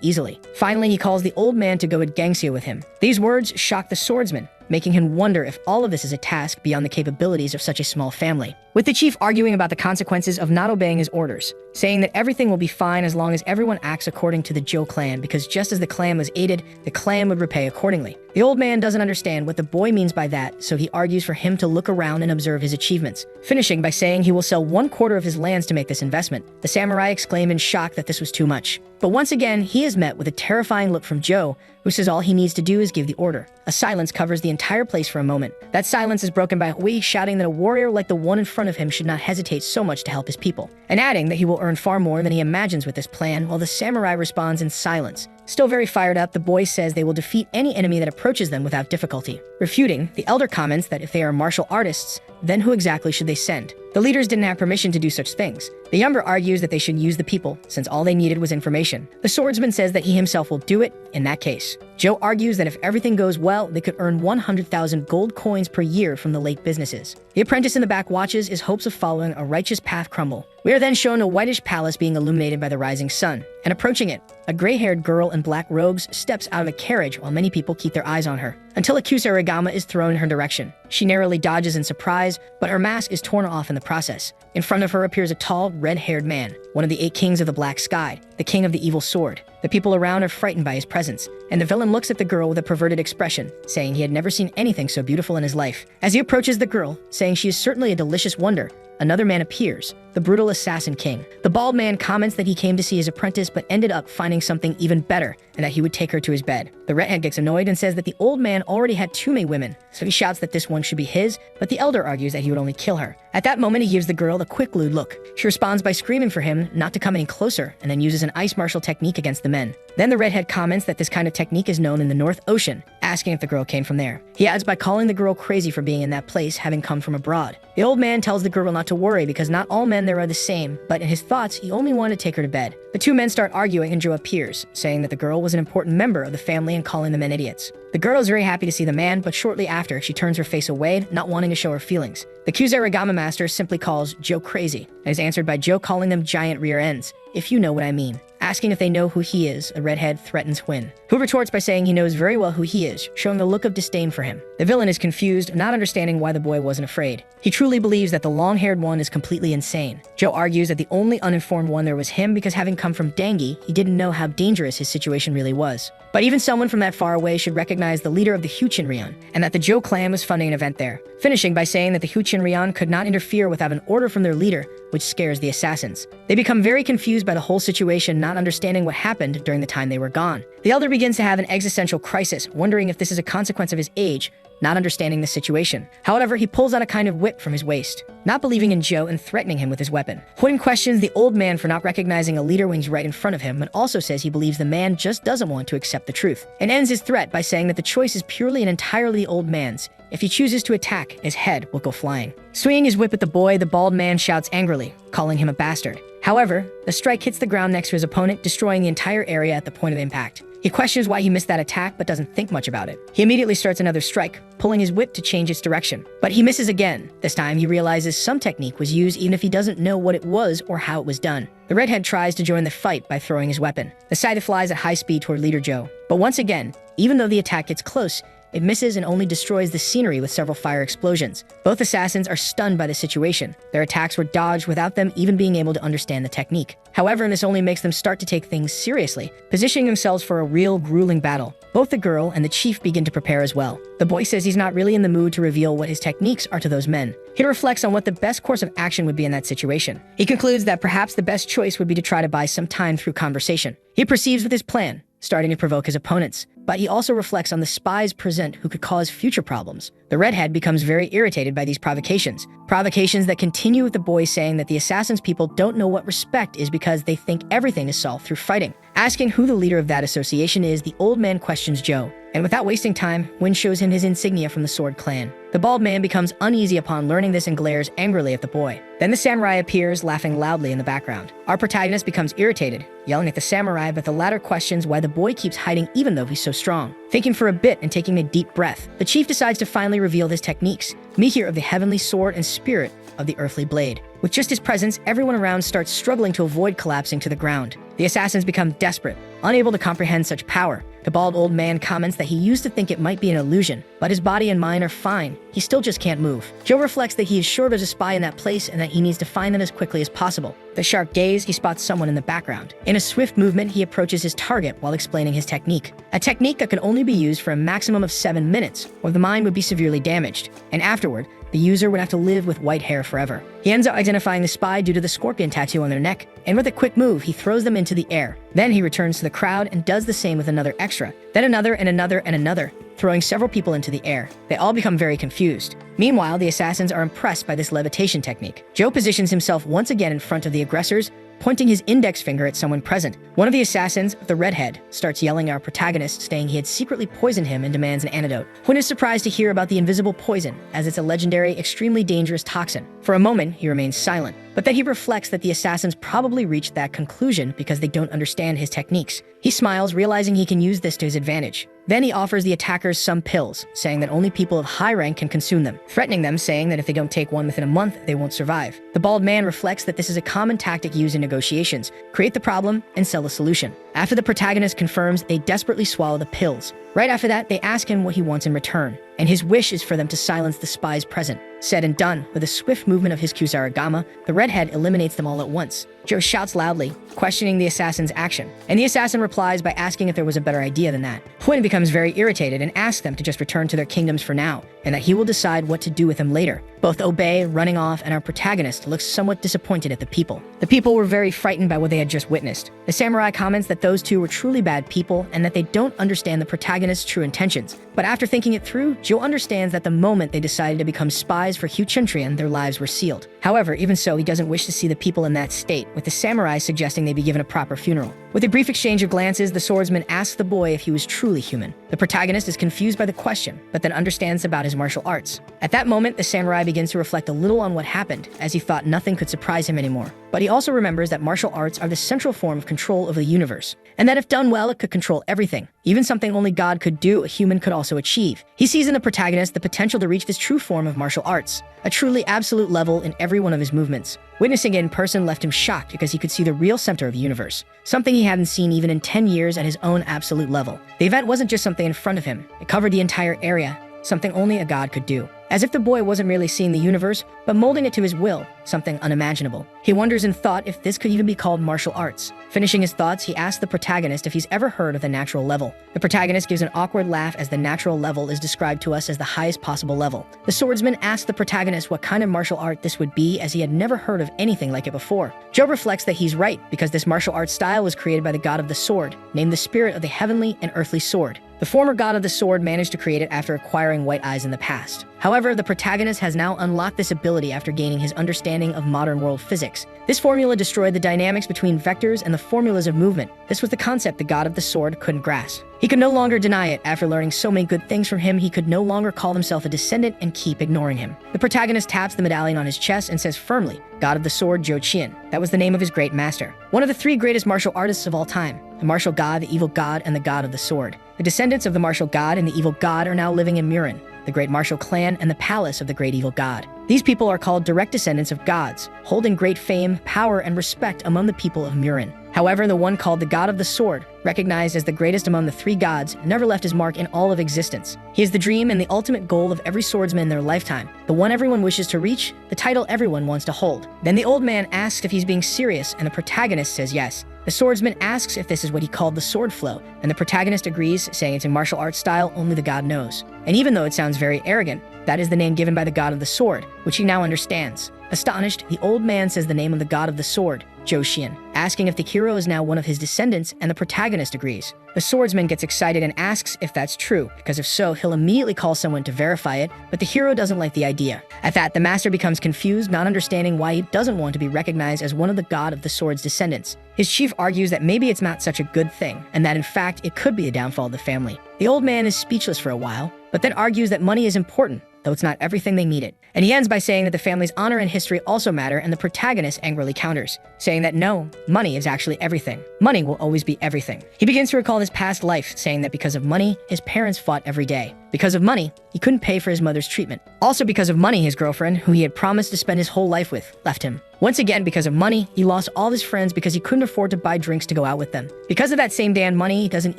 easily. Finally, he calls the old man to go at Gangxia with him. These words shock the swordsman, making him wonder if all of this is a task beyond the capabilities of such a small family. With the chief arguing about the consequences of not obeying his orders, saying that everything will be fine as long as everyone acts according to the Zhou clan, because just as the clan was aided, the clan would repay accordingly. The old man doesn't understand what the boy means by that, so he argues for him to look around and observe his achievements, finishing by saying he will sell 1/4 of his lands to make this investment. The samurai exclaim in shock that this was too much. But once again, he is met with a terrifying look from Zhou, who says all he needs to do is give the order. A silence covers the entire place for a moment. That silence is broken by Hui shouting that a warrior like the one in front of him should not hesitate so much to help his people, and adding that he will earn far more than he imagines with this plan, while the samurai responds in silence. Still very fired up, the boy says they will defeat any enemy that approaches them without difficulty. Refuting, the elder comments that if they are martial artists, then who exactly should they send? The leaders didn't have permission to do such things. The younger argues that they should use the people, since all they needed was information. The swordsman says that he himself will do it in that case. Joe argues that if everything goes well, they could earn 100,000 gold coins per year from the lake businesses. The apprentice in the back watches his hopes of following a righteous path crumble. We are then shown a whitish palace being illuminated by the rising sun, and approaching it, a gray-haired girl in black robes steps out of a carriage while many people keep their eyes on her, until a kusarigama is thrown in her direction. She narrowly dodges in surprise, but her mask is torn off in the process. In front of her appears a tall, red-haired man, one of the 8 kings of the black sky, the king of the evil sword. The people around are frightened by his presence, and the villain looks at the girl with a perverted expression, saying he had never seen anything so beautiful in his life. As he approaches the girl, saying she is certainly a delicious wonder, another man appears, the brutal assassin king. The bald man comments that he came to see his apprentice but ended up finding something even better, and that he would take her to his bed. The redhead gets annoyed and says that the old man already had 2 Mei women, so he shouts that this one should be his, but the elder argues that he would only kill her. At that moment, he gives the girl a quick lewd look. She responds by screaming for him not to come any closer, and then uses an ice martial technique against the men. Then the redhead comments that this kind of technique is known in the North Ocean, asking if the girl came from there. He adds by calling the girl crazy for being in that place, having come from abroad. The old man tells the girl not to worry because not all men there are the same, but in his thoughts, he only wanted to take her to bed. The 2 men start arguing and Joe appears, saying that the girl was an important member of the family and calling the men idiots. The girl is very happy to see the man, but shortly after, she turns her face away, not wanting to show her feelings. The Kusarigama master simply calls Joe crazy, and is answered by Joe calling them giant rear ends, if you know what I mean. Asking if they know who he is, a redhead threatens Huynh, who retorts by saying he knows very well who he is, showing a look of disdain for him. The villain is confused, not understanding why the boy wasn't afraid. He truly believes that the long-haired one is completely insane. Joe argues that the only uninformed one there was him because having come from Dangi, he didn't know how dangerous his situation really was. But even someone from that far away should recognize the leader of the Huchinryan, and that the Zhou clan was funding an event there, finishing by saying that the Huchinryan could not interfere without an order from their leader, which scares the assassins. They become very confused by the whole situation, not understanding what happened during the time they were gone. The elder begins to have an existential crisis, wondering if this is a consequence of his age, not understanding the situation. However, he pulls out a kind of whip from his waist, not believing in Joe and threatening him with his weapon. Huynh questions the old man for not recognizing a leader when he's right in front of him, but also says he believes the man just doesn't want to accept the truth, and ends his threat by saying that the choice is purely and entirely the old man's. If he chooses to attack, his head will go flying. Swinging his whip at the boy, the bald man shouts angrily, calling him a bastard. However, the strike hits the ground next to his opponent, destroying the entire area at the point of impact. He questions why he missed that attack, but doesn't think much about it. He immediately starts another strike, pulling his whip to change its direction. But he misses again. This time, he realizes some technique was used even if he doesn't know what it was or how it was done. The redhead tries to join the fight by throwing his weapon. The scythe flies at high speed toward Leader Joe. But once again, even though the attack gets close, It misses and only destroys the scenery with several fire explosions. Both assassins are stunned by the situation. Their attacks were dodged without them even being able to understand the technique. However, this only makes them start to take things seriously, positioning themselves for a real, grueling battle. Both the girl and the chief begin to prepare as well. The boy says he's not really in the mood to reveal what his techniques are to those men. He reflects on what the best course of action would be in that situation. He concludes that perhaps the best choice would be to try to buy some time through conversation. He proceeds with his plan, starting to provoke his opponents. But he also reflects on the spies present who could cause future problems. The redhead becomes very irritated by these provocations that continue with the boy saying that the assassin's people don't know what respect is because they think everything is solved through fighting. Asking who the leader of that association is, the old man questions Joe. And without wasting time, Win shows him his insignia from the Sword Clan. The bald man becomes uneasy upon learning this and glares angrily at the boy. Then the samurai appears, laughing loudly in the background. Our protagonist becomes irritated, yelling at the samurai, but the latter questions why the boy keeps hiding even though he's so strong. Thinking for a bit and taking a deep breath, the chief decides to finally reveal his techniques. Mihir of the heavenly sword and spirit of the earthly blade. With just his presence, everyone around starts struggling to avoid collapsing to the ground. The assassins become desperate, unable to comprehend such power. The bald old man comments that he used to think it might be an illusion, but his body and mind are fine. He still just can't move. Joe reflects that he is sure there's a spy in that place and that he needs to find them as quickly as possible. With a sharp gaze, he spots someone in the background. In a swift movement, he approaches his target while explaining his technique. A technique that could only be used for a maximum of 7 minutes, or the mind would be severely damaged. And afterward, the user would have to live with white hair forever. He ends up identifying the spy due to the scorpion tattoo on their neck, and with a quick move, he throws them into the air. Then he returns to the crowd and does the same with another extra, then another and another and another, throwing several people into the air. They all become very confused. Meanwhile, the assassins are impressed by this levitation technique. Joe positions himself once again in front of the aggressors, pointing his index finger at someone present. One of the assassins, the redhead, starts yelling at our protagonist, saying he had secretly poisoned him and demands an antidote. Hun is surprised to hear about the invisible poison, as it's a legendary, extremely dangerous toxin. For a moment, he remains silent, but then he reflects that the assassins probably reached that conclusion because they don't understand his techniques. He smiles, realizing he can use this to his advantage. Then he offers the attackers some pills, saying that only people of high rank can consume them, threatening them, saying that if they don't take one within a month, they won't survive. The bald man reflects that this is a common tactic used in negotiations: create the problem and sell the solution. After the protagonist confirms, they desperately swallow the pills. Right after that, they ask him what he wants in return, and his wish is for them to silence the spies present. Said and done, with a swift movement of his Kusarigama, the redhead eliminates them all at once. Joe shouts loudly, questioning the assassin's action, and the assassin replies by asking if there was a better idea than that. Huyn becomes very irritated and asks them to just return to their kingdoms for now, and that he will decide what to do with them later. Both obey, running off, and our protagonist looks somewhat disappointed at the people. The people were very frightened by what they had just witnessed. The samurai comments that those two were truly bad people and that they don't understand the protagonist's true intentions. But after thinking it through, Joe understands that the moment they decided to become spies for Hugh Chintrian, their lives were sealed. However, even so, he doesn't wish to see the people in that state, with the samurai suggesting they be given a proper funeral. With a brief exchange of glances, the swordsman asks the boy if he was truly human. The protagonist is confused by the question, but then understands about his martial arts. At that moment, the samurai begins to reflect a little on what happened, as he thought nothing could surprise him anymore. But he also remembers that martial arts are the central form of control of the universe, and that if done well, it could control everything. Even something only God could do, a human could also achieve. He sees in the protagonist the potential to reach this true form of martial arts, a truly absolute level in every one of his movements. Witnessing it in person left him shocked because he could see the real center of the universe, something he hadn't seen even in 10 years at his own absolute level. The event wasn't just something in front of him, it covered the entire area, something only a god could do. As if the boy wasn't really seeing the universe, but molding it to his will, something unimaginable. He wonders in thought if this could even be called martial arts. Finishing his thoughts, he asks the protagonist if he's ever heard of the natural level. The protagonist gives an awkward laugh as the natural level is described to us as the highest possible level. The swordsman asks the protagonist what kind of martial art this would be, as he had never heard of anything like it before. Joe reflects that he's right, because this martial art style was created by the god of the sword, named the spirit of the heavenly and earthly sword. The former god of the sword managed to create it after acquiring white eyes in the past. However, the protagonist has now unlocked this ability after gaining his understanding of modern world physics. This formula destroyed the dynamics between vectors and the formulas of movement. This was the concept the god of the sword couldn't grasp. He could no longer deny it. After learning so many good things from him, he could no longer call himself a descendant and keep ignoring him. The protagonist taps the medallion on his chest and says firmly, "God of the sword, Zhou Qian." That was the name of his great master. One of the 3 greatest martial artists of all time: the martial god, the evil god, and the god of the sword. The descendants of the martial god and the evil god are now living in Murin, the great martial clan and the palace of the great evil god. These people are called direct descendants of gods, holding great fame, power, and respect among the people of Murin. However, the one called the God of the Sword, recognized as the greatest among the three gods, never left his mark in all of existence. He is the dream and the ultimate goal of every swordsman in their lifetime, the one everyone wishes to reach, the title everyone wants to hold. Then the old man asks if he's being serious, and the protagonist says yes. The swordsman asks if this is what he called the sword flow, and the protagonist agrees, saying it's a martial arts style only the god knows. And even though it sounds very arrogant, that is the name given by the god of the sword, which he now understands. Astonished, the old man says the name of the god of the sword, Joshin, asking if the hero is now one of his descendants, and the protagonist agrees. The swordsman gets excited and asks if that's true, because if so, he'll immediately call someone to verify it, but the hero doesn't like the idea. At that, the master becomes confused, not understanding why he doesn't want to be recognized as one of the god of the sword's descendants. His chief argues that maybe it's not such a good thing, and that in fact it could be a downfall of the family. The old man is speechless for a while, but then argues that money is important, though it's not everything they need it. And he ends by saying that the family's honor and history also matter, and the protagonist angrily counters, saying that no, money is actually everything. Money will always be everything. He begins to recall his past life, saying that because of money, his parents fought every day. Because of money, he couldn't pay for his mother's treatment. Also because of money, his girlfriend, who he had promised to spend his whole life with, left him. Once again, because of money, he lost all his friends because he couldn't afford to buy drinks to go out with them. Because of that same damn money, he doesn't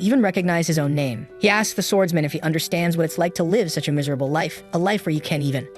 even recognize his own name. He asks the swordsman if he understands what it's like to live such a miserable life, a life where you can't even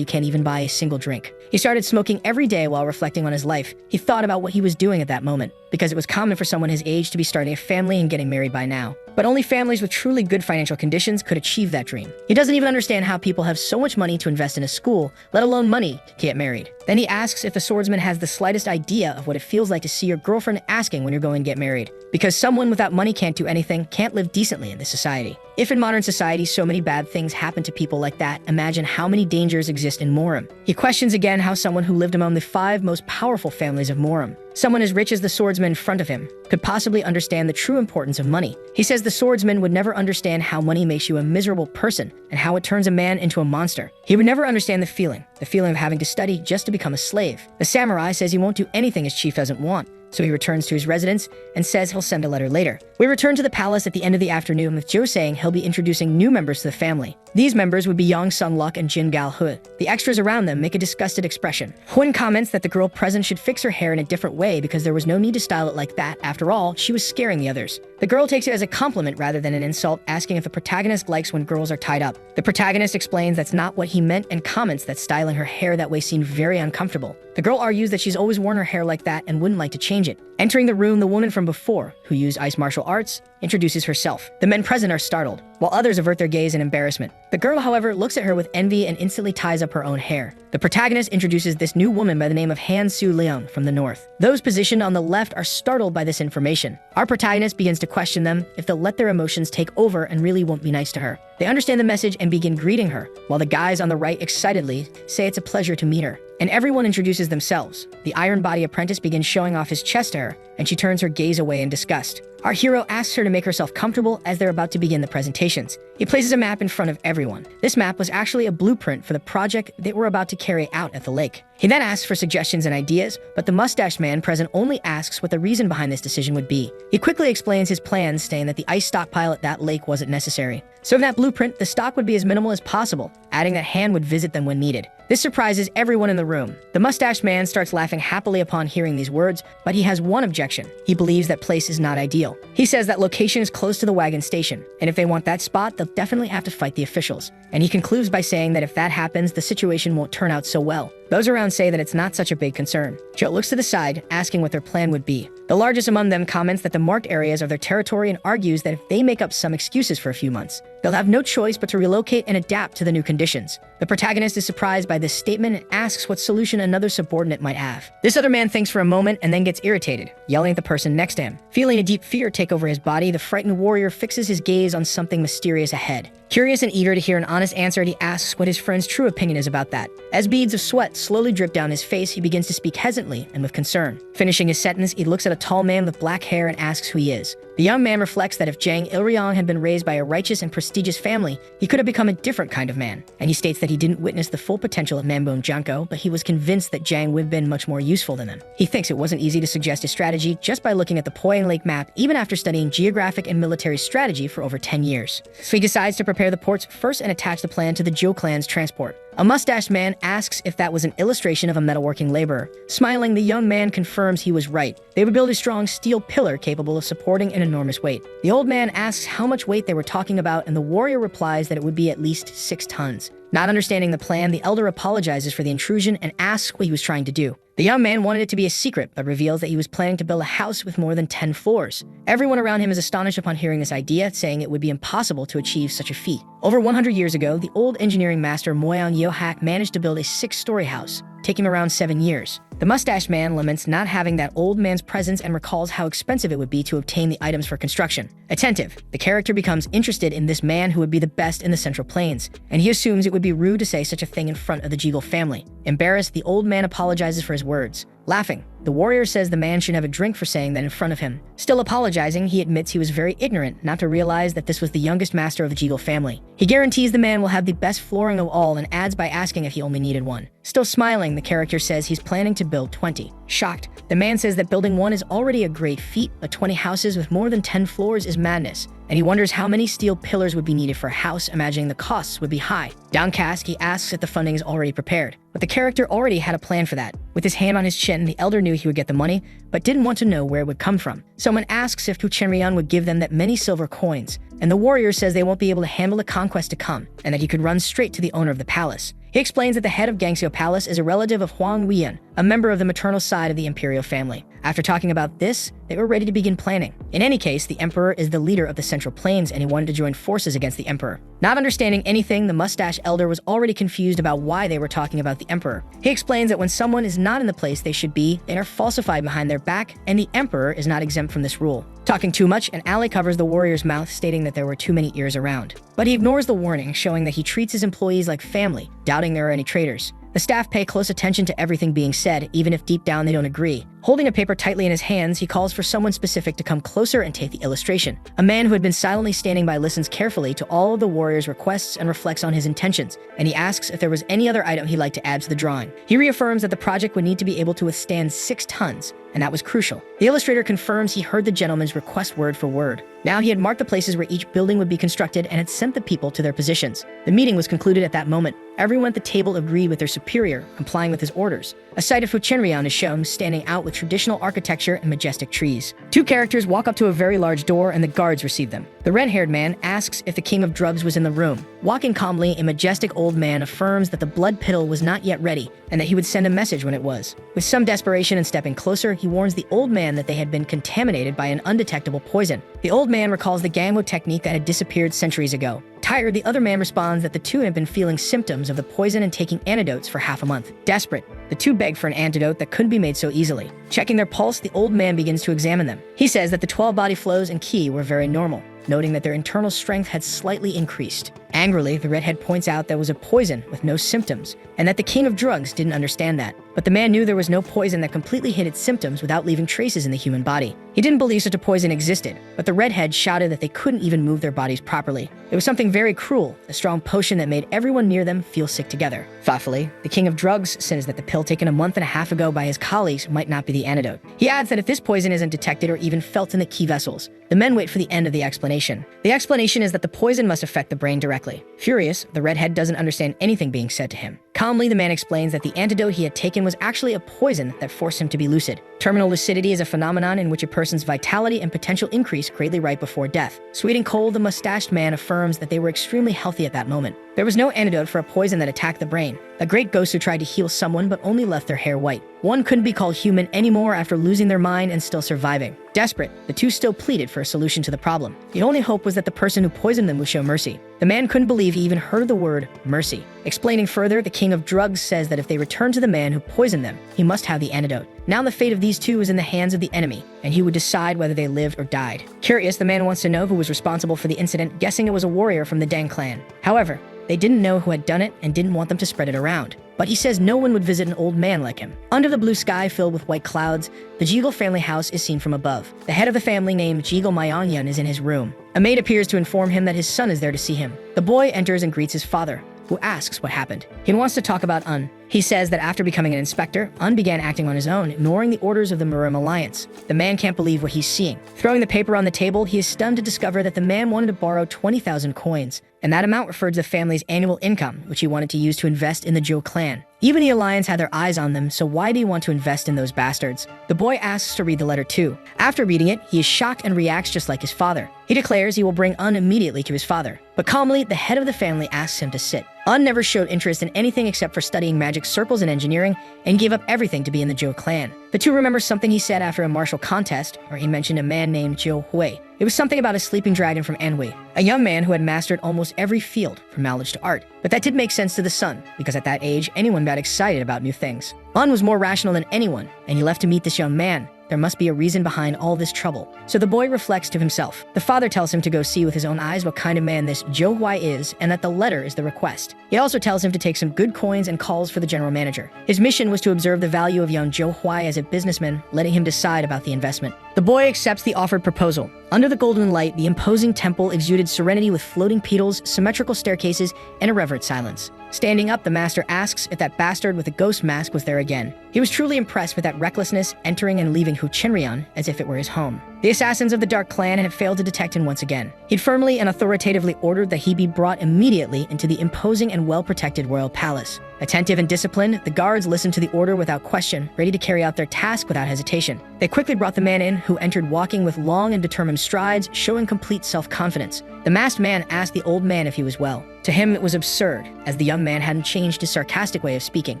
buy a single drink. He started smoking every day while reflecting on his life. He thought about what he was doing at that moment, because it was common for someone his age to be starting a family and getting married by now. But only families with truly good financial conditions could achieve that dream. He doesn't even understand how people have so much money to invest in a school, let alone money to get married. Then he asks if the swordsman has the slightest idea of what it feels like to see your girlfriend asking when you're going to get married. Because someone without money can't do anything, can't live decently in this society. If in modern society so many bad things happen to people like that, imagine how many dangers exist in Morim. He questions again how someone who lived among the 5 most powerful families of Morim, someone as rich as the swordsman in front of him, could possibly understand the true importance of money. He says the swordsman would never understand how money makes you a miserable person and how it turns a man into a monster. He would never understand the feeling of having to study just to become a slave. The samurai says he won't do anything his chief doesn't want, so he returns to his residence and says he'll send a letter later. We return to the palace at the end of the afternoon with Joe saying he'll be introducing new members to the family. These members would be Yang Sunluk and Jin Gal Hu. The extras around them make a disgusted expression. Hun comments that the girl present should fix her hair in a different way because there was no need to style it like that. After all, she was scaring the others. The girl takes it as a compliment rather than an insult, asking if the protagonist likes when girls are tied up. The protagonist explains that's not what he meant and comments that styling her hair that way seemed very uncomfortable. The girl argues that she's always worn her hair like that and wouldn't like to change it. Entering the room, the woman from before, who used ice martial arts, introduces herself. The men present are startled, while others avert their gaze in embarrassment. The girl, however, looks at her with envy and instantly ties up her own hair. The protagonist introduces this new woman by the name of Han Su Leung from the north. Those positioned on the left are startled by this information. Our protagonist begins to question them if they'll let their emotions take over and really won't be nice to her. They understand the message and begin greeting her, while the guys on the right excitedly say it's a pleasure to meet her. And everyone introduces themselves. The Iron Body apprentice begins showing off his chest to her, and she turns her gaze away in disgust. Our hero asks her to make herself comfortable as they're about to begin the presentations. He places a map in front of everyone. This map was actually a blueprint for the project they were about to carry out at the lake. He then asks for suggestions and ideas, but the mustached man present only asks what the reason behind this decision would be. He quickly explains his plans, saying that the ice stockpile at that lake wasn't necessary. So in that blueprint, the stock would be as minimal as possible, adding that Han would visit them when needed. This surprises everyone in the room. The mustached man starts laughing happily upon hearing these words, but he has one objection. He believes that place is not ideal. He says that location is close to the wagon station, and if they want that spot, they'll definitely have to fight the officials. And he concludes by saying that if that happens, the situation won't turn out so well. Those around say that it's not such a big concern. Joe looks to the side, asking what their plan would be. The largest among them comments that the marked areas are their territory and argues that if they make up some excuses for a few months, they'll have no choice but to relocate and adapt to the new conditions. The protagonist is surprised by this statement and asks what solution another subordinate might have. This other man thinks for a moment and then gets irritated, yelling at the person next to him. Feeling a deep fear take over his body, the frightened warrior fixes his gaze on something mysterious ahead. Curious and eager to hear an honest answer, he asks what his friend's true opinion is about that. As beads of sweat slowly drip down his face, he begins to speak hesitantly and with concern. Finishing his sentence, he looks at a tall man with black hair and asks who he is. The young man reflects that if Jang Ilryong had been raised by a righteous and prestigious family, he could have become a different kind of man. And he states that he didn't witness the full potential of Mambon Janko, but he was convinced that Jang would have been much more useful than him. He thinks it wasn't easy to suggest a strategy just by looking at the Poyang Lake map, even after studying geographic and military strategy for over 10 years. So he decides to prepare the ports first and attach the plan to the Zhou clan's transport. A mustached man asks if that was an illustration of a metalworking laborer. Smiling, the young man confirms he was right. They would build a strong steel pillar capable of supporting an enormous weight. The old man asks how much weight they were talking about, and the warrior replies that it would be at least 6 tons. Not understanding the plan, the elder apologizes for the intrusion and asks what he was trying to do. The young man wanted it to be a secret, but reveals that he was planning to build a house with more than 10 floors. Everyone around him is astonished upon hearing this idea, saying it would be impossible to achieve such a feat. Over 100 years ago, the old engineering master Moyang Yohak managed to build a 6-story house, taking him around 7 years. The mustached man laments not having that old man's presence and recalls how expensive it would be to obtain the items for construction. Attentive, the character becomes interested in this man who would be the best in the Central Plains, and he assumes it would be rude to say such a thing in front of the Jeagle family. Embarrassed, the old man apologizes for his words. Laughing, the warrior says the man should have a drink for saying that in front of him. Still apologizing, he admits he was very ignorant not to realize that this was the youngest master of the Jeagle family. He guarantees the man will have the best flooring of all and adds by asking if he only needed one. Still smiling, the character says he's planning to build 20. Shocked, the man says that building one is already a great feat, but 20 houses with more than 10 floors is madness, and he wonders how many steel pillars would be needed for a house, imagining the costs would be high. Downcast, he asks if the funding is already prepared, but the character already had a plan for that. With his hand on his chin, the elder knew he would get the money, but didn't want to know where it would come from. Someone asks if Pu Chenrian would give them that many silver coins, and the warrior says they won't be able to handle the conquest to come, and that he could run straight to the owner of the palace. He explains that the head of Gangxiu Palace is a relative of Huang Weiyan, a member of the maternal side of the imperial family. After talking about this, they were ready to begin planning. In any case, the emperor is the leader of the Central Plains, and he wanted to join forces against the emperor. Not understanding anything, the mustache elder was already confused about why they were talking about the emperor. He explains that when someone is not in the place they should be, they are falsified behind their back, and the emperor is not exempt from this rule. Talking too much, an ally covers the warrior's mouth, stating that there were too many ears around. But he ignores the warning, showing that he treats his employees like family, doubting there are any traitors. The staff pay close attention to everything being said, even if deep down they don't agree. Holding a paper tightly in his hands, he calls for someone specific to come closer and take the illustration. A man who had been silently standing by listens carefully to all of the warrior's requests and reflects on his intentions, and he asks if there was any other item he'd like to add to the drawing. He reaffirms that the project would need to be able to withstand 6 tons, and that was crucial. The illustrator confirms he heard the gentleman's request word for word. Now he had marked the places where each building would be constructed and had sent the people to their positions. The meeting was concluded at that moment. Everyone at the table agreed with their superior, complying with his orders. A site of Pu Chenrian is shown, standing out with traditional architecture and majestic trees. 2 characters walk up to a very large door, and the guards receive them. The red-haired man asks if the king of drugs was in the room. Walking calmly, a majestic old man affirms that the blood pill was not yet ready, and that he would send a message when it was. With some desperation and stepping closer, he warns the old man that they had been contaminated by an undetectable poison. The old man recalls the Gangwo technique that had disappeared centuries ago. Tired, the other man responds that the two had been feeling symptoms of the poison and taking antidotes for half a month. Desperate, the two beg for an antidote that couldn't be made so easily. Checking their pulse, the old man begins to examine them. He says that the 12 body flows and ki were very normal, noting that their internal strength had slightly increased. Angrily, the redhead points out there was a poison with no symptoms, and that the king of drugs didn't understand that. But the man knew there was no poison that completely hid its symptoms without leaving traces in the human body. He didn't believe such a poison existed, but the redhead shouted that they couldn't even move their bodies properly. It was something very cruel, a strong potion that made everyone near them feel sick together. Thoughtfully, the king of drugs says that the pill taken a month and a half ago by his colleagues might not be the antidote. He adds that if this poison isn't detected or even felt in the ki vessels, the men wait for the end of the explanation. The explanation is that the poison must affect the brain directly. Furious, the redhead doesn't understand anything being said to him. Calmly, the man explains that the antidote he had taken was actually a poison that forced him to be lucid. Terminal lucidity is a phenomenon in which a person's vitality and potential increase greatly right before death. Sweet and cold, the mustached man affirms that they were extremely healthy at that moment. There was no antidote for a poison that attacked the brain. A great ghost who tried to heal someone but only left their hair white. One couldn't be called human anymore after losing their mind and still surviving. Desperate, the two still pleaded for a solution to the problem. The only hope was that the person who poisoned them would show mercy. The man couldn't believe he even heard the word mercy. Explaining further, the king of drugs says that if they return to the man who poisoned them, he must have the antidote. Now the fate of these two is in the hands of the enemy, and he would decide whether they lived or died. Curious, the man wants to know who was responsible for the incident, guessing it was a warrior from the Deng clan. However, they didn't know who had done it and didn't want them to spread it around. But he says no one would visit an old man like him. Under the blue sky filled with white clouds, the Jeagle family house is seen from above. The head of the family, named Jeagle Mayanyan, is in his room. A maid appears to inform him that his son is there to see him. The boy enters and greets his father, who asks what happened. He wants to talk about Un. He says that after becoming an inspector, Un began acting on his own, ignoring the orders of the Murim Alliance. The man can't believe what he's seeing. Throwing the paper on the table, he is stunned to discover that the man wanted to borrow 20,000 coins. and that amount referred to the family's annual income, which he wanted to use to invest in the Zhou clan. Even the Alliance had their eyes on them, so why do you want to invest in those bastards? The boy asks to read the letter too. After reading it, he is shocked and reacts just like his father. He declares he will bring Un immediately to his father. But calmly, the head of the family asks him to sit. Un never showed interest in anything except for studying magic circles and engineering, and gave up everything to be in the Zhou clan. The two remember something he said after a martial contest, where he mentioned a man named Zhou Hui. It was something about a sleeping dragon from Anhui, a young man who had mastered almost every field, from knowledge to art. But that did make sense to the son, because at that age, anyone got excited about new things. Un was more rational than anyone, and he left to meet this young man. There must be a reason behind all this trouble. So the boy reflects to himself. The father tells him to go see with his own eyes what kind of man this Zhou Hui is, and that the letter is the request. He also tells him to take some good coins and calls for the general manager. His mission was to observe the value of young Zhou Hui as a businessman, letting him decide about the investment. The boy accepts the offered proposal. Under the golden light, the imposing temple exuded serenity with floating petals, symmetrical staircases, and a reverent silence. Standing up, the master asks if that bastard with the ghost mask was there again. He was truly impressed with that recklessness, entering and leaving Huchenrian as if it were his home. The assassins of the Dark Clan had failed to detect him once again. He'd firmly and authoritatively ordered that he be brought immediately into the imposing and well-protected royal palace. Attentive and disciplined, the guards listened to the order without question, ready to carry out their task without hesitation. They quickly brought the man in, who entered walking with long and determined strides, showing complete self-confidence. The masked man asked the old man if he was well. To him, it was absurd, as the young man hadn't changed his sarcastic way of speaking.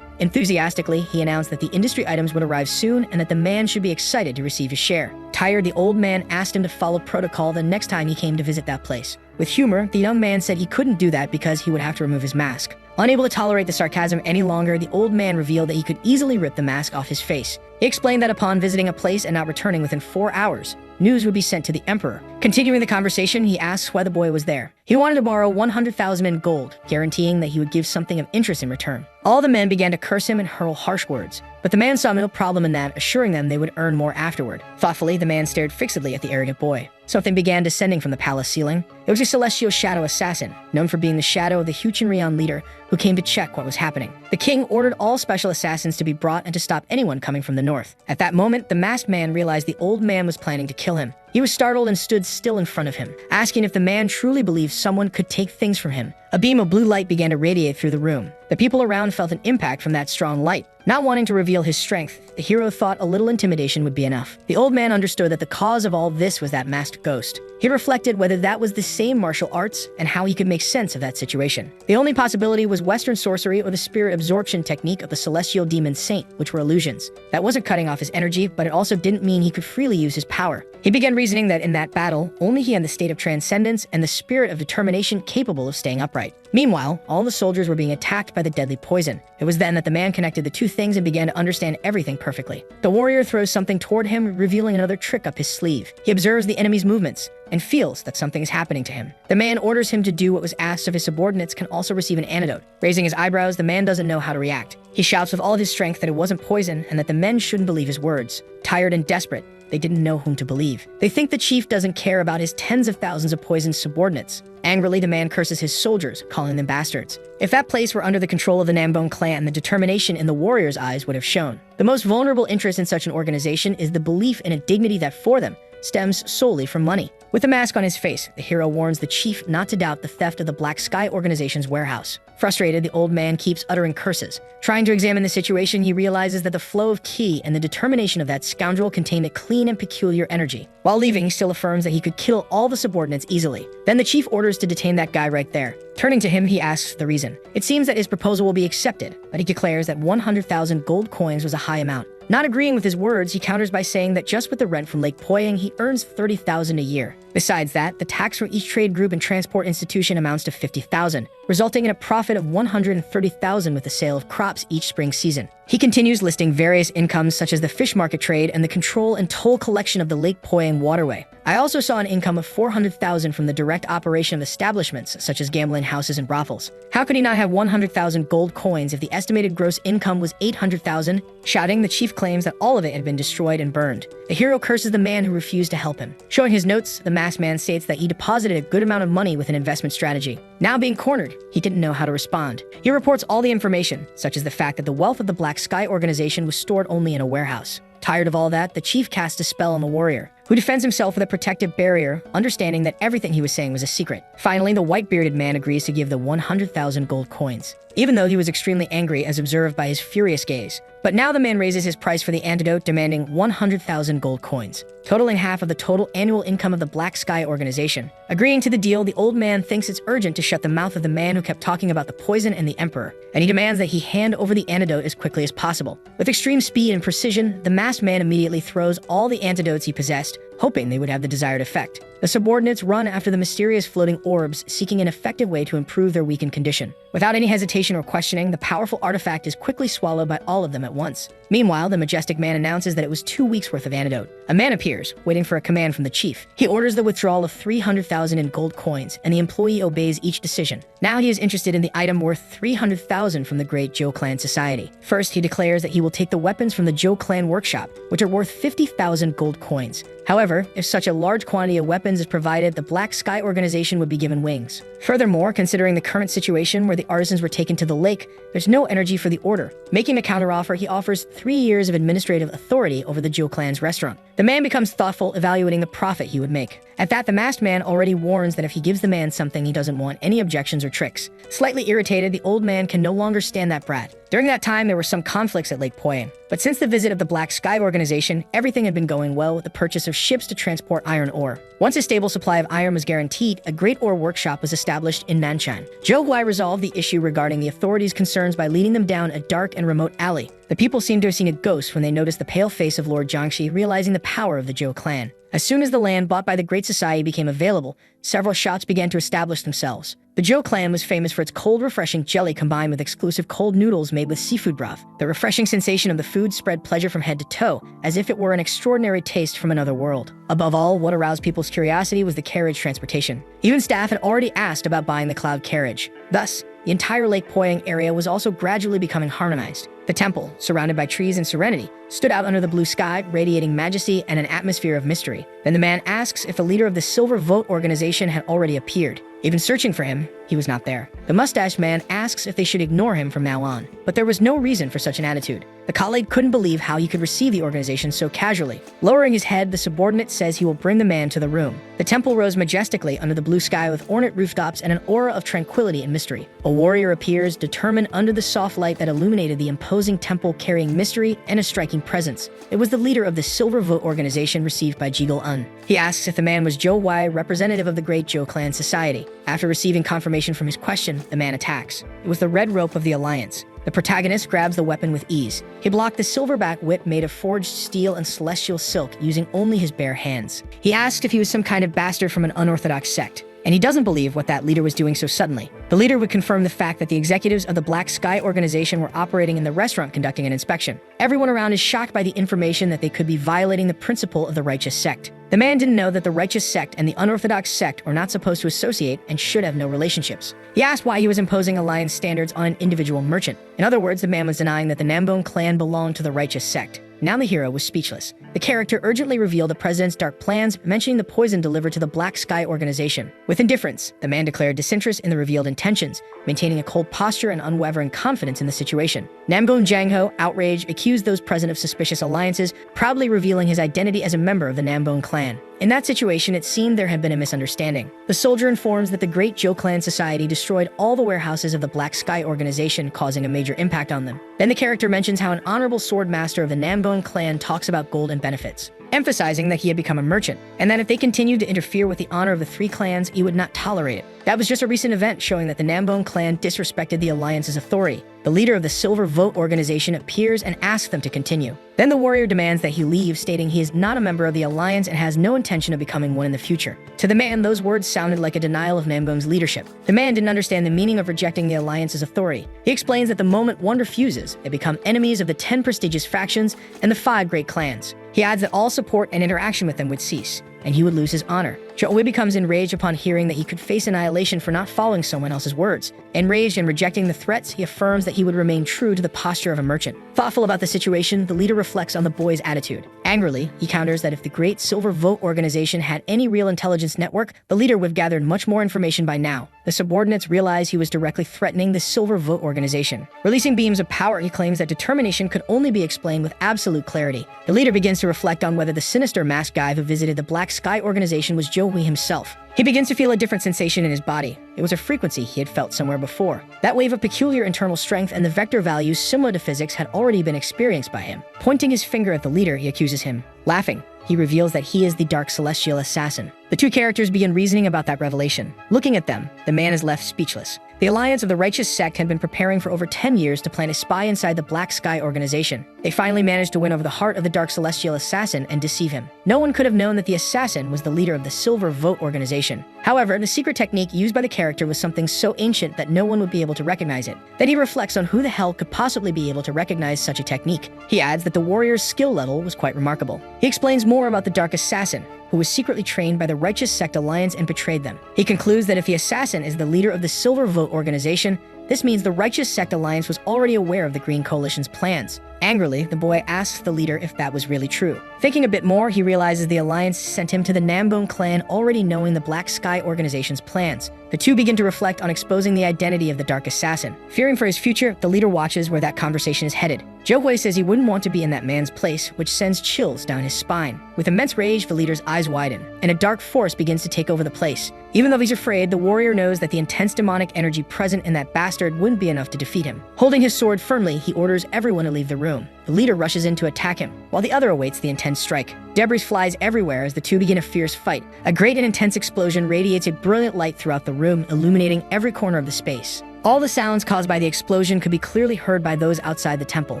Enthusiastically, he announced that the industry items would arrive soon and that the man should be excited to receive his share. Tired, the old man asked him to follow protocol the next time he came to visit that place. With humor, the young man said he couldn't do that because he would have to remove his mask. Unable to tolerate the sarcasm any longer, the old man revealed that he could easily rip the mask off his face. He explained that upon visiting a place and not returning within 4 hours, news would be sent to the emperor. Continuing the conversation, he asks why the boy was there. He wanted to borrow 100,000 in gold, guaranteeing that he would give something of interest in return. All the men began to curse him and hurl harsh words, but the man saw no problem in that, assuring them they would earn more afterward. Thoughtfully, the man stared fixedly at the arrogant boy. Something began descending from the palace ceiling. It was a celestial shadow assassin, known for being the shadow of the Huchenrian leader, who came to check what was happening. The king ordered all special assassins to be brought and to stop anyone coming from the north. At that moment, the masked man realized the old man was planning to kill him. He was startled and stood still in front of him, asking if the man truly believed someone could take things from him. A beam of blue light began to radiate through the room. The people around felt an impact from that strong light. Not wanting to reveal his strength, the hero thought a little intimidation would be enough. The old man understood that the cause of all this was that masked ghost. He reflected whether that was the same martial arts and how he could make sense of that situation. The only possibility was Western sorcery or the spirit absorption technique of the celestial demon saint, which were illusions. That wasn't cutting off his energy, but it also didn't mean he could freely use his power. He began reasoning that in that battle, only he had the state of transcendence and the spirit of determination capable of staying upright. Meanwhile, all the soldiers were being attacked by the deadly poison. It was then that the man connected the two things and began to understand everything perfectly. The warrior throws something toward him, revealing another trick up his sleeve. He observes the enemy's movements and feels that something is happening to him. The man orders him to do what was asked of his subordinates, can also receive an antidote. Raising his eyebrows, the man doesn't know how to react. He shouts with all of his strength that it wasn't poison and that the men shouldn't believe his words. Tired and desperate, they didn't know whom to believe. They think the chief doesn't care about his tens of thousands of poisoned subordinates. Angrily, the man curses his soldiers, calling them bastards. If that place were under the control of the Nambone clan, the determination in the warrior's eyes would have shown. The most vulnerable interest in such an organization is the belief in a dignity that for them stems solely from money. With a mask on his face, the hero warns the chief not to doubt the theft of the Black Sky organization's warehouse. Frustrated, the old man keeps uttering curses. Trying to examine the situation, he realizes that the flow of ki and the determination of that scoundrel contained a clean and peculiar energy. While leaving, he still affirms that he could kill all the subordinates easily. Then the chief orders to detain that guy right there. Turning to him, he asks the reason. It seems that his proposal will be accepted, but he declares that 100,000 gold coins was a high amount. Not agreeing with his words, he counters by saying that just with the rent from Lake Poyang, he earns 30,000 a year. Besides that, the tax from each trade group and transport institution amounts to 50,000, resulting in a profit of 130,000 with the sale of crops each spring season. He continues listing various incomes such as the fish market trade and the control and toll collection of the Lake Poyang waterway. I also saw an income of 400,000 from the direct operation of establishments such as gambling houses and brothels. How could he not have 100,000 gold coins if the estimated gross income was 800,000? Shouting, the chief claims that all of it had been destroyed and burned. The hero curses the man who refused to help him. Showing his notes, the masked man states that he deposited a good amount of money with an investment strategy. Now being cornered, he didn't know how to respond. He reports all the information, such as the fact that the wealth of the Black Sky organization was stored only in a warehouse. Tired of all that, the chief casts a spell on the warrior. who defends himself with a protective barrier, understanding that everything he was saying was a secret. Finally, the white-bearded man agrees to give the 100,000 gold coins, even though he was extremely angry as observed by his furious gaze. But now the man raises his price for the antidote, demanding 100,000 gold coins, totaling half of the total annual income of the Black Sky organization. Agreeing to the deal, the old man thinks it's urgent to shut the mouth of the man who kept talking about the poison and the emperor, and he demands that he hand over the antidote as quickly as possible. With extreme speed and precision, the masked man immediately throws all the antidotes he possessed, hoping they would have the desired effect. The subordinates run after the mysterious floating orbs, seeking an effective way to improve their weakened condition. Without any hesitation or questioning, the powerful artifact is quickly swallowed by all of them at once. Meanwhile, the majestic man announces that it was 2 weeks' worth of antidote. A man appears, waiting for a command from the chief. He orders the withdrawal of 300,000 in gold coins, and the employee obeys each decision. Now he is interested in the item worth 300,000 from the great Zhou clan society. First, he declares that he will take the weapons from the Zhou clan workshop, which are worth 50,000 gold coins. However, if such a large quantity of weapons is provided, the Black Sky organization would be given wings. Furthermore, considering the current situation where the artisans were taken to the lake, there's no energy for the order. Making a counteroffer, he offers 3 years of administrative authority over the Zhou clan's restaurant. The man becomes thoughtful, evaluating the profit he would make. At that, the masked man already warns that if he gives the man something, he doesn't want any objections or tricks. Slightly irritated, the old man can no longer stand that brat. During that time, there were some conflicts at Lake Poyen. But since the visit of the Black Sky organization, everything had been going well with the purchase of ships to transport iron ore. Once a stable supply of iron was guaranteed, a great ore workshop was established in Nanshan. Zhou Huai resolved the issue regarding the authorities' concerns by leading them down a dark and remote alley. The people seemed to have seen a ghost when they noticed the pale face of Lord Jiangxi, realizing the power of the Zhou clan. As soon as the land bought by the Great Society became available, several shops began to establish themselves. The Zhou clan was famous for its cold, refreshing jelly combined with exclusive cold noodles made with seafood broth. The refreshing sensation of the food spread pleasure from head to toe, as if it were an extraordinary taste from another world. Above all, what aroused people's curiosity was the carriage transportation. Even staff had already asked about buying the cloud carriage. Thus, the entire Lake Poyang area was also gradually becoming harmonized. The temple, surrounded by trees and serenity, stood out under the blue sky, radiating majesty and an atmosphere of mystery. Then the man asks if the leader of the Silver Vote organization had already appeared. Even searching for him, he was not there. The mustached man asks if they should ignore him from now on, but there was no reason for such an attitude. The colleague couldn't believe how he could receive the organization so casually. Lowering his head, the subordinate says he will bring the man to the room. The temple rose majestically under the blue sky with ornate rooftops and an aura of tranquility and mystery. A warrior appears, determined under the soft light that illuminated the imposing temple, carrying mystery and a striking presence. It was the leader of the Silver Vote organization received by Jiggle Un. He asks if the man was Zhou Huai, representative of the great Zhou clan society. After receiving confirmation from his question, the man attacks. It was the red rope of the alliance. The protagonist grabs the weapon with ease. He blocked the silverback whip made of forged steel and celestial silk using only his bare hands. He asked if he was some kind of bastard from an unorthodox sect, and he doesn't believe what that leader was doing so suddenly. The leader would confirm the fact that the executives of the Black Sky organization were operating in the restaurant conducting an inspection. Everyone around is shocked by the information that they could be violating the principle of the righteous sect. The man didn't know that the righteous sect and the unorthodox sect are not supposed to associate and should have no relationships. He asked why he was imposing alliance standards on an individual merchant. In other words, the man was denying that the Nambone clan belonged to the righteous sect. Now the hero was speechless. The character urgently revealed the president's dark plans, mentioning the poison delivered to the Black Sky organization. With indifference, the man declared disinterest in the revealed intentions, maintaining a cold posture and unwavering confidence in the situation. Nambone Jiangho, outraged, accused those present of suspicious alliances, proudly revealing his identity as a member of the Nambone clan. In that situation, it seemed there had been a misunderstanding. The soldier informs that the great Zhou clan society destroyed all the warehouses of the Black Sky organization, causing a major impact on them. Then the character mentions how an honorable sword master of the Nambone clan talks about gold and benefits, emphasizing that he had become a merchant, and that if they continued to interfere with the honor of the 3 clans, he would not tolerate it. That was just a recent event showing that the Nambone clan disrespected the alliance's authority. The leader of the Silver Vote organization appears and asks them to continue. Then the warrior demands that he leave, stating he is not a member of the alliance and has no intention of becoming one in the future. To the man, those words sounded like a denial of Nambone's leadership. The man didn't understand the meaning of rejecting the alliance's authority. He explains that the moment one refuses, they become enemies of the 10 prestigious factions and the 5 great clans. He adds that all support and interaction with them would cease, and he would lose his honor. Zhou becomes enraged upon hearing that he could face annihilation for not following someone else's words. Enraged and rejecting the threats, he affirms that he would remain true to the posture of a merchant. Thoughtful about the situation, the leader reflects on the boy's attitude. Angrily, he counters that if the great Silver Vote organization had any real intelligence network, the leader would have gathered much more information by now. the subordinates realized he was directly threatening the Silver Vote organization. Releasing beams of power, he claims that determination could only be explained with absolute clarity. The leader begins to reflect on whether the sinister masked guy who visited the Black Sky organization was Joe Hui himself. He begins to feel a different sensation in his body. It was a frequency he had felt somewhere before. That wave of peculiar internal strength and the vector values similar to physics had already been experienced by him. Pointing his finger at the leader, he accuses him. Laughing, he reveals that he is the Dark Celestial Assassin. The two characters begin reasoning about that revelation. Looking at them, the man is left speechless. The Alliance of the Righteous Sect had been preparing for over 10 years to plant a spy inside the Black Sky organization. They finally managed to win over the heart of the Dark Celestial Assassin and deceive him. No one could have known that the assassin was the leader of the Silver Vote organization. However, the secret technique used by the character was something so ancient that no one would be able to recognize it. Then he reflects on who the hell could possibly be able to recognize such a technique. He adds that the warrior's skill level was quite remarkable. He explains more about the Dark Assassin, who was secretly trained by the Righteous Sect Alliance and betrayed them. He concludes that if the assassin is the leader of the Silver Vote organization, this means the Righteous Sect Alliance was already aware of the Green Coalition's plans. Angrily, the boy asks the leader if that was really true. Thinking a bit more, he realizes the Alliance sent him to the Nambone clan already knowing the Black Sky organization's plans. The two begin to reflect on exposing the identity of the Dark Assassin. Fearing for his future, the leader watches where that conversation is headed. Joe Hui says he wouldn't want to be in that man's place, which sends chills down his spine. With immense rage, the leader's eyes widen, and a dark force begins to take over the place. Even though he's afraid, the warrior knows that the intense demonic energy present in that bastard wouldn't be enough to defeat him. Holding his sword firmly, he orders everyone to leave the room. The leader rushes in to attack him, while the other awaits the intense strike. Debris flies everywhere as the two begin a fierce fight. A great and intense explosion radiates a brilliant light throughout the room, illuminating every corner of the space. All the sounds caused by the explosion could be clearly heard by those outside the temple,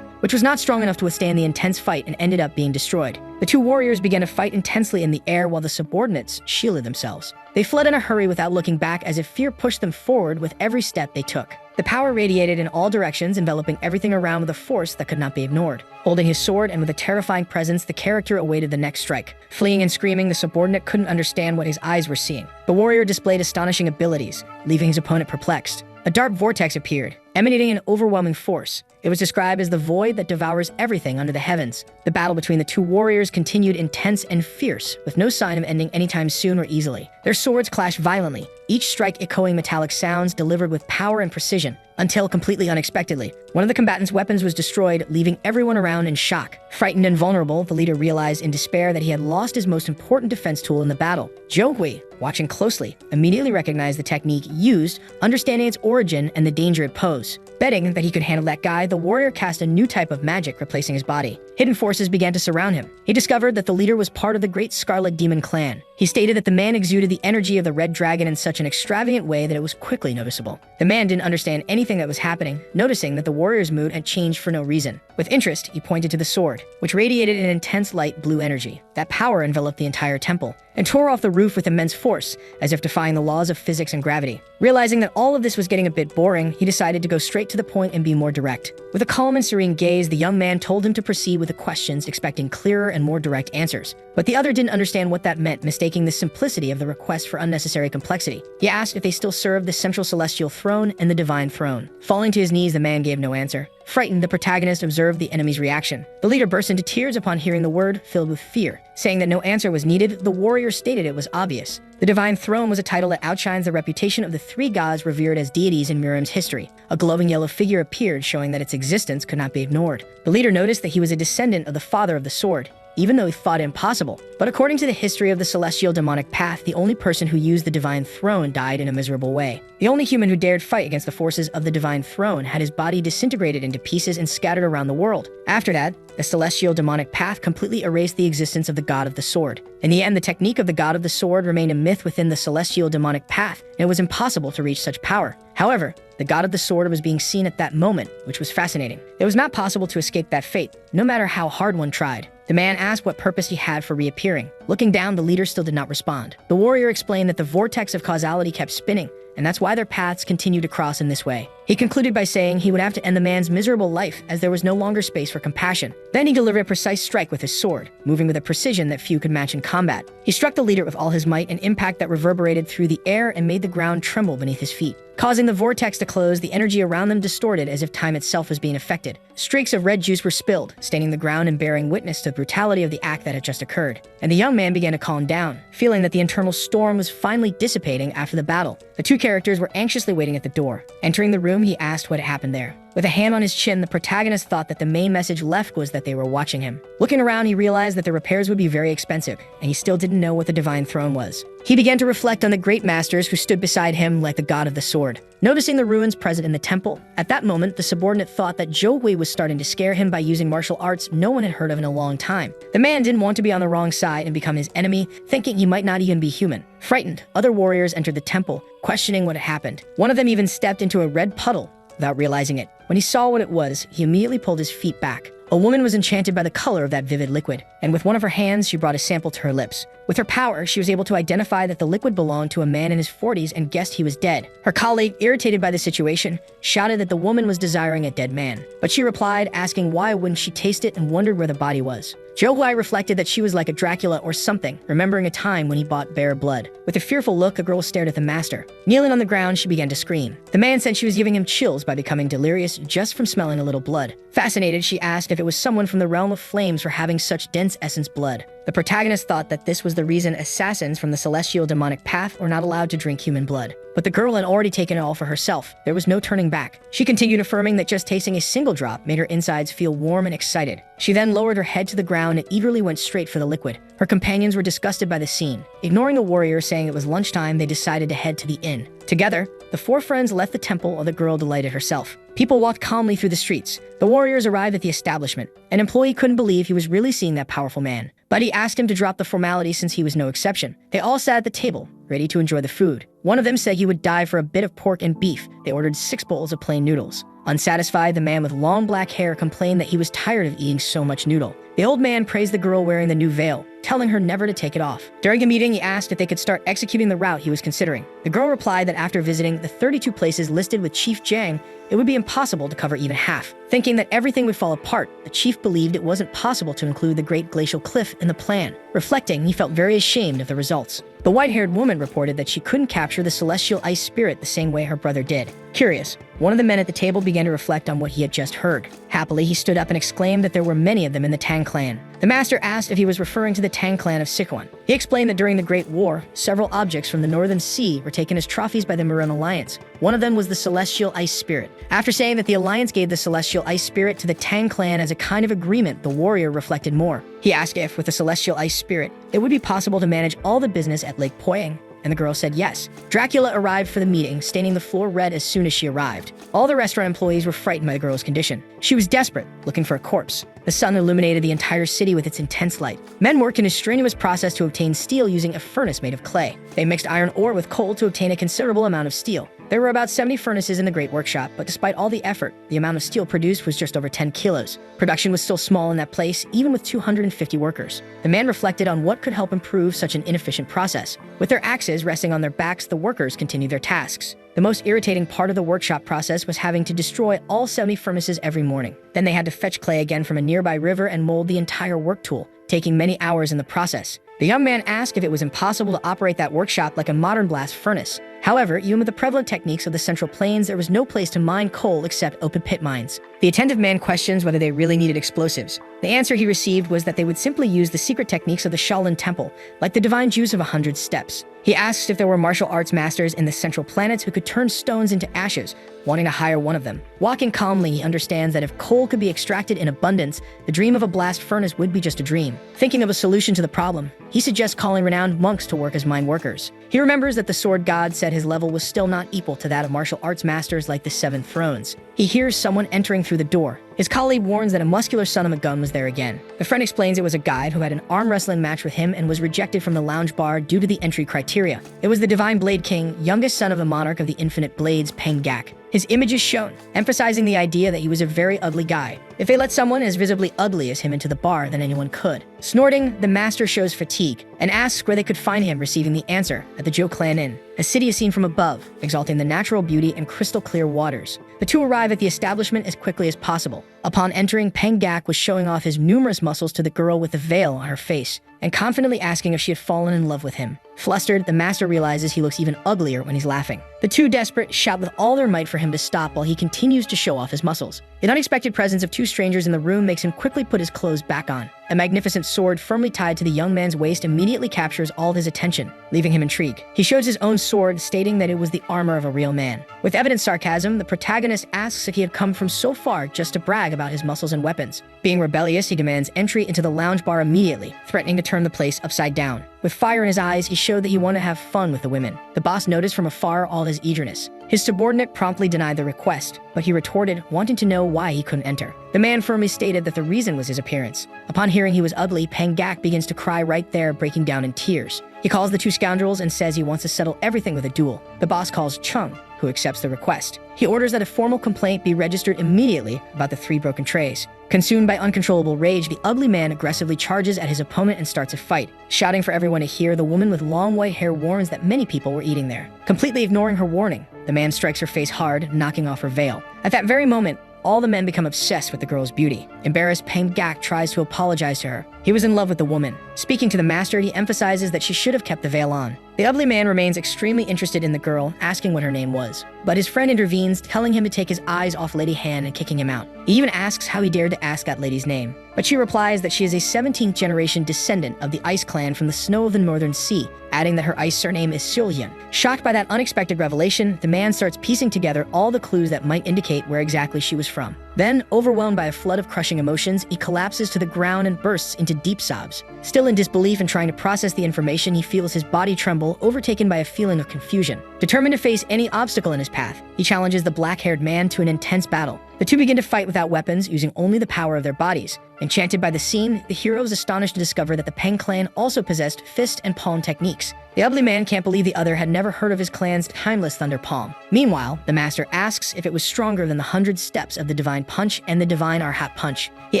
which was not strong enough to withstand the intense fight and ended up being destroyed. The two warriors began to fight intensely in the air while the subordinates shielded themselves. They fled in a hurry without looking back as if fear pushed them forward with every step they took. The power radiated in all directions, enveloping everything around with a force that could not be ignored. Holding his sword and with a terrifying presence, the character awaited the next strike. Fleeing and screaming, the subordinate couldn't understand what his eyes were seeing. The warrior displayed astonishing abilities, leaving his opponent perplexed. A dark vortex appeared, emanating an overwhelming force. It was described as the void that devours everything under the heavens. The battle between the two warriors continued intense and fierce, with no sign of ending anytime soon or easily. Their swords clashed violently, each strike echoing metallic sounds delivered with power and precision, until completely unexpectedly, one of the combatants' weapons was destroyed, leaving everyone around in shock. Frightened and vulnerable, the leader realized in despair that he had lost his most important defense tool in the battle. Joe Hui, watching closely, immediately recognized the technique used, understanding its origin and the danger it posed. Betting that he could handle that guy, the warrior cast a new type of magic replacing his body. Hidden forces began to surround him. He discovered that the leader was part of the Great Scarlet Demon clan. He stated that the man exuded the energy of the Red Dragon in such an extravagant way that it was quickly noticeable. The man didn't understand anything that was happening, noticing that the warrior's mood had changed for no reason. With interest, he pointed to the sword, which radiated an intense light blue energy. That power enveloped the entire temple and tore off the roof with immense force, as if defying the laws of physics and gravity. Realizing that all of this was getting a bit boring, he decided to go straight to the point and be more direct. With a calm and serene gaze, the young man told him to proceed with the questions, expecting clearer and more direct answers. But the other didn't understand what that meant, mistaking the simplicity of the request for unnecessary complexity. He asked if they still served the Central Celestial Throne and the Divine Throne. Falling to his knees, the man gave no answer. Frightened, the protagonist observed the enemy's reaction. The leader burst into tears upon hearing the word, filled with fear. Saying that no answer was needed, the warrior stated it was obvious. The Divine Throne was a title that outshines the reputation of the three gods revered as deities in Miriam's history. A glowing yellow figure appeared, showing that its existence could not be ignored. The leader noticed that he was a descendant of the father of the sword, even though he thought it impossible. But according to the history of the celestial demonic path, the only person who used the Divine Throne died in a miserable way. The only human who dared fight against the forces of the Divine Throne had his body disintegrated into pieces and scattered around the world. After that, the celestial demonic path completely erased the existence of the god of the sword. In the end, the technique of the god of the sword remained a myth within the celestial demonic path, and it was impossible to reach such power. However, the god of the sword was being seen at that moment, which was fascinating. It was not possible to escape that fate, no matter how hard one tried. The man asked what purpose he had for reappearing. Looking down, the leader still did not respond. The warrior explained that the vortex of causality kept spinning, and that's why their paths continued to cross in this way. He concluded by saying he would have to end the man's miserable life as there was no longer space for compassion. Then he delivered a precise strike with his sword, moving with a precision that few could match in combat. He struck the leader with all his might, an impact that reverberated through the air and made the ground tremble beneath his feet. Causing the vortex to close, the energy around them distorted as if time itself was being affected. Streaks of red juice were spilled, staining the ground and bearing witness to the brutality of the act that had just occurred. And the young man began to calm down, feeling that the internal storm was finally dissipating after the battle. The two characters were anxiously waiting at the door. Entering the room, he asked what had happened there. With a hand on his chin, the protagonist thought that the main message left was that they were watching him. Looking around, he realized that the repairs would be very expensive, and he still didn't know what the divine throne was. He began to reflect on the great masters who stood beside him like the god of the sword. Noticing the ruins present in the temple, at that moment, the subordinate thought that Zhou Hui was starting to scare him by using martial arts no one had heard of in a long time. The man didn't want to be on the wrong side and become his enemy, thinking he might not even be human. Frightened, other warriors entered the temple, questioning what had happened. One of them even stepped into a red puddle without realizing it. When he saw what it was, he immediately pulled his feet back. A woman was enchanted by the color of that vivid liquid, and with one of her hands, she brought a sample to her lips. With her power, she was able to identify that the liquid belonged to a man in his 40s and guessed he was dead. Her colleague, irritated by the situation, shouted that the woman was desiring a dead man. But she replied, asking why wouldn't she taste it, and wondered where the body was. Zhou Hui reflected that she was like a Dracula or something, remembering a time when he bought bare blood. With a fearful look, a girl stared at the master. Kneeling on the ground, she began to scream. The man said she was giving him chills by becoming delirious just from smelling a little blood. Fascinated, she asked if it was someone from the realm of flames for having such dense essence blood. The protagonist thought that this was the reason assassins from the celestial demonic path were not allowed to drink human blood. But the girl had already taken it all for herself. There was no turning back. She continued affirming that just tasting a single drop made her insides feel warm and excited. She then lowered her head to the ground and eagerly went straight for the liquid. Her companions were disgusted by the scene. Ignoring the warrior saying it was lunchtime, they decided to head to the inn. Together, the four friends left the temple while the girl delighted herself. People walked calmly through the streets. The warriors arrived at the establishment. An employee couldn't believe he was really seeing that powerful man. But he asked him to drop the formality since he was no exception. They all sat at the table, ready to enjoy the food. One of them said he would die for a bit of pork and beef. They ordered 6 bowls of plain noodles. Unsatisfied, the man with long black hair complained that he was tired of eating so much noodle. The old man praised the girl wearing the new veil, telling her never to take it off. During a meeting, he asked if they could start executing the route he was considering. The girl replied that after visiting the 32 places listed with Chief Jiang, it would be impossible to cover even half. Thinking that everything would fall apart, the chief believed it wasn't possible to include the Great Glacial Cliff in the plan. Reflecting, he felt very ashamed of the results. The white-haired woman reported that she couldn't capture the celestial ice spirit the same way her brother did. Curious, one of the men at the table began to reflect on what he had just heard. Happily, he stood up and exclaimed that there were many of them in the Tang clan. The master asked if he was referring to the Tang clan of Sichuan. He explained that during the Great War, several objects from the Northern Sea were taken as trophies by the Marin Alliance. One of them was the celestial ice spirit. After saying that the Alliance gave the celestial ice spirit to the Tang clan as a kind of agreement, the warrior reflected more. He asked if, with the celestial ice spirit, it would be possible to manage all the business at Lake Poyang. And the girl said yes. Dracula arrived for the meeting, staining the floor red as soon as she arrived. All the restaurant employees were frightened by the girl's condition. She was desperate, looking for a corpse. The sun illuminated the entire city with its intense light. Men worked in a strenuous process to obtain steel using a furnace made of clay. They mixed iron ore with coal to obtain a considerable amount of steel. There were about 70 furnaces in the Great Workshop, but despite all the effort, the amount of steel produced was just over 10 kilos. Production was still small in that place, even with 250 workers. The man reflected on what could help improve such an inefficient process. With their axes resting on their backs, the workers continued their tasks. The most irritating part of the workshop process was having to destroy all 70 furnaces every morning. Then they had to fetch clay again from a nearby river and mold the entire work tool, taking many hours in the process. The young man asked if it was impossible to operate that workshop like a modern blast furnace. However, even with the prevalent techniques of the Central Plains, there was no place to mine coal except open pit mines. The attentive man questions whether they really needed explosives. The answer he received was that they would simply use the secret techniques of the Shaolin Temple, like the divine juice of 100 steps. He asked if there were martial arts masters in the Central Planets who could turn stones into ashes, wanting to hire one of them. Walking calmly, he understands that if coal could be extracted in abundance, the dream of a blast furnace would be just a dream. Thinking of a solution to the problem, he suggests calling renowned monks to work as mine workers. He remembers that the sword god said his level was still not equal to that of martial arts masters like the Seven Thrones. He hears someone entering through the door. His colleague warns that a muscular son of a gun was there again. The friend explains it was a guide who had an arm wrestling match with him and was rejected from the lounge bar due to the entry criteria. It was the Divine Blade King, youngest son of the monarch of the Infinite Blades, Peng Gak. His image is shown, emphasizing the idea that he was a very ugly guy. If they let someone as visibly ugly as him into the bar, then anyone could. Snorting, the master shows fatigue and asks where they could find him, receiving the answer at the Zhou Clan Inn. A city is seen from above, exalting the natural beauty and crystal clear waters. The two arrive at the establishment as quickly as possible. Upon entering, Peng Gak was showing off his numerous muscles to the girl with the veil on her face and confidently asking if she had fallen in love with him. Flustered, the master realizes he looks even uglier when he's laughing. The two, desperate, shout with all their might for him to stop while he continues to show off his muscles. The unexpected presence of two strangers in the room makes him quickly put his clothes back on. A magnificent sword firmly tied to the young man's waist immediately captures all of his attention, leaving him intrigued. He shows his own sword, stating that it was the armor of a real man. With evident sarcasm, the protagonist asks if he had come from so far just to brag about his muscles and weapons. Being rebellious, he demands entry into the lounge bar immediately, threatening to turn the place upside down. With fire in his eyes, he showed that he wanted to have fun with the women. The boss noticed from afar all his eagerness. His subordinate promptly denied the request, but he retorted, wanting to know why he couldn't enter. The man firmly stated that the reason was his appearance. Upon hearing he was ugly, Peng Gak begins to cry right there, breaking down in tears. He calls the two scoundrels and says he wants to settle everything with a duel. The boss calls Chung, who accepts the request. He orders that a formal complaint be registered immediately about the 3 broken trays. Consumed by uncontrollable rage, the ugly man aggressively charges at his opponent and starts a fight. Shouting for everyone to hear, the woman with long white hair warns that many people were eating there. Completely ignoring her warning, the man strikes her face hard, knocking off her veil. At that very moment, all the men become obsessed with the girl's beauty. Embarrassed, Peng Gak tries to apologize to her. He was in love with the woman. Speaking to the master, he emphasizes that she should have kept the veil on. The ugly man remains extremely interested in the girl, asking what her name was. But his friend intervenes, telling him to take his eyes off Lady Han and kicking him out. He even asks how he dared to ask that lady's name. But she replies that she is a 17th generation descendant of the Ice Clan from the snow of the Northern Sea, adding that her ice surname is Silyan. Shocked by that unexpected revelation, the man starts piecing together all the clues that might indicate where exactly she was from. Then, overwhelmed by a flood of crushing emotions, he collapses to the ground and bursts into deep sobs. Still in disbelief and trying to process the information, he feels his body tremble, overtaken by a feeling of confusion. Determined to face any obstacle in his path, he challenges the black-haired man to an intense battle. The two begin to fight without weapons, using only the power of their bodies. Enchanted by the scene, the hero is astonished to discover that the Peng clan also possessed fist and palm techniques. The ugly man can't believe the other had never heard of his clan's timeless thunder palm. Meanwhile, the master asks if it was stronger than the 100 steps of the divine punch and the divine Arhat punch. He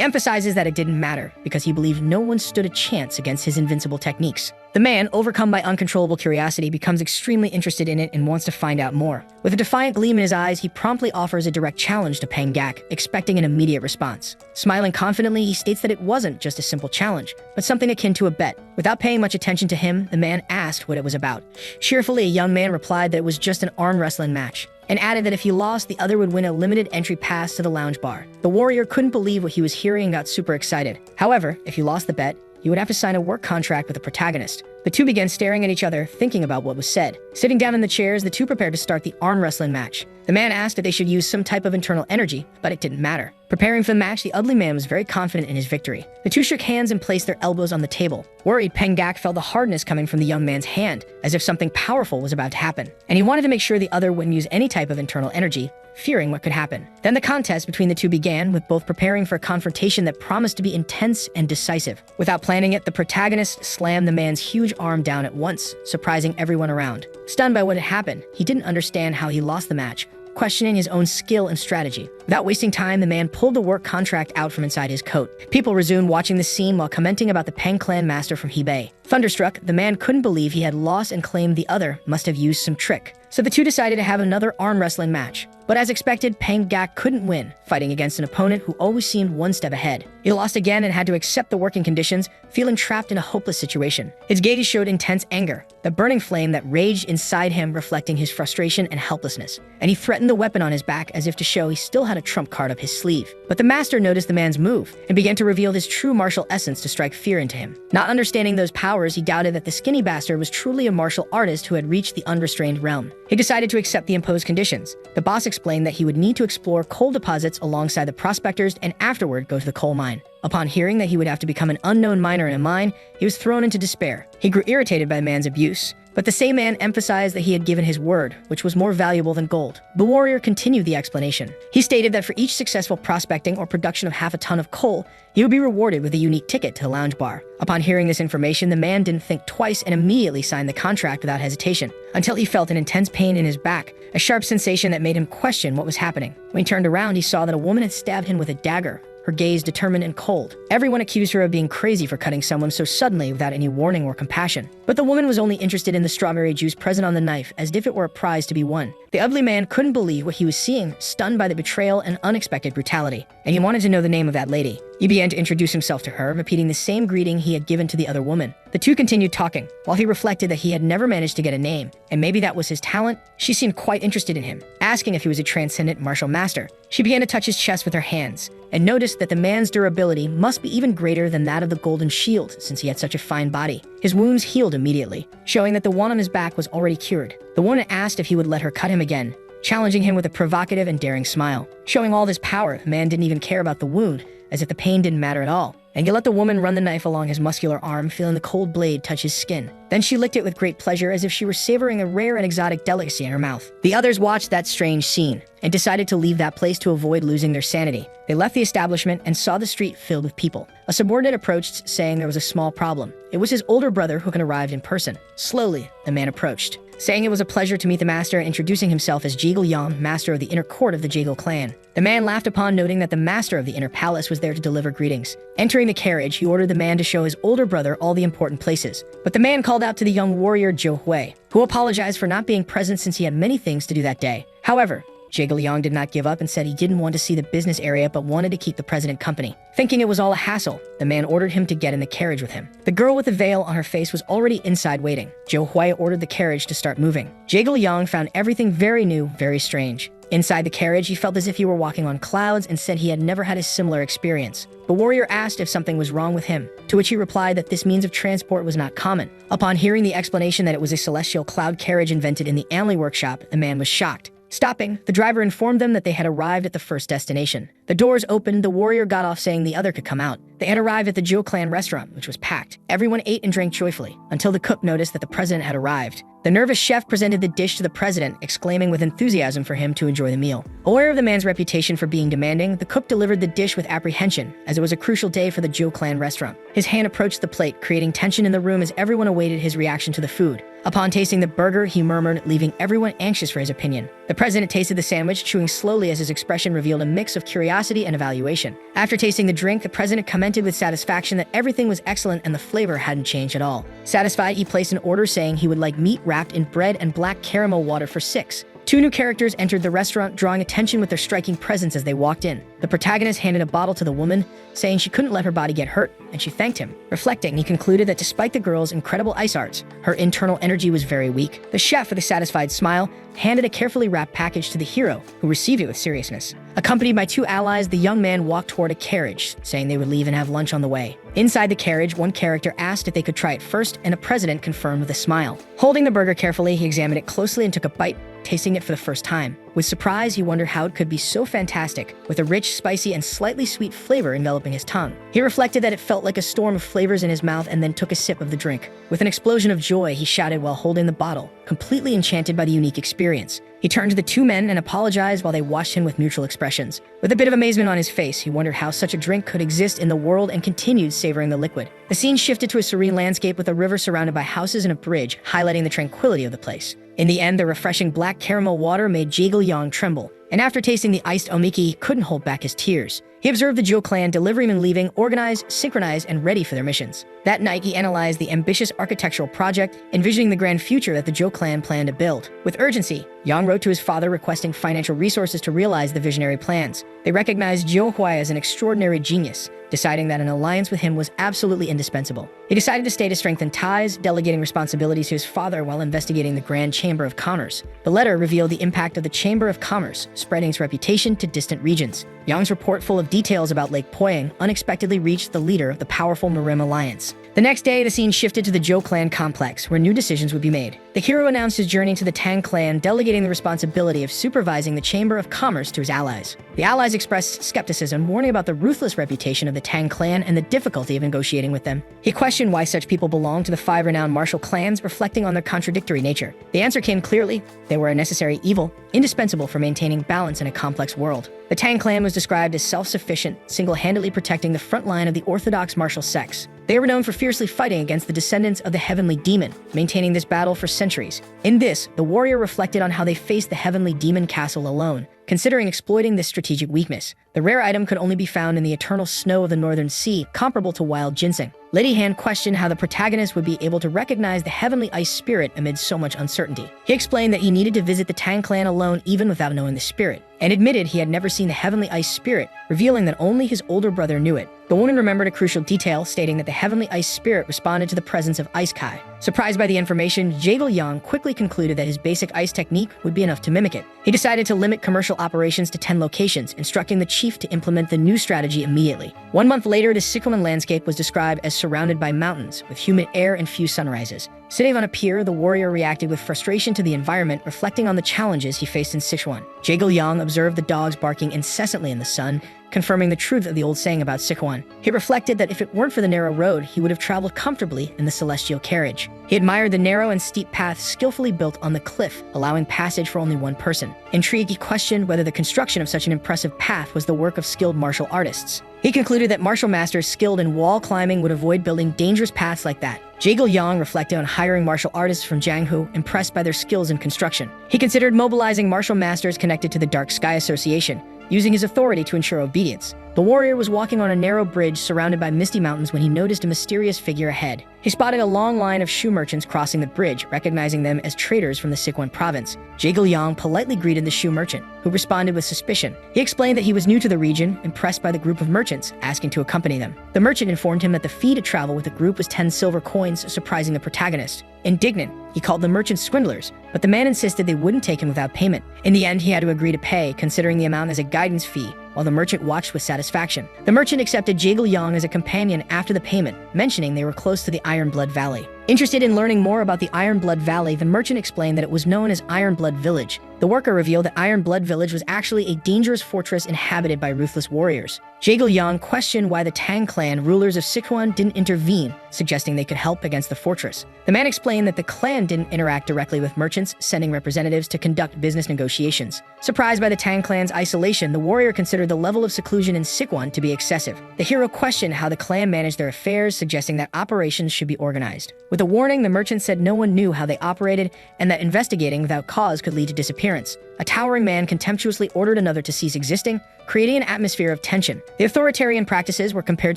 emphasizes that it didn't matter, because he believed no one stood a chance against his invincible techniques. The man, overcome by uncontrollable curiosity, becomes extremely interested in it and wants to find out more. With a defiant gleam in his eyes, he promptly offers a direct challenge to Peng Gak, expecting an immediate response. Smiling confidently, he states that it wasn't just a simple challenge, but something akin to a bet. Without paying much attention to him, the man asked what it was about. Cheerfully, a young man replied that it was just an arm wrestling match, and added that if he lost, the other would win a limited entry pass to the lounge bar. The warrior couldn't believe what he was hearing and got super excited. However, if he lost the bet, he would have to sign a work contract with the protagonist. The two began staring at each other, thinking about what was said. Sitting down in the chairs, the two prepared to start the arm wrestling match. The man asked if they should use some type of internal energy, but it didn't matter. Preparing for the match, the ugly man was very confident in his victory. The two shook hands and placed their elbows on the table. Worried, Peng Gak felt the hardness coming from the young man's hand, as if something powerful was about to happen. And he wanted to make sure the other wouldn't use any type of internal energy, fearing what could happen. Then the contest between the two began, with both preparing for a confrontation that promised to be intense and decisive. Without planning it, the protagonist slammed the man's huge arm down at once, surprising everyone around. Stunned by what had happened, he didn't understand how he lost the match, questioning his own skill and strategy. Without wasting time, the man pulled the work contract out from inside his coat. People resumed watching the scene while commenting about the Peng clan master from Hebei. Thunderstruck, the man couldn't believe he had lost and claimed the other must have used some trick. So the two decided to have another arm wrestling match. But as expected, Peng Gak couldn't win, fighting against an opponent who always seemed one step ahead. He lost again and had to accept the working conditions, feeling trapped in a hopeless situation. His gaze showed intense anger, the burning flame that raged inside him reflecting his frustration and helplessness. And he threatened the weapon on his back as if to show he still had a trump card up his sleeve. But the master noticed the man's move and began to reveal his true martial essence to strike fear into him. Not understanding those powers, he doubted that the skinny bastard was truly a martial artist who had reached the unrestrained realm. He decided to accept the imposed conditions. The boss explained that he would need to explore coal deposits alongside the prospectors and afterward go to the coal mine. Upon hearing that he would have to become an unknown miner in a mine, he was thrown into despair. He grew irritated by the man's abuse. But the same man emphasized that he had given his word, which was more valuable than gold. The warrior continued the explanation. He stated that for each successful prospecting or production of half a ton of coal, he would be rewarded with a unique ticket to the lounge bar. Upon hearing this information, the man didn't think twice and immediately signed the contract without hesitation, until he felt an intense pain in his back, a sharp sensation that made him question what was happening. When he turned around, he saw that a woman had stabbed him with a dagger. her gaze determined and cold. Everyone accused her of being crazy for cutting someone so suddenly without any warning or compassion. But the woman was only interested in the strawberry juice present on the knife, as if it were a prize to be won. The ugly man couldn't believe what he was seeing, stunned by the betrayal and unexpected brutality. And he wanted to know the name of that lady. He began to introduce himself to her, repeating the same greeting he had given to the other woman. The two continued talking, while he reflected that he had never managed to get a name, and maybe that was his talent. She seemed quite interested in him, asking if he was a transcendent martial master. She began to touch his chest with her hands, and noticed that the man's durability must be even greater than that of the golden shield, since he had such a fine body. His wounds healed immediately, showing that the one on his back was already cured. The woman asked if he would let her cut him again, challenging him with a provocative and daring smile. Showing all this power, the man didn't even care about the wound, as if the pain didn't matter at all. And he let the woman run the knife along his muscular arm, feeling the cold blade touch his skin. Then she licked it with great pleasure, as if she were savoring a rare and exotic delicacy in her mouth. The others watched that strange scene and decided to leave that place to avoid losing their sanity. They left the establishment and saw the street filled with people. A subordinate approached, saying there was a small problem. It was his older brother who had arrived in person. Slowly, the man approached, saying it was a pleasure to meet the master and introducing himself as Jaegil Yang, master of the inner court of the Jaegil clan. The man laughed upon noting that the master of the inner palace was there to deliver greetings. Entering the carriage, he ordered the man to show his older brother all the important places. But the man called out to the young warrior Zhou Hui, who apologized for not being present since he had many things to do that day. However, Jaegil Yang did not give up and said he didn't want to see the business area but wanted to keep the president company. Thinking it was all a hassle, the man ordered him to get in the carriage with him. The girl with the veil on her face was already inside waiting. Zhou Hui ordered the carriage to start moving. Jaegil Yang found everything very new, very strange. Inside the carriage, he felt as if he were walking on clouds and said he had never had a similar experience. The warrior asked if something was wrong with him, to which he replied that this means of transport was not common. Upon hearing the explanation that it was a celestial cloud carriage invented in the Anli workshop, the man was shocked. Stopping, the driver informed them that they had arrived at the first destination. The doors opened, the warrior got off saying the other could come out. They had arrived at the Zhou clan restaurant, which was packed. Everyone ate and drank joyfully, until the cook noticed that the president had arrived. The nervous chef presented the dish to the president, exclaiming with enthusiasm for him to enjoy the meal. Aware of the man's reputation for being demanding, the cook delivered the dish with apprehension, as it was a crucial day for the Zhou clan restaurant. His hand approached the plate, creating tension in the room as everyone awaited his reaction to the food. Upon tasting the burger, he murmured, leaving everyone anxious for his opinion. The president tasted the sandwich, chewing slowly as his expression revealed a mix of curiosity and evaluation. After tasting the drink, the president commented with satisfaction that everything was excellent and the flavor hadn't changed at all. Satisfied, he placed an order saying he would like meat wrapped in bread and black caramel water for 6. 2 new characters entered the restaurant, drawing attention with their striking presence as they walked in. The protagonist handed a bottle to the woman, saying she couldn't let her body get hurt, and she thanked him. Reflecting, he concluded that despite the girl's incredible ice arts, her internal energy was very weak. The chef, with a satisfied smile, handed a carefully wrapped package to the hero, who received it with seriousness. Accompanied by 2 allies, the young man walked toward a carriage, saying they would leave and have lunch on the way. Inside the carriage, one character asked if they could try it first, and the president confirmed with a smile. Holding the burger carefully, he examined it closely and took a bite, tasting it for the first time. With surprise, he wondered how it could be so fantastic, with a rich, spicy, and slightly sweet flavor enveloping his tongue. He reflected that it felt like a storm of flavors in his mouth and then took a sip of the drink. With an explosion of joy, he shouted while holding the bottle, completely enchanted by the unique experience. He turned to the 2 men and apologized while they watched him with mutual expressions. With a bit of amazement on his face, he wondered how such a drink could exist in the world and continued savoring the liquid. The scene shifted to a serene landscape with a river surrounded by houses and a bridge, highlighting the tranquility of the place. In the end, the refreshing black caramel water made Jaegil Yang tremble, and after tasting the iced omiki, he couldn't hold back his tears. He observed the Zhou clan delivering and leaving, organized, synchronized, and ready for their missions. That night, he analyzed the ambitious architectural project, envisioning the grand future that the Zhou clan planned to build. With urgency, Yang wrote to his father requesting financial resources to realize the visionary plans. They recognized Zhou Hui as an extraordinary genius, deciding that an alliance with him was absolutely indispensable. He decided to stay to strengthen ties, delegating responsibilities to his father while investigating the Grand Chamber of Commerce. The letter revealed the impact of the Chamber of Commerce, spreading its reputation to distant regions. Yang's report, full of details about Lake Poyang, unexpectedly reached the leader of the powerful Marim alliance. The next day, the scene shifted to the Zhou clan complex, where new decisions would be made. The hero announced his journey to the Tang clan, delegating the responsibility of supervising the Chamber of Commerce to his allies. The allies expressed skepticism, warning about the ruthless reputation of the Tang clan and the difficulty of negotiating with them. He questioned why such people belonged to the 5 renowned martial clans, reflecting on their contradictory nature. The answer came clearly: they were a necessary evil, indispensable for maintaining balance in a complex world. The Tang clan was described as self-sufficient, single-handedly protecting the front line of the orthodox martial sects. They were known for fiercely fighting against the descendants of the heavenly demon, maintaining this battle for centuries. In this, the warrior reflected on how they faced the heavenly demon castle alone, considering exploiting this strategic weakness. The rare item could only be found in the eternal snow of the northern sea, comparable to wild ginseng. Lady Han questioned how the protagonist would be able to recognize the heavenly ice spirit amid so much uncertainty. He explained that he needed to visit the Tang clan alone even without knowing the spirit, and admitted he had never seen the heavenly ice spirit, revealing that only his older brother knew it. The woman remembered a crucial detail, stating that the heavenly ice spirit responded to the presence of ice kai. Surprised by the information, Jaegil Yang quickly concluded that his basic ice technique would be enough to mimic it. He decided to limit commercial operations to 10 locations, instructing the chief to implement the new strategy immediately. 1 month later, the Sichuan landscape was described as surrounded by mountains, with humid air and few sunrises. Sitting on a pier, the warrior reacted with frustration to the environment, reflecting on the challenges he faced in Sichuan. Jaegil Yang observed the dogs barking incessantly in the sun, confirming the truth of the old saying about Sichuan. He reflected that if it weren't for the narrow road, he would have traveled comfortably in the celestial carriage. He admired the narrow and steep path skillfully built on the cliff, allowing passage for only one person. Intrigued, he questioned whether the construction of such an impressive path was the work of skilled martial artists. He concluded that martial masters skilled in wall climbing would avoid building dangerous paths like that. Jaegil Yang reflected on hiring martial artists from Jianghu, impressed by their skills in construction. He considered mobilizing martial masters connected to the Dark Sky Association, using his authority to ensure obedience. The warrior was walking on a narrow bridge surrounded by misty mountains when he noticed a mysterious figure ahead. He spotted a long line of shoe merchants crossing the bridge, recognizing them as traders from the Sichuan province. Jaegil Yang politely greeted the shoe merchant, who responded with suspicion. He explained that he was new to the region, impressed by the group of merchants, asking to accompany them. The merchant informed him that the fee to travel with the group was 10 silver coins, surprising the protagonist. Indignant, he called the merchants swindlers, but the man insisted they wouldn't take him without payment. In the end, he had to agree to pay, considering the amount as a guidance fee, while the merchant watched with satisfaction. The merchant accepted Jaegil Yang as a companion after the payment, mentioning they were close to the Iron Blood Valley. Interested in learning more about the Iron Blood Valley, the merchant explained that it was known as Iron Blood Village. The worker revealed that Iron Blood Village was actually a dangerous fortress inhabited by ruthless warriors. Jaegil Yang questioned why the Tang clan rulers of Sichuan didn't intervene, suggesting they could help against the fortress. The man explained that the clan didn't interact directly with merchants, sending representatives to conduct business negotiations. Surprised by the Tang clan's isolation, the warrior considered the level of seclusion in Sichuan to be excessive. The hero questioned how the clan managed their affairs, suggesting that operations should be organized. With a warning, the merchant said no one knew how they operated and that investigating without cause could lead to disappearance. A towering man contemptuously ordered another to cease existing, creating an atmosphere of tension. The authoritarian practices were compared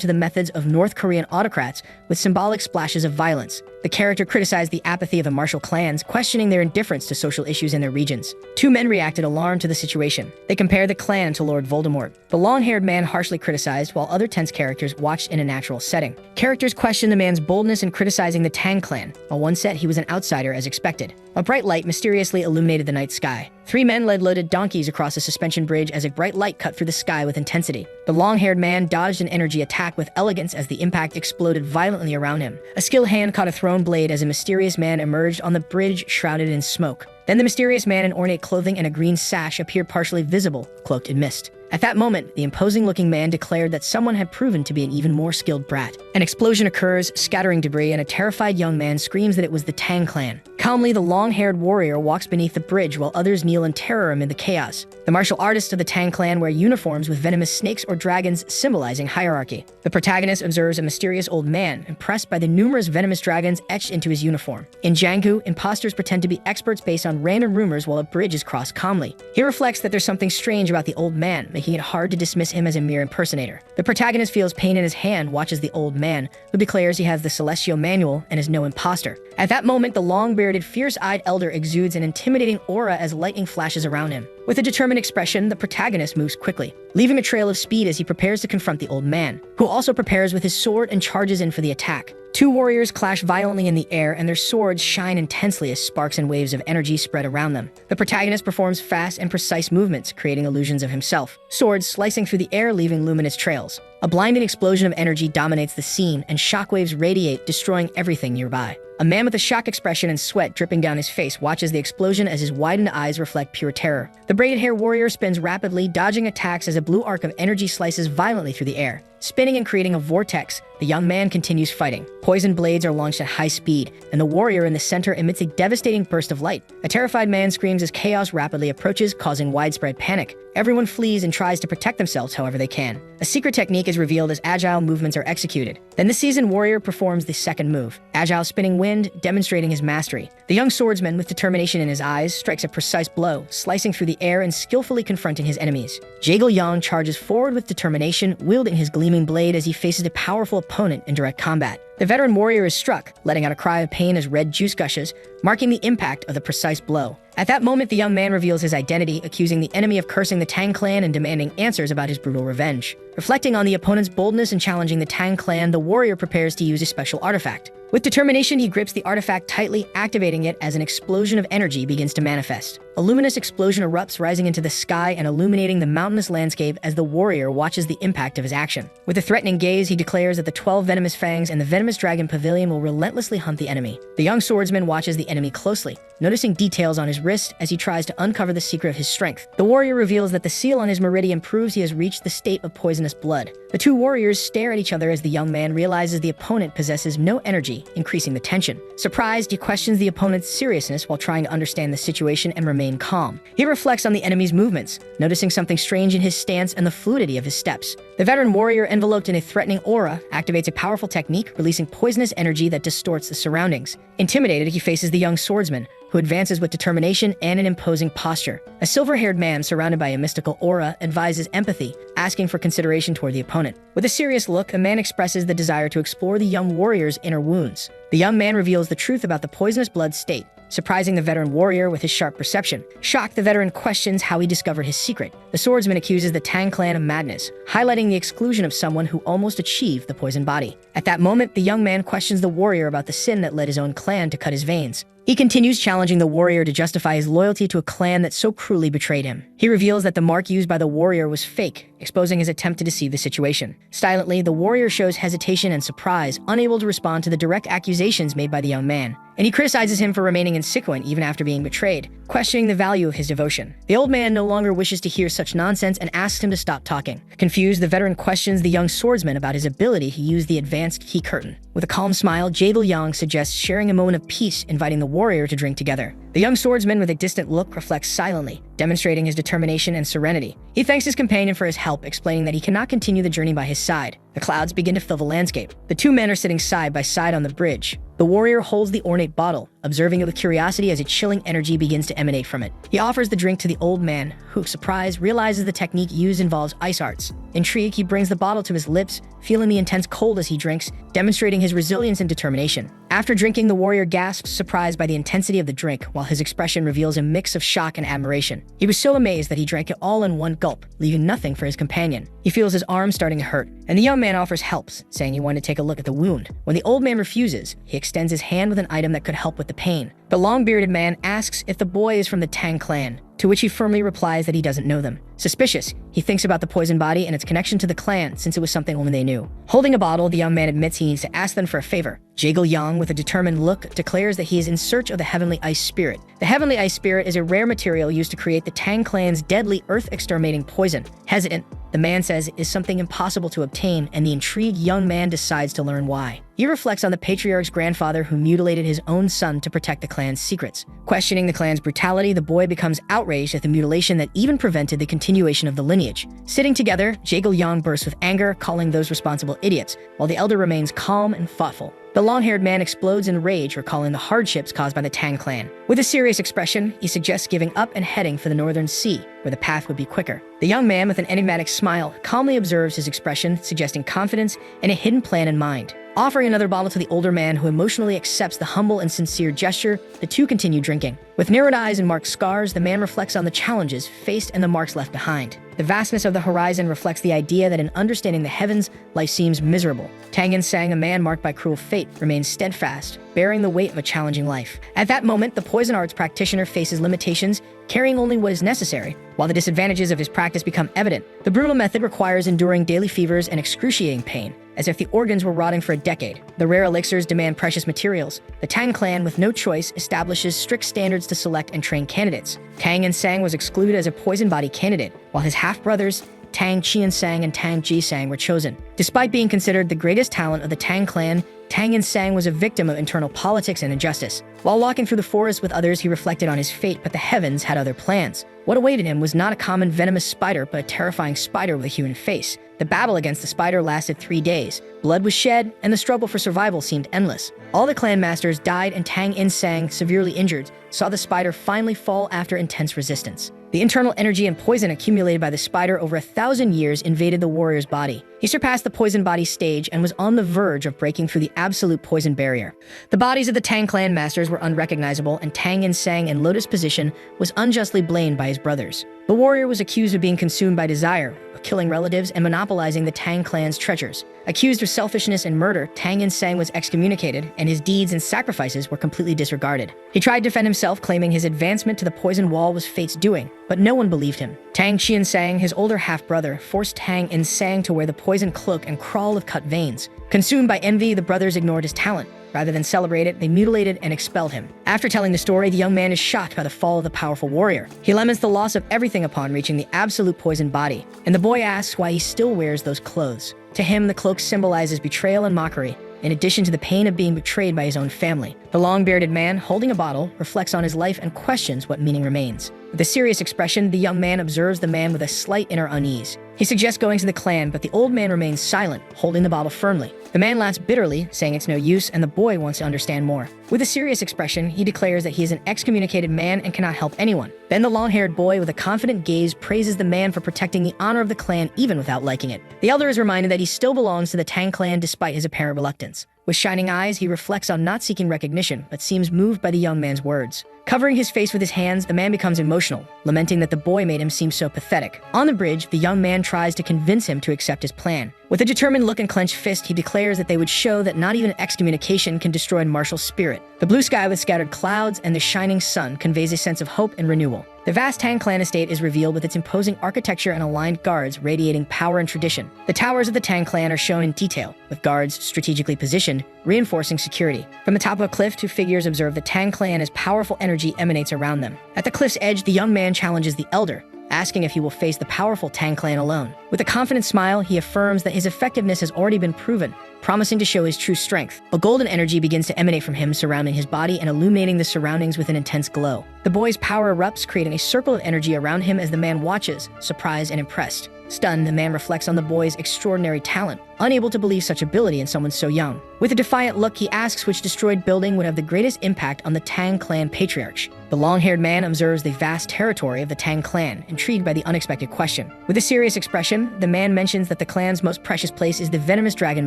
to the methods of North Korean autocrats, with symbolic splashes of violence. The character criticized the apathy of the martial clans, questioning their indifference to social issues in their regions. Two men reacted alarmed to the situation. They compared the clan to Lord Voldemort. The long-haired man harshly criticized, while other tense characters watched in a natural setting. Characters questioned the man's boldness in criticizing the Tang clan, while one said he was an outsider as expected. A bright light mysteriously illuminated the night sky. Three men led loaded donkeys across a suspension bridge as a bright light cut through the sky with intensity. The long-haired man dodged an energy attack with elegance as the impact exploded violently around him. A skilled hand caught a thrown blade as a mysterious man emerged on the bridge shrouded in smoke. Then the mysterious man in ornate clothing and a green sash appeared partially visible, cloaked in mist. At that moment, the imposing-looking man declared that someone had proven to be an even more skilled brat. An explosion occurs, scattering debris, and a terrified young man screams that it was the Tang clan. Calmly, the long-haired warrior walks beneath the bridge while others kneel in terror amid the chaos. The martial artists of the Tang clan wear uniforms with venomous snakes or dragons, symbolizing hierarchy. The protagonist observes a mysterious old man, impressed by the numerous venomous dragons etched into his uniform. In Jianghu, imposters pretend to be experts based on random rumors while a bridge is crossed calmly. He reflects that there's something strange about the old man, making it hard to dismiss him as a mere impersonator. The protagonist feels pain in his hand, watches the old man, who declares he has the celestial manual and is no imposter. At that moment, the long-bearded, fierce-eyed elder exudes an intimidating aura as lightning flashes around him. With a determined expression, the protagonist moves quickly, leaving a trail of speed as he prepares to confront the old man, who also prepares with his sword and charges in for the attack. Two warriors clash violently in the air, and their swords shine intensely as sparks and waves of energy spread around them. The protagonist performs fast and precise movements, creating illusions of himself, swords slicing through the air, leaving luminous trails. A blinding explosion of energy dominates the scene, and shockwaves radiate, destroying everything nearby. A man with a shocked expression and sweat dripping down his face watches the explosion as his widened eyes reflect pure terror. The braided hair warrior spins rapidly, dodging attacks as a blue arc of energy slices violently through the air. Spinning and creating a vortex, the young man continues fighting. Poison blades are launched at high speed, and the warrior in the center emits a devastating burst of light. A terrified man screams as chaos rapidly approaches, causing widespread panic. Everyone flees and tries to protect themselves however they can. A secret technique is revealed as agile movements are executed. Then the seasoned warrior performs the second move, agile spinning wind, demonstrating his mastery. The young swordsman, with determination in his eyes, strikes a precise blow, slicing through the air and skillfully confronting his enemies. Jaegil Yang charges forward with determination, wielding his gleaming blade as he faces a powerful opponent in direct combat. The veteran warrior is struck, letting out a cry of pain as red juice gushes, marking the impact of the precise blow. At that moment, the young man reveals his identity, accusing the enemy of cursing the Tang clan and demanding answers about his brutal revenge. Reflecting on the opponent's boldness and challenging the Tang clan, the warrior prepares to use a special artifact. With determination, he grips the artifact tightly, activating it as an explosion of energy begins to manifest. A luminous explosion erupts, rising into the sky and illuminating the mountainous landscape as the warrior watches the impact of his action. With a threatening gaze, he declares that the 12 venomous fangs and the venomous dragon pavilion will relentlessly hunt the enemy. The young swordsman watches the enemy closely, noticing details on his wrist as he tries to uncover the secret of his strength. The warrior reveals that the seal on his meridian proves he has reached the state of poisonous blood. The two warriors stare at each other as the young man realizes the opponent possesses no energy, increasing the tension. Surprised, he questions the opponent's seriousness while trying to understand the situation and remain calm. He reflects on the enemy's movements, noticing something strange in his stance and the fluidity of his steps. The veteran warrior, enveloped in a threatening aura, activates a powerful technique, releasing poisonous energy that distorts the surroundings. Intimidated, he faces the young swordsman, who advances with determination and an imposing posture. A silver-haired man surrounded by a mystical aura advises empathy, asking for consideration toward the opponent. With a serious look, the man expresses the desire to explore the young warrior's inner wounds. The young man reveals the truth about the poisonous blood state, surprising the veteran warrior with his sharp perception. Shocked, the veteran questions how he discovered his secret. The swordsman accuses the Tang clan of madness, highlighting the exclusion of someone who almost achieved the poison body. At that moment, the young man questions the warrior about the sin that led his own clan to cut his veins. He continues challenging the warrior to justify his loyalty to a clan that so cruelly betrayed him. He reveals that the mark used by the warrior was fake, exposing his attempt to deceive the situation. Silently, the warrior shows hesitation and surprise, unable to respond to the direct accusations made by the young man. And he criticizes him for remaining insequent even after being betrayed, questioning the value of his devotion. The old man no longer wishes to hear such nonsense and asks him to stop talking. Confused, the veteran questions the young swordsman about his ability to use the advanced key curtain. With a calm smile, Jaegil Yang suggests sharing a moment of peace, inviting the warrior to drink together. The young swordsman, with a distant look, reflects silently, demonstrating his determination and serenity. He thanks his companion for his help, explaining that he cannot continue the journey by his side. The clouds begin to fill the landscape. The two men are sitting side by side on the bridge. The warrior holds the ornate bottle, observing it with curiosity as a chilling energy begins to emanate from it. He offers the drink to the old man, who, surprised, realizes the technique used involves ice arts. Intrigued, he brings the bottle to his lips, feeling the intense cold as he drinks, demonstrating his resilience and determination. After drinking, the warrior gasps, surprised by the intensity of the drink, while his expression reveals a mix of shock and admiration. He was so amazed that he drank it all in one gulp, leaving nothing for his companion. He feels his arm starting to hurt, and the young man offers help, saying he wanted to take a look at the wound. When the old man refuses, he extends his hand with an item that could help with the pain. The long-bearded man asks if the boy is from the Tang clan, to which he firmly replies that he doesn't know them. Suspicious, he thinks about the poison body and its connection to the clan, since it was something only they knew. Holding a bottle, the young man admits he needs to ask them for a favor. Jaegil Yang, with a determined look, declares that he is in search of the Heavenly Ice Spirit. The Heavenly Ice Spirit is a rare material used to create the Tang clan's deadly earth-exterminating poison. Hesitant, the man says it is something impossible to obtain, and the intrigued young man decides to learn why. He reflects on the patriarch's grandfather who mutilated his own son to protect the clan's secrets. Questioning the clan's brutality, the boy becomes outraged at the mutilation that even prevented the continuation of the lineage. Sitting together, Jaegil Yang bursts with anger, calling those responsible idiots, while the elder remains calm and thoughtful. The long-haired man explodes in rage, recalling the hardships caused by the Tang clan. With a serious expression, he suggests giving up and heading for the northern sea, where the path would be quicker. The young man, with an enigmatic smile, calmly observes his expression, suggesting confidence and a hidden plan in mind. Offering another bottle to the older man, who emotionally accepts the humble and sincere gesture, the two continue drinking. With narrowed eyes and marked scars, the man reflects on the challenges faced and the marks left behind. The vastness of the horizon reflects the idea that in understanding the heavens, life seems miserable. Tang Sang, a man marked by cruel fate, remains steadfast, bearing the weight of a challenging life. At that moment, the poison arts practitioner faces limitations, carrying only what is necessary, while the disadvantages of his practice become evident. The brutal method requires enduring daily fevers and excruciating pain, as if the organs were rotting for a decade. The rare elixirs demand precious materials. The Tang clan, with no choice, establishes strict standards to select and train candidates. Tang Sang was excluded as a poison body candidate, while his half-brothers, Tang Qiansang and Tang Jisang were chosen. Despite being considered the greatest talent of the Tang clan, Tang Qiansang was a victim of internal politics and injustice. While walking through the forest with others, he reflected on his fate, but the heavens had other plans. What awaited him was not a common venomous spider, but a terrifying spider with a human face. The battle against the spider lasted 3 days. Blood was shed, and the struggle for survival seemed endless. All the clan masters died, and Tang Qiansang, severely injured, saw the spider finally fall after intense resistance. The internal energy and poison accumulated by the spider over 1,000 years invaded the warrior's body. He surpassed the poison body stage and was on the verge of breaking through the absolute poison barrier. The bodies of the Tang clan masters were unrecognizable, and Tang Qiansang, in lotus position, was unjustly blamed by his brothers. The warrior was accused of being consumed by desire, of killing relatives, and monopolizing the Tang clan's treasures. Accused of selfishness and murder, Tang Qiansang was excommunicated, and his deeds and sacrifices were completely disregarded. He tried to defend himself, claiming his advancement to the poison wall was fate's doing, but no one believed him. Tang Qiansang, his older half-brother, forced Tang Qiansang to wear the poison cloak and crawl with cut veins. Consumed by envy, the brothers ignored his talent. Rather than celebrate it, they mutilated and expelled him. After telling the story, the young man is shocked by the fall of the powerful warrior. He laments the loss of everything upon reaching the absolute poison body, and the boy asks why he still wears those clothes. To him, the cloak symbolizes betrayal and mockery, in addition to the pain of being betrayed by his own family. The long-bearded man, holding a bottle, reflects on his life and questions what meaning remains. With a serious expression, the young man observes the man with a slight inner unease. He suggests going to the clan, but the old man remains silent, holding the bottle firmly. The man laughs bitterly, saying it's no use, and the boy wants to understand more. With a serious expression, he declares that he is an excommunicated man and cannot help anyone. Then the long-haired boy, with a confident gaze, praises the man for protecting the honor of the clan even without liking it. The elder is reminded that he still belongs to the Tang clan despite his apparent reluctance. With shining eyes, he reflects on not seeking recognition, but seems moved by the young man's words. Covering his face with his hands, the man becomes emotional, lamenting that the boy made him seem so pathetic. On the bridge, the young man tries to convince him to accept his plan. With a determined look and clenched fist, he declares that they would show that not even excommunication can destroy martial spirit. The blue sky with scattered clouds and the shining sun conveys a sense of hope and renewal. The vast Tang clan estate is revealed with its imposing architecture and aligned guards radiating power and tradition. The towers of the Tang clan are shown in detail, with guards strategically positioned, reinforcing security. From the top of a cliff, two figures observe the Tang clan as powerful energy emanates around them. At the cliff's edge, the young man challenges the elder, asking if he will face the powerful Tang clan alone. With a confident smile, he affirms that his effectiveness has already been proven, promising to show his true strength. A golden energy begins to emanate from him, surrounding his body and illuminating the surroundings with an intense glow. The boy's power erupts, creating a circle of energy around him as the man watches, surprised and impressed. Stunned, the man reflects on the boy's extraordinary talent, unable to believe such ability in someone so young. With a defiant look, he asks which destroyed building would have the greatest impact on the Tang clan patriarch. The long-haired man observes the vast territory of the Tang clan, intrigued by the unexpected question. With a serious expression, the man mentions that the clan's most precious place is the venomous dragon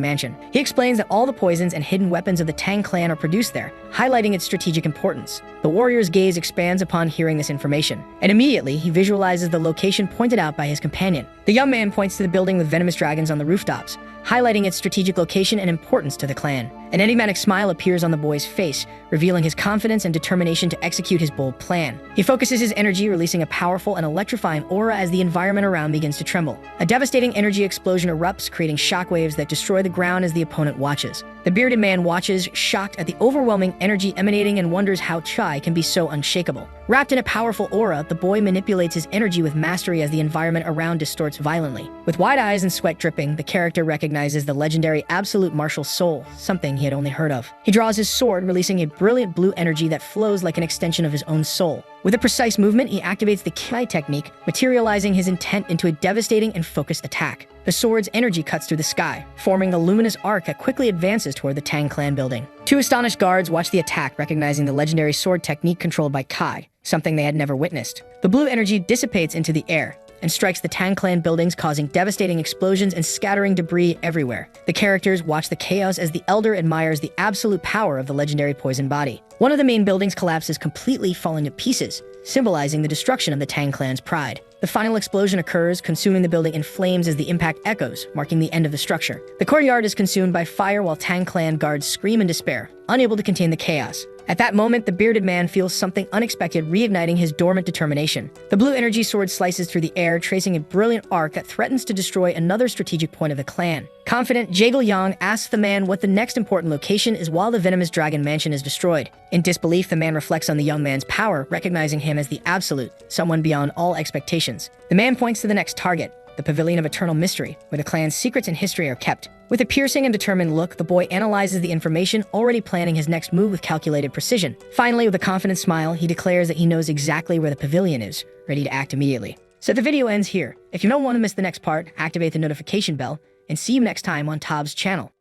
mansion. He explains that all the poisons and hidden weapons of the Tang clan are produced there, highlighting its strategic importance. The warrior's gaze expands upon hearing this information, and immediately he visualizes the location pointed out by his companion. The young man points to the building with venomous dragons on the rooftops, highlighting its strategic location and importance to the clan. An enigmatic smile appears on the boy's face, revealing his confidence and determination to execute his bold plan. He focuses his energy, releasing a powerful and electrifying aura as the environment around begins to tremble. A devastating energy explosion erupts, creating shockwaves that destroy the ground as the opponent watches. The bearded man watches, shocked at the overwhelming energy emanating, and wonders how Chai can be so unshakable. Wrapped in a powerful aura, the boy manipulates his energy with mastery as the environment around distorts violently. With wide eyes and sweat dripping, the character recognizes the legendary absolute martial soul, something he had only heard of. He draws his sword, releasing a brilliant blue energy that flows like an extension of his own soul. With a precise movement, he activates the Kai technique, materializing his intent into a devastating and focused attack. The sword's energy cuts through the sky, forming a luminous arc that quickly advances toward the Tang clan building. Two astonished guards watch the attack, recognizing the legendary sword technique controlled by Kai, something they had never witnessed. The blue energy dissipates into the air and strikes the Tang clan buildings, causing devastating explosions and scattering debris everywhere. The characters watch the chaos as the elder admires the absolute power of the legendary poison body. One of the main buildings collapses completely, falling to pieces, symbolizing the destruction of the Tang clan's pride. The final explosion occurs, consuming the building in flames as the impact echoes, marking the end of the structure. The courtyard is consumed by fire while Tang clan guards scream in despair, unable to contain the chaos. At that moment, the bearded man feels something unexpected, reigniting his dormant determination. The blue energy sword slices through the air, tracing a brilliant arc that threatens to destroy another strategic point of the clan. Confident, Jagal Yang asks the man what the next important location is while the venomous dragon mansion is destroyed. In disbelief, the man reflects on the young man's power, recognizing him as the absolute, someone beyond all expectations. The man points to the next target, the Pavilion of Eternal Mystery, where the clan's secrets and history are kept. With a piercing and determined look, the boy analyzes the information, already planning his next move with calculated precision. Finally, with a confident smile, he declares that he knows exactly where the pavilion is, ready to act immediately. So the video ends here. If you don't want to miss the next part, activate the notification bell, and see you next time on Tob's channel.